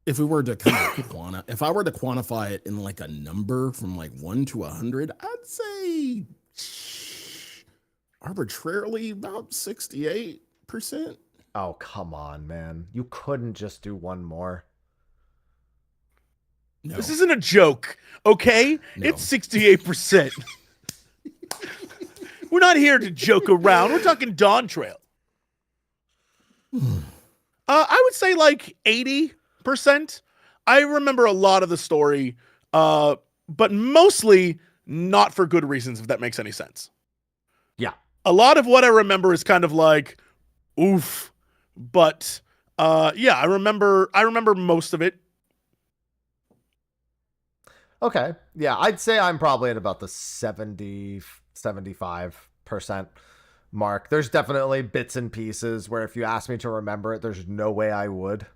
If we were to kind of if I were to quantify it in like a number from like 1 to 100, I'd say arbitrarily about 68%. Oh, come on, man. You couldn't just do one more. No. This isn't a joke, okay? No. It's 68%. We're not here to joke around. We're talking Dawntrail. I would say like 80%. I remember a lot of the story, but mostly not for good reasons, if that makes any sense. Yeah. A lot of what I remember is kind of like, oof. But yeah, I remember most of it. Okay. Yeah, I'd say I'm probably at about the 75% mark. There's definitely bits and pieces where if you ask me to remember it, there's no way I would.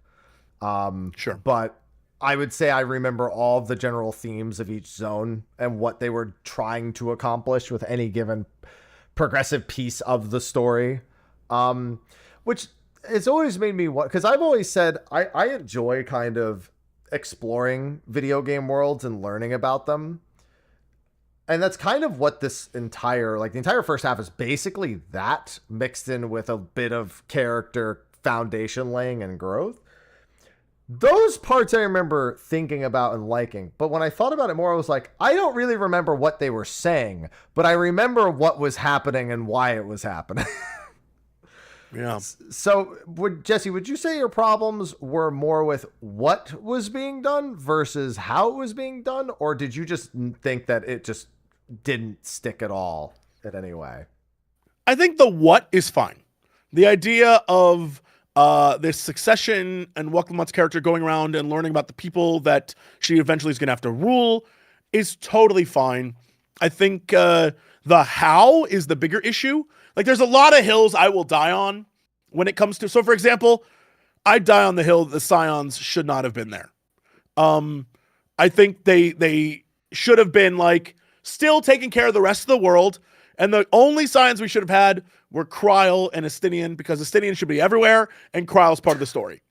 Sure. But I would say I remember all of the general themes of each zone and what they were trying to accomplish with any given progressive piece of the story. Which has always made me want, because I've always said I enjoy kind of exploring video game worlds and learning about them. And that's kind of what this entire, like the entire first half is basically that mixed in with a bit of character foundation laying and growth. Those parts I remember thinking about and liking, but when I thought about it more, I was like, I don't really remember what they were saying, but I remember what was happening and why it was happening. Yeah. So, Jesse, would you say your problems were more with what was being done versus how it was being done, or did you just think that it just didn't stick at all in any way? I think the what is fine. The idea of this succession and Wuklamot's character going around and learning about the people that she eventually is going to have to rule is totally fine. I think the how is the bigger issue. Like, there's a lot of hills I will die on when it comes to... So, for example, I die on the hill that the Scions should not have been there. I think they should have been, like, still taking care of the rest of the world, and the only Scions we should have had were Kryl and Estinian, because Estinian should be everywhere, and Kryl's part of the story.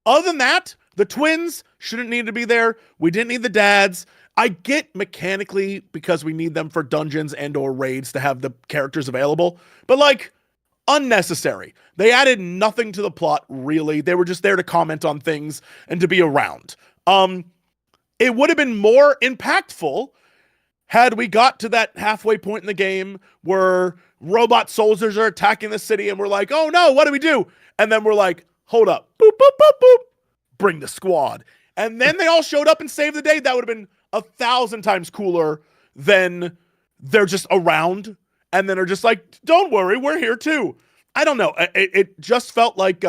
Other than that, the twins shouldn't need to be there. We didn't need the dads. I get mechanically because we need them for dungeons and or raids to have the characters available. But like, unnecessary. They added nothing to the plot, really. They were just there to comment on things and to be around. It would have been more impactful had we got to that halfway point in the game where robot soldiers are attacking the city and we're like, oh no, what do we do? And then we're like, hold up, boop, boop, boop, boop, bring the squad. And then they all showed up and saved the day. That would have been 1,000 times cooler than they're just around and then are just like, don't worry, we're here too. I don't know. It just felt like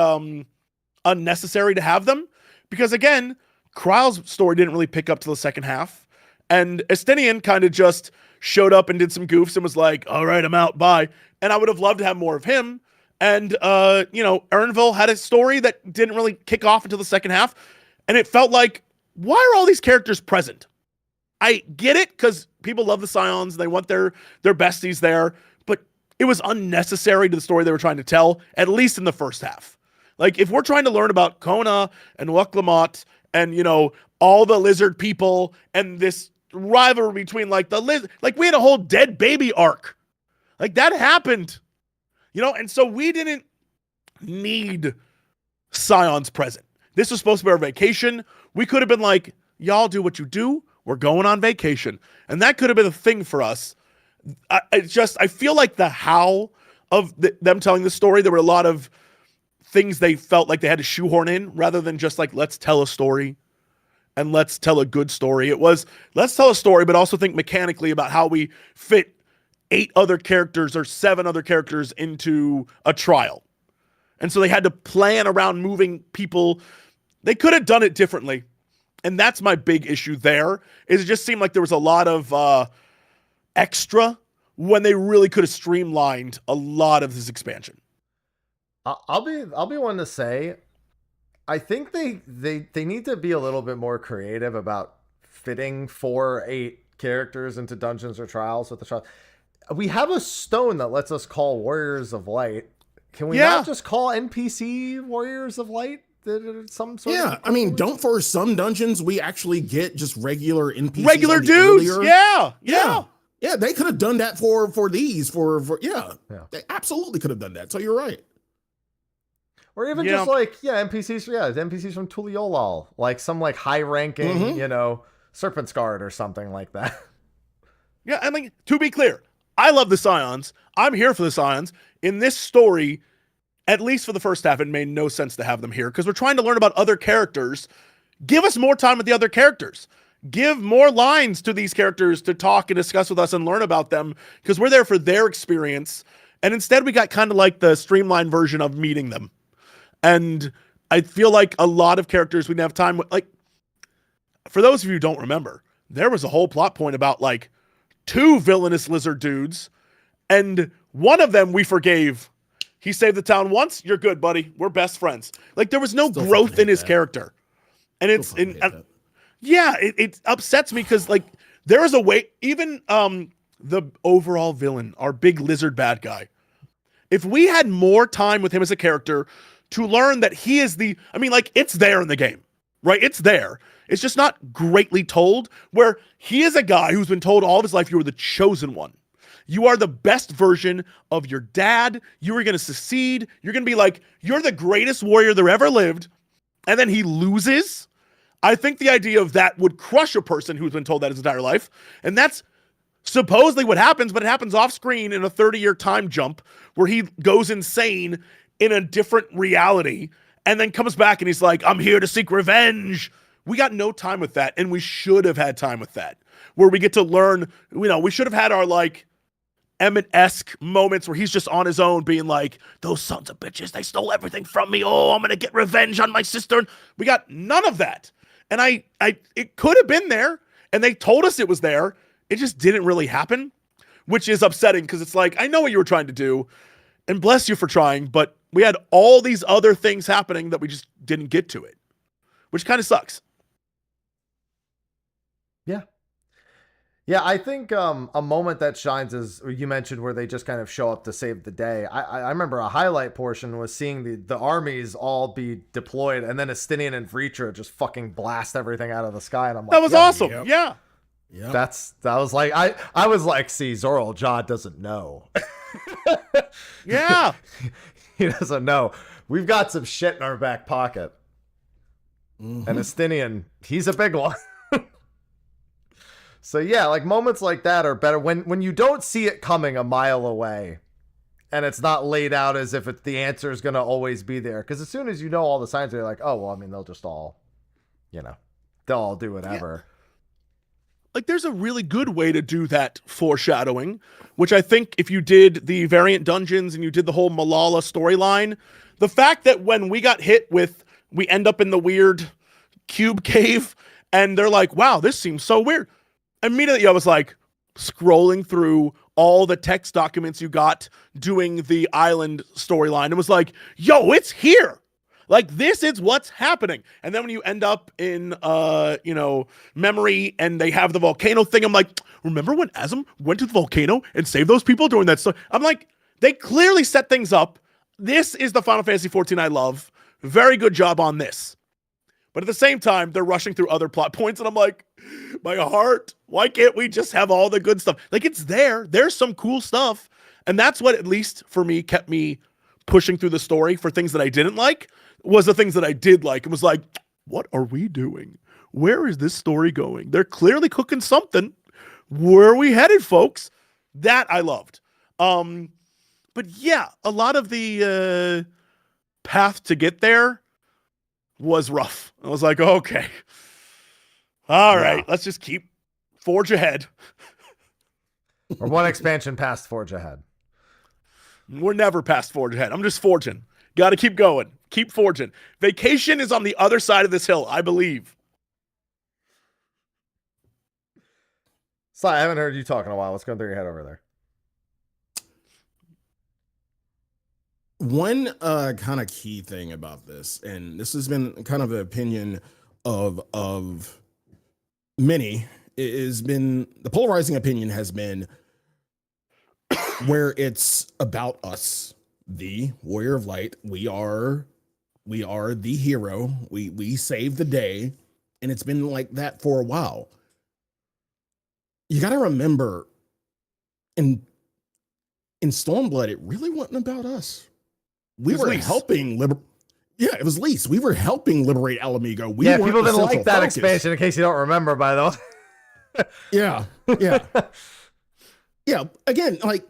unnecessary to have them because, again, Kryle's story didn't really pick up till the second half. And Estinian kind of just showed up and did some goofs and was like, all right, I'm out, bye. And I would have loved to have more of him. And, Ernville had a story that didn't really kick off until the second half. And it felt like, why are all these characters present? I get it because people love the Scions. They want their besties there. But it was unnecessary to the story they were trying to tell, at least in the first half. Like, if we're trying to learn about Kona and Waklamot and, all the lizard people and this rivalry between, like, the lizard... Like, we had a whole dead baby arc. Like, that happened. And so we didn't need Scions present. This was supposed to be our vacation. We could have been like, y'all do what you do. We're going on vacation. And that could have been a thing for us. I feel like the how of them telling the story, there were a lot of things they felt like they had to shoehorn in rather than just like, let's tell a story and let's tell a good story. It was, let's tell a story, but also think mechanically about how we fit 8 other characters or 7 other characters into a trial. And so they had to plan around moving people. They could have done it differently. And that's my big issue there, is it just seemed like there was a lot of extra when they really could have streamlined a lot of this expansion. I'll be one to say, I think they need to be a little bit more creative about fitting 4 or 8 characters into dungeons or trials with the trial. We have a stone that lets us call Warriors of Light. Can we not just call NPC Warriors of Light? Some sort of I mean, don't for some dungeons we actually get just regular NPCs, regular dudes. Yeah. They could have done that for these they absolutely could have done that. So you're right. Or even just like NPCs from Tuliolal, like some like high ranking Serpent's Guard or something like that. Yeah, I mean, to be clear, I love the Scions. I'm here for the Scions. In this story, at least for the first half, it made no sense to have them here because we're trying to learn about other characters. Give us more time with the other characters. Give more lines to these characters to talk and discuss with us and learn about them because we're there for their experience. And instead, we got kind of like the streamlined version of meeting them. And I feel like a lot of characters we didn't have time with. Like, for those of you who don't remember, there was a whole plot point about like 2 villainous lizard dudes, and one of them we forgave. He saved the town once. You're good, buddy. We're best friends. Like, there was no growth in his character. And it upsets me because, like, there is a way, even the overall villain, our big lizard bad guy, if we had more time with him as a character to learn that he is it's there in the game, right? It's there. It's just not greatly told, where he is a guy who's been told all of his life you were the chosen one. You are the best version of your dad. You are going to succeed. You're going to be like, you're the greatest warrior there ever lived. And then he loses. I think the idea of that would crush a person who's been told that his entire life. And that's supposedly what happens, but it happens off screen in a 30-year time jump where he goes insane in a different reality and then comes back and he's like, I'm here to seek revenge. We got no time with that. And we should have had time with that, where we get to learn, we should have had our like Emmett-esque moments where he's just on his own being like, those sons of bitches, they stole everything from me. Oh, I'm going to get revenge on my sister. We got none of that. And it could have been there and they told us it was there. It just didn't really happen, which is upsetting because it's like, I know what you were trying to do and bless you for trying, but we had all these other things happening that we just didn't get to it, which kind of sucks. Yeah, I think a moment that shines is, you mentioned, where they just kind of show up to save the day. I remember a highlight portion was seeing the armies all be deployed, and then Estinian and Vritra just fucking blast everything out of the sky, and I'm like, that was awesome. Yeah. Yeah. That was like I was like, see, Zoral Jaw doesn't know. Yeah. He doesn't know. We've got some shit in our back pocket. And Estinian, he's a big one. So yeah, like moments like that are better when you don't see it coming a mile away. And it's not laid out as if the answer is going to always be there. Because as soon as you know all the signs, you're like, oh, well, I mean, they'll just all, they'll all do whatever. Yeah. Like, there's a really good way to do that foreshadowing, which I think if you did the variant dungeons and you did the whole Malala storyline, the fact that when we got hit with, we end up in the weird cube cave and they're like, wow, this seems so weird. Immediately I was like scrolling through all the text documents you got doing the island storyline. It was like, yo, it's here. Like, this is what's happening. And then when you end up in, memory and they have the volcano thing, I'm like, remember when Azim went to the volcano and saved those people during that stuff? I'm like, they clearly set things up. This is the Final Fantasy XIV I love. Very good job on this. But at the same time, they're rushing through other plot points. And I'm like, my heart, why can't we just have all the good stuff? Like, it's there. There's some cool stuff. And that's what, at least for me, kept me pushing through the story for things that I didn't like, was the things that I did like. It was like, what are we doing? Where is this story going? They're clearly cooking something. Where are we headed, folks? That I loved. But yeah, a lot of the path to get there was rough. I was like, okay. All right, let's just forge ahead. Or one expansion past Forge Ahead. We're never past Forge Ahead. I'm just forging. Got to keep going. Keep forging. Vacation is on the other side of this hill, I believe. So I haven't heard you talk in a while. What's going through your head over there? One kind of key thing about this, and this has been kind of the opinion of many, has been the polarizing opinion has been where it's about us, the Warrior of Light. We are the hero. We save the day, and it's been like that for a while. You got to remember, in Stormblood, it really wasn't about us. We were helping Yeah, it was Lise. We were helping liberate Alamigo. People didn't like that expansion, in case you don't remember, by the way. Yeah. Yeah. Again, like,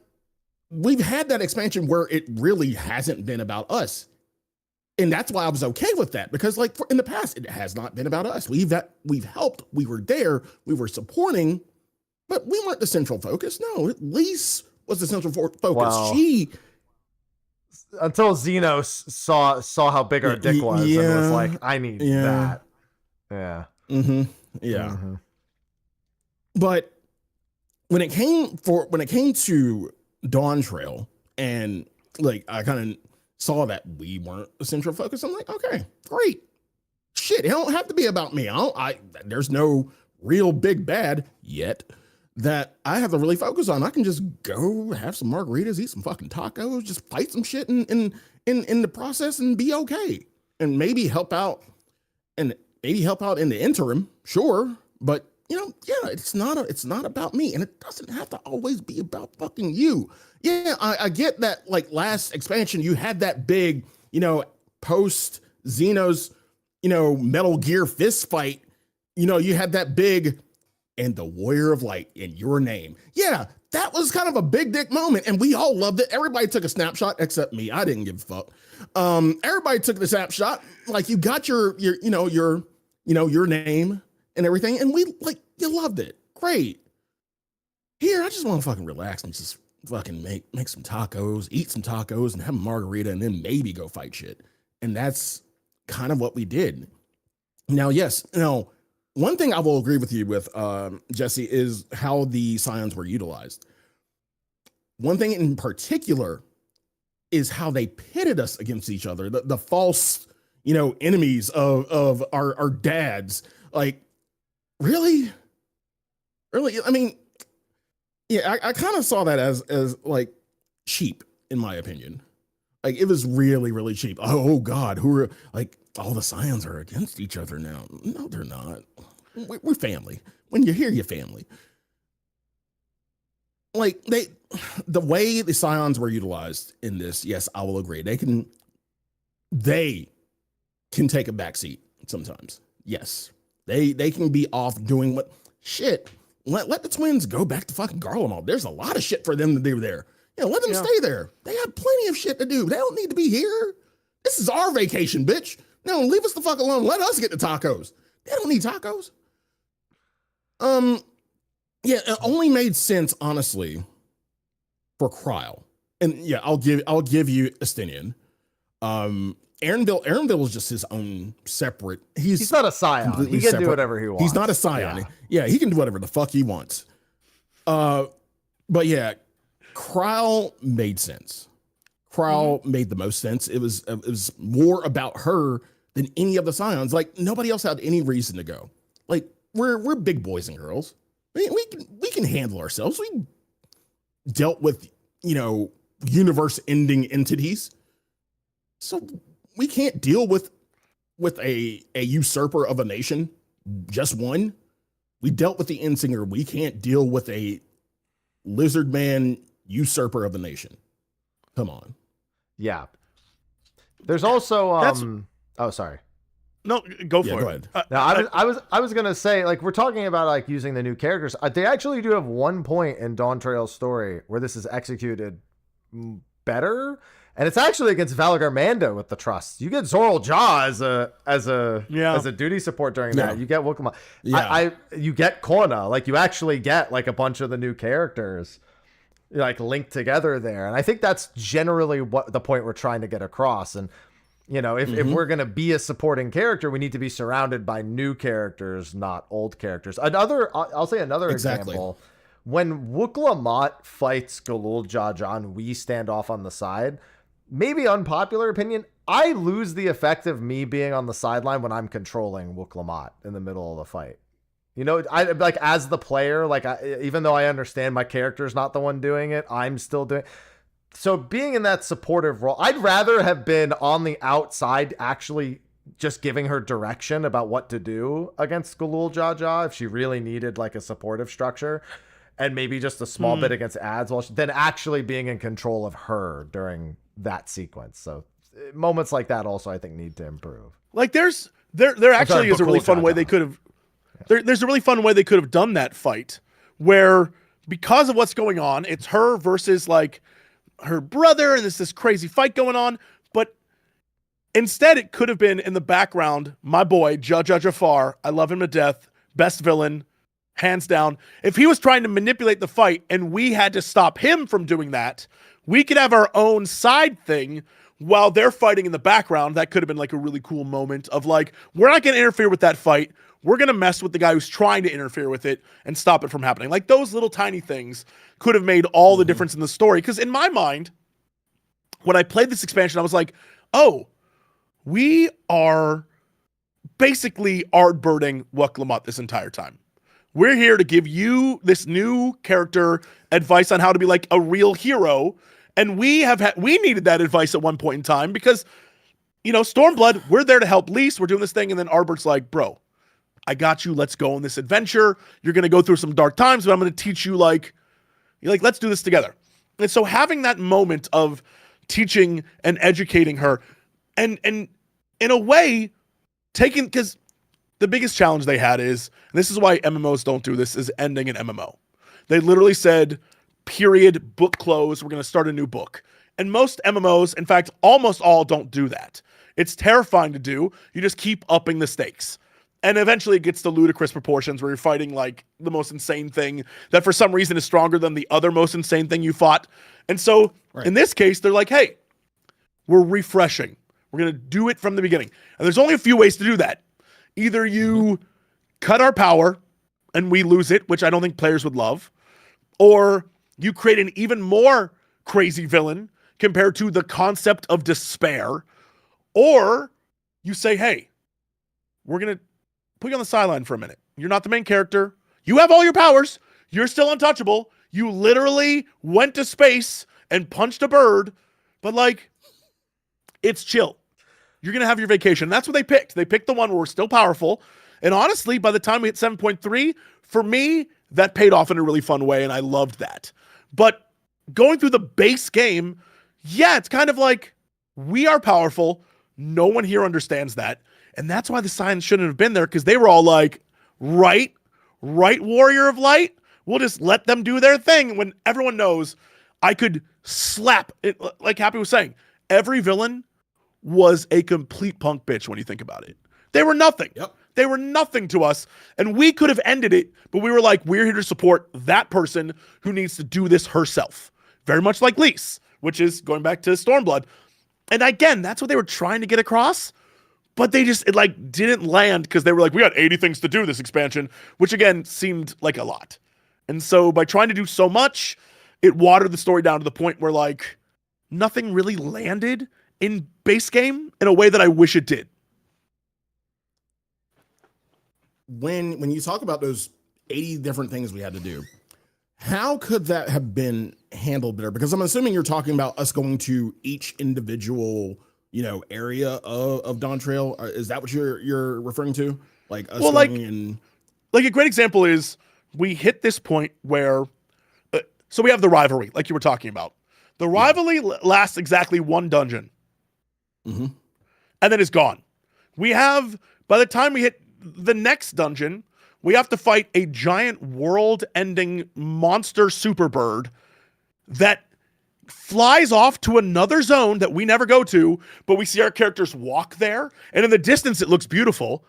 we've had that expansion where it really hasn't been about us. And that's why I was okay with that, because like in the past, it has not been about us. We've helped. We were there. We were supporting, but we weren't the central focus. No, Lise was the central focus. Wow. She... Until Xenos saw how big our dick was and was like, I need that. Yeah. Mm-hmm. Yeah. Mm-hmm. But when it came to Dawntrail, and like I kind of saw that we weren't the central focus, I'm like, okay, great. Shit, it don't have to be about me. There's no real big bad yet that I have to really focus on. I can just go have some margaritas, eat some fucking tacos, just fight some shit in the process and be okay. And maybe help out in the interim, sure. But it's not about me. And it doesn't have to always be about fucking you. Yeah, I get that, like last expansion, you had that big, post Xenos, Metal Gear fist fight. You had that big, and the Warrior of Light in your name. Yeah, that was kind of a big dick moment, and we all loved it. Everybody took a snapshot except me. I didn't give a fuck. Everybody took the snapshot. Like, you got your name and everything, and you loved it. Great. Here, I just want to fucking relax and just fucking make some tacos, eat some tacos, and have a margarita, and then maybe go fight shit. And that's kind of what we did. Now, yes, one thing I will agree with you with, Jesse, is how the scions were utilized. One thing in particular is how they pitted us against each other. The false, enemies of our dads. Like, really? I mean, yeah, I kind of saw that as like cheap, in my opinion. Like, it was really, really cheap. Oh God, who are like all the scions are against each other now? No, they're not. We're family. when you hear your family. Like the way the Scions were utilized in this, yes, I will agree. They can take a backseat sometimes. Yes, they can be off doing what shit. Let the twins go back to fucking Garlemald. There's a lot of shit for them to do there. Let them stay there. They have plenty of shit to do. They don't need to be here. This is our vacation, bitch. No, leave us the fuck alone. Let us get the tacos. They don't need tacos. Yeah, it only made sense, honestly, for Kryle. And yeah, I'll give you Estinian. Aaronville is just his own separate. He's not a Scion. He can do whatever he wants. He's not a Scion. Yeah, he can do whatever the fuck he wants. But yeah, Kryle made sense. Kryle made the most sense. It was more about her than any of the Scions. Like nobody else had any reason to go. Like we're big boys and girls. We can handle ourselves. We dealt with universe ending entities, so we can't deal with a usurper of a nation. Just one. We dealt with the Endsinger. We can't deal with a lizard man usurper of the nation. Come on. Yeah. There's also oh, sorry. No, go for it. Go ahead. Now, I was gonna say, like, we're talking about like using the new characters. They actually do have one point in Dawntrail's story where this is executed better, and it's actually against Valagar Mando with the trust. You get Zoral Jaw as a duty support during that. You get Wukama. Yeah. You get Kona. Like you actually get like a bunch of the new characters like linked together there, and I think that's generally what the point we're trying to get across. And if we're going to be a supporting character, we need to be surrounded by new characters, not old characters. I'll say another example. When Wuklamot fights Galul Jajan, we stand off on the side. Maybe unpopular opinion, I lose the effect of me being on the sideline when I'm controlling Wuklamot in the middle of the fight. I like as the player, like even though I understand my character's not the one doing it, I'm still doing. So being in that supportive role, I'd rather have been on the outside, actually just giving her direction about what to do against Galul Jaja if she really needed like a supportive structure, and maybe just a small bit against ads, than actually being in control of her during that sequence. So moments like that also I think need to improve. Like there actually is a really fun way they could have. There's a really fun way they could have done that fight where, because of what's going on, it's her versus like her brother, and there's this crazy fight going on. But instead, it could have been in the background, my boy, Jaja Jafar. I love him to death. Best villain, hands down. If he was trying to manipulate the fight and we had to stop him from doing that, we could have our own side thing while they're fighting in the background. That could have been like a really cool moment of like, we're not going to interfere with that fight. We're going to mess with the guy who's trying to interfere with it and stop it from happening. Like those little tiny things could have made all the difference in the story. Because in my mind, when I played this expansion, I was like, oh, we are basically Ardbirding Wuklamot this entire time. We're here to give you this new character advice on how to be like a real hero. And we needed that advice at one point in time because, Stormblood, we're there to help Lise. We're doing this thing. And then Ardbird's like, bro, I got you. Let's go on this adventure. You're going to go through some dark times, but I'm going to teach you let's do this together. And so having that moment of teaching and educating her and in a way because the biggest challenge they had is, and this is why MMOs don't do this, is ending an MMO. They literally said, period, book close. We're going to start a new book. And most MMOs, in fact, almost all don't do that. It's terrifying to do. You just keep upping the stakes. And eventually it gets to ludicrous proportions where you're fighting like the most insane thing that for some reason is stronger than the other most insane thing you fought. And so in this case, they're like, hey, we're refreshing. We're going to do it from the beginning. And there's only a few ways to do that. Either you cut our power and we lose it, which I don't think players would love, or you create an even more crazy villain compared to the concept of despair, or you say, hey, we're going to put you on the sideline for a minute. You're not the main character. You have all your powers. You're still untouchable. You literally went to space and punched a bird, but like, it's chill. You're going to have your vacation. And that's what they picked. They picked the one where we're still powerful. And honestly, by the time we hit 7.3, for me, that paid off in a really fun way, and I loved that. But going through the base game, yeah, it's kind of like, we are powerful. No one here understands that. And that's why the signs shouldn't have been there, because they were all like, right, Warrior of Light. We'll just let them do their thing, when everyone knows I could slap it. Like Happy was saying, every villain was a complete punk bitch when you think about it. They were nothing. Yep. They were nothing to us, and we could have ended it, but we were like, we're here to support that person who needs to do this herself. Very much like Lise, which is going back to Stormblood. And again, that's what they were trying to get across, but they just, it like didn't land, because they were like, we got 80 things to do this expansion, which again seemed like a lot. And so by trying to do so much, it watered the story down to the point where like nothing really landed in base game in a way that I wish it did. When you talk about those 80 different things we had to do, how could that have been handled better? Because I'm assuming you're talking about us going to each individual, area of Dawntrail. Is that what you're referring to? Like us going like a great example is we hit this point where, so we have the rivalry, like you were talking about. The rivalry lasts exactly one dungeon, and then it's gone. We have, by the time we hit the next dungeon, we have to fight a giant world-ending monster super bird that flies off to another zone that we never go to, but we see our characters walk there, and in the distance it looks beautiful,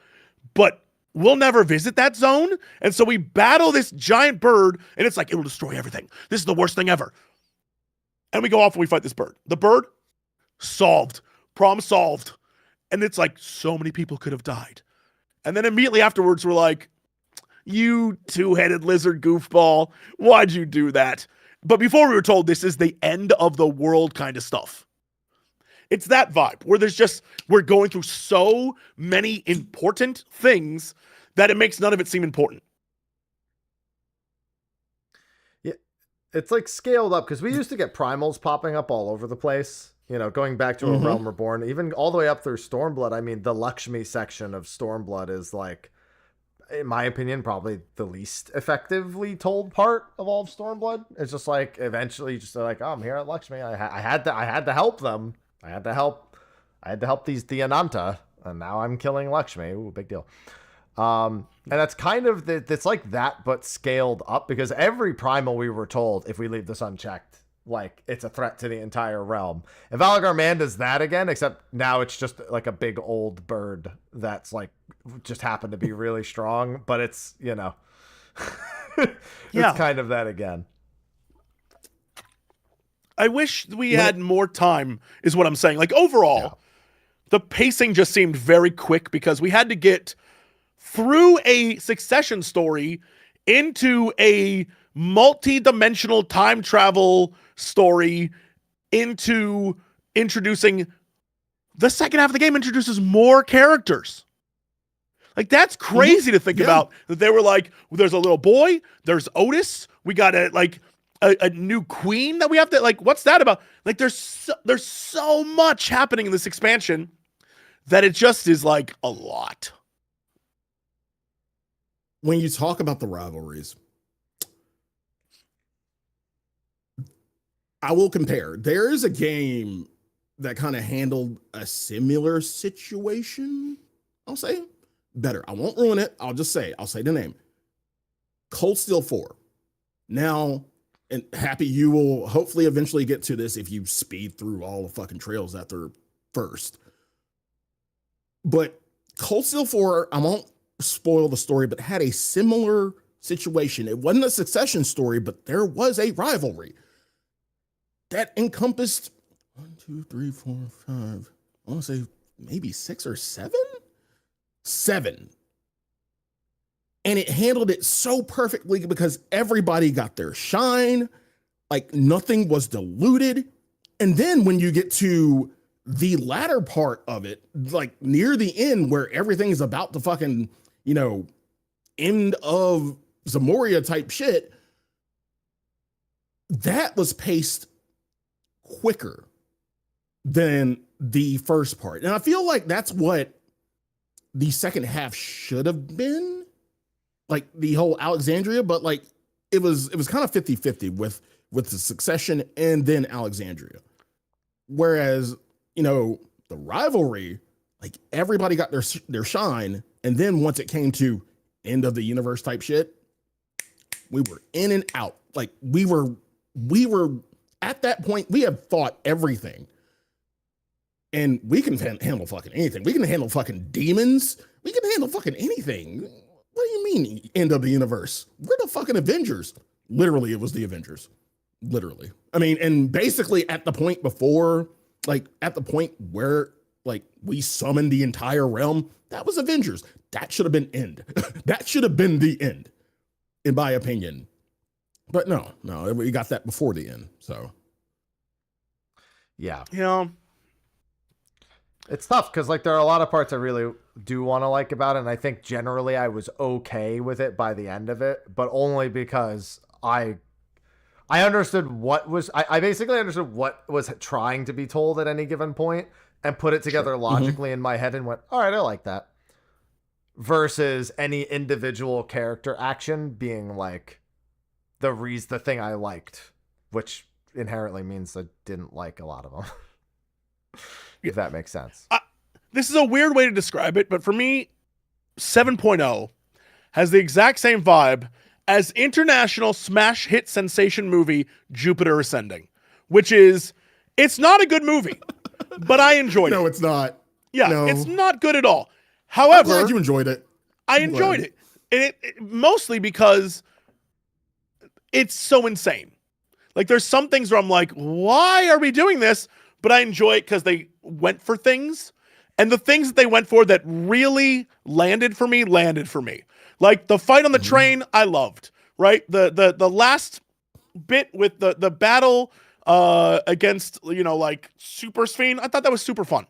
but we'll never visit that zone. And so we battle this giant bird, and it's like, it'll destroy everything. This is the worst thing ever. And we go off and we fight this bird. The bird, solved. Problem solved. And it's like, so many people could have died. And then immediately afterwards, we're like, you two-headed lizard goofball, why'd you do that? But before we were told this is the end of the world kind of stuff. It's that vibe where we're going through so many important things that it makes none of it seem important. Yeah, it's like scaled up, because we used to get primals popping up all over the place. Going back to A Realm Reborn, even all the way up through Stormblood. I mean, the Lakshmi section of Stormblood is like, in my opinion, probably the least effectively told part of all of Stormblood. It's just like, eventually just like, oh, I'm here at Lakshmi. I had to help them. I had to help these Dhyanta, and now I'm killing Lakshmi. Ooh, big deal. And that's kind of it's like that, but scaled up, because every primal we were told, if we leave this unchecked, like, it's a threat to the entire realm. And Valagar Man does that again, except now it's just like a big old bird that's like just happened to be really strong, but it's it's kind of that again. I wish we had more time, is what I'm saying. Like, overall, the pacing just seemed very quick, because we had to get through a succession story into a multi-dimensional time travel story, into introducing the second half of the game, introduces more characters. Like, that's crazy to think about, that they were like, well, there's a little boy, there's Otis, we got a new queen that we have to, like, what's that about? Like, there's so much happening in this expansion that it just is like a lot. When you talk about the rivalries, I will compare. There is a game that kind of handled a similar situation. I'll say better. I won't ruin it. I'll say the name. Cold Steel 4. Now, and Happy, you will hopefully eventually get to this if you speed through all the fucking trails after first. But Cold Steel 4, I won't spoil the story, but had a similar situation. It wasn't a succession story, but there was a rivalry that encompassed 1, 2, 3, 4, 5. I want to say maybe 6 or 7? 7. And it handled it so perfectly, because everybody got their shine. Like, nothing was diluted. And then when you get to the latter part of it, like near the end, where everything is about to fucking, end of Zamoria type shit, that was paced quicker than the first part. And I feel like that's what the second half should have been, like the whole Alexandria, but like it was kind of 50-50 with the Succession and then Alexandria. Whereas, the rivalry, like everybody got their shine, and then once it came to end of the universe type shit, we were in and out. Like we were at that point, we had fought everything. And we can handle fucking anything. We can handle fucking demons. We can handle fucking anything. What do you mean, end of the universe? We're the fucking Avengers. Literally, it was the Avengers. Literally. I mean, and basically at the point before, like at the point where like we summoned the entire realm, that was Avengers. That should have been end. That should have been the end, in my opinion. But no, we got that before the end. So yeah. It's tough because like there are a lot of parts I really do want to like about it, and I think generally I was okay with it by the end of it, but only because I understood I basically understood what was trying to be told at any given point and put it together logically in my head and went, all right, I like that. Versus any individual character action being like the thing I liked, which inherently means I didn't like a lot of them. If that makes sense. This is a weird way to describe it, but for me, 7.0 has the exact same vibe as international smash hit sensation movie Jupiter Ascending, which is, it's not a good movie, but I enjoyed it. No, it's not. Yeah, no. It's not good at all. I'm However, glad you enjoyed it. I enjoyed it. And it mostly because it's so insane. Like there's some things where I'm like, why are we doing this? But I enjoy it because they went for things. And the things that they went for that really landed for me. Like the fight on the train, I loved. Right? The last bit with the battle against, like Super Sphinx, I thought that was super fun.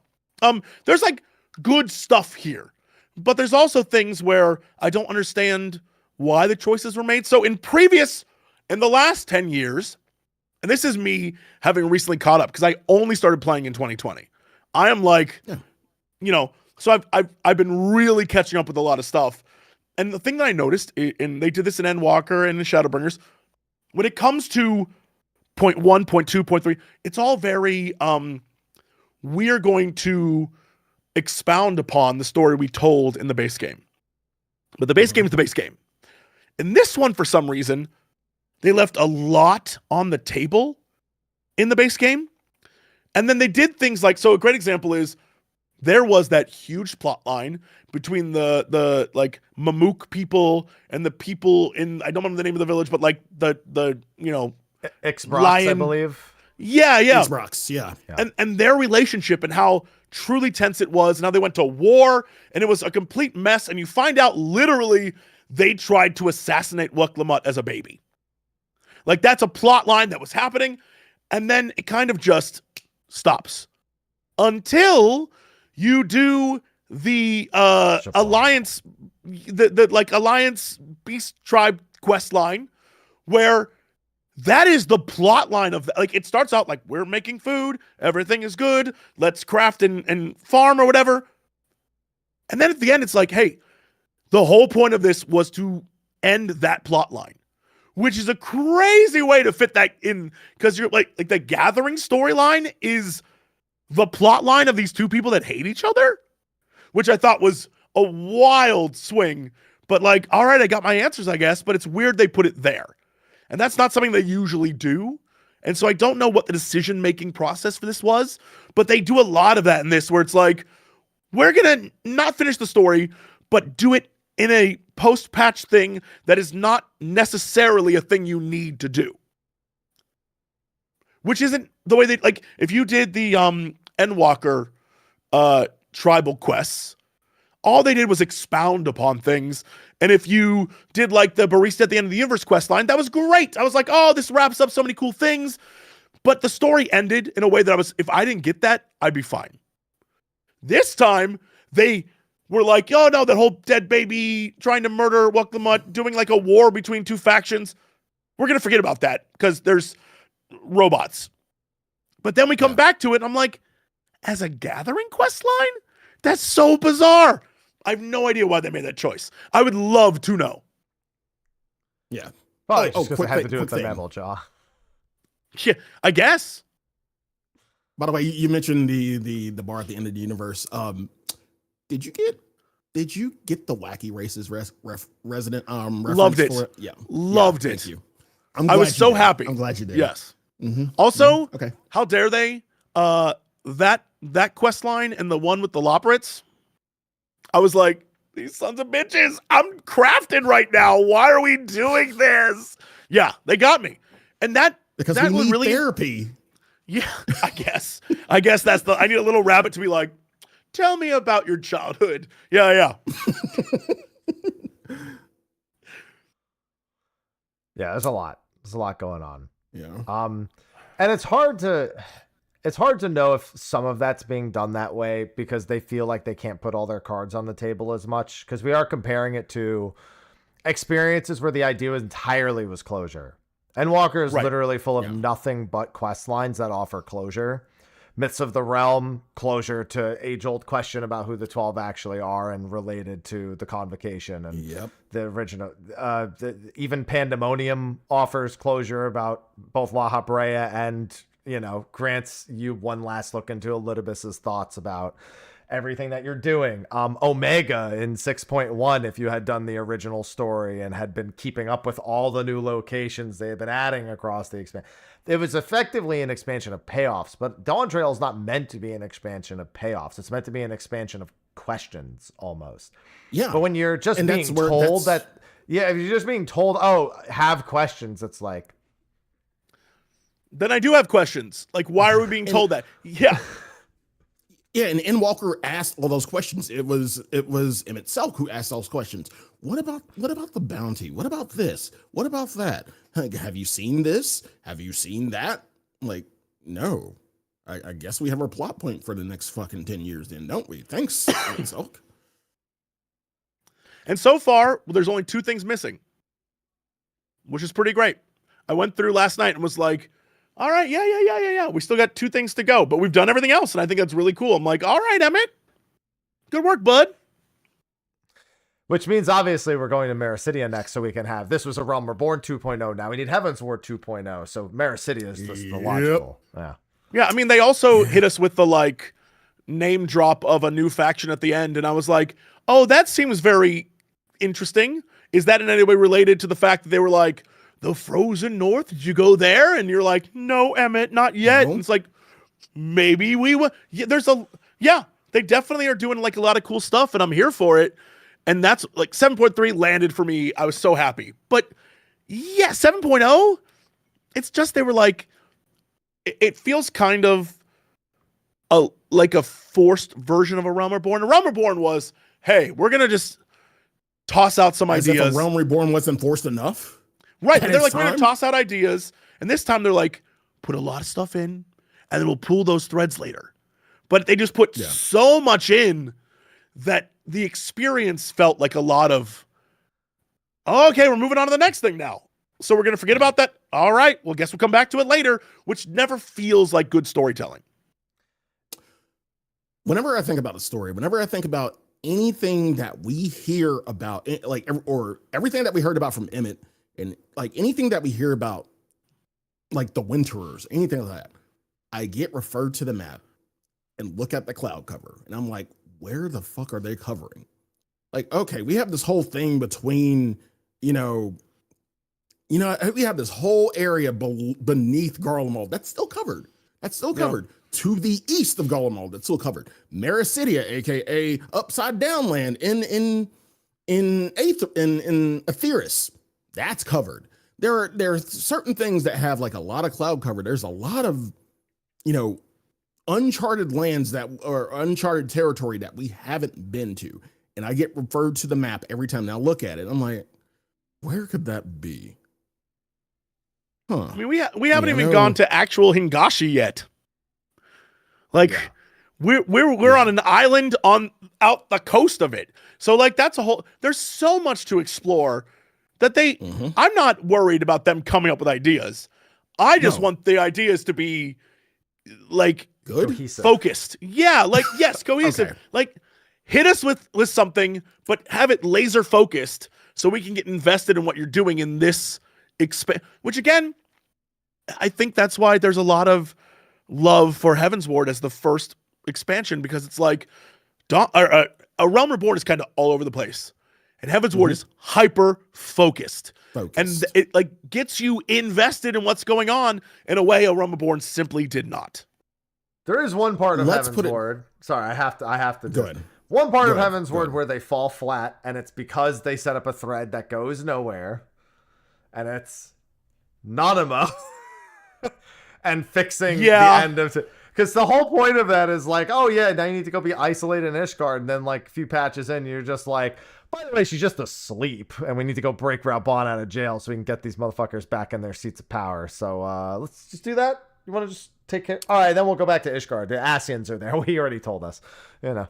There's like good stuff here. But there's also things where I don't understand why the choices were made. So in the last 10 years, and this is me having recently caught up because I only started playing in 2020. I am like, so I've been really catching up with a lot of stuff. And the thing that I noticed, and they did this in Endwalker and in Shadowbringers, when it comes to point 1, point 2, point 3, it's all very, we're going to expound upon the story we told in the base game. But the base game is the base game. In this one, for some reason, they left a lot on the table in the base game. And then they did things like, so a great example is there was that huge plot line between the like Mamook people and the people in, I don't remember the name of the village, but like the Xbox, I believe. Yeah. Xbox, yeah. And their relationship and how truly tense it was and how they went to war and it was a complete mess. And you find out literally they tried to assassinate Wuklamut as a baby. Like that's a plot line that was happening. And then it kind of just stops until you do the Alliance, the like Alliance Beast Tribe quest line where that is the plot line of like, it starts out like we're making food. Everything is good. Let's craft and farm or whatever. And then at the end, it's like, hey, the whole point of this was to end that plot line. Which is a crazy way to fit that in because you're like the Gathering storyline is the plot line of these two people that hate each other, which I thought was a wild swing. But like, all right, I got my answers, I guess, but it's weird they put it there. And that's not something they usually do. And so I don't know what the decision-making process for this was, but they do a lot of that in this where it's like, we're going to not finish the story, but do it in a post-patch thing that is not necessarily a thing you need to do. Which isn't the way they, like, if you did the Endwalker tribal quests, all they did was expound upon things. And if you did, like, the Barista at the End of the Universe quest line, that was great. I was like, oh, this wraps up so many cool things. But the story ended in a way that if I didn't get that, I'd be fine. This time, they were like, oh no, that whole dead baby trying to murder Wuklamut, doing like a war between two factions. We're going to forget about that because there's robots. But then we come back to it and I'm like, as a Gathering quest line? That's so bizarre. I have no idea why they made that choice. I would love to know. Yeah. Probably just because quick it had to thing, do with the quick thing. metal jaw. Yeah, I guess. By the way, you mentioned the bar at the end of the universe. Did you get the wacky races resident reference Loved it. for it? Yeah, Loved yeah, it. Thank you. I was so happy. I'm glad you did. Yes. Mm-hmm. Also, Okay. how dare they? That quest line and the one with the Loporits. I was like, these sons of bitches, I'm crafted right now. Why are we doing this? Yeah, they got me. And that Because that we would need really therapy. Yeah, I guess. I guess I need a little rabbit to be like, tell me about your childhood. Yeah. Yeah, there's a lot. There's a lot going on. Yeah. And it's hard to know if some of that's being done that way because they feel like they can't put all their cards on the table as much, because we are comparing it to experiences where the idea entirely was closure. Endwalker is literally full of nothing but quest lines that offer closure. Myths of the Realm, closure to age-old question about who the 12 actually are and related to the Convocation and the original. Even Pandemonium offers closure about both La Habrea and, grants you one last look into Elidibus's thoughts about everything that you're doing. Omega in 6.1, if you had done the original story and had been keeping up with all the new locations they had been adding across the expansion, it was effectively an expansion of payoffs. But Dawntrail is not meant to be an expansion of payoffs. It's meant to be an expansion of questions almost. Yeah. But when you're just being told if you're just being told, oh, have questions, it's like, Then I do have questions. Like, why are we being told that? Yeah. Yeah, and Endwalker asked all those questions. It was Emmett Selk who asked those questions. What about the bounty? What about this? What about that? Have you seen this? Have you seen that? Like, no. I guess we have our plot point for the next fucking 10 years then, don't we? Thanks, Emmett Selk. And so far, there's only 2 things missing, which is pretty great. I went through last night and was like, all right, yeah. We still got 2 things to go, but we've done everything else, and I think that's really cool. I'm like, all right, Emmett. Good work, bud. Which means, obviously, we're going to Mericidia next so we can have... This was a Realm Reborn 2.0. Now we need Heaven's Ward 2.0, so Mericidia is just the logical. Yeah. Yeah, I mean, they also hit us with the, name drop of a new faction at the end, and I was like, oh, that seems very interesting. Is that in any way related to the fact that they were like, the Frozen North, did you go there? And you're like, no, Emmett, not yet. No. And it's like, maybe we will. Yeah, they definitely are doing a lot of cool stuff, and I'm here for it. And that's 7.3 landed for me. I was so happy. But yeah, 7.0, it's just, they were like, it feels kind of like a forced version of a Realm Reborn. A Realm Reborn was, hey, we're going to just toss out some ideas. If a Realm Reborn wasn't forced enough? Right, but they're like, we're going to toss out ideas. And this time they're like, put a lot of stuff in, and then we'll pull those threads later. But they just put so much in that the experience felt like a lot of, oh, okay, we're moving on to the next thing now. So we're going to forget about that. All right, well, guess we'll come back to it later, which never feels like good storytelling. Whenever I think about a story, whenever I think about anything that we hear about, or everything that we heard about from Emmett, and anything that we hear about, the Winterers, anything like that, I get referred to the map and look at the cloud cover, and I'm like, where the fuck are they covering? Okay, we have this whole thing between, we have this whole area beneath Garlemald that's still covered. To the east of Garlemald, that's still covered. Mericidia, aka Upside Down Land in Aetheris. That's covered. There are certain things that have a lot of cloud cover. There's a lot of, uncharted lands or uncharted territory that we haven't been to. And I get referred to the map every time. Now look at it. I'm like, where could that be? Huh. I mean, we haven't even gone to actual Hingashi yet. We're on an island out the coast of it. So that's a whole, there's so much to explore that I'm not worried about them coming up with ideas. I just want the ideas to be good, cohesive. Focused. Yeah. Yes, cohesive. Okay. hit us with something, but have it laser focused so we can get invested in what you're doing in this which again, I think that's why there's a lot of love for Heaven's Ward as the first expansion, because it's like a Realm Reborn is kind of all over the place, and Heaven's Ward is hyper focused. And it like gets you invested in what's going on in a way a Realm Reborn simply did not. There is one part of Heaven's Ward. Sorry, I have to Go ahead. One part of Heaven's Ward where they fall flat, and it's because they set up a thread that goes nowhere, and it's Nanimo and fixing the end of it. Because the whole point of that is like, oh yeah, now you need to go be isolated in Ishgard, and then like a few patches in, you're just like, by the way, she's just asleep, and we need to go break Raubon out of jail so we can get these motherfuckers back in their seats of power. So let's just do that. You want to just take care? All right, then we'll go back to Ishgard. The Asians are there. He already told us, you know.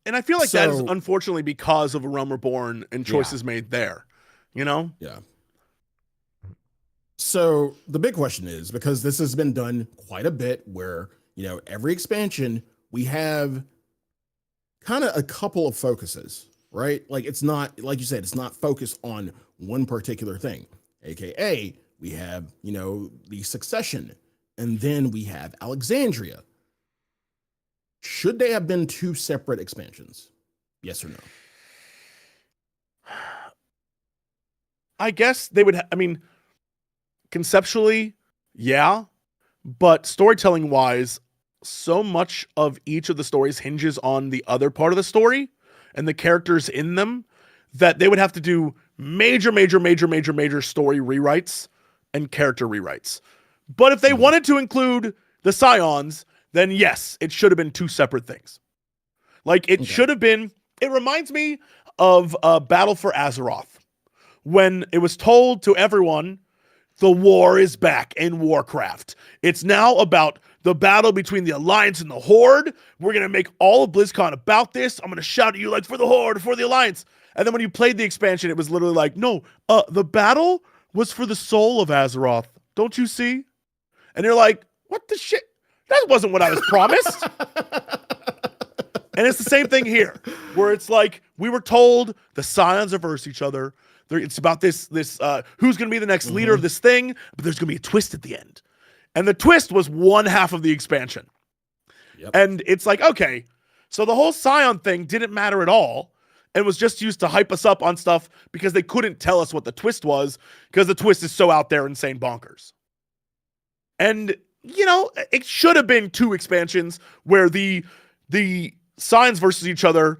And I feel like that is unfortunately because of a Realm Reborn and choices made there, you know? Yeah. So the big question is, because this has been done quite a bit where, you know, every expansion we have kind of a couple of focuses, right? Like it's not, like you said, it's not focused on one particular thing, AKA we have, you know, the Succession, and then we have Alexandria. Should they have been two separate expansions? Yes or no? I guess they would. I mean, conceptually, yeah, but storytelling wise, so much of each of the stories hinges on the other part of the story and the characters in them that they would have to do major story rewrites and character rewrites. But if they wanted to include the Scions, then yes, it should have been two separate things. Like it should have been, it reminds me of Battle for Azeroth, when it was told to everyone, the war is back in Warcraft. It's now about the battle between the Alliance and the Horde. We're going to make all of BlizzCon about this. I'm going to shout at you like, for the Horde, for the Alliance. And then when you played the expansion, it was literally like, no, the battle was for the soul of Azeroth. Don't you see? And you're like, what the shit? That wasn't what I was promised. And it's the same thing here, where it's like, we were told the Scions are versus each other. It's about this who's going to be the next leader of this thing, but there's going to be a twist at the end. And the twist was one half of the expansion. Yep. And it's like, okay, so the whole Scion thing didn't matter at all and was just used to hype us up on stuff because they couldn't tell us what the twist was because the twist is so out there insane bonkers. And, you know, it should have been two expansions where the Scions versus each other.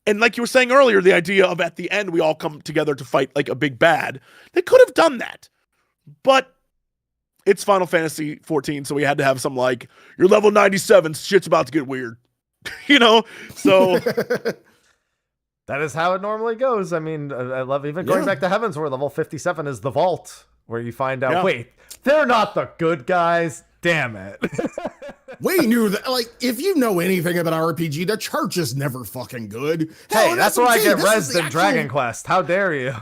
And like you were saying earlier, the idea of at the end, we all come together to fight like a big bad. They could have done that. But it's Final Fantasy 14, so we had to have some like, you're level 97, shit's about to get weird. You know? So that is how it normally goes. I mean, I love even going back to Heavens, where level 57 is the Vault, where you find out, wait, they're not the good guys. Damn it. We knew that. Like, if you know anything about RPG, the church is never fucking good. Hell, hey, that's where I get rezzed in Dragon Quest. How dare you?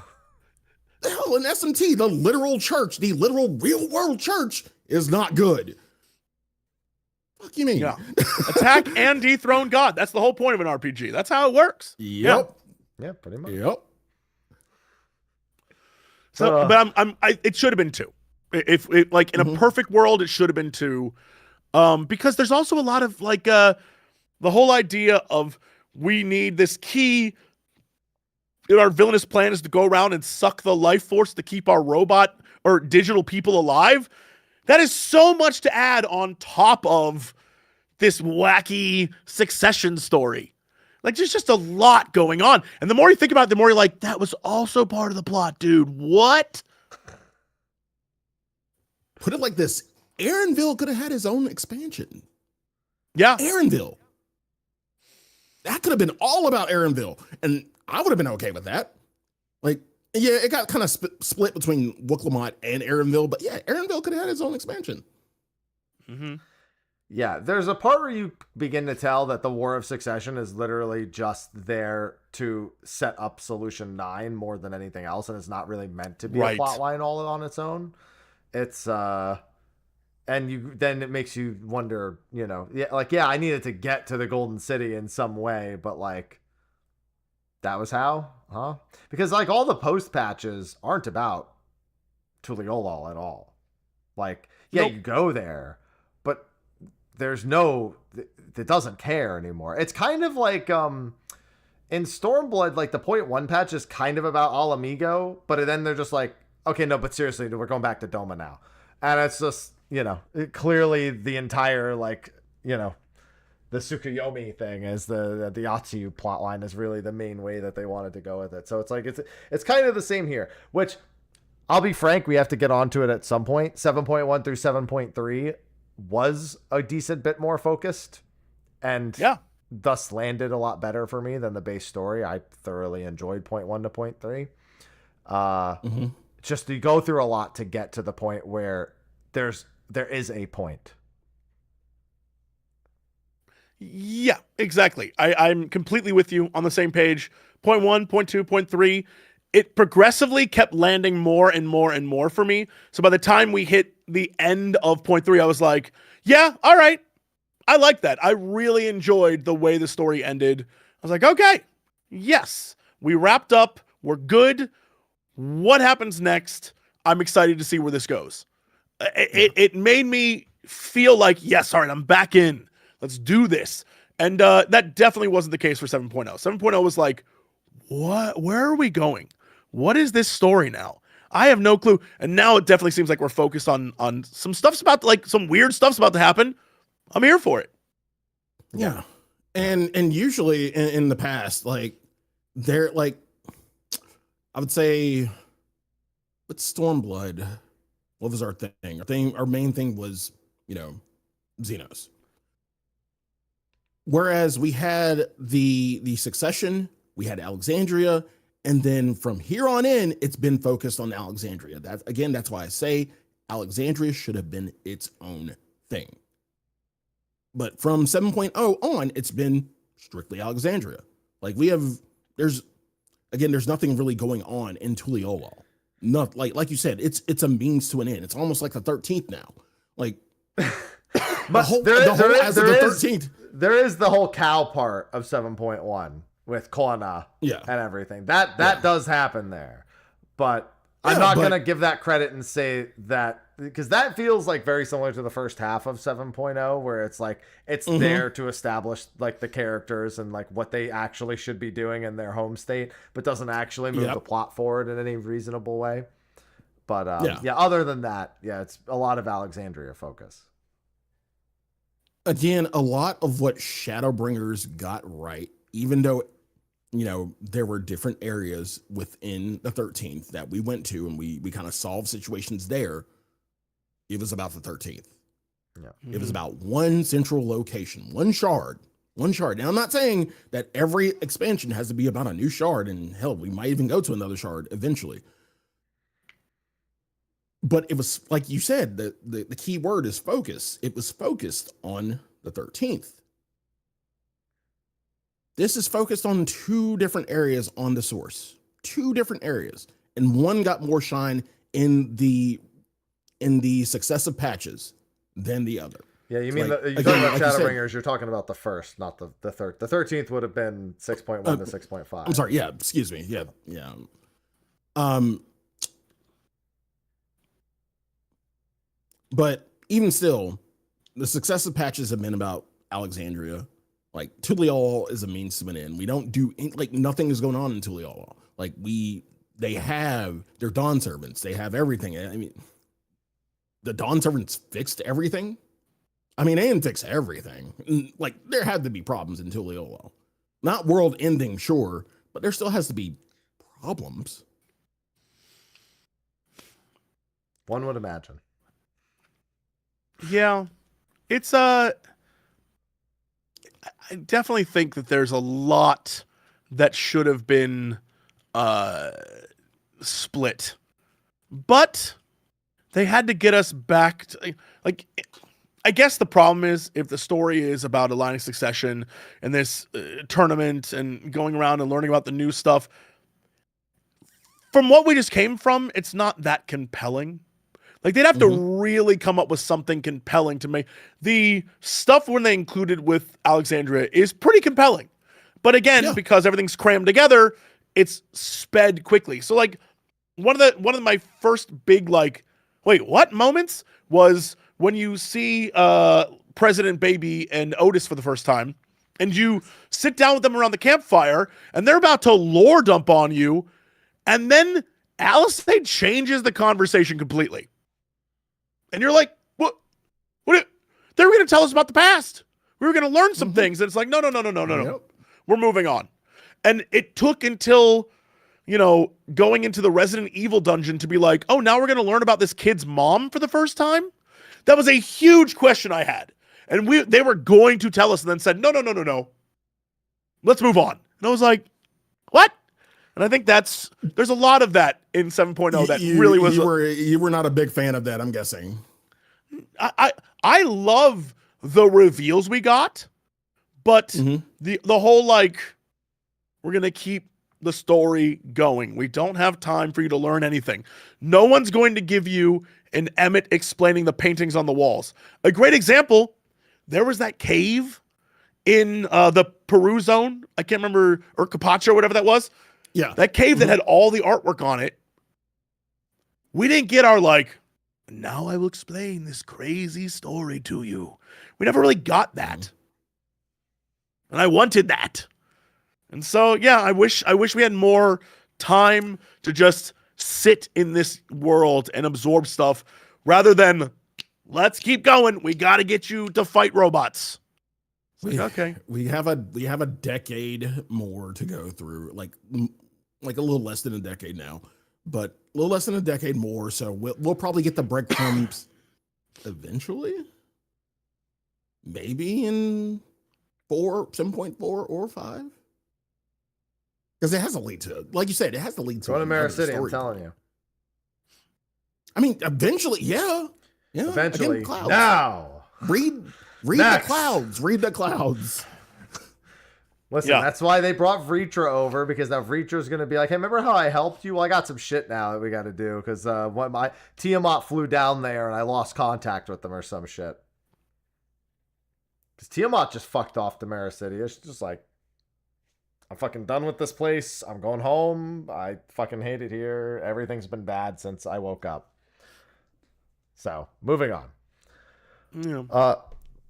Hell, in SMT, the literal church, the literal real world church is not good. Fuck you mean? Yeah. Attack and dethrone God. That's the whole point of an RPG. That's how it works. Yep. Yeah, pretty much. Yep. So, but it should have been two. If like in a perfect world, it should have been two. Because there's also a lot of like the whole idea of we need this key. Our villainous plan is to go around and suck the life force to keep our robot or digital people alive. That is so much to add on top of this wacky Succession story. Like, there's just a lot going on. And the more you think about it, the more you're like, that was also part of the plot, dude. What? Put it like this. Aaronville could have had his own expansion. Yeah. Aaronville. That could have been all about Aaronville. And I would have been okay with that. Like, yeah, it got kind of split between Wooklamont and Aaronville, but yeah, Aaronville could have had his own expansion. Mm-hmm. Yeah, there's a part where you begin to tell that the War of Succession is literally just there to set up Solution 9 more than anything else, and it's not really meant to be a plot line all on its own. It's then it makes you wonder, yeah, I needed to get to the Golden City in some way, but like that was how, huh? Because like all the post patches aren't about Tuliolol at all. Like, yeah, Nope. you go there, but there's no, it doesn't care anymore. It's kind of like in Stormblood, like the 0.1 patch is kind of about All Amigo, but then they're just like, okay, no, but seriously, we're going back to Doma now. And it's just, clearly the entire, like, the Tsukuyomi thing is the Atsuyu plotline is really the main way that they wanted to go with it. So it's like, it's kind of the same here, which I'll be frank, we have to get onto it at some point. 7.1 through 7.3 was a decent bit more focused and thus landed a lot better for me than the base story. I thoroughly enjoyed 0.1 to 0.3. Just you go through a lot to get to the point where there is a point. Yeah, exactly. I'm completely with you on the same page. 0.1, 0.2, 0.3. It progressively kept landing more and more and more for me. So by the time we hit the end of 0.3, I was like, yeah, all right. I like that. I really enjoyed the way the story ended. I was like, okay, yes, we wrapped up. We're good. What happens next? I'm excited to see where this goes. It made me feel like, yes, all right, I'm back in. Let's do this. And that definitely wasn't the case for 7.0. 7.0 was like, what? Where are we going? What is this story now? I have no clue. And now it definitely seems like we're focused on some stuff's about to, like some weird stuff's about to happen. I'm here for it. Yeah. And usually in the past, like they're like, I would say with Stormblood, what was our thing? Our main thing was, Xenos. Whereas we had the Succession, we had Alexandria, and then from here on in, it's been focused on Alexandria. That's why I say Alexandria should have been its own thing. But from 7.0 on, it's been strictly Alexandria. Like there's nothing really going on in Tuliolol. Not like you said, it's a means to an end. It's almost like the 13th now. Like but there is the whole cow part of 7.1 with Kona and everything. That does happen there. But I'm not going to give that credit and say that, because that feels like very similar to the first half of 7.0, where it's like it's there to establish like the characters and like what they actually should be doing in their home state, but doesn't actually move the plot forward in any reasonable way. But other than that, it's a lot of Alexandria focus. Again, a lot of what Shadowbringers got right, even though there were different areas within the 13th that we went to and we kind of solved situations there. It was about the 13th. Yeah. It was about one central location, one shard. Now, I'm not saying that every expansion has to be about a new shard, and hell, we might even go to another shard eventually. But it was, like you said, the key word is focus. It was focused on the 13th. This is focused on two different areas on the source. Two different areas. And one got more shine in the successive patches than the other. Yeah, you mean you're talking about Shadowbringers, you're talking about the first, not the third. The 13th would have been 6.1 to 6.5. I'm sorry, excuse me. Yeah. But even still, the successive patches have been about Alexandria. Like Tuliolol is a means to an end. We don't do nothing is going on in Tuliolol. Like they have their Dawn servants. They have everything. I mean, the Dawn servants fixed everything. I mean, they didn't fix everything. Like there had to be problems in Tuliolol. Not world ending, sure, but there still has to be problems. One would imagine. Yeah, it's I definitely think that there's a lot that should have been split, but they had to get us back to, like, I guess the problem is if the story is about aligning succession and this tournament and going around and learning about the new stuff, from what we just came from, it's not that compelling. Like they'd have to really come up with something compelling to make the stuff when they included with Alexandria is pretty compelling. But again, because everything's crammed together, it's sped quickly. So like one of my first big like, wait, what moments was when you see President Baby and Otis for the first time, and you sit down with them around the campfire, and they're about to lore dump on you, and then Alisaie changes the conversation completely. And you're like, what? They were going to tell us about the past. We were going to learn some things. And it's like, no. Yep. We're moving on. And it took until, going into the Resident Evil dungeon to be like, oh, now we're going to learn about this kid's mom for the first time. That was a huge question I had. And they were going to tell us and then said, no. Let's move on. And I was like, what? And I think there's a lot of that in 7.0 that really was. You were not a big fan of that, I'm guessing. I love the reveals we got, but the whole like, we're going to keep the story going. We don't have time for you to learn anything. No one's going to give you an Emmett explaining the paintings on the walls. A great example, there was that cave in the Peru zone. I can't remember, or Capacho, whatever that was. Yeah. That cave that had all the artwork on it. We didn't get our like, now I will explain this crazy story to you. We never really got that. And I wanted that. And so, yeah, I wish we had more time to just sit in this world and absorb stuff rather than let's keep going. We got to get you to fight robots. Okay. We have a decade more to go through, like a little less than a decade now, but a little less than a decade more. So we'll probably get the breadcrumbs eventually, maybe in 7.4 or 5, because it has to lead to, like you said, it has to lead to. Go to Mirror City, story. I'm telling you. I mean, eventually, yeah. Eventually, again, clouds. now. Read Next. the clouds. Read the clouds. Listen, that's why they brought Vritra over, because now Vritra's going to be like, hey, remember how I helped you? Well, I got some shit now that we got to do, because when my Tiamat flew down there and I lost contact with them or some shit. Because Tiamat just fucked off to Mirror City. It's just like, I'm fucking done with this place. I'm going home. I fucking hate it here. Everything's been bad since I woke up. So, moving on. Yeah.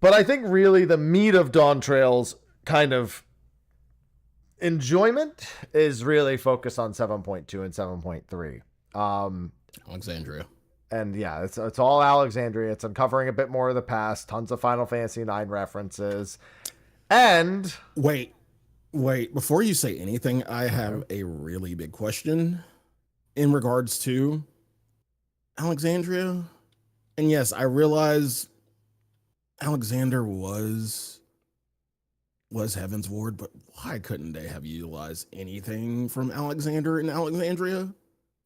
But I think really the meat of Dawntrail's kind of enjoyment is really focused on 7.2 and 7.3. Alexandria. And yeah, it's all Alexandria. It's uncovering a bit more of the past, tons of Final Fantasy IX references. And wait, before you say anything, I have a really big question in regards to Alexandria. And yes, I realize Alexander was Heaven's Ward, but why couldn't they have utilized anything from Alexander and Alexandria?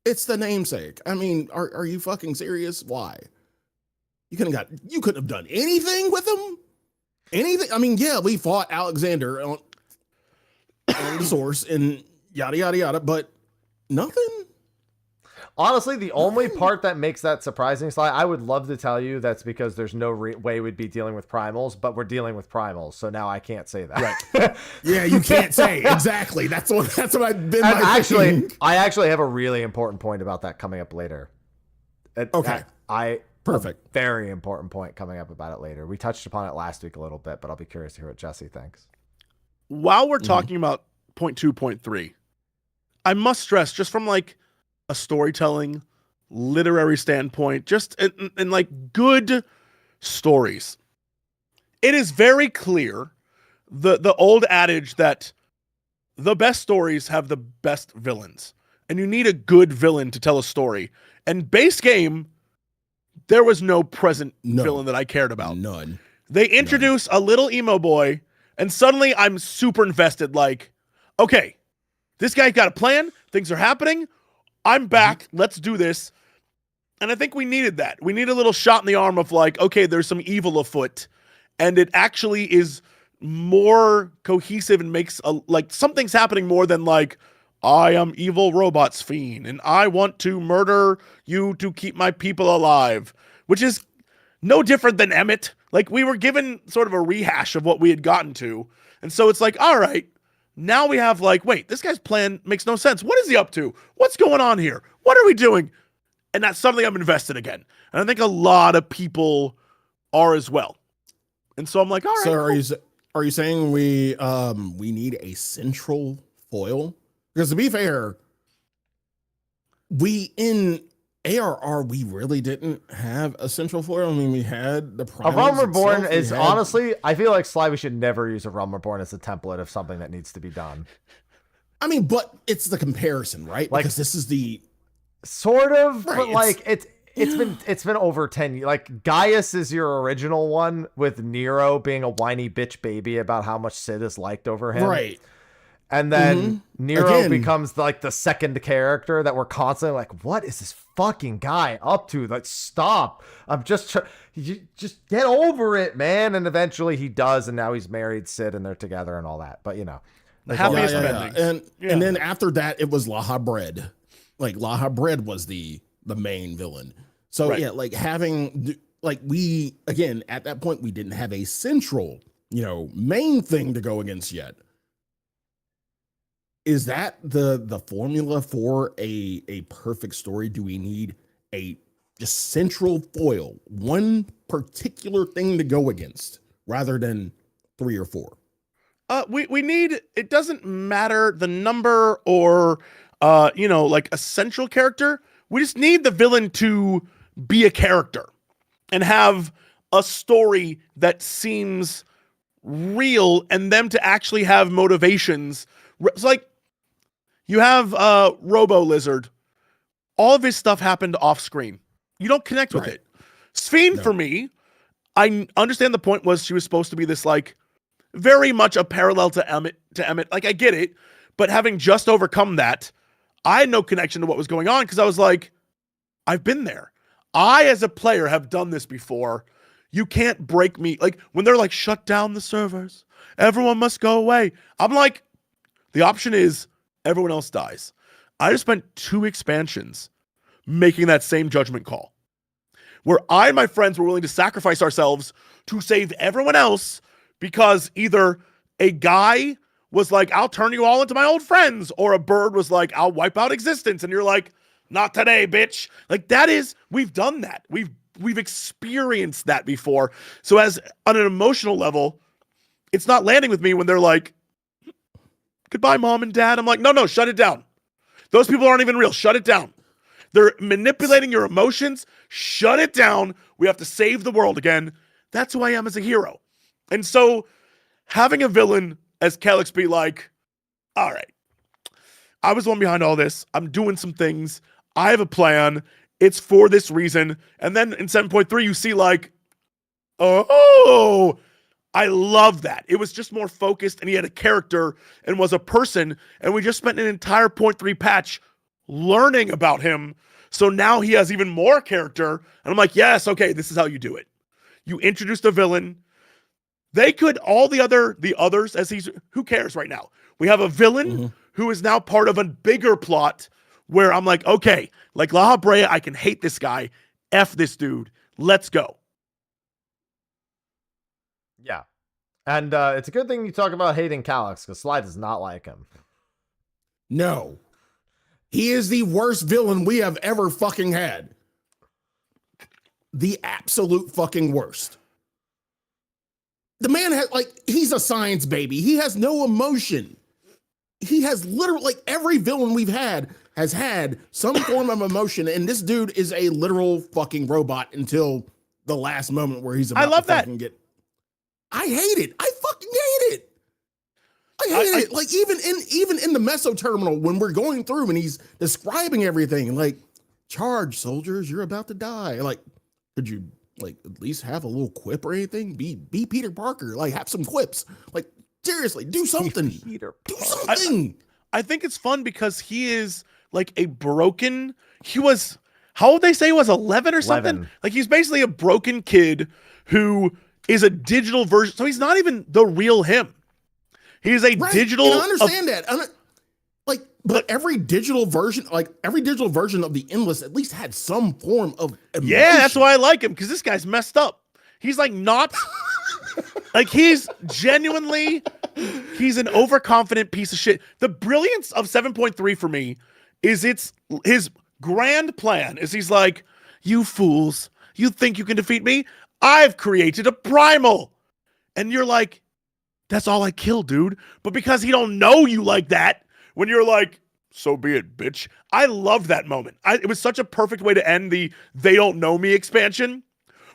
It's the namesake. I mean, are you fucking serious? Why? You couldn't have done anything with them? Anything? I mean, yeah, we fought Alexander on the source and yada yada yada, but nothing. Honestly, the only part that makes that surprising, Sly, I would love to tell you that's because there's no way we'd be dealing with primals, but we're dealing with primals, so now I can't say that. Right. Yeah, you can't say exactly. That's what I've been. I actually have a really important point about that coming up later. Okay. Perfect. Very important point coming up about it later. We touched upon it last week a little bit, but I'll be curious to hear what Jesse thinks. While we're talking about 0.2, 0.3, I must stress, just from like a storytelling, literary standpoint, just in like good stories, it is very clear the old adage that the best stories have the best villains, and you need a good villain to tell a story. And base game, there was no present villain that I cared about. None. They introduce a little emo boy, and suddenly I'm super invested. Like, okay, this guy's got a plan. Things are happening. I'm back. Let's do this. And I think we needed that. We need a little shot in the arm of like, okay, there's some evil afoot, and it actually is more cohesive and makes like something's happening more than like, I am evil robots fiend, and I want to murder you to keep my people alive, which is no different than Emmett. Like, we were given sort of a rehash of what we had gotten to. And so it's like, all right, now we have like, wait, this guy's plan makes no sense. What is he up to? What's going on here? What are we doing? And that's something I'm invested again. And I think a lot of people are as well. And so I'm like, all right. So are you saying we need a central foil? Because to be fair, in ARR we really didn't have a central foil. I mean, we had the A Realm Reborn itself, is honestly, I feel like Sly, we should never use a Realm Reborn as a template of something that needs to be done. I mean, but it's the comparison, right? Like, because this is the sort of, right, but like it's been over 10 years. Like, Gaius is your original one, with Nero being a whiny bitch baby about how much Sid is liked over him. right. And then Nero Again. becomes like the second character that we're constantly like, what is this fucking guy up to? Like, stop. I'm just you just get over it, man. And eventually he does, and now he's married Sid and they're together and all that. But you know, The happiest Yeah. endings. And then after that, it was Laha Bread. Like, Laha Bread was the main villain. So Right. yeah, like having like we again at that point we didn't have a central, main thing to go against yet. Is that the formula for a perfect story? Do we need a just central foil, one particular thing to go against, rather than 3 or 4? We need, it doesn't matter the number or like a central character. We just need the villain to be a character and have a story that seems real, and them to actually have motivations. It's like, you have Robo Lizard. All of his stuff happened off screen. You don't connect with Right. it. Sphene, No. for me, I understand the point was she was supposed to be this, like, very much a parallel to Emmett. Like, I get it. But having just overcome that, I had no connection to what was going on, because I was like, I've been there. I, as a player, have done this before. You can't break me. Like, when they're like, shut down the servers, everyone must go away. I'm like, the option is everyone else dies. I just spent 2 expansions making that same judgment call, where I and my friends were willing to sacrifice ourselves to save everyone else, because either a guy was like, I'll turn you all into my old friends, or a bird was like, I'll wipe out existence. And you're like, not today, bitch. Like, that is, we've done that. We've experienced that before. So as on an emotional level, it's not landing with me when they're like, goodbye, mom and dad. I'm like, no, shut it down. Those people aren't even real. Shut it down. They're manipulating your emotions. Shut it down. We have to save the world again. That's who I am as a hero. And so having a villain as Calyx be like, all right, I was the one behind all this. I'm doing some things. I have a plan. It's for this reason. And then in 7.3, you see like, oh, I love that. It was just more focused, and he had a character and was a person. And we just spent an entire 0.3 patch learning about him. So now he has even more character. And I'm like, yes, okay, this is how you do it. You introduced a villain. They could, all the others, as he's, who cares right now? We have a villain who is now part of a bigger plot, where I'm like, okay, like La Habrea, I can hate this guy. F this dude. Let's go. Yeah. And it's a good thing you talk about hating Calyx, because Sly does not like him. No. He is the worst villain we have ever fucking had. The absolute fucking worst. The man has, like, he's a science baby. He has no emotion. He has literally, like, every villain we've had has had some form of emotion, and this dude is a literal fucking robot until the last moment where he's about I love to that. fucking get. I hate it. I fucking hate it. I hate it. Like, even in the meso terminal, when we're going through and he's describing everything, like, charge, soldiers, you're about to die. Like, could you, like, at least have a little quip or anything? Be Peter Parker. Like, have some quips. Like, seriously, do something. Peter Do something. I think it's fun because he is like he was, how old they say he was, 11 or something? 11. Like, he's basically a broken kid who is a digital version. So he's not even the real him. He's a Right. digital. And I understand that. But every digital version of the Endless at least had some form of emotion. Yeah, that's why I like him, because this guy's messed up. He's like not like he's genuinely he's an overconfident piece of shit. The brilliance of 7.3 for me is it's his grand plan is he's like, you fools, you think you can defeat me? I've created a primal. And you're like, that's all I kill, dude. But because he don't know you like that, when you're like, so be it, bitch. I loved that moment. It was such a perfect way to end the they don't know me expansion.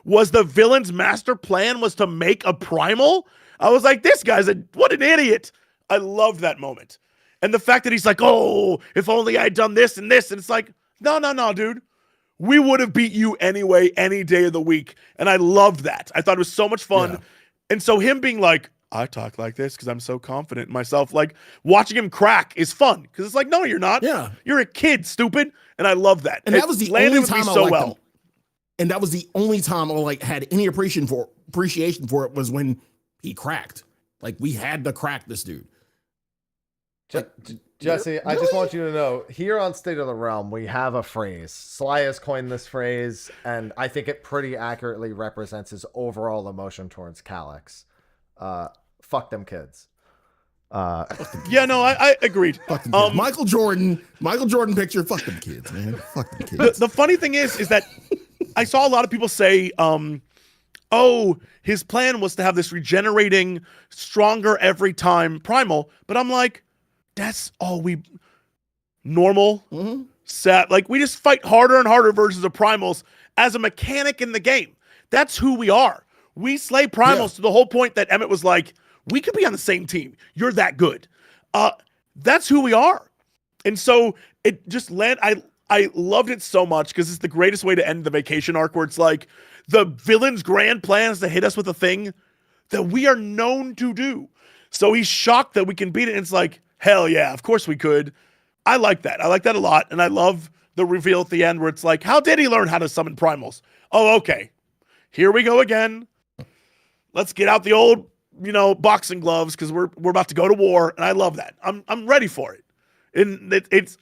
Was the villain's master plan was to make a primal? I was like, this guy's what an idiot. I loved that moment. And the fact that he's like, oh, if only I'd done this. And it's like, no, dude. We would have beat you anyway, any day of the week. And I loved that. I thought it was so much fun. Yeah. And so him being like, I talk like this because I'm so confident in myself. Like watching him crack is fun because it's like, no, you're not. Yeah. You're a kid, stupid. And I love that. And that was the only time I liked him. And that was the only time I like had any appreciation for it was when he cracked. Like we had to crack this dude. Jesse, I just want you to know, here on State of the Realm, we have a phrase. Sly has coined this phrase, and I think it pretty accurately represents his overall emotion towards Calyx. Fuck them kids. Yeah, no, I agreed. Fuck them kids. Michael Jordan picture, fuck them kids, man. Fuck them kids. The funny thing is that I saw a lot of people say, oh, his plan was to have this regenerating, stronger every time primal, but I'm like, that's all normal, set. Like we just fight harder and harder versions of primals as a mechanic in the game. That's who we are. We slay primals to the whole point that Emmett was like, we could be on the same team. You're that good. That's who we are. And so it just I loved it so much because it's the greatest way to end the vacation arc where it's like the villain's grand plan is to hit us with a thing that we are known to do. So he's shocked that we can beat it. And it's like, hell yeah, of course we could. I like that. I like that a lot. And I love the reveal at the end where it's like, how did he learn how to summon primals? Oh, okay. Here we go again. Let's get out the old, boxing gloves because we're about to go to war. And I love that. I'm ready for it. And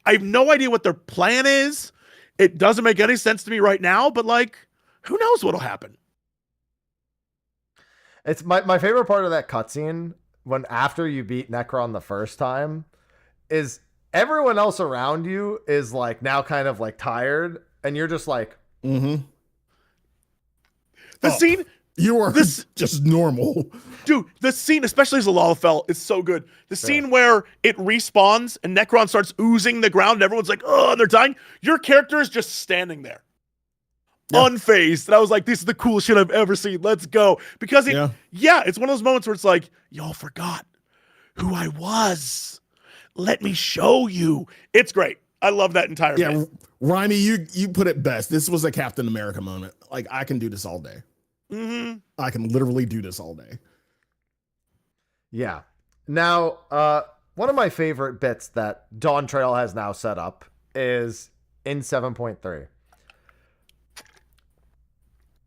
I have no idea what their plan is. It doesn't make any sense to me right now, but like, who knows what'll happen? It's my favorite part of that cutscene when after you beat Necron the first time is everyone else around you is like now kind of like tired and you're just like, The scene you are just normal. Dude, the scene, especially as a Lalafell, is so good. The scene where it respawns and Necron starts oozing the ground and everyone's like, oh, and they're dying. Your character is just standing there. Unfazed. And I was like, this is the coolest shit I've ever seen. Let's go. Because it's one of those moments where it's like, y'all forgot who I was. Let me show you. It's great. I love that entire bit. Rhymy, you put it best. This was a Captain America moment. Like, I can do this all day. I can literally do this all day. Yeah. Now, one of my favorite bits that Dawntrail has now set up is in 7.3.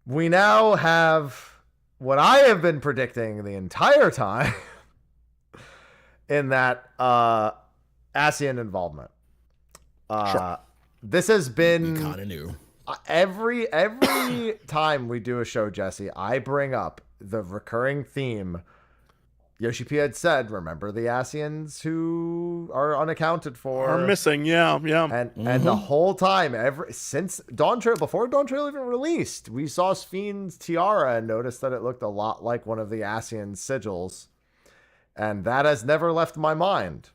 We now have what I have been predicting the entire time in that Ascian involvement. Sure. This has been kind of new. Every time we do a show, Jesse, I bring up the recurring theme. Yoshi P had said, remember the Ascians who are unaccounted for. Are missing, yeah. And the whole time, since Dawntrail, before Dawntrail even released, we saw Sphyn's tiara and noticed that it looked a lot like one of the Ascian sigils. And that has never left my mind.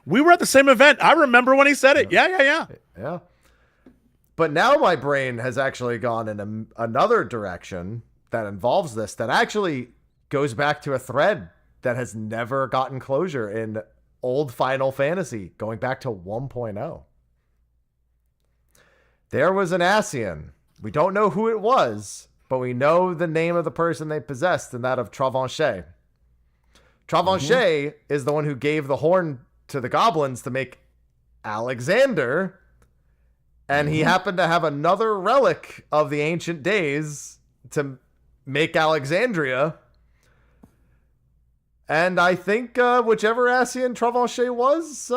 We were at the same event. I remember when he said it. Yeah. Yeah. But now my brain has actually gone in another direction that involves this, that actually goes back to a thread that has never gotten closure in old Final Fantasy, going back to 1.0. There was an Ascian. We don't know who it was, but we know the name of the person they possessed, and that of Travanchet. Travanchet is the one who gave the horn to the goblins to make Alexander, and he happened to have another relic of the ancient days to make Alexandria. And I think whichever Asian Travanchet was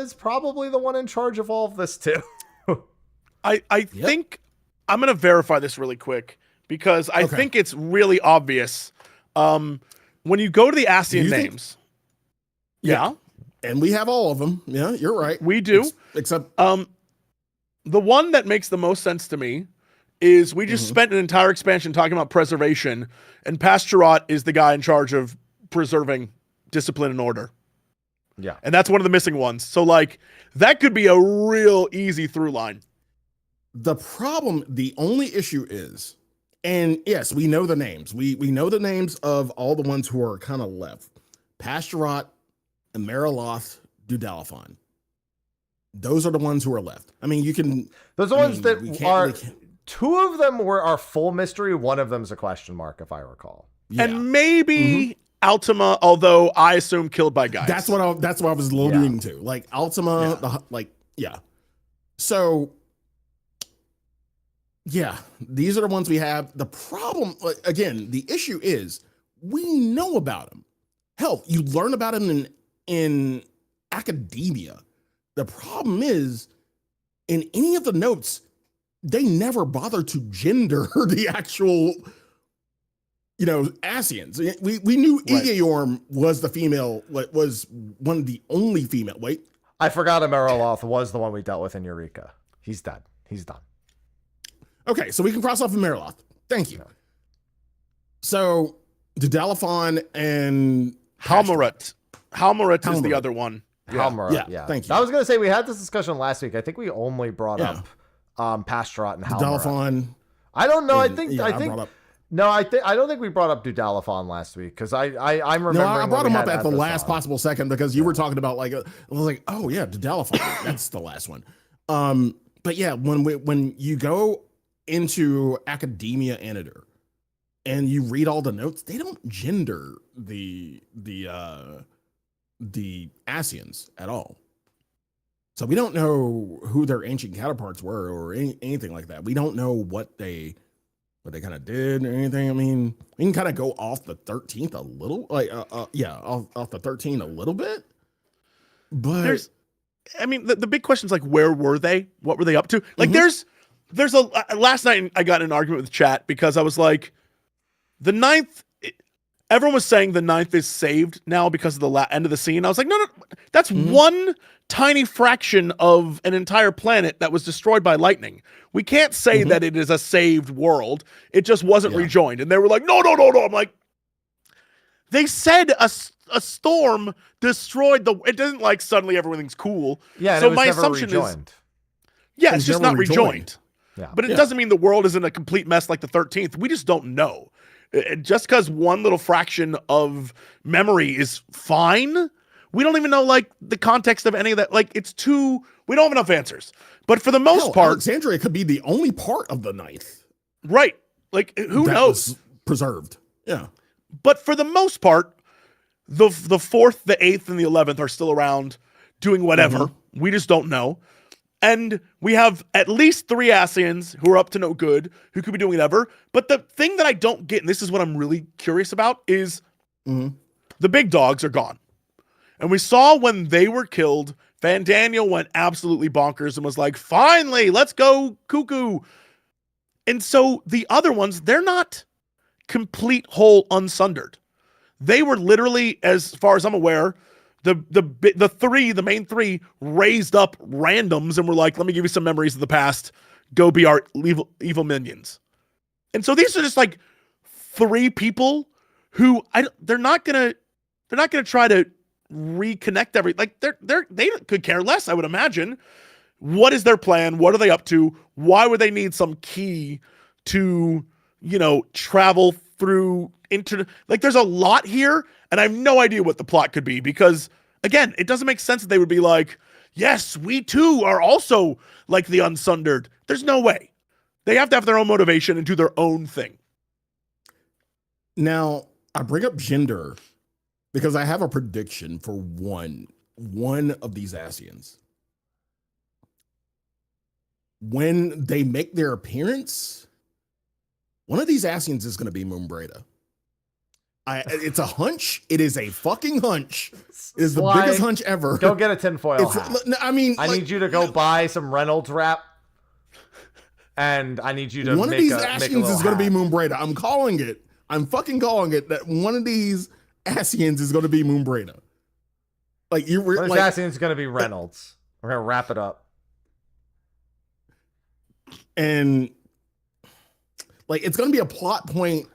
is probably the one in charge of all of this too. I think I'm going to verify this really quick because I think it's really obvious. When you go to the ASEAN names. Yeah. And we have all of them. Yeah, you're right. We do. Except the one that makes the most sense to me is we just spent an entire expansion talking about preservation, and Pasturat is the guy in charge of preserving discipline and order. Yeah. And that's one of the missing ones. So like that could be a real easy through line. the only issue is, and yes, we know the names. We know the names of all the ones who are kind of left. Pasturat, Ameriloth, Dudalafon. Those are the ones who are left. I mean, you can. Those are ones that are. Two of them are full mystery. One of them's a question mark, if I recall. Yeah. And maybe Altima, although I assume killed by guys. That's what I was alluding to. Like Altima, So, yeah, these are the ones we have. The problem, again, the issue is we know about them. Hell, you learn about them in academia. The problem is, in any of the notes, they never bother to gender the actual, Asians. We knew Igayorm was the female, was one of the only female. Wait. I forgot Ameriloth was the one we dealt with in Eureka. He's dead. He's done. Okay, so we can cross off Ameriloth. Thank you. So, Dudalafon and Halmaret. Halmaret is the other one. Halmaret, yeah. Thank you. I was going to say, we had this discussion last week. I think we only brought up Pasturat and Halmaret. Dudalafon. I don't know. And, I don't think we brought up Dudalafon last week because I'm remembering. No, I brought him up at the last possible second because you were talking about I was like, oh yeah, Dudalafon. That's the last one. But yeah, when you go into Academia Anidor and you read all the notes, they don't gender the Asians at all. So we don't know who their ancient counterparts were or anything like that. We don't know what they kind of did or anything. I mean, we can kind of go off the 13th a little, off the 13 a little bit. But the big question is like, where were they? What were they up to? Like, there's last night I got in an argument with chat because I was like, the 9th. Everyone was saying the 9th is saved now because of the end of the scene. I was like, no, that's one tiny fraction of an entire planet that was destroyed by lightning. We can't say that it is a saved world. It just wasn't rejoined. And they were like, no. I'm like, they said a storm destroyed it doesn't like suddenly everything's cool. Yeah. So and it was my never assumption rejoined. it's just not rejoined. Yeah. But it doesn't mean the world isn't a complete mess like the 13th. We just don't know. Just because one little fraction of memory is fine, we don't even know like the context of any of that. Like we don't have enough answers. But for the most part, Alexandria could be the only part of the 9th. Right. Like who knows? Was preserved. Yeah. But for the most part, the 4th, the 8th, and the 11th are still around doing whatever. We just don't know. And we have at least 3 Asians who are up to no good, who could be doing whatever. But the thing that I don't get, and this is what I'm really curious about, is the big dogs are gone. And we saw when they were killed, Van Daniel went absolutely bonkers and was like, finally, let's go cuckoo. And so the other ones, they're not complete, whole, unsundered. They were literally, as far as I'm aware, the main three raised up randoms and were like, let me give you some memories of the past. Go be our evil minions. And so these are just like 3 people who they're not gonna try to reconnect they could care less, I would imagine. What is their plan? What are they up to? Why would they need some key to, travel through there's a lot here, and I have no idea what the plot could be because, again, it doesn't make sense that they would be like, yes, we too are also like the unsundered. There's no way. They have to have their own motivation and do their own thing. Now, I bring up gender because I have a prediction for one of these Asians. When they make their appearance, one of these Asians is going to be Moonbreda. It's a hunch. It is a fucking hunch. It is the Sly, biggest hunch ever. Go get a tinfoil hat. I mean, I need you to go buy some Reynolds wrap, and I need you to one make of these make a Asians little is going to be hat. Moonbreda. I'm calling it. I'm fucking calling it that one of these Asians is going to be Moonbreda. Like you were like, Assassin's is going to be Reynolds. We're going to wrap it up. and like it's going to be a plot point.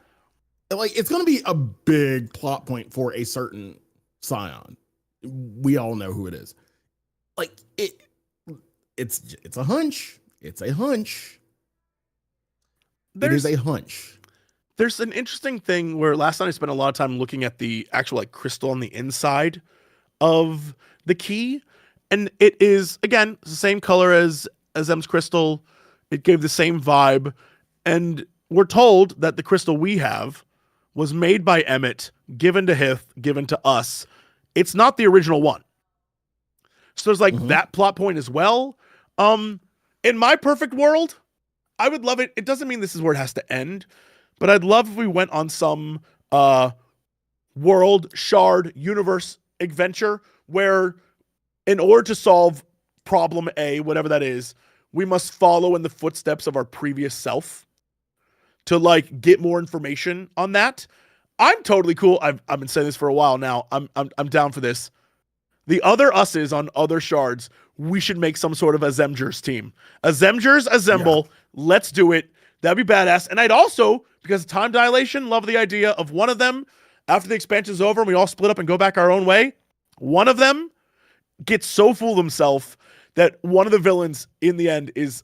Like it's going to be a big plot point for a certain scion. We all know who it is. Like it's a hunch. It's a hunch. It is a hunch. There's an interesting thing where last night I spent a lot of time looking at the actual like crystal on the inside of the key, and it is again the same color as M's crystal. It gave the same vibe, and we're told that the crystal we have was made by Emmett, given to Hith, given to us. It's not the original one. So there's like that plot point as well. In my perfect world, I would love it. It doesn't mean this is where it has to end, but I'd love if we went on some world shard universe adventure where in order to solve problem A, whatever that is, we must follow in the footsteps of our previous self to like get more information on that. I'm totally cool. I've been saying this for a while now. I'm down for this. The other us's on other shards, we should make some sort of a Zemgers team. A Zemgers assemble. Yeah. Let's do it. That'd be badass. And I'd also, because of time dilation, love the idea of one of them, after the expansion's over and we all split up and go back our own way, one of them gets so full of himself that one of the villains in the end is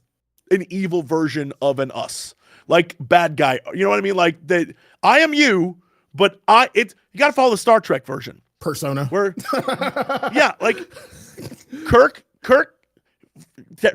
an evil version of an us. Like bad guy. You know what I mean? Like that I am you, but you gotta follow the Star Trek version. Persona. Where yeah, like Kirk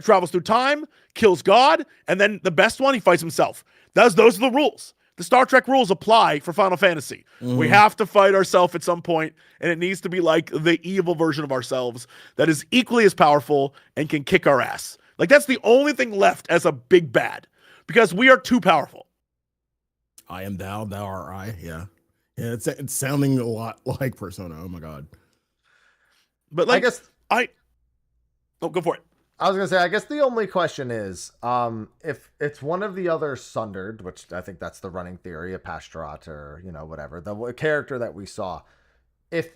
travels through time, kills God, and then the best one, he fights himself. Those are the rules. The Star Trek rules apply for Final Fantasy. We have to fight ourselves at some point, and it needs to be like the evil version of ourselves that is equally as powerful and can kick our ass. Like that's the only thing left as a big bad, because we are too powerful. I am thou, thou art I. Yeah. Yeah, it's sounding a lot like Persona. Oh my god. But like, I guess go for it. I was gonna say, I guess the only question is, if it's one of the other Sundered, which I think that's the running theory, a Pastrat or whatever, the character that we saw, if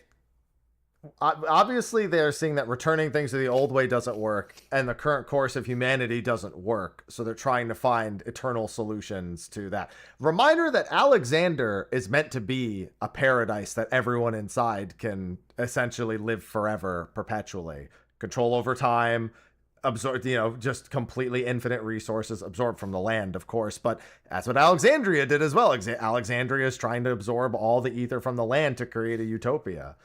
obviously they're seeing that returning things to the old way doesn't work, and the current course of humanity doesn't work, so they're trying to find eternal solutions to that. Reminder that Alexander is meant to be a paradise that everyone inside can essentially live forever, perpetually, control over time, absorb, just completely infinite resources absorbed from the land, of course, but that's what Alexandria did as well. Alexandria is trying to absorb all the ether from the land to create a utopia.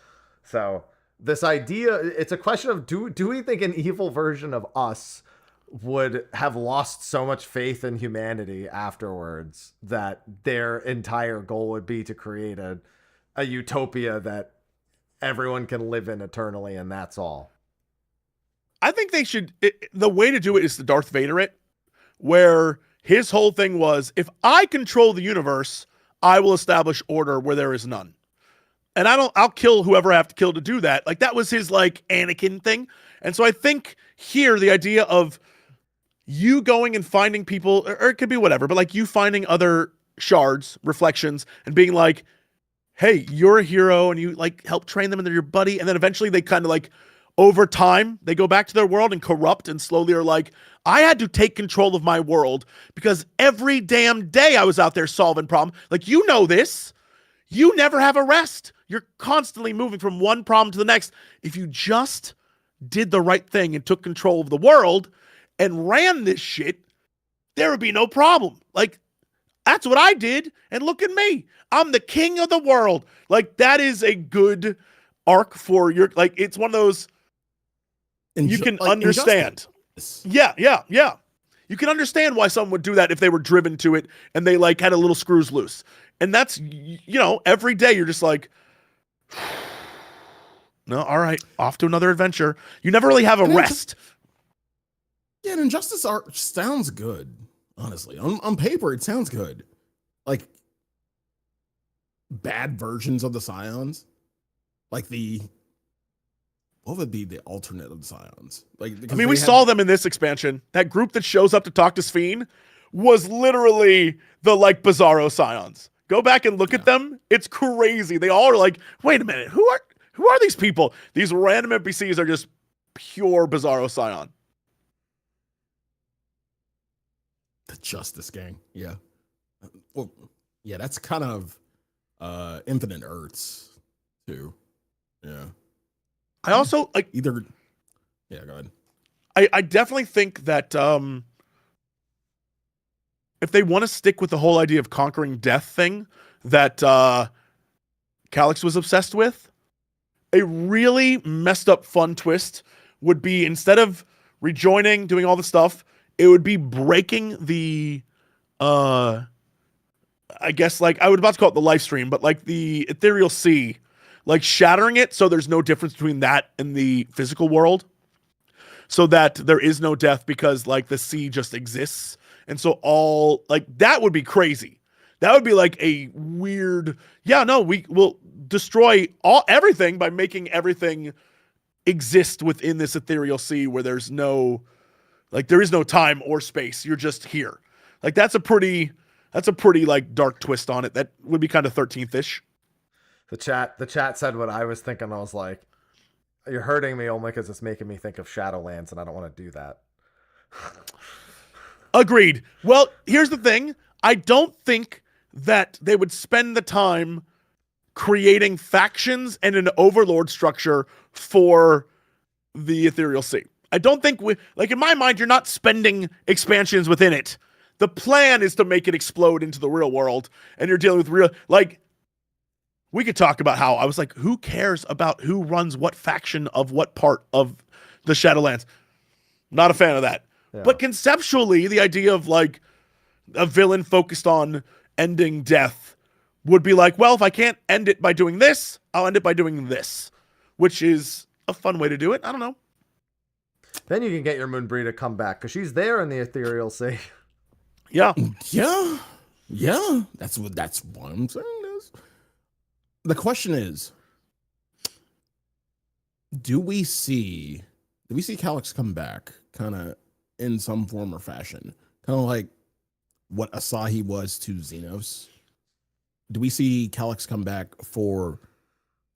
So this idea, it's a question of, do we think an evil version of us would have lost so much faith in humanity afterwards that their entire goal would be to create a utopia that everyone can live in eternally, and that's all? I think they should, the way to do it is to Darth Vader it, where his whole thing was, if I control the universe, I will establish order where there is none. And I'll kill whoever I have to kill to do that. Like that was his like Anakin thing. And so I think here, the idea of you going and finding people, or it could be whatever, but like you finding other shards, reflections, and being like, hey, you're a hero, and you like help train them and they're your buddy. And then eventually they kind of like, over time, they go back to their world and corrupt and slowly are like, I had to take control of my world because every damn day I was out there solving problems. Like, you know this. You never have a rest. You're constantly moving from one problem to the next. If you just did the right thing and took control of the world and ran this shit, there would be no problem. Like, that's what I did. And look at me. I'm the king of the world. Like, that is a good arc for your, like, it's one of those you can understand. Yeah. You can understand why someone would do that if they were driven to it and they like had a little screws loose. And that's, every day you're just like, no, all right, off to another adventure. You never really have a rest. Yeah, and Injustice art sounds good, honestly. On paper, it sounds good. Like, bad versions of the Scions, like what would be the alternate of the Scions? Like, I mean, we saw them in this expansion. That group that shows up to talk to Sphene was literally the like Bizarro Scions. Go back and look at them. It's crazy. They all are like, wait a minute, who are these people? These random NPCs are just pure Bizarro Scion. the Justice Gang. Yeah. Well, yeah, that's kind of Infinite Earths too. Yeah. I also like either. Yeah, go ahead. I definitely think that if they want to stick with the whole idea of conquering death thing that Calyx was obsessed with, a really messed up fun twist would be, instead of rejoining, doing all the stuff, it would be breaking the I guess, like, I was about to call it the life stream, but like the ethereal sea, like shattering it so there's no difference between that and the physical world, so that there is no death because like the sea just exists. And so all, like, that would be crazy. That would be like a weird, yeah, no, we will destroy everything by making everything exist within this ethereal sea where there's no, like, there is no time or space. You're just here. Like, that's a pretty like dark twist on it. That would be kind of 13th-ish. The chat said what I was thinking. I was like, you're hurting me only because it's making me think of Shadowlands, and I don't want to do that. Agreed. Well, here's the thing. I don't think that they would spend the time creating factions and an overlord structure for the Ethereal Sea. I don't think like, in my mind, you're not spending expansions within it. The plan is to make it explode into the real world, and you're dealing with real, like, we could talk about how I was like, who cares about who runs what faction of what part of the Shadowlands? Not a fan of that. Yeah. But conceptually, the idea of like a villain focused on ending death would be like, well, if I can't end it by doing this, I'll end it by doing this, which is a fun way to do it. I don't know. Then you can get your Moonbreed to come back because she's there in the Ethereal Sea. Yeah. Yeah. Yeah. That's what I'm saying. The question is, do we see Calyx come back kind of in some form or fashion? Kind of like what Asahi was to Xenos? Do we see Calyx come back for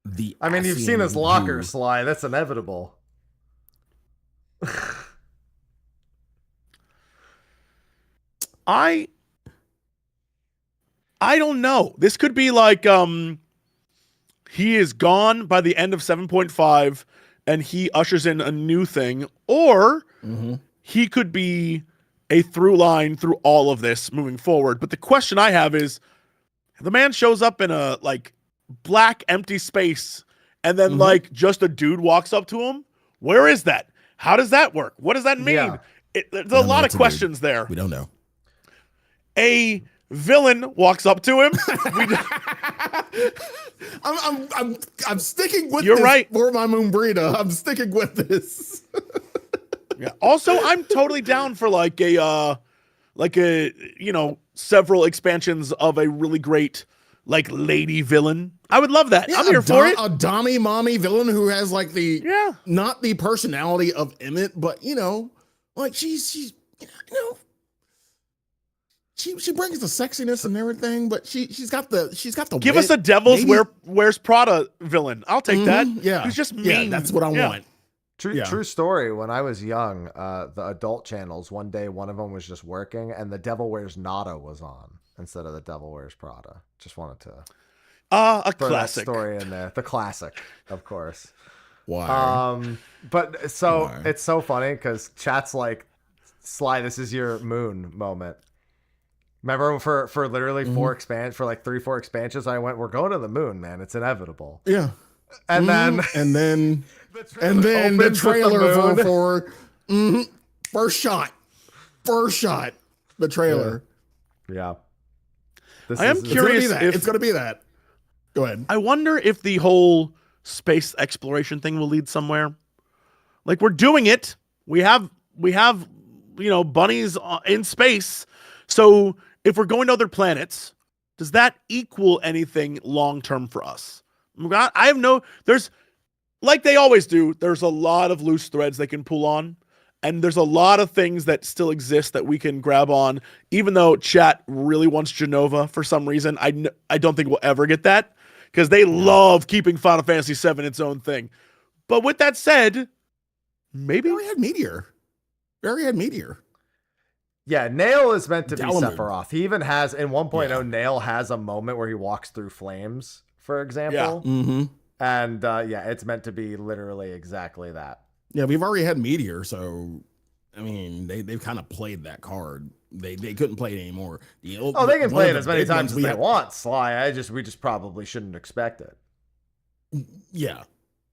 the I mean, you've seen his locker, Sly. That's inevitable. I don't know. This could be like he is gone by the end of 7.5 and he ushers in a new thing, or he could be a through line through all of this moving forward. But the question I have is, the man shows up in a like black empty space and then like just a dude walks up to him. Where is that? How does that work? What does that mean? Yeah. There's a lot of questions there. We don't know. A villain walks up to him. I'm sticking with You're this right. for my Moonbreeda. I'm sticking with this. Yeah. Also, I'm totally down for like a several expansions of a really great like lady villain. I would love that. Yeah, I'm here for it. A Dommy mommy villain who has like not the personality of Emmett, but like she's she brings the sexiness and everything, but she's got the give wit. us a Devil's Wears Prada villain. I'll take that. Yeah, who's just mean. Yeah, that's what I want. True story. When I was young, the adult channels, one day one of them was just working, and the Devil Wears Nada was on instead of the Devil Wears Prada. Just wanted to a throw classic that story in there. The classic, of course. Why? But so it's so funny because chat's like, Sly, this is your moon moment. Remember for literally 4 expansions, I went, we're going to the moon, man. It's inevitable. Yeah. And then the trailer for first shot, the trailer. Yeah. I am curious if it's going to be that. Go ahead. I wonder if the whole space exploration thing will lead somewhere. Like, we're doing it. We have bunnies in space. So if we're going to other planets, does that equal anything long term for us? I have no. There's like they always do. There's a lot of loose threads they can pull on, and there's a lot of things that still exist that we can grab on. Even though chat really wants Genova for some reason, I don't think we'll ever get that because they love keeping Final Fantasy VII its own thing. But with that said, maybe we had Meteor. We already had Meteor. Yeah, Nail is meant to be Dalamud. Sephiroth. He even has, in 1.0, Yeah. Nail has a moment where he walks through flames, for example. Yeah. Mm-hmm. And yeah, it's meant to be literally exactly that. Yeah, we've already had Meteor, so I mean, they've kind of played that card. They couldn't play it anymore. They can play it as many times as they want, Sly. We just probably shouldn't expect it. Yeah.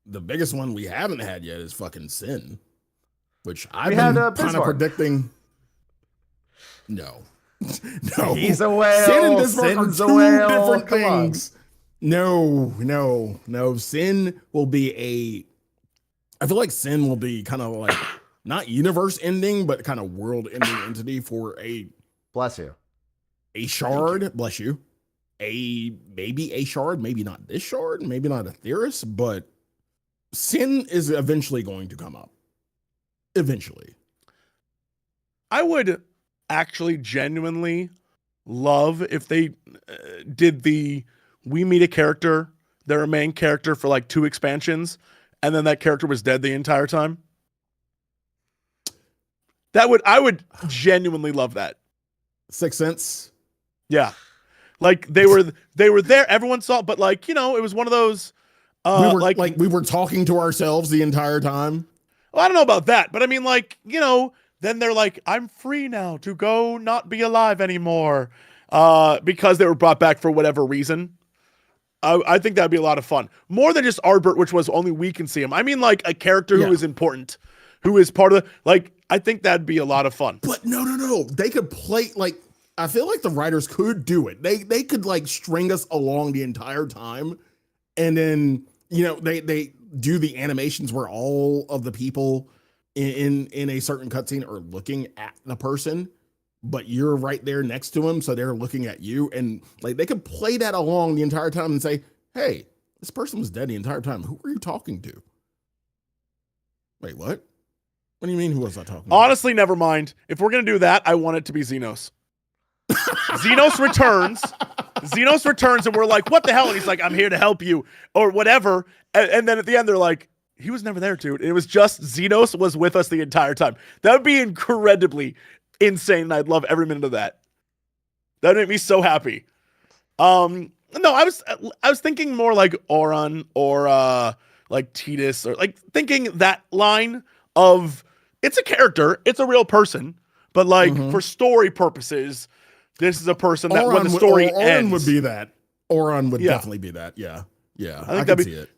The biggest one we haven't had yet is fucking Sin, which I've We been had, kind of Bismarck. predicting. No. No. He's a whale. Sin and Bismarck Sin's are a two whale. different Come on. things. No. Sin will be I feel like Sin will be kind of like not universe ending, but kind of world ending entity for Bless you. a shard. Bless you. Maybe a shard, maybe not this shard, maybe not a Theris, but Sin is eventually going to come up. Eventually. I would actually genuinely love if they did we meet a character, they're a main character for like 2 expansions, and then that character was dead the entire time. I would genuinely love that. Sixth Sense. Yeah. Like they were there, everyone saw, but like, it was one of those we were talking to ourselves the entire time. well, I don't know about that, but I mean, like, then they're like, I'm free now to go not be alive anymore. Because they were brought back for whatever reason. I think that'd be a lot of fun. More than just Arbert, which was only we can see him. I mean, like a character who is important, who is part of I think that'd be a lot of fun. But no. They could play I feel like the writers could do it. They could like string us along the entire time. And then, they do the animations where all of the people in a certain cutscene are looking at the person, but you're right there next to them, so they're looking at you, and like they could play that along the entire time and say, "Hey, this person was dead the entire time. Who were you talking to?" Wait, what? What do you mean? Who was I talking to? Honestly, never mind. If we're gonna do that, I want it to be Xenos. Xenos returns. Xenos returns, and we're like, "What the hell?" And he's like, "I'm here to help you," or whatever. And then at the end, they're like, "He was never there, dude. It was just Xenos was with us the entire time." That would be incredibly insane. I'd love every minute of that. That'd make me so happy. No, I was thinking more like Auron or like Tidus, or like thinking that line of it's a character, it's a real person, but like for story purposes, this is a person that when the story ends would be that. Auron would definitely be that. Yeah. I think can see it.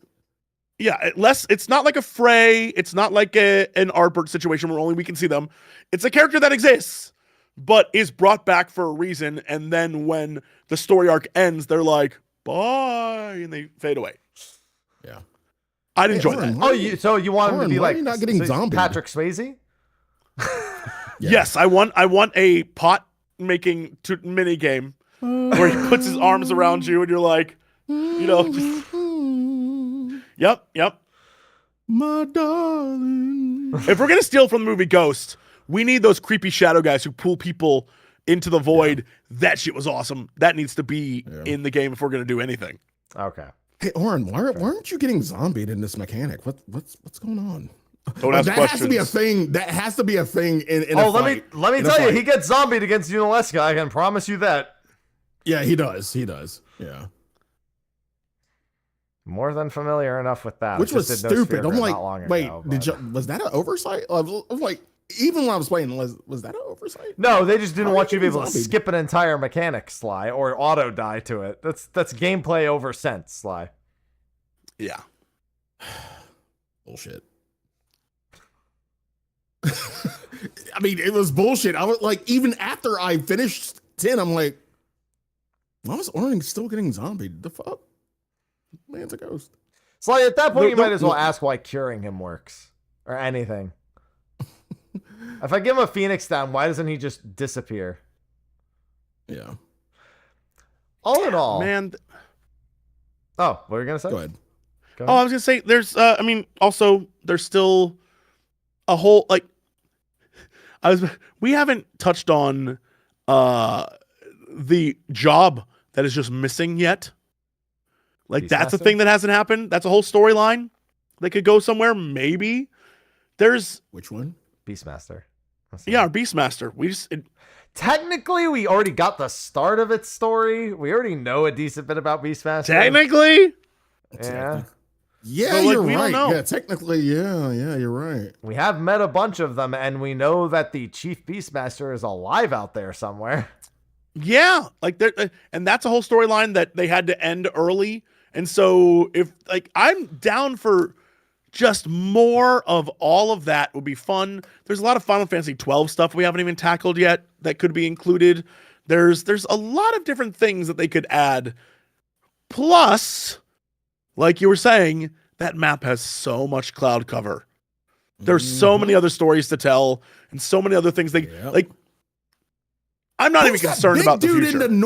Yeah, it's not like a Frey. It's not like an Arbert situation where only we can see them. It's a character that exists, but is brought back for a reason. And then when the story arc ends, they're like, bye, and they fade away. Yeah. I'd enjoy Auron, that. So you want him to be why are like you not getting zombied? Patrick Swayze? Yeah. Yes, I want a pot making mini game where he puts his arms around you and you're like, Yep. My darling. If we're gonna steal from the movie Ghost, we need those creepy shadow guys who pull people into the void. That shit was awesome. That needs to be in the game if we're gonna do anything. Okay. Hey, Auron, why aren't you getting zombied in this mechanic? What's going on? Don't ask that questions. has to be a thing. That has to be a thing in Oh, a fight. let me tell you, he gets zombied against Unalesca. I can promise you that. Yeah, he does. Yeah. More than familiar enough with that. Which was Just did stupid. Nosphere I'm not long like, wait, ago, was that an oversight? I was like, even when I was playing, was that an oversight? No, they just didn't How want are you to be you able to zombied? skip an entire mechanic, Sly, or auto die to it. That's gameplay over sense, Sly. Yeah. Bullshit. I mean, it was bullshit. I was like, even after I finished 10, I'm like, why was Auron still getting zombied? The fuck? Man's a ghost. Sly, at that point, No, you might no, as well no. ask why curing him works. Or anything. If I give him a Phoenix down, why doesn't he just disappear? Yeah. all in all, Man. Oh, what were you gonna say? Go ahead. Go Oh, I ahead. was gonna say there's I mean, also there's still a whole like we haven't touched on the job that is just missing yet. Like that's a Beastmaster? thing that hasn't happened. That's a whole storyline that could go somewhere. Maybe there's Which one? Beastmaster. yeah, our Beastmaster. We just Technically, we already got the start of its story. We already know a decent bit about Beastmaster. technically Yeah. Yeah, But, like, you're we don't right. know. Yeah, technically, yeah, you're right. We have met a bunch of them, and we know that the Chief Beastmaster is alive out there somewhere. yeah, like there, and that's a whole storyline that they had to end early. And so if like I'm down for just more of all of that would be fun. There's a lot of Final Fantasy 12 stuff we haven't even tackled yet that could be included. There's a lot of different things that they could add. Plus, like you were saying, that map has so much cloud cover. There's so many other stories to tell and so many other things Yep. like I'm not Who's even that concerned big about the dude future. in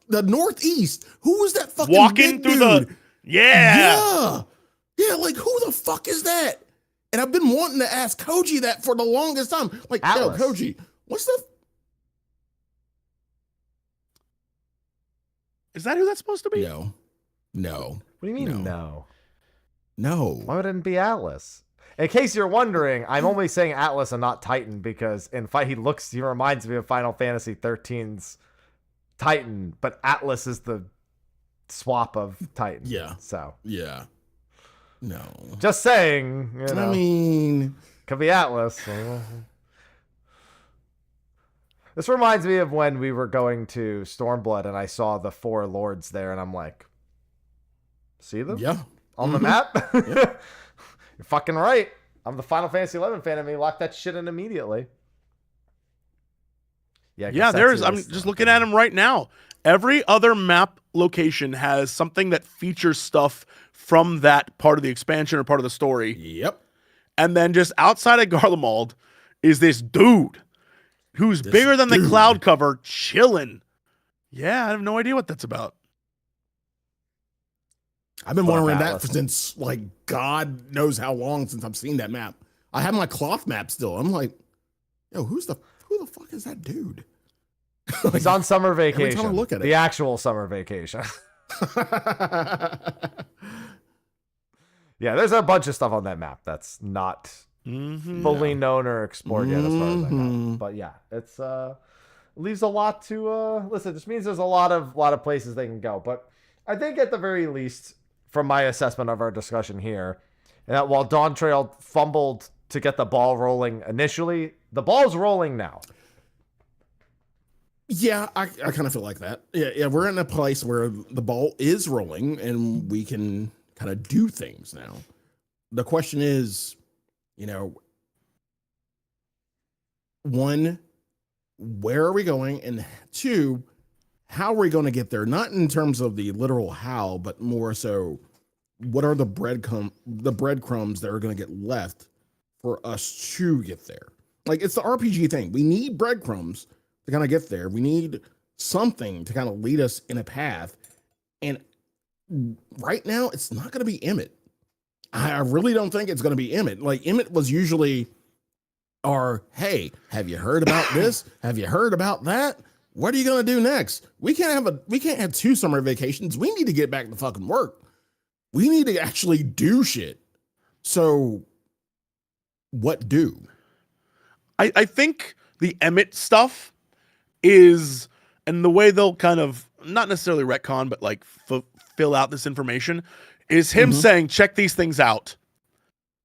the northeast. Who was that fucking Walking big through dude? the yeah. Yeah, like who the fuck is that? And I've been wanting to ask Koji that for the longest time. Like, Atlas. yo, Koji, what's the Is that who that's supposed to be? No. What do you mean, no? No. Why would it be Atlas? In case you're wondering, I'm only saying Atlas and not Titan because in fight he reminds me of Final Fantasy 13's Titan, but Atlas is the swap of Titan. Yeah. So Yeah. No. just saying, you know, I mean, could be Atlas. This reminds me of when we were going to Stormblood and I saw the 4 lords there, and I'm like, see them? yeah. On the map? You're fucking right. I'm the Final Fantasy 11 fan of me. Lock that shit in immediately. Yeah, Yeah, there's. I'm just looking at them right now. Every other map location has something that features stuff from that part of the expansion or part of the story. Yep. And then just outside of Garlemald is this dude who's This bigger than the dude. cloud cover, chilling. Yeah, I have no idea what that's about. I've been Fuck wondering that Atlas. since like God knows how long since I've seen that map. I have my cloth map still. I'm like, yo, who the fuck is that dude? He's on summer every vacation. time I look at it. The actual summer vacation. Yeah, there's a bunch of stuff on that map that's not fully known or explored yet as far as I know. Mhm. But yeah, it's leaves a lot to listen, it just means there's a lot of places they can go. But I think at the very least, from my assessment of our discussion here, that while Dawntrail fumbled to get the ball rolling initially, the ball's rolling now. Yeah, I kind of feel like that. Yeah, we're in a place where the ball is rolling and we can kind of do things now. The question is, you know, one, where are we going? And two, how are we going to get there? Not in terms of the literal how, but more so, what are the breadcrumbs that are going to get left for us to get there? Like, it's the RPG thing. We need breadcrumbs to kind of get there. We need something to kind of lead us in a path. And right now, it's not going to be Emmett. I really don't think it's going to be Emmett. Like, Emmett was usually our, hey, have you heard about this? Have you heard about that? What are you going to do next? We can't have 2 summer vacations. We need to get back to fucking work. We need to actually do shit. So what do? I think the Emmett stuff is, and the way they'll kind of, not necessarily retcon, but like fill out this information, is him saying, check these things out.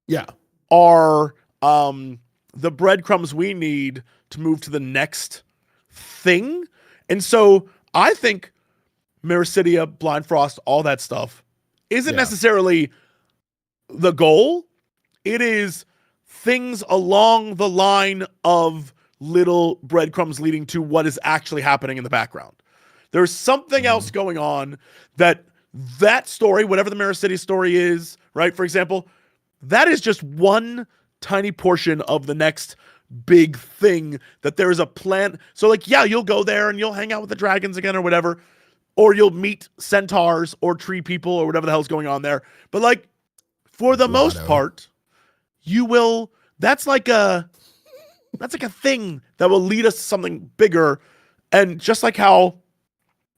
Yeah. Are the breadcrumbs we need to move to the next thing. And so I think Meracidia, Blind Frost, all that stuff isn't Yeah. necessarily the goal. It is things along the line of little breadcrumbs leading to what is actually happening in the background. There's something else going on that story, whatever the Meracidia story is, right? For example, that is just one tiny portion of the next big thing that there is a plan. So like, yeah, you'll go there and you'll hang out with the dragons again or whatever. or you'll meet centaurs or tree people or whatever the hell's going on there. But like, for the most part, you will. That's like a thing that will lead us to something bigger. And just like how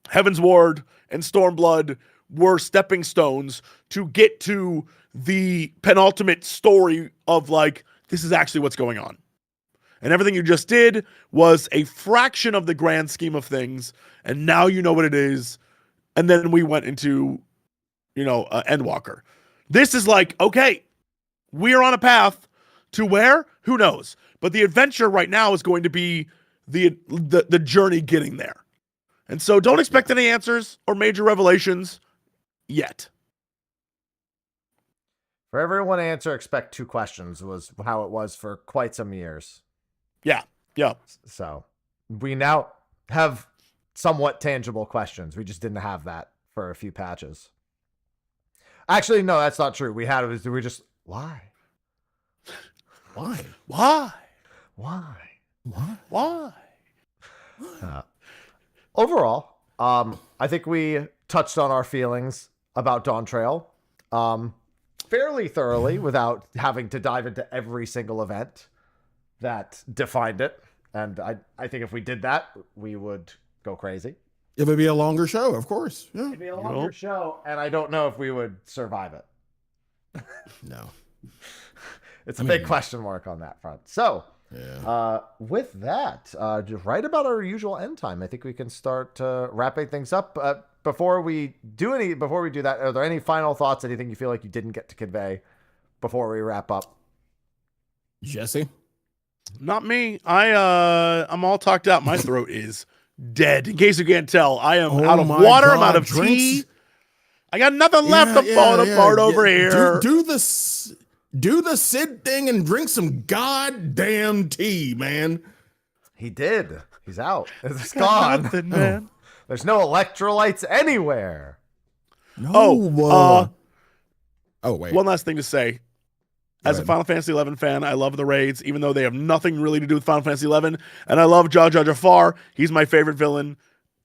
Heaven's Ward and Stormblood were stepping stones to get to the penultimate story of like, this is actually what's going on. And everything you just did was a fraction of the grand scheme of things. And now you know what it is. And then we went into, Endwalker. This is like, okay, we're on a path to where? Who knows? But the adventure right now is going to be the journey getting there. And so don't expect any answers or major revelations yet. For everyone to answer, expect 2 questions was how it was for quite some years. Yeah. So we now have somewhat tangible questions. We just didn't have that for a few patches. Actually, no, that's not true. We just, why? Overall, I think we touched on our feelings about Dawntrail fairly thoroughly without having to dive into every single event that defined it. And I think if we did that, we would go crazy. It would be a longer show, of course. Yeah. It'd be a longer show, and I don't know if we would survive it. No. It's a big question mark on that front. So, with that, just right about our usual end time, I think we can start wrapping things up. Before we do that, are there any final thoughts? Anything you feel like you didn't get to convey before we wrap up? Jesse? Not me. I'm all talked out. My throat is dead. In case you can't tell, I am out of water. I'm out of tea. I got nothing left to fall apart over here. Do the Sid thing and drink some goddamn tea, man. He did. He's out. It's gone. Nothing, man. There's no electrolytes anywhere. No. Wait. One last thing to say. As a Final Fantasy XI fan, I love the raids, even though they have nothing really to do with Final Fantasy XI. And I love Jar Jar Jafar. He's my favorite villain.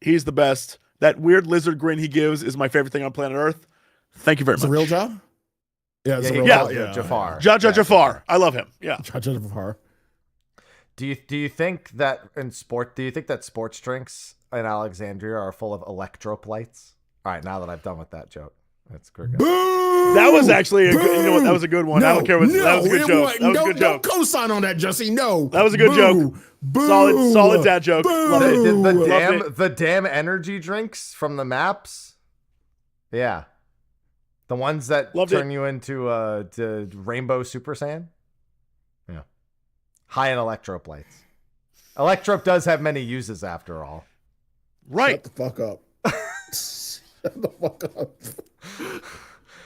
He's the best. That weird lizard grin he gives is my favorite thing on planet Earth. Thank you very much. It's a real job? Yeah, it's a real job. Jafar. Jar Jar Jafar. I love him. Yeah. Jar Jar Jafar. Do you think that sports drinks in Alexandria are full of electroplates? All right, now that I've done with that joke. That's great. That was actually a good, that was a good one. No, I don't care what that was a good joke. That was a good joke. Don't co-sign on that, Jesse. No. That was a good joke. Solid dad joke. Love it. The damn energy drinks from the maps. Yeah. The ones that turn you into to Rainbow Super Saiyan. Yeah. High in electroplates. Electrope does have many uses after all. Right. Shut the fuck up. Shut the fuck up.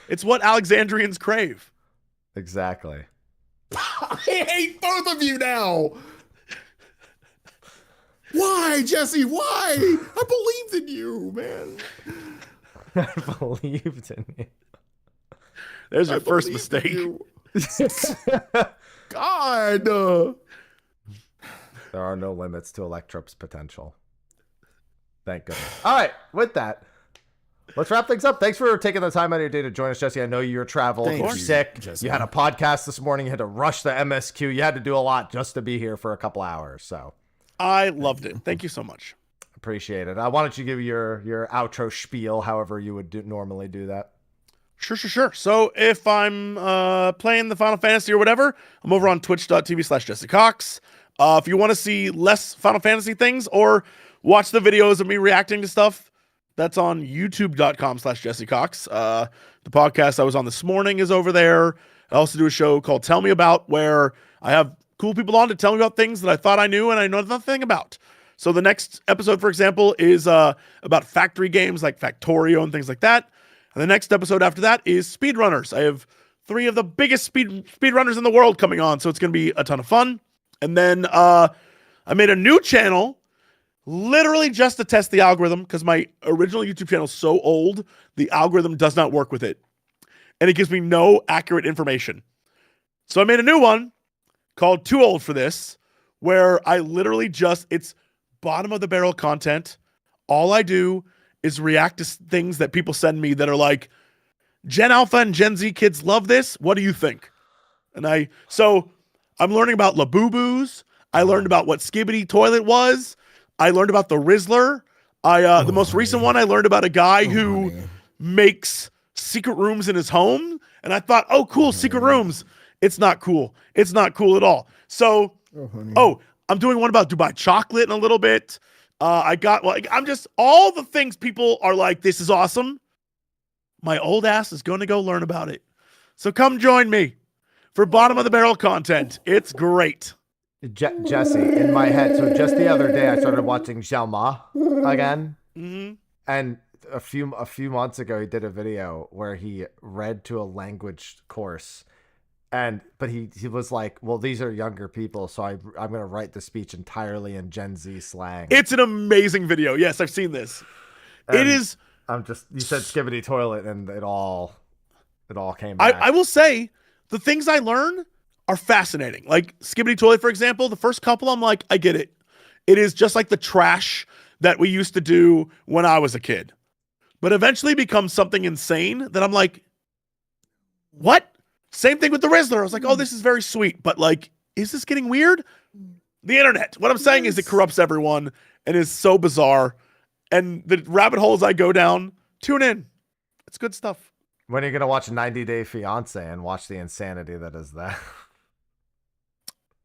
It's what Alexandrians crave. Exactly. I hate both of you now. Why, Jesse? Why? I believed in you, man. I believed in you. There's your first mistake. God. There are no limits to Electrope's potential. Thank goodness. All right, with that, let's wrap things up. Thanks for taking the time out of your day to join us, Jesse. I know you're traveling, you're sick. Jesse. You had a podcast this morning. You had to rush the MSQ. You had to do a lot just to be here for a couple hours. So I loved it. Thank you so much. Appreciate it. Why don't you give your outro spiel, however you would normally do that? Sure. So if I'm playing the Final Fantasy or whatever, I'm over on twitch.tv/Jesse Cox. If you want to see less Final Fantasy things or watch the videos of me reacting to stuff, that's on youtube.com/Jesse Cox. The podcast I was on this morning is over there. I also do a show called Tell Me About, where I have cool people on to tell me about things that I thought I knew and I know nothing about. So the next episode, for example, is about factory games like Factorio and things like that. And the next episode after that is speedrunners. I have 3 of the biggest speedrunners in the world coming on, so it's going to be a ton of fun. And then I made a new channel literally just to test the algorithm, because my original YouTube channel is so old, the algorithm does not work with it. And it gives me no accurate information. So I made a new one called Too Old for This, where I literally it's bottom of the barrel content. All I do is react to things that people send me that are like, Gen Alpha and Gen Z kids love this. What do you think? And so I'm learning about Labubu's. I learned about what Skibbity Toilet was. I learned about the Rizzler. The most recent one, I learned about a guy who makes secret rooms in his home. And I thought, oh, cool, secret rooms. It's not cool. It's not cool at all. So, I'm doing one about Dubai chocolate in a little bit. I'm just, all the things people are like, this is awesome. My old ass is going to go learn about it. So come join me for bottom of the barrel content. It's great. Jesse, in my head, so just the other day I started watching Xiaoma again. Mm-hmm. And a few months ago he did a video where he read to a language course. But he was like, well, these are younger people, so I'm going to write the speech entirely in Gen Z slang. It's an amazing video. Yes, I've seen this. And it is. You said Skibbity Toilet and it all came back. I will say the things I learn are fascinating. Like Skibbity Toilet, for example, the first couple, I'm like, I get it. It is just like the trash that we used to do when I was a kid. But eventually becomes something insane that I'm like, what? Same thing with the Rizzler. I was like, oh, this is very sweet. But like, is this getting weird? The internet. What I'm saying is it corrupts everyone and is so bizarre. And the rabbit holes I go down, tune in. It's good stuff. When are you going to watch 90 Day Fiance and watch the insanity that is that?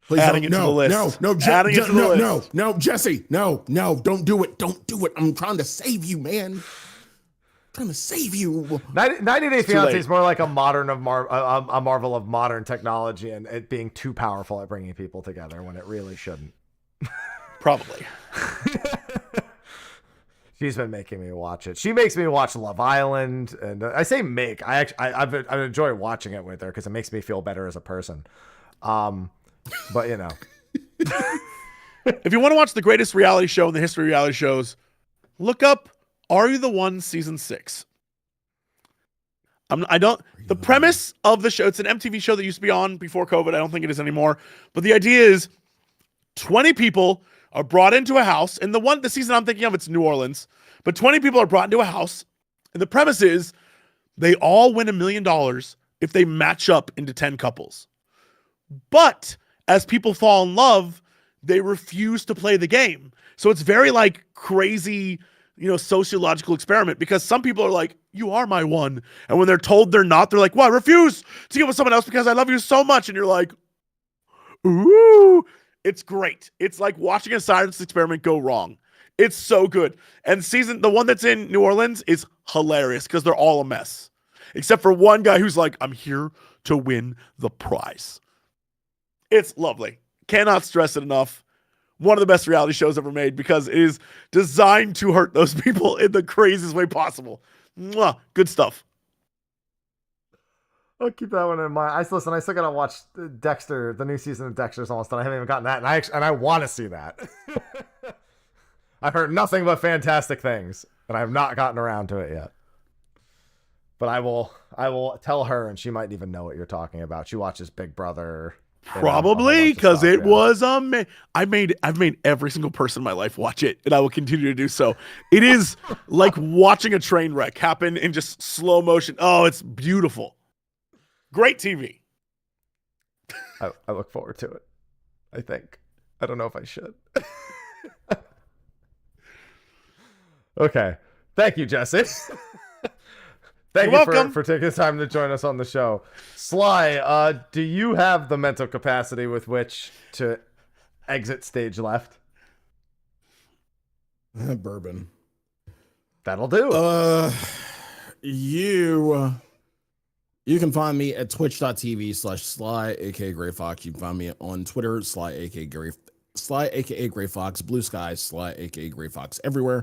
Please adding it to the list. No, Jesse, no, don't do it. Don't do it. I'm trying to save you, man. Trying to save you. 90 Day Fiance is more like a marvel of modern technology and it being too powerful at bringing people together when it really shouldn't. Probably. She's been making me watch it. She makes me watch Love Island, and I say make. I enjoy watching it with her because it makes me feel better as a person. But you know, if you want to watch the greatest reality show in the history of reality shows, look up Are You the One season 6. The premise of the show, it's an MTV show that used to be on before COVID. I don't think it is anymore. But the idea is 20 people are brought into a house. And the season I'm thinking of, it's New Orleans. But 20 people are brought into a house. And the premise is they all win $1 million if they match up into 10 couples. But as people fall in love, they refuse to play the game. So it's very like crazy, sociological experiment because some people are like, you are my one. And when they're told they're not, they're like, well, I refuse to get with someone else because I love you so much. And you're like, ooh, it's great. It's like watching a science experiment go wrong. It's so good. And the one that's in New Orleans is hilarious because they're all a mess. Except for one guy who's like, I'm here to win the prize. It's lovely. Cannot stress it enough. One of the best reality shows ever made because it is designed to hurt those people in the craziest way possible. Mwah, good stuff. I'll keep that one in mind. I still gotta watch Dexter. The new season of Dexter's almost done. I haven't even gotten that, and I want to see that. I've heard nothing but fantastic things, and I've not gotten around to it yet. But I will tell her, and she might even know what you're talking about. She watches Big Brother. Probably because it was amazing. I've made every single person in my life watch it, and I will continue to do so. It is like watching a train wreck happen in just slow motion. Oh, it's beautiful. Great TV. I look forward to it. I think. I don't know if I should. Okay. Thank you, Jesse. Thank you for taking the time to join us on the show. Sly, do you have the mental capacity with which to exit stage left? Bourbon. That'll do. You can find me at twitch.tv/Sly, aka Gray Fox. You can find me on Twitter, Sly, aka Gray Fox, Bluesky, Sly, aka Gray Fox, everywhere.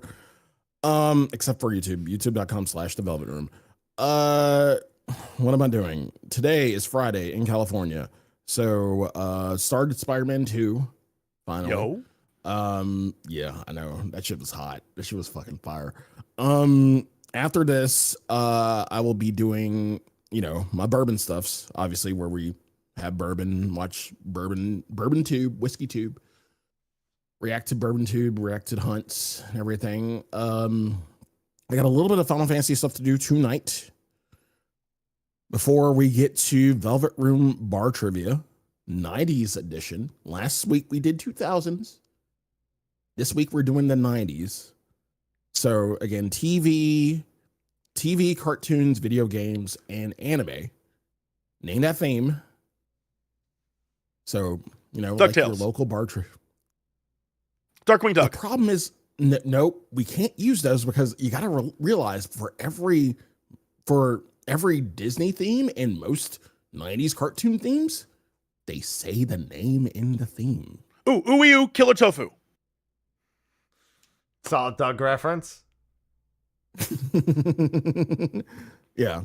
Except for YouTube, youtube.com/The Velvet Room. What am I doing? Today is Friday in California. So, started Spider-Man 2, finally. Yo. Yeah, I know. That shit was hot. That shit was fucking fire. After this, I will be doing, my bourbon stuffs, obviously, where we have bourbon, watch bourbon tube, whiskey tube, react to bourbon tube, react to hunts and everything. I got a little bit of Final Fantasy stuff to do tonight before we get to Velvet Room Bar Trivia, 90s edition. Last week we did 2000s. This week we're doing the 90s. So again, TV, cartoons, video games, and anime. Name that theme. So, you know, like your DuckTales. local bar trivia. Darkwing Duck. The problem is, nope, we can't use those because you got to realize for every Disney theme and most 90s cartoon themes, they say the name in the theme. Ooh, Ooey Killer Tofu. Solid Doug reference. Yeah.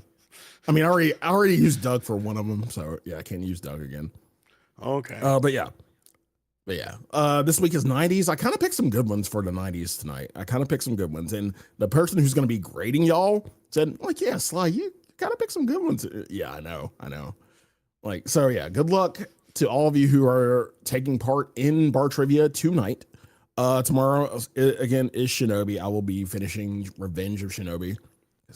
I mean, I already used Doug for one of them, so yeah, I can't use Doug again. Okay. But yeah. This week is 90s. I kind of picked some good ones for the 90s tonight. And the person who's going to be grading y'all said, like, yeah, Sly, you got to pick some good ones. Yeah, I know. Like, so yeah, good luck to all of you who are taking part in bar trivia tonight. Tomorrow, again, is Shinobi. I will be finishing Revenge of Shinobi.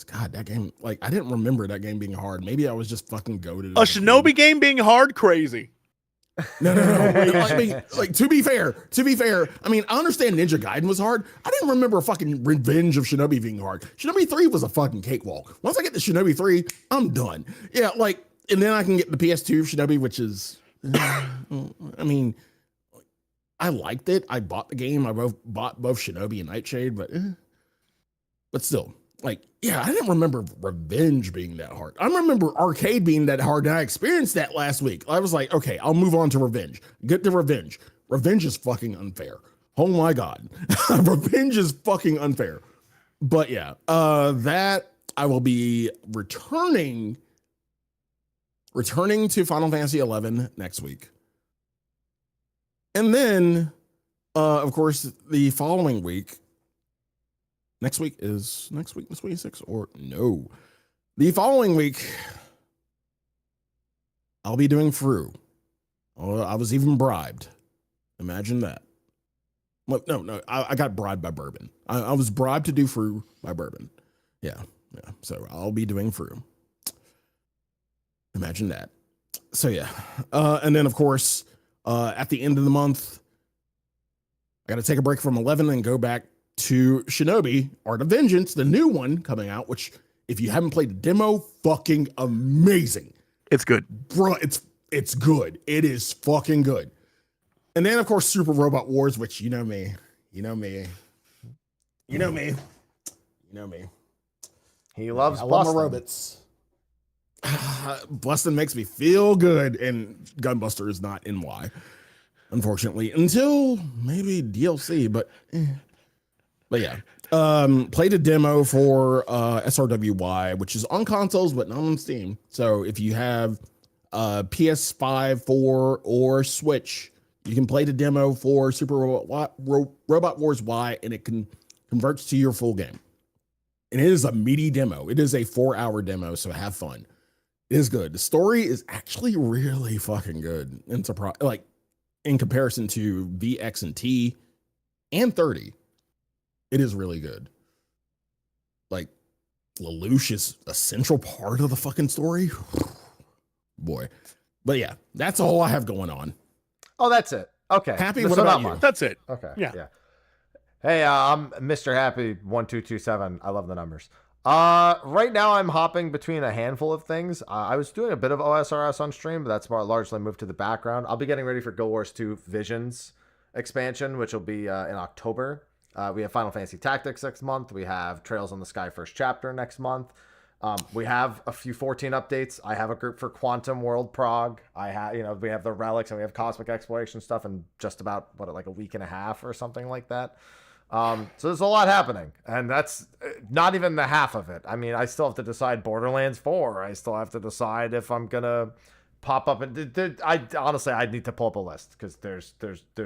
God, that game, like, I didn't remember that game being hard. Maybe I was just fucking goated. A Shinobi game being hard? Crazy. No. Like, to be fair, I mean, I understand Ninja Gaiden was hard. I didn't remember fucking Revenge of Shinobi being hard. Shinobi 3 was a fucking cakewalk. Once I get to Shinobi 3, I'm done. Yeah, like, and then I can get the PS2 of Shinobi, which is, I mean, I liked it. I bought the game. I bought both Shinobi and Nightshade, but still, like, yeah, I didn't remember Revenge being that hard. I remember Arcade being that hard, and I experienced that last week. I was like, okay, I'll move on to Revenge. Get to Revenge. Revenge is fucking unfair. Oh my God. Revenge is fucking unfair. But yeah, that I will be returning to Final Fantasy 11 next week. And then, of course, the following week, next week the 26th, or no? The following week, I'll be doing Fru. Oh, I was even bribed. Imagine that. Well, no, I got bribed by Bourbon. I was bribed to do Fru by Bourbon. Yeah. So I'll be doing Fru. Imagine that. So yeah. And then, of course, at the end of the month, I got to take a break from 11 and go back to Shinobi Art of Vengeance, the new one coming out, which if you haven't played the demo, fucking amazing. It's good. Bro, it's good. It is fucking good. And then, of course, Super Robot Wars, which you know me. He loves I love busting. my robots. Bustin' makes me feel good, and Gunbuster is not in Y, unfortunately, until maybe DLC, but yeah. Played a demo for SRWY, which is on consoles but not on Steam. So if you have PS5, 4, or Switch, you can play the demo for Super Robot Wars Y, and it can converts to your full game. And it is a meaty demo. It is a 4-hour demo, so have fun. It is good. The story is actually really fucking good. And like in comparison to VX and T and 30, it is really good. Like Lelouch is a central part of the fucking story. Boy. But yeah, that's all I have going on. Oh, that's it. Okay. Happy? So What about not you? much. That's it. Okay. Yeah. Hey, I'm Mr. Happy 1227. I love the numbers. Right now I'm hopping between a handful of things. I was doing a bit of OSRS on stream, but that's more largely moved to the background. I'll be getting ready for Guild Wars 2 Visions expansion, which will be in October. We have Final Fantasy Tactics next month. We have Trails on the Sky first chapter next month. We have a few 14 updates. I have a group for Quantum World Prog. We have the relics and we have cosmic exploration stuff in just about like a week and a half or something like that. So there's a lot happening, and that's not even the half of it. I mean, I still have to decide Borderlands 4. I still have to decide if I'm gonna pop up and I need to pull up a list because there's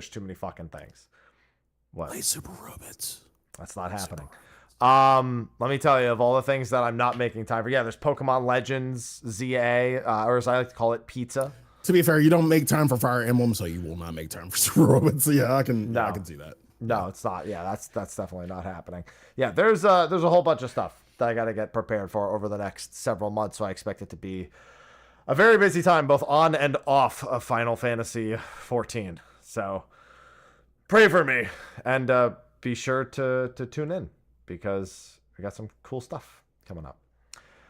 too many fucking things. What? Play Super Robots. That's not happening. Let me tell you, of all the things that I'm not making time for, there's Pokemon Legends ZA, or as I like to call it, Pizza. To be fair, you don't make time for Fire Emblem, so you will not make time for Super Robots. So yeah, I can see that. No, it's not. Yeah, that's definitely not happening. Yeah, there's a whole bunch of stuff that I got to get prepared for over the next several months. So I expect it to be a very busy time, both on and off of Final Fantasy 14. So pray for me, and be sure to tune in because we got some cool stuff coming up.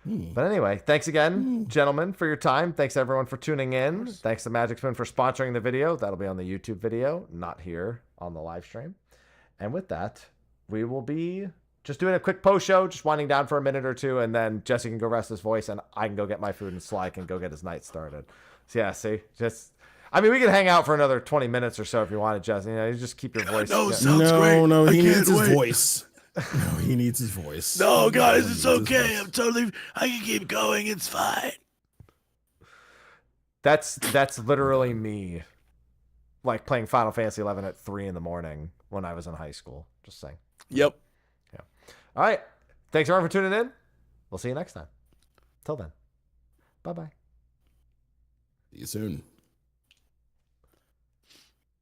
But anyway, thanks again, gentlemen, for your time. Thanks, everyone, for tuning in. Thanks to Magic Spoon for sponsoring the video. That'll be on the YouTube video, not here on the live stream. And with that, we will be just doing a quick post show, just winding down for a minute or two, and then Jesse can go rest his voice, and I can go get my food, and Sly can go get his night started. So yeah, see, I mean, we could hang out for another 20 minutes or so if you wanted, Jesse. You know, you just keep your voice. No, he needs his voice. No, he needs his voice. No, guys, it's okay. I can keep going. It's fine. That's literally me, like playing Final Fantasy 11 at 3 in the morning when I was in high school. Just saying. Yep. Yeah. All right. Thanks everyone for tuning in. We'll see you next time. Till then. Bye-bye. See you soon.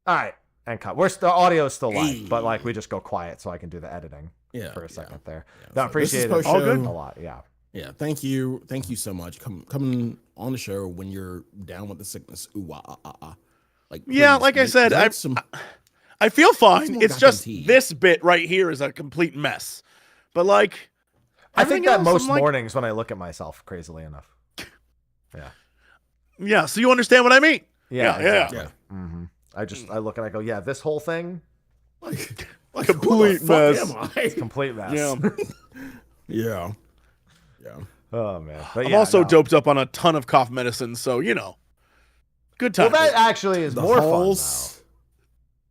All right. And cut. The audio is still live, but like we just go quiet so I can do the editing for a second there. Yeah. No, appreciate it. All good. A lot. Yeah. Yeah. Thank you so much. Coming on the show when you're down with the sickness. Ooh, Like, yeah, please, like I said, I feel fine. It's just this bit right here is a complete mess. But like, I think that most like, mornings when I look at myself, crazily enough. Yeah. Yeah. So you understand what I mean? Yeah. Exactly. Yeah. Mm-hmm. I look and I go, yeah, this whole thing, Like complete mess. it's complete mess. Yeah. Oh man. But I'm also doped up on a ton of cough medicine, so good time. Well, that actually is more fun.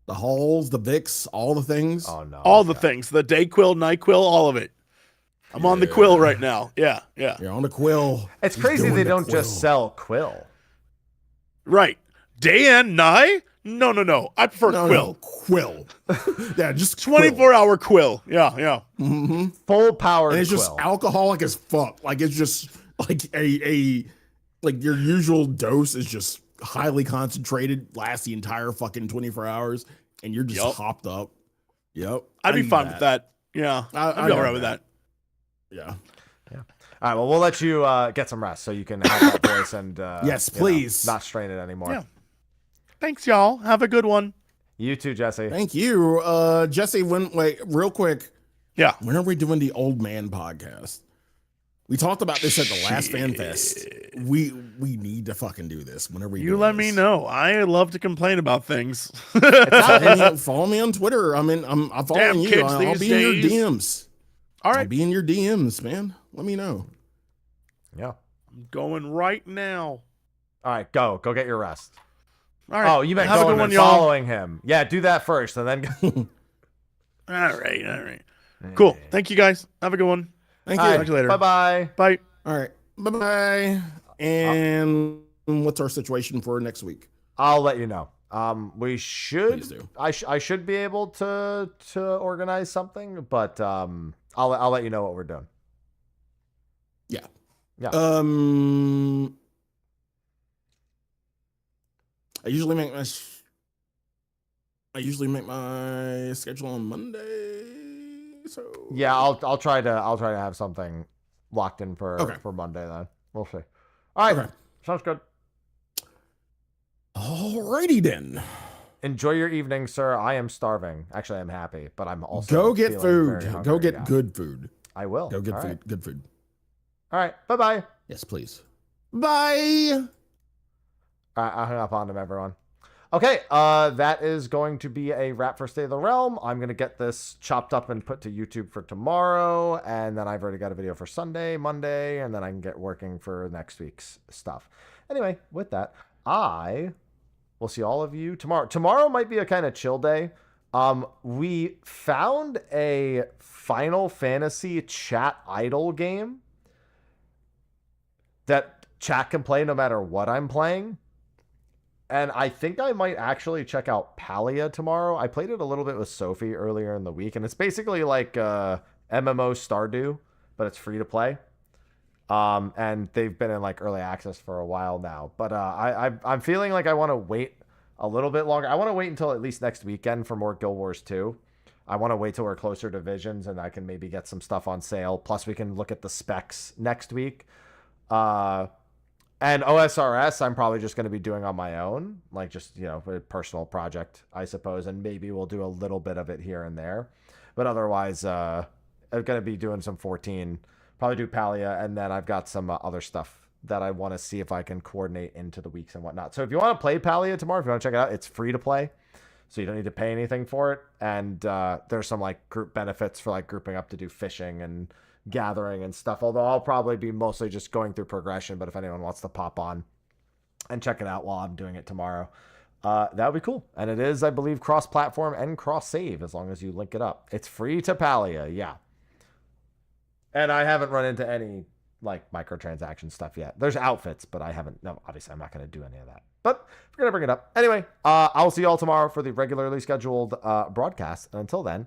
The halls, the Vicks, all the things. Oh no. All the things. The Dayquil, NyQuil, all of it. I'm on the Quill right now. Yeah. You're on the Quill. It's crazy they don't just sell Quill. Right. Day and night? No. I prefer Quill. No, Quill. Yeah, just 24-hour Quill. Yeah. Mm-hmm. Full power. And it's just alcoholic as fuck. Like it's just like like your usual dose is just highly concentrated, lasts the entire fucking 24 hours, and you're just hopped up. Yep. I'd be fine with that. Yeah. I'd be all right with that. Yeah. All right. Well, we'll let you get some rest so you can have that voice and yes, please, not strain it anymore. Yeah. Thanks, y'all. Have a good one. You too, Jesse. Thank you, Jesse. Wait, real quick. Yeah. When are we doing the Old Man podcast? We talked about this at the last Fan Fest. We need to fucking do this. When are we? You let me know. I love to complain about things. Follow me on Twitter. I'm following you. Kids I'll be in your DMs. All right. I'll be in your DMs, man. Let me know. Yeah. I'm going right now. All right, go get your rest. All right. Oh, you meant going and following him. Yeah, do that first and then go. All right. Cool. Thank you, guys. Have a good one. Thank you. Talk to you later. Bye. Bye. All right. Bye. And what's our situation for next week? I'll let you know. We should. Please do. I should be able to organize something, but I'll let you know what we're doing. Yeah. I usually make my schedule on Monday. So yeah, I'll try to have something locked in for Monday then. We'll see. All right. Okay. Sounds good. Alrighty then. Enjoy your evening, sir. I am starving. Actually, I'm happy, but I'm also go get feeling food. Go get good food. I will. Go get All food. right. Good food. All right. Bye-bye. Yes, please. Bye. All right, I hung up on him, everyone. Okay, that is going to be a wrap for State of the Realm. I'm going to get this chopped up and put to YouTube for tomorrow, and then I've already got a video for Sunday, Monday, and then I can get working for next week's stuff. Anyway, with that, I will see all of you tomorrow. Tomorrow might be a kind of chill day. We found a Final Fantasy chat idle game that chat can play no matter what I'm playing. And I think I might actually check out Palia tomorrow. I played it a little bit with Sophie earlier in the week, and it's basically like MMO Stardew, but it's free to play. And they've been in like early access for a while now. But I'm feeling like I want to wait a little bit longer. I want to wait until at least next weekend for more Guild Wars 2. I want to wait till we're closer to Visions and I can maybe get some stuff on sale. Plus, we can look at the specs next week. And OSRS, I'm probably just going to be doing on my own, like just, you know, a personal project, I suppose. And maybe we'll do a little bit of it here and there. But otherwise, I'm going to be doing some 14, probably do Palia. And then I've got some other stuff that I want to see if I can coordinate into the weeks and whatnot. So if you want to play Palia tomorrow, if you want to check it out, it's free to play. So you don't need to pay anything for it. And there's some like group benefits for like grouping up to do fishing and gathering and stuff. Although I'll probably be mostly just going through progression. But if anyone wants to pop on and check it out while I'm doing it tomorrow, that would be cool. And it is, I believe, cross-platform and cross-save as long as you link it up. It's free to Palia, yeah. And I haven't run into any like microtransaction stuff yet. There's outfits, but I haven't. No, obviously I'm not going to do any of that. But we're going to bring it up. Anyway, I'll see you all tomorrow for the regularly scheduled broadcast. And until then,